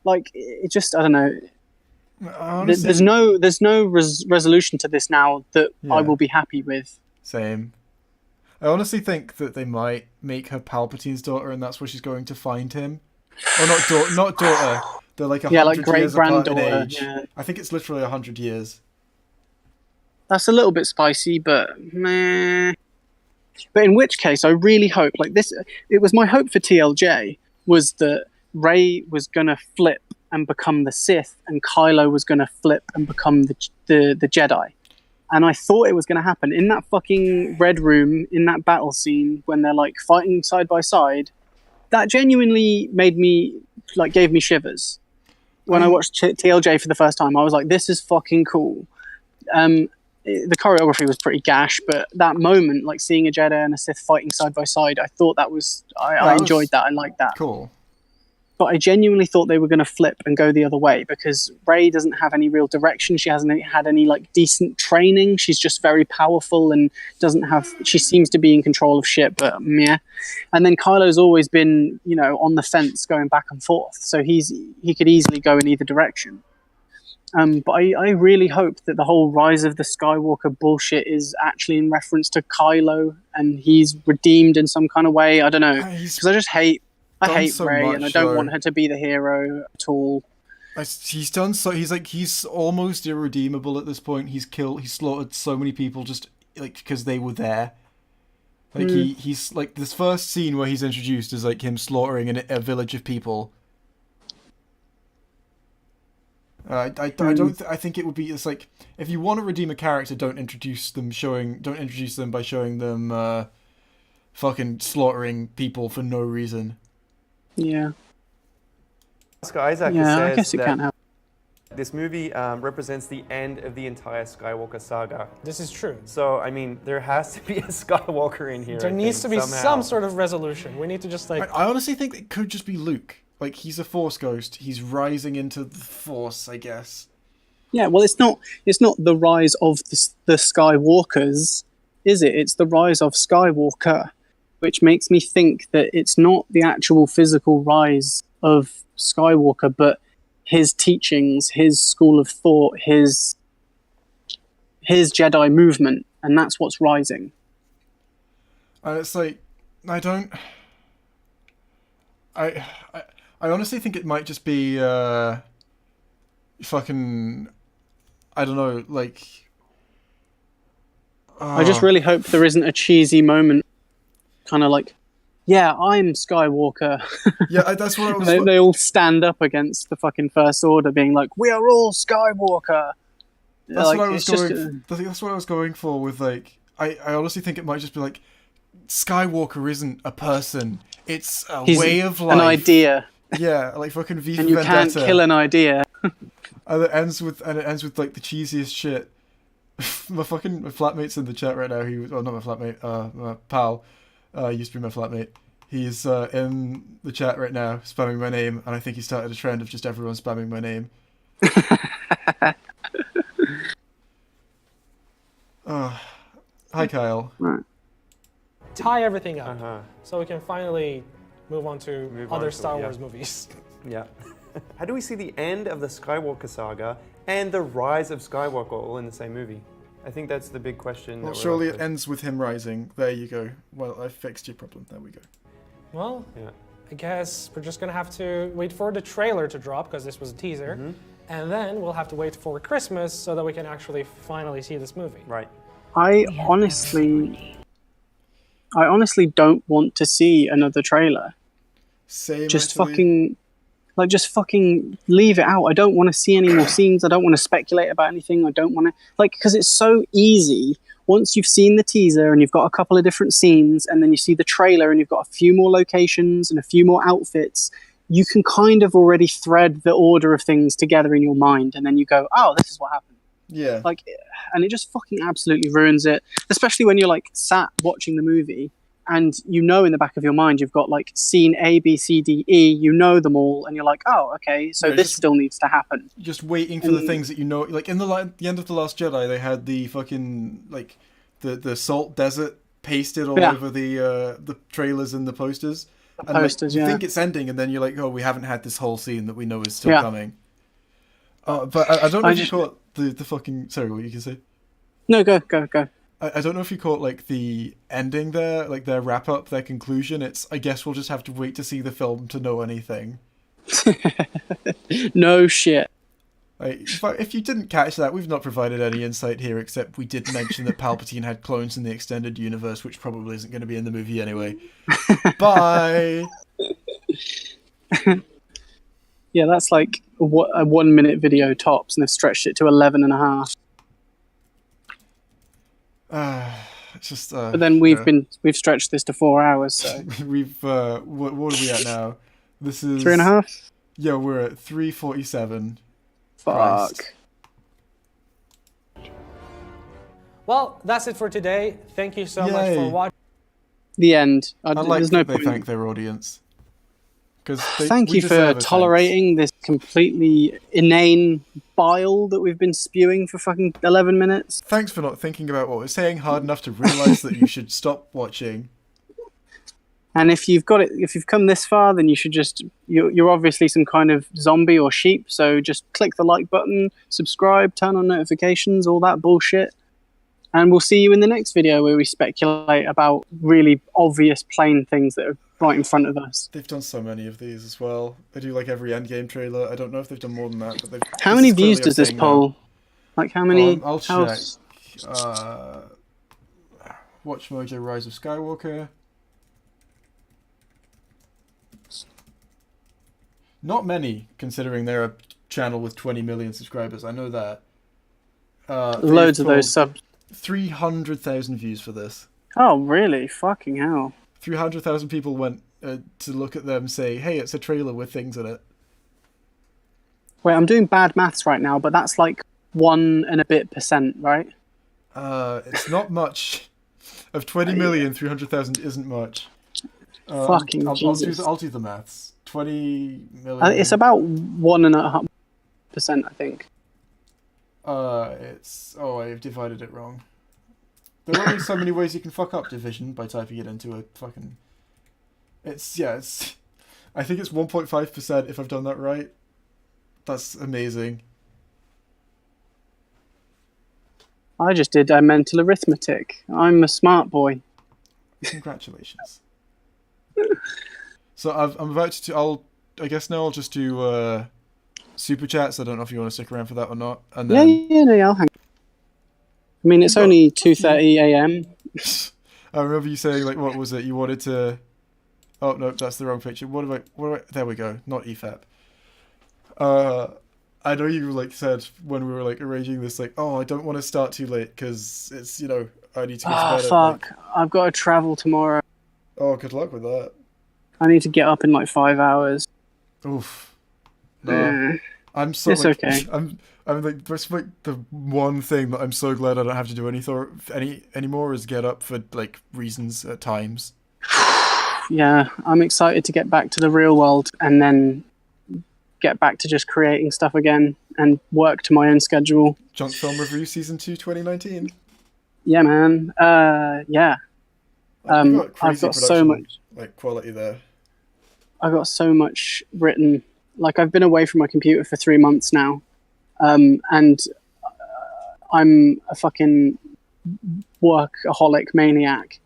Like, it just, I don't know. Honestly, there's no resolution to this now that I will be happy with. Same. I honestly think that they might make her Palpatine's daughter, and that's where she's going to find him. Or not daughter. They're like 100 years apart in age. Yeah. I think it's literally 100 years. That's a little bit spicy, but meh. But in which case, I really hope, like this, it was my hope for TLJ, was that Rey was going to flip and become the Sith, and Kylo was going to flip and become the Jedi. And I thought it was going to happen in that fucking red room, in that battle scene, when they're like fighting side by side. That genuinely gave me shivers. When I watched TLJ for the first time, I was like, this is fucking cool. The choreography was pretty gash, but that moment, like seeing a Jedi and a Sith fighting side by side, I thought I enjoyed that. I liked that. Cool. But I genuinely thought they were going to flip and go the other way, because Rey doesn't have any real direction. She hasn't had any like decent training. She's just very powerful and she seems to be in control of shit, but meh. And then Kylo's always been, you know, on the fence going back and forth. So he could easily go in either direction. But I really hope that the whole Rise of the Skywalker bullshit is actually in reference to Kylo and he's redeemed in some kind of way. I don't know. Because I just hate Rey, and I don't want her to be the hero at all. He's done so. He's almost irredeemable at this point. He's slaughtered so many people just like because they were there. Like he's like this first scene where he's introduced is like him slaughtering a village of people. I think it would be, it's like, if you want to redeem a character, don't introduce them by showing them fucking slaughtering people for no reason. Yeah. Oscar Isaac Yeah, says I guess it that can't happen. this movie represents the end of the entire Skywalker saga. This is true. So, I mean, there has to be a Skywalker in here. There needs to be somehow. some sort of resolution. We need to just like. I honestly think it could just be Luke. Like, he's a Force ghost. He's rising into the Force, I guess. Yeah, well, it's not the rise of the Skywalkers, is it? It's the rise of Skywalker, which makes me think that it's not the actual physical rise of Skywalker, but his teachings, his school of thought, his Jedi movement, and that's what's rising. And it's like, I honestly think it might just be fucking, I don't know, like. I just really hope there isn't a cheesy moment, kind of like, yeah, I'm Skywalker. Yeah, that's what I was. They all stand up against the fucking First Order, being like, "We are all Skywalker." That's like, what I was it's going. I think that's what I was going for with like. I honestly think it might just be like, Skywalker isn't a person; it's a way of life, an idea. Yeah, like fucking V for And you Vendetta. can't kill an idea. And it ends with like the cheesiest shit. my flatmate's in the chat right now. Not my flatmate, my pal, used to be my flatmate. He's in the chat right now, spamming my name, and I think he started a trend of just everyone spamming my name. Hi, Kyle. Right. Tie everything up so we can finally move on to other Star Wars movies. Yeah. How do we see the end of the Skywalker saga and the rise of Skywalker all in the same movie? I think that's the big question. Well, surely it ends with him rising. There you go. Well, I fixed your problem. There we go. Well, I guess we're just going to have to wait for the trailer to drop, because this was a teaser. And then we'll have to wait for Christmas so that we can actually finally see this movie. Right. I honestly don't want to see another trailer. Same. Just actually. fucking leave it out. I don't want to see any more scenes. I don't want to speculate about anything. I don't want to, because it's so easy. Once you've seen the teaser and you've got a couple of different scenes, and then you see the trailer and you've got a few more locations and a few more outfits, you can kind of already thread the order of things together in your mind, and then you go, oh, this is what happened. Yeah. And it just fucking absolutely ruins it, especially when you're sat watching the movie and in the back of your mind you've got scene A, B, C, D, E, you know them all, and you're like, oh, okay, so this still needs to happen. Just waiting for the things that you know, like in the end of The Last Jedi, they had the fucking the salt desert pasted all over the trailers and the posters. You think it's ending, and then you're like, oh, we haven't had this whole scene that we know is still coming. But I don't know if you caught the fucking. Sorry, what you can say? No, go. I don't know if you caught the ending there, their wrap up, their conclusion. It's, I guess we'll just have to wait to see the film to know anything. No shit. If you didn't catch that, we've not provided any insight here, except we did mention that Palpatine had clones in the extended universe, which probably isn't going to be in the movie anyway. Bye! Yeah, that's a 1 minute video tops, and they've stretched it to 11 and a half. It's just. But then we've stretched this to 4 hours. So we've what are we at now? This is 3.5. Yeah, we're at 3:47. Fuck. Christ. Well, that's it for today. Thank you so much for watching. The end. I like that they thank their audience. Thank you for tolerating this completely inane bile that we've been spewing for fucking 11 minutes. Thanks for not thinking about what we're saying hard enough to realise that you should stop watching. And if you've come this far, then you should you're obviously some kind of zombie or sheep, so just click the like button, subscribe, turn on notifications, all that bullshit. And we'll see you in the next video where we speculate about really obvious, plain things that are right in front of us. They've done so many of these as well. They do every Endgame trailer. I don't know if they've done more than that, but How many views does this poll? How many? I'll check. WatchMojo Rise of Skywalker. Not many, considering they're a channel with 20 million subscribers. I know that. Loads of those subs. 300,000 views for this. Oh, really? Fucking hell. 300,000 people went to look at them say, hey, it's a trailer with things in it. Wait, I'm doing bad maths right now, but that's like 1 and a bit %, right? It's not much. Of 20 million, 300,000 isn't much. Fucking Jesus. I'll do the maths. 20 million. It's about 1.5%, I think. I've divided it wrong. There are only so many ways you can fuck up division by typing it into a fucking... I think it's 1.5% if I've done that right. That's amazing. I just did mental arithmetic. I'm a smart boy. Congratulations. So I'm about to... I guess now I'll just do super chats. I don't know if you want to stick around for that or not. And then... Yeah, I'll hang. I mean, it's only 2:30 a.m. I remember you saying, like, what was it? You wanted to... Oh, no, that's the wrong picture. What do I... There we go. Not EFAP. I know you, like, said when we were, like, arranging this, like, oh, I don't want to start too late because it's, I need to go to bed. Fuck. I've got to travel tomorrow. Oh, good luck with that. I need to get up in, like, 5 hours. Oof. No. I'm so... It's like, okay. I'm like, that's like the one thing that I'm so glad I don't have to do anymore is get up for, like, reasons at times. Yeah, I'm excited to get back to the real world and then get back to just creating stuff again and work to my own schedule. Junk Film Review Season 2 2019. Yeah, man. Yeah. I've got so much, like, quality there. I've got so much written. Like, I've been away from my computer for 3 months now. And I'm a fucking workaholic maniac.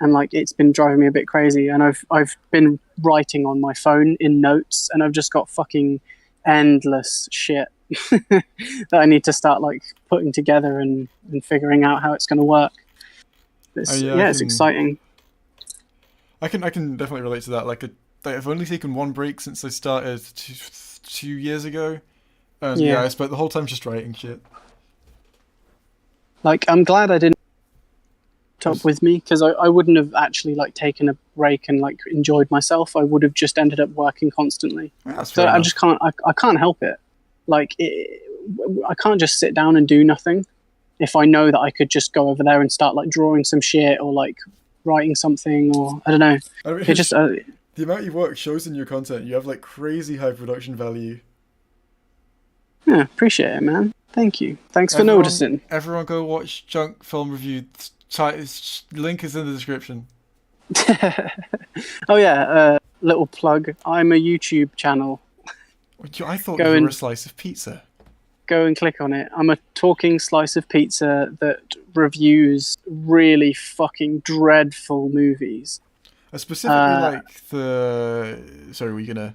And, like, it's been driving me a bit crazy. And I've been writing on my phone in notes, and I've just got fucking endless shit that I need to start, like, putting together and figuring out how it's going to work. It's exciting. I can definitely relate to that. Like, I've only taken one break since I started 2 years ago. And I spent the whole time just writing shit. Like, I'm glad I didn't up with me, because I wouldn't have actually, like, taken a break and, like, enjoyed myself. I would have just ended up working constantly. So I just can't. I can't help it. Like, I can't just sit down and do nothing. If I know that I could just go over there and start, like, drawing some shit or, like, writing something, or I don't know. I mean, it just the amount you work shows in your content. You have, like, crazy high production value. Yeah, appreciate it, man. Thank you. Thanks for noticing. Everyone go watch Junk Film Review. Link is in the description. Oh yeah, little plug. I'm a YouTube channel. I thought you were a slice of pizza. Go and click on it. I'm a talking slice of pizza that reviews really fucking dreadful movies. I specifically like the... Sorry, were you gonna...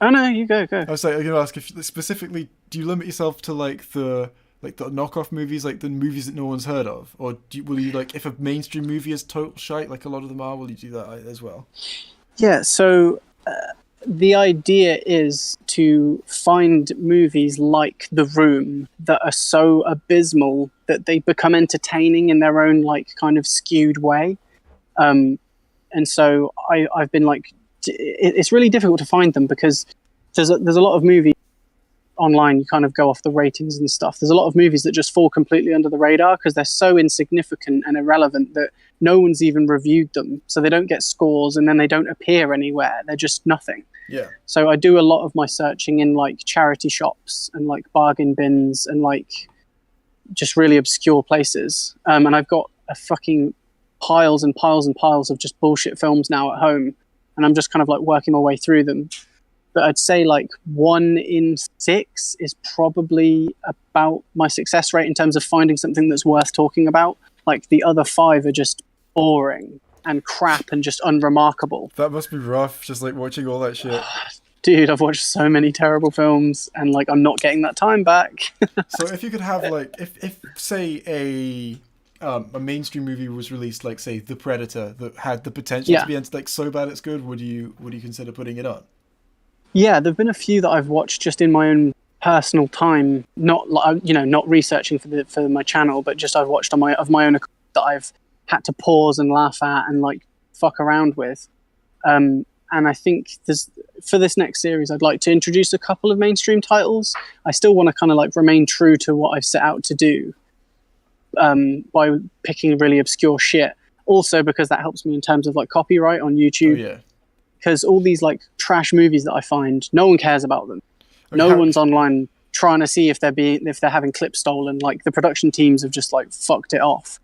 Oh no, you go. I was like, I'm gonna ask, if specifically, do you limit yourself to, like, the knockoff movies, like the movies that no one's heard of? Or will you, like, if a mainstream movie is total shite, like a lot of them are, will you do that as well? Yeah, so the idea is to find movies like The Room that are so abysmal that they become entertaining in their own, like, kind of skewed way. And so I've been, like, it's really difficult to find them because there's a lot of movies online. You kind of go off the ratings and stuff. There's a lot of movies that just fall completely under the radar because they're so insignificant and irrelevant that no one's even reviewed them. So they don't get scores, and then they don't appear anywhere. They're just nothing. Yeah. So I do a lot of my searching in, like, charity shops and, like, bargain bins and, like, just really obscure places. And I've got a fucking piles and piles and piles of just bullshit films now at home. And I'm just kind of, like, working my way through them. But I'd say, like, 1 in 6 is probably about my success rate in terms of finding something that's worth talking about. Like, the other 5 are just boring and crap and just unremarkable. That must be rough, just, like, watching all that shit. Dude, I've watched so many terrible films, and, like, I'm not getting that time back. So if you could have, like, if say a mainstream movie was released, like say The Predator, that had the potential to be like so bad it's good, would you consider putting it on? Yeah, there've been a few that I've watched just in my own personal time, not like not researching for my channel, but just I've watched of my own that I've had to pause and laugh at and like fuck around with. And I think for this next series, I'd like to introduce a couple of mainstream titles. I still want to kind of like remain true to what I've set out to do, by picking really obscure shit. Also because that helps me in terms of like copyright on YouTube. Oh, yeah. Because all these like trash movies that I find, no one cares about them. No one's online trying to see if they're having clips stolen. Like the production teams have just like fucked it off.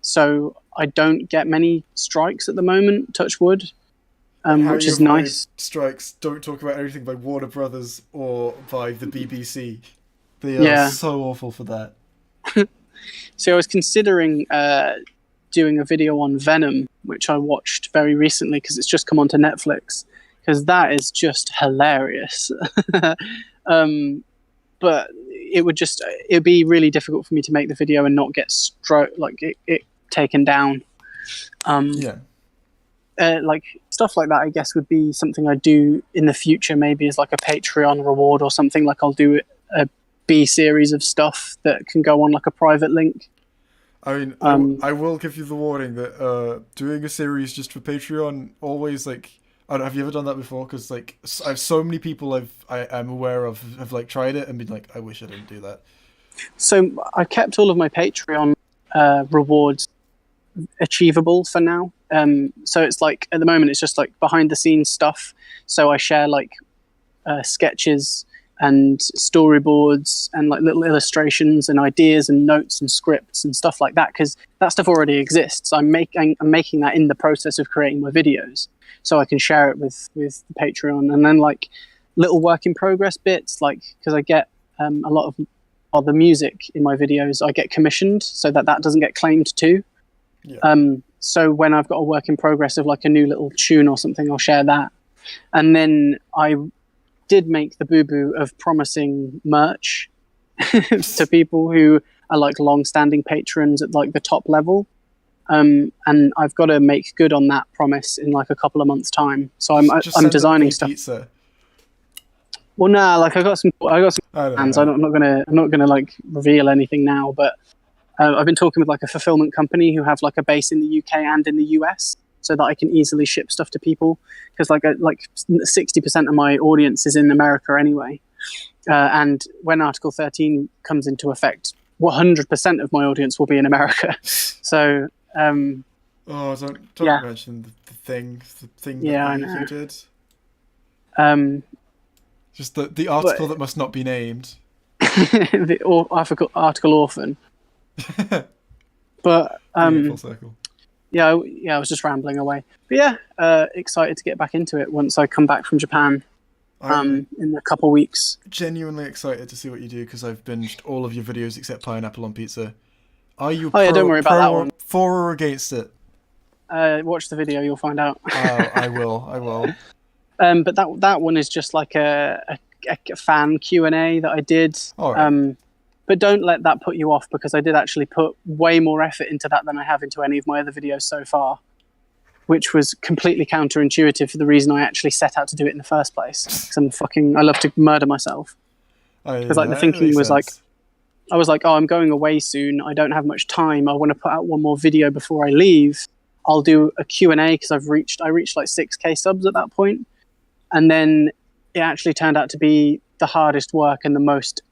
So I don't get many strikes at the moment, touch wood, which is nice. Strikes. Don't talk about anything by Warner Brothers or by the BBC. They are so awful for that. So I was considering doing a video on Venom, which I watched very recently because it's just come onto Netflix, because that is just hilarious. But it'd be really difficult for me to make the video and not get it taken down. Like stuff like that, I guess, would be something I'd do in the future, maybe as like a Patreon reward or something. Like I'll do a B series of stuff that can go on like a private link. I mean, I will give you the warning that doing a series just for Patreon always like. I don't know, have you ever done that before? Because like I have so many people I'm aware of have like tried it and been like, I wish I didn't do that. So I kept all of my Patreon rewards achievable for now. So it's like at the moment it's just like behind the scenes stuff. So I share like sketches and storyboards and like little illustrations and ideas and notes and scripts and stuff like that, because that stuff already exists. I'm making that in the process of creating my videos, so I can share it with Patreon. And then like little work in progress bits, like because I get a lot of the music in my videos I get commissioned, so that doesn't get claimed too. So when I've got a work in progress of like a new little tune or something, I'll share that. And then I did make the boo-boo of promising merch to people who are like long-standing patrons at like the top level. And I've got to make good on that promise in like a couple of months' time. So I'm designing stuff. Pizza. Well, nah, like I got some plans. I'm not gonna like reveal anything now, but I've been talking with like a fulfillment company who have like a base in the UK and in the US, so that I can easily ship stuff to people, because like 60% of my audience is in America anyway, and when Article 13 comes into effect, 100% of my audience will be in America. So don't mention the thing that you did. Just the article that must not be named. The article orphan. But full circle. Yeah, I was just rambling away. But yeah, excited to get back into it once I come back from Japan in a couple weeks. Genuinely excited to see what you do, because I've binged all of your videos except Pineapple on Pizza. Are you don't worry about that one. For or against it? Watch the video, you'll find out. Oh, I will. But that one is just like a fan Q&A that I did. All right. But don't let that put you off, because I did actually put way more effort into that than I have into any of my other videos so far, which was completely counterintuitive for the reason I actually set out to do it in the first place. Because I love to murder myself. Because like the thinking was like, I was like, oh, I'm going away soon. I don't have much time. I want to put out one more video before I leave. I'll do a Q&A, because I reached like 6K subs at that point. And then it actually turned out to be the hardest work and the most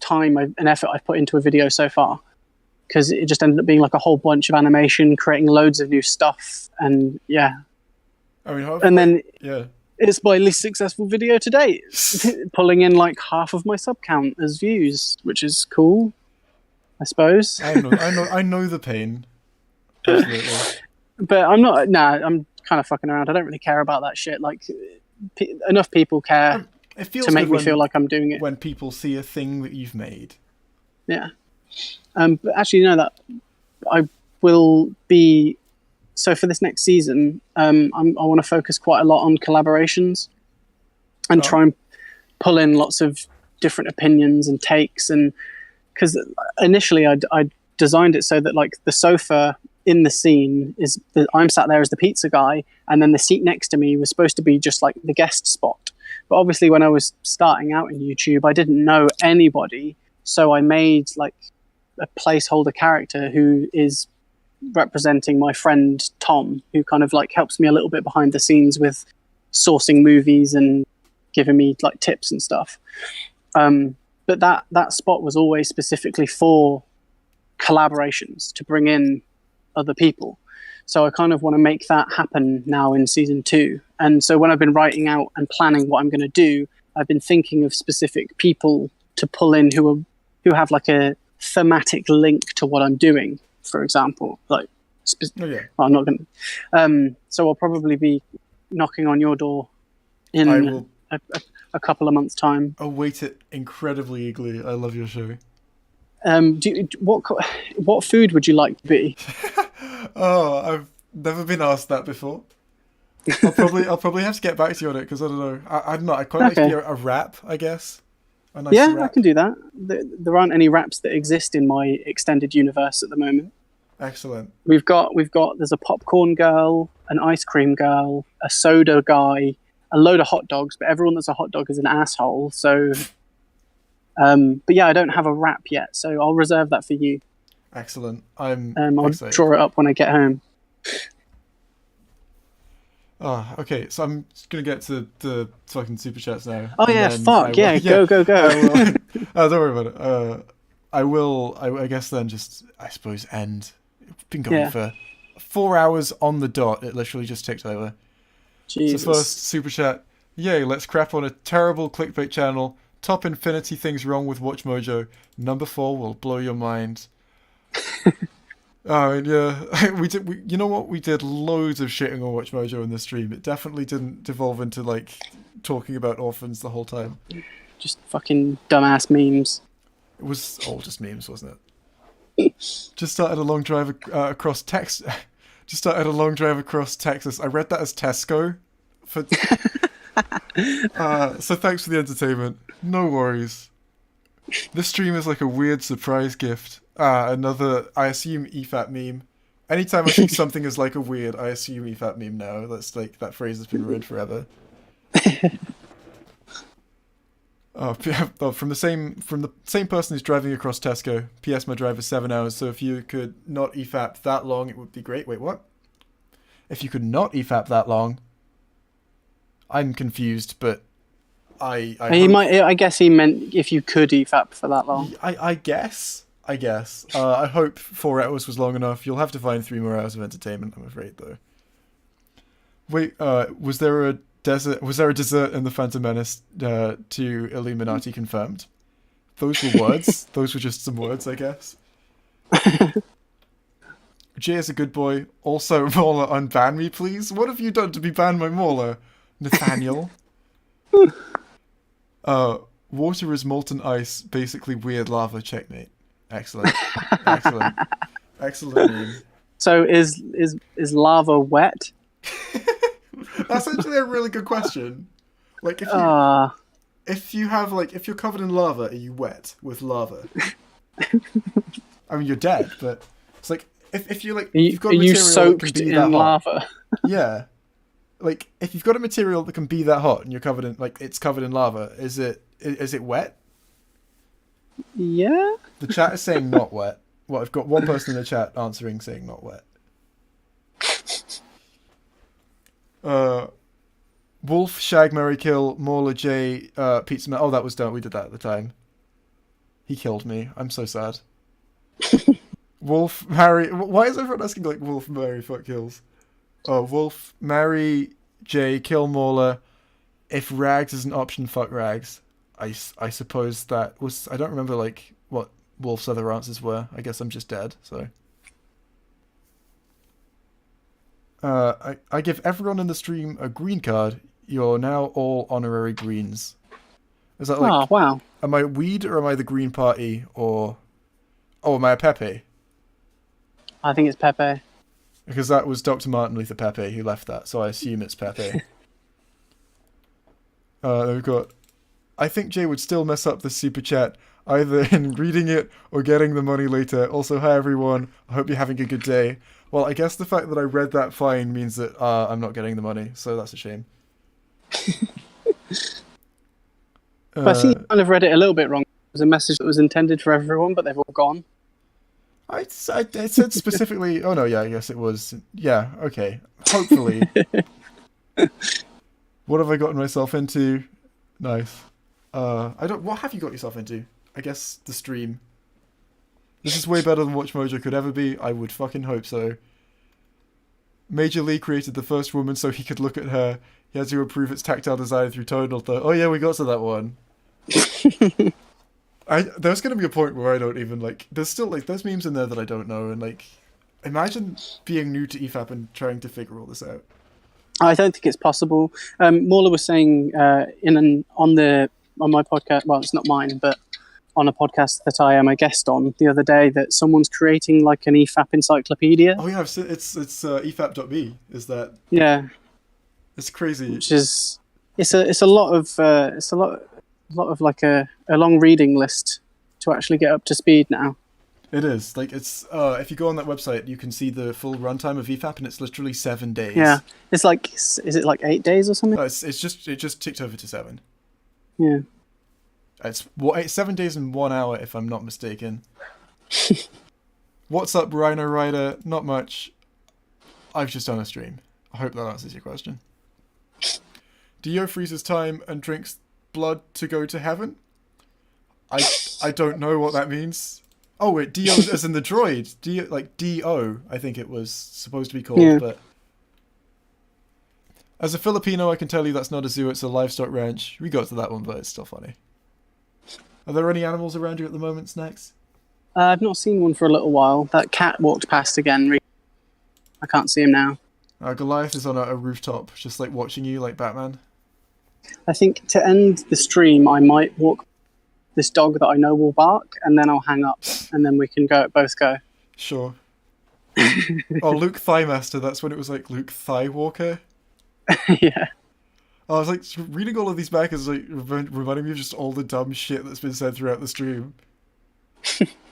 time and effort I've put into a video so far, because it just ended up being like a whole bunch of animation, creating loads of new stuff, and it's my least successful video to date, pulling in like half of my sub count as views, which is cool, I suppose. I know the pain. Absolutely. But I'm not. I'm kind of fucking around. I don't really care about that shit. Like, enough people care to make me feel like I'm doing it. When people see a thing that you've made. Yeah. But actually, that I will be. So for this next season, I want to focus quite a lot on collaborations, and try and pull in lots of different opinions and takes. And because initially I'd designed it so that like the sofa in the scene is I'm sat there as the pizza guy, and then the seat next to me was supposed to be just like the guest spot. But obviously, when I was starting out in YouTube, I didn't know anybody, so I made like a placeholder character who is representing my friend Tom, who kind of like helps me a little bit behind the scenes with sourcing movies and giving me like tips and stuff. But that spot was always specifically for collaborations, to bring in other people. So I kind of want to make that happen now in season 2. And so when I've been writing out and planning what I'm going to do, I've been thinking of specific people to pull in who have like a thematic link to what I'm doing. For example, like well, I'm not going to. So I'll probably be knocking on your door in a couple of months' time. Await it incredibly eagerly. I love your show. What food would you like to be? Oh, I've never been asked that before. I'll probably have to get back to you on it, because I don't know. I don't know. I quite like to be a wrap, I guess. A nice wrap. I can do that. There aren't any wraps that exist in my extended universe at the moment. Excellent. We've got there's a popcorn girl, an ice cream girl, a soda guy, a load of hot dogs, but everyone that's a hot dog is an asshole. So, but yeah, I don't have a wrap yet, so I'll reserve that for you. Excellent. I'll excited. Draw it up when I get home. Oh, okay. So I'm just gonna get to the fucking super chats now. Oh yeah, fuck yeah, go. Don't worry about it. I guess then just, I suppose, end. It's been going for 4 hours on the dot. It literally just ticked over. Jesus. So first super chat. Yay! Let's crap on a terrible clickbait channel. Top infinity things wrong with WatchMojo. Number 4 will blow your mind. Oh yeah, we did. You know what? We did loads of shitting on WatchMojo in the stream. It definitely didn't devolve into like talking about orphans the whole time. Just fucking dumbass memes. It was all just memes, wasn't it? Just started a long drive across Texas. Just started a long drive across Texas. I read that as Tesco. So thanks for the entertainment. No worries. This stream is like a weird surprise gift. Another, I assume, EFAP meme. Anytime I see something as like a weird, I assume EFAP meme now. That's like, that phrase has been ruined forever. From the same person who's driving across Tesco. P.S. My drive is 7 hours, so if you could not EFAP that long, it would be great. Wait, what? If you could not EFAP that long, I'm confused, but I guess he meant if you could EFAP for that long. I guess. I hope 4 hours was long enough. You'll have to find 3 more hours of entertainment, I'm afraid, though. Wait, was there a dessert in the Phantom Menace to Illuminati confirmed? Those were words. Those were just some words, I guess. Jay is a good boy. Also, Mauler, unban me, please. What have you done to be banned by Mauler? Nathaniel. Water is molten ice, basically weird lava. Checkmate. Excellent. Excellent meme. So is lava wet? That's actually a really good question. Like if you're covered in lava, are you wet with lava? I mean, you're dead, but it's like if you like, you've got material that can be that hot. Lava? Yeah, like if you've got a material that can be that hot and you're covered in it's covered in lava, is it wet? Yeah. The chat is saying not wet. Well, I've got one person in the chat answering saying not wet. Wolf, Shag, Mary, Kill, Mauler, J, Pizza Man. Oh, that was done. We did that at the time. He killed me. I'm so sad. Wolf, Mary. Why is everyone asking like Wolf, Mary, fuck kills? Wolf, Mary, J, Kill, Mauler. If Rags is an option, fuck Rags. I suppose that was. I don't remember like what Wolf's other answers were. I guess I'm just dead. So. I give everyone in the stream a green card. You're now all honorary greens. Is that like? Oh wow! Am I weed or am I the Green Party or? Oh, am I a Pepe? I think it's Pepe. Because that was Dr. Martin Luther Pepe who left that, so I assume it's Pepe. We've got. I think Jay would still mess up the super chat. either in reading it or getting the money later. Also, hi everyone. I hope you're having a good day. Well, I guess the fact that I read that fine means that I'm not getting the money, so that's a shame. But I think you kind of read it a little bit wrong. It was a message that was intended for everyone, but they've all gone. I said specifically... Oh, no, yeah, I guess it was... Yeah, okay. Hopefully. What have I gotten myself into? Nice. What have you got yourself into? I guess the stream. This is way better than WatchMojo could ever be. I would fucking hope so. Major Lee created the first woman so he could look at her. He had to improve its tactile design through tonal thought. Oh yeah, we got to that one. There's going to be a point where I don't even, like... There's still, like, there's memes in there that I don't know, and, like... Imagine being new to EFAP and trying to figure all this out. I don't think it's possible. Morla was saying on my podcast, well, it's not mine, but on a podcast that I am a guest on the other day, that someone's creating like an EFAP encyclopedia. Oh yeah, it's efap.me. Is that? Yeah, it's crazy. Which is it's a lot of like a long reading list to actually get up to speed now. It is like it's if you go on that website, you can see the full runtime of EFAP, and it's literally 7 days. Yeah, it's like is it like 8 days or something? No, it just ticked over to 7. Yeah. It's 7 days and 1 hour, if I'm not mistaken. What's up, Rhino Rider? Not much. I've just done a stream. I hope that answers your question. Dio freezes time and drinks blood to go to heaven? I don't know what that means. Oh wait, Dio as in the droid. Dio, like D-O, I think it was supposed to be called, yeah. But... As a Filipino, I can tell you that's not a zoo, it's a livestock ranch. We got to that one, but it's still funny. Are there any animals around you at the moment, Snacks? I've not seen one for a little while. That cat walked past again. I can't see him now. Goliath is on a rooftop, just like watching you like Batman. I think to end the stream, I might walk this dog that I know will bark, and then I'll hang up, and then we can both go. Sure. Oh, Luke Thighmaster, that's when it was like Luke Thighwalker. Yeah. I was like reading all of these back is like reminding me of just all the dumb shit that's been said throughout the stream.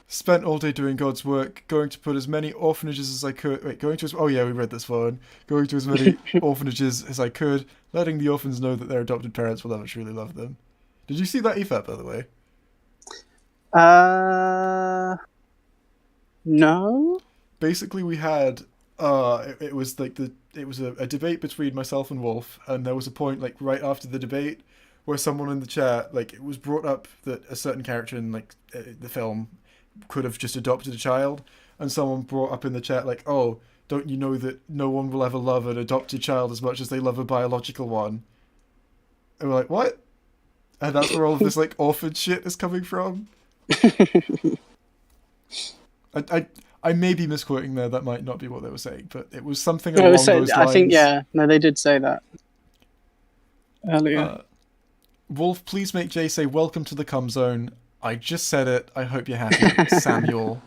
Spent all day doing God's work, going to put as many orphanages as I could. Wait, oh yeah, we read this one. Going to as many orphanages as I could, letting the orphans know that their adopted parents will never truly love them. Did you see that EFAP, by the way? No. Basically, we had it was like it was a debate between myself and Wolf, and there was a point like right after the debate where someone in the chat, like, it was brought up that a certain character in like the film could have just adopted a child, and someone brought up in the chat like, oh, don't you know that no one will ever love an adopted child as much as they love a biological one? And we're like, what? And that's where all of this like orphan shit is coming from. I may be misquoting there. That might not be what they were saying, but it was something along those lines. I think, yeah. No, they did say that earlier. Wolf, please make Jay say, welcome to the cum zone. I just said it. I hope you're happy, Samuel.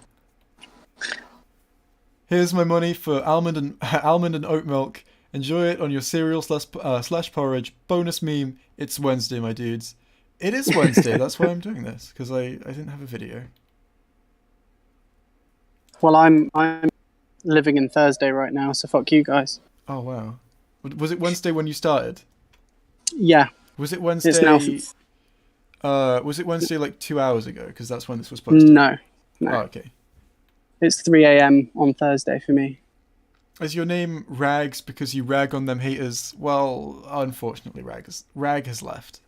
Here's my money for almond and oat milk. Enjoy it on your cereal slash porridge. Bonus meme. It's Wednesday, my dudes. It is Wednesday. That's why I'm doing this, because I didn't have a video. Well, I'm living in Thursday right now, so fuck you guys. Oh wow, was it Wednesday when you started? Yeah. Was it Wednesday? It's now... was it Wednesday like 2 hours ago? Because that's when this was posted. No. Oh, okay. It's 3 a.m. on Thursday for me. Is your name Rags because you rag on them haters? Well, unfortunately, Rag has left.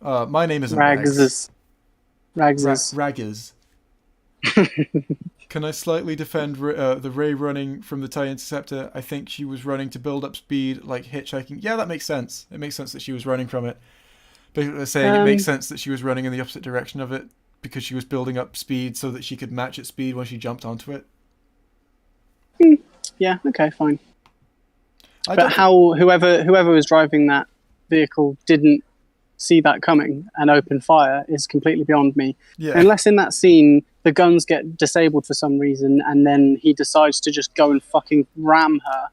My name isn't Rags. Raggers. Can I slightly defend the Ray running from the TIE Interceptor? I think she was running to build up speed, like hitchhiking. Yeah, that makes sense. It makes sense that she was running from it. Basically, they're saying it makes sense that she was running in the opposite direction of it because she was building up speed so that she could match its speed when she jumped onto it. Yeah, okay, fine. But how whoever was driving that vehicle didn't see that coming and open fire is completely beyond me. Yeah. Unless in that scene the guns get disabled for some reason and then he decides to just go and fucking ram her,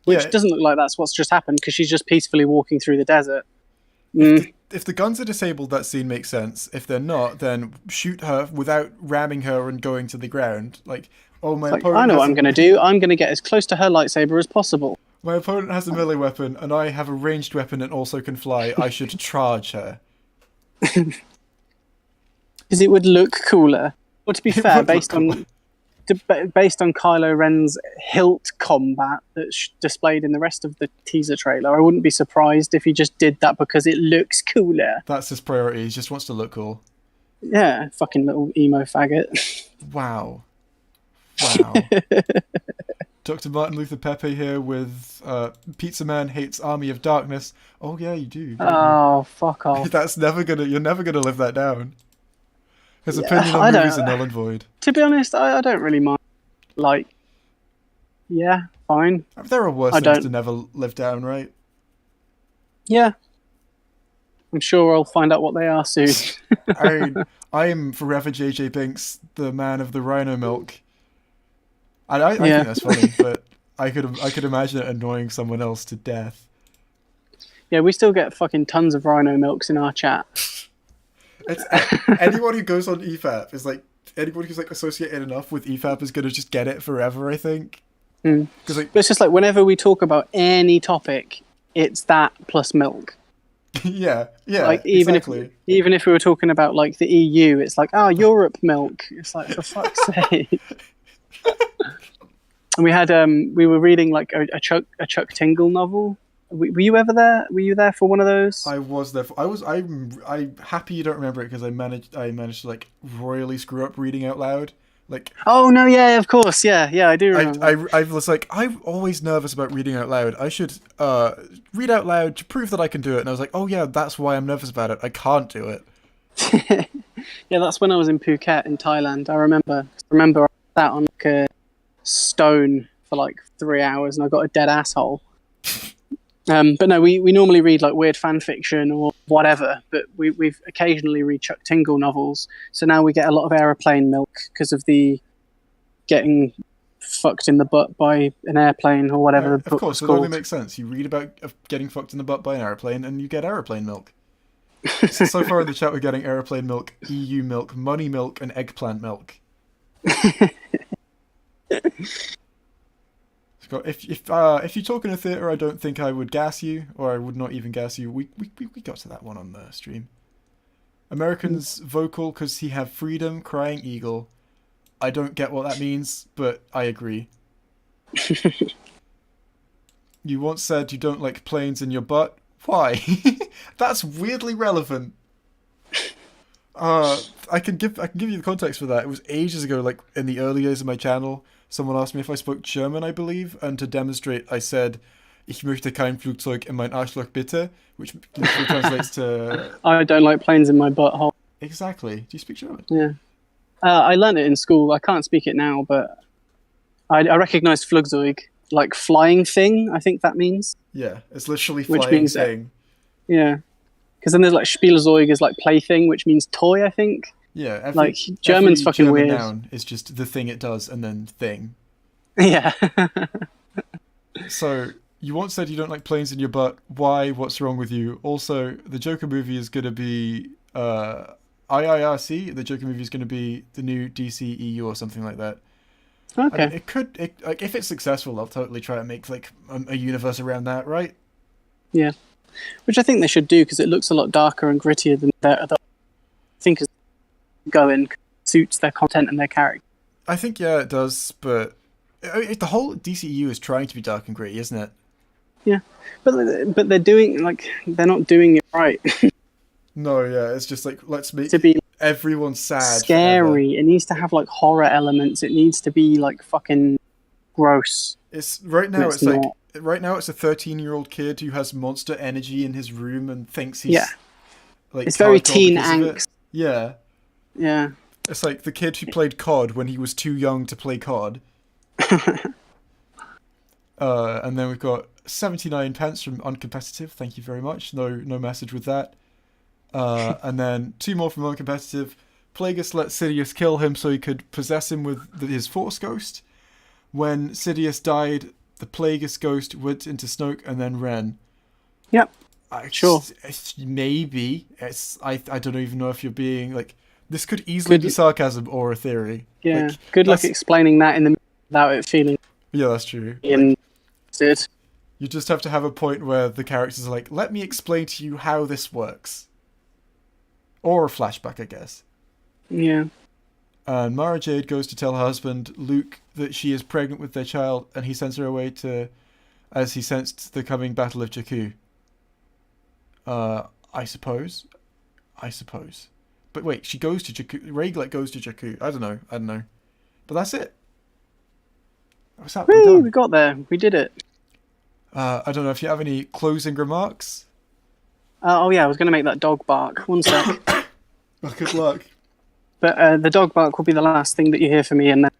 which doesn't look like that's what's just happened because she's just peacefully walking through the desert. If if the guns are disabled, that scene makes sense. If they're not, then shoot her without ramming her and going to the ground. Like, oh, my opponent. I know what I'm going to do. I'm going to get as close to her lightsaber as possible. My opponent has a melee weapon, and I have a ranged weapon and also can fly. I should charge her. Because it would look cooler. Well, to be fair, based on Kylo Ren's hilt combat that's displayed in the rest of the teaser trailer, I wouldn't be surprised if he just did that because it looks cooler. That's his priority. He just wants to look cool. Yeah, fucking little emo faggot. Wow. Dr. Martin Luther Pepe here with Pizza Man Hates Army of Darkness. Oh yeah, you do. Oh, fuck off. You're never gonna live that down. His opinion on movies are null and void. To be honest, I don't really mind. Like, yeah, fine. There are worse things to never live down, right? Yeah. I'm sure I'll find out what they are soon. I am forever JJ Binks, the man of the rhino milk. And I think that's funny, but I could imagine it annoying someone else to death. Yeah, we still get fucking tons of rhino milks in our chat. It's anyone who goes on EFAP is like anybody who's like associated enough with EFAP is gonna just get it forever, I think. Because But it's just like whenever we talk about any topic, it's that plus milk. yeah, Like exactly. even if we were talking about like the EU, it's like Europe milk. It's like, for fuck's sake. And we were reading like a Chuck Tingle novel. Were you ever there? Were you there for one of those? I was there. I'm happy you don't remember it because I managed to like royally screw up reading out loud. Like, oh no, yeah, of course, yeah, I do remember. I was like, I'm always nervous about reading out loud. I should read out loud to prove that I can do it. And I was like, oh yeah, that's why I'm nervous about it. I can't do it. Yeah, that's when I was in Phuket in Thailand. I remember I sat on like a stone for like 3 hours and I got a dead asshole. But no, we normally read like weird fan fiction or whatever, but we've occasionally read Chuck Tingle novels. So now we get a lot of aeroplane milk because of the getting fucked in the butt by an airplane or whatever. Of course, it only makes sense. You read about getting fucked in the butt by an airplane and you get aeroplane milk. So far in the chat we're getting aeroplane milk, EU milk, money milk, and eggplant milk. If you talk in a theater, I don't think I would gas you, or I would not even gas you. We got to that one on the stream. Americans vocal because he have freedom, crying eagle. I don't get what that means, but I agree. You once said you don't like planes in your butt. Why? That's weirdly relevant. I can give you the context for that. It was ages ago, like in the early days of my channel. Someone asked me if I spoke German, I believe, and to demonstrate, I said, "Ich möchte kein Flugzeug in mein Arschloch bitte," which literally translates to I don't like planes in my butthole. Exactly. Do you speak German? Yeah. I learned it in school. I can't speak it now, but I recognise Flugzeug, like flying thing, I think that means. Yeah, it's literally Which flying means thing. Yeah. Because then there's like Spielzeug is like plaything, which means toy, I think. Yeah, like German's fucking German weird. Noun is just the thing it does and then thing. Yeah. So you once said you don't like planes in your butt. Why? What's wrong with you? Also, the Joker movie is going to be IIRC. The Joker movie is going to be the new DC EU or something like that. Okay. I mean, like if it's successful, they'll totally try to make like a universe around that, right? Yeah. Which I think they should do because it looks a lot darker and grittier than their other. I think is going suits their content and their character. I think it does, but the whole DCEU is trying to be dark and gritty, isn't it? Yeah, but they're doing they're not doing it right. No, yeah, it's just like let's make to be everyone sad, scary. forever. It needs to have like horror elements. It needs to be like fucking gross. It's right now. It's like right now it's a 13-year-old kid who has monster energy in his room and thinks he's like it's very hardcore teen because of it. angst. Yeah. Yeah. It's like the kid who played COD when he was too young to play COD. And then we've got 79 pence from Uncompetitive. Thank you very much. No message with that. And then 2 more from Uncompetitive. Plagueis let Sidious kill him so he could possess him with his Force Ghost. When Sidious died, the Plagueis ghost went into Snoke and then Ren. Yep. Sure. Maybe I don't even know if you're being like this could easily be sarcasm or a theory. Yeah. Like, Good luck that's- explaining that in the without it feeling Yeah, that's true. Like, invested. you just have to have a point where the characters are like, "Let me explain to you how this works," or a flashback, I guess. Yeah. And Mara Jade goes to tell her husband Luke that she is pregnant with their child, and he sends her away as he sensed the coming Battle of Jakku. I suppose. But wait, she goes to Jakku. Rayglek goes to Jakku. I don't know. But that's it. What's that? We're Whee, done. we got there. We did it. I don't know if you have any closing remarks. Oh yeah, I was going to make that dog bark. One sec. Oh, good luck. But the dog bark will be the last thing that you hear from me, and then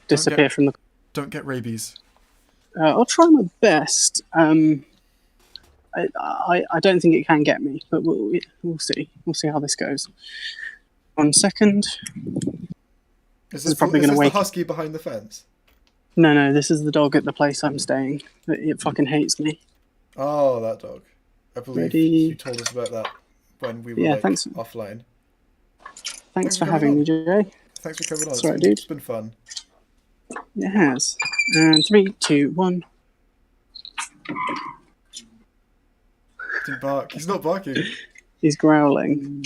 disappear from the. Don't get rabies. I'll try my best. I don't think it can get me, but we'll see. We'll see how this goes. 1 second. Is this probably going to wake. The husky behind the fence? No, this is the dog at the place I'm staying. It fucking hates me. Oh, that dog. I believe Ready. you told us about that when we were offline. Thanks for having me, Jay. Thanks for coming on. Sorry, dude. It's been fun. It has. And 3, 2, 1. Didn't bark. He's not barking. He's growling.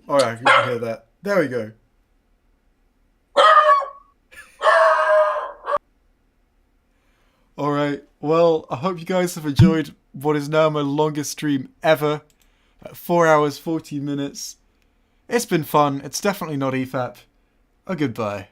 Oh yeah, you can hear that. There we go. Alright, well, I hope you guys have enjoyed what is now my longest stream ever. At 4 hours, 14 minutes. It's been fun. It's definitely not EFAP. A goodbye.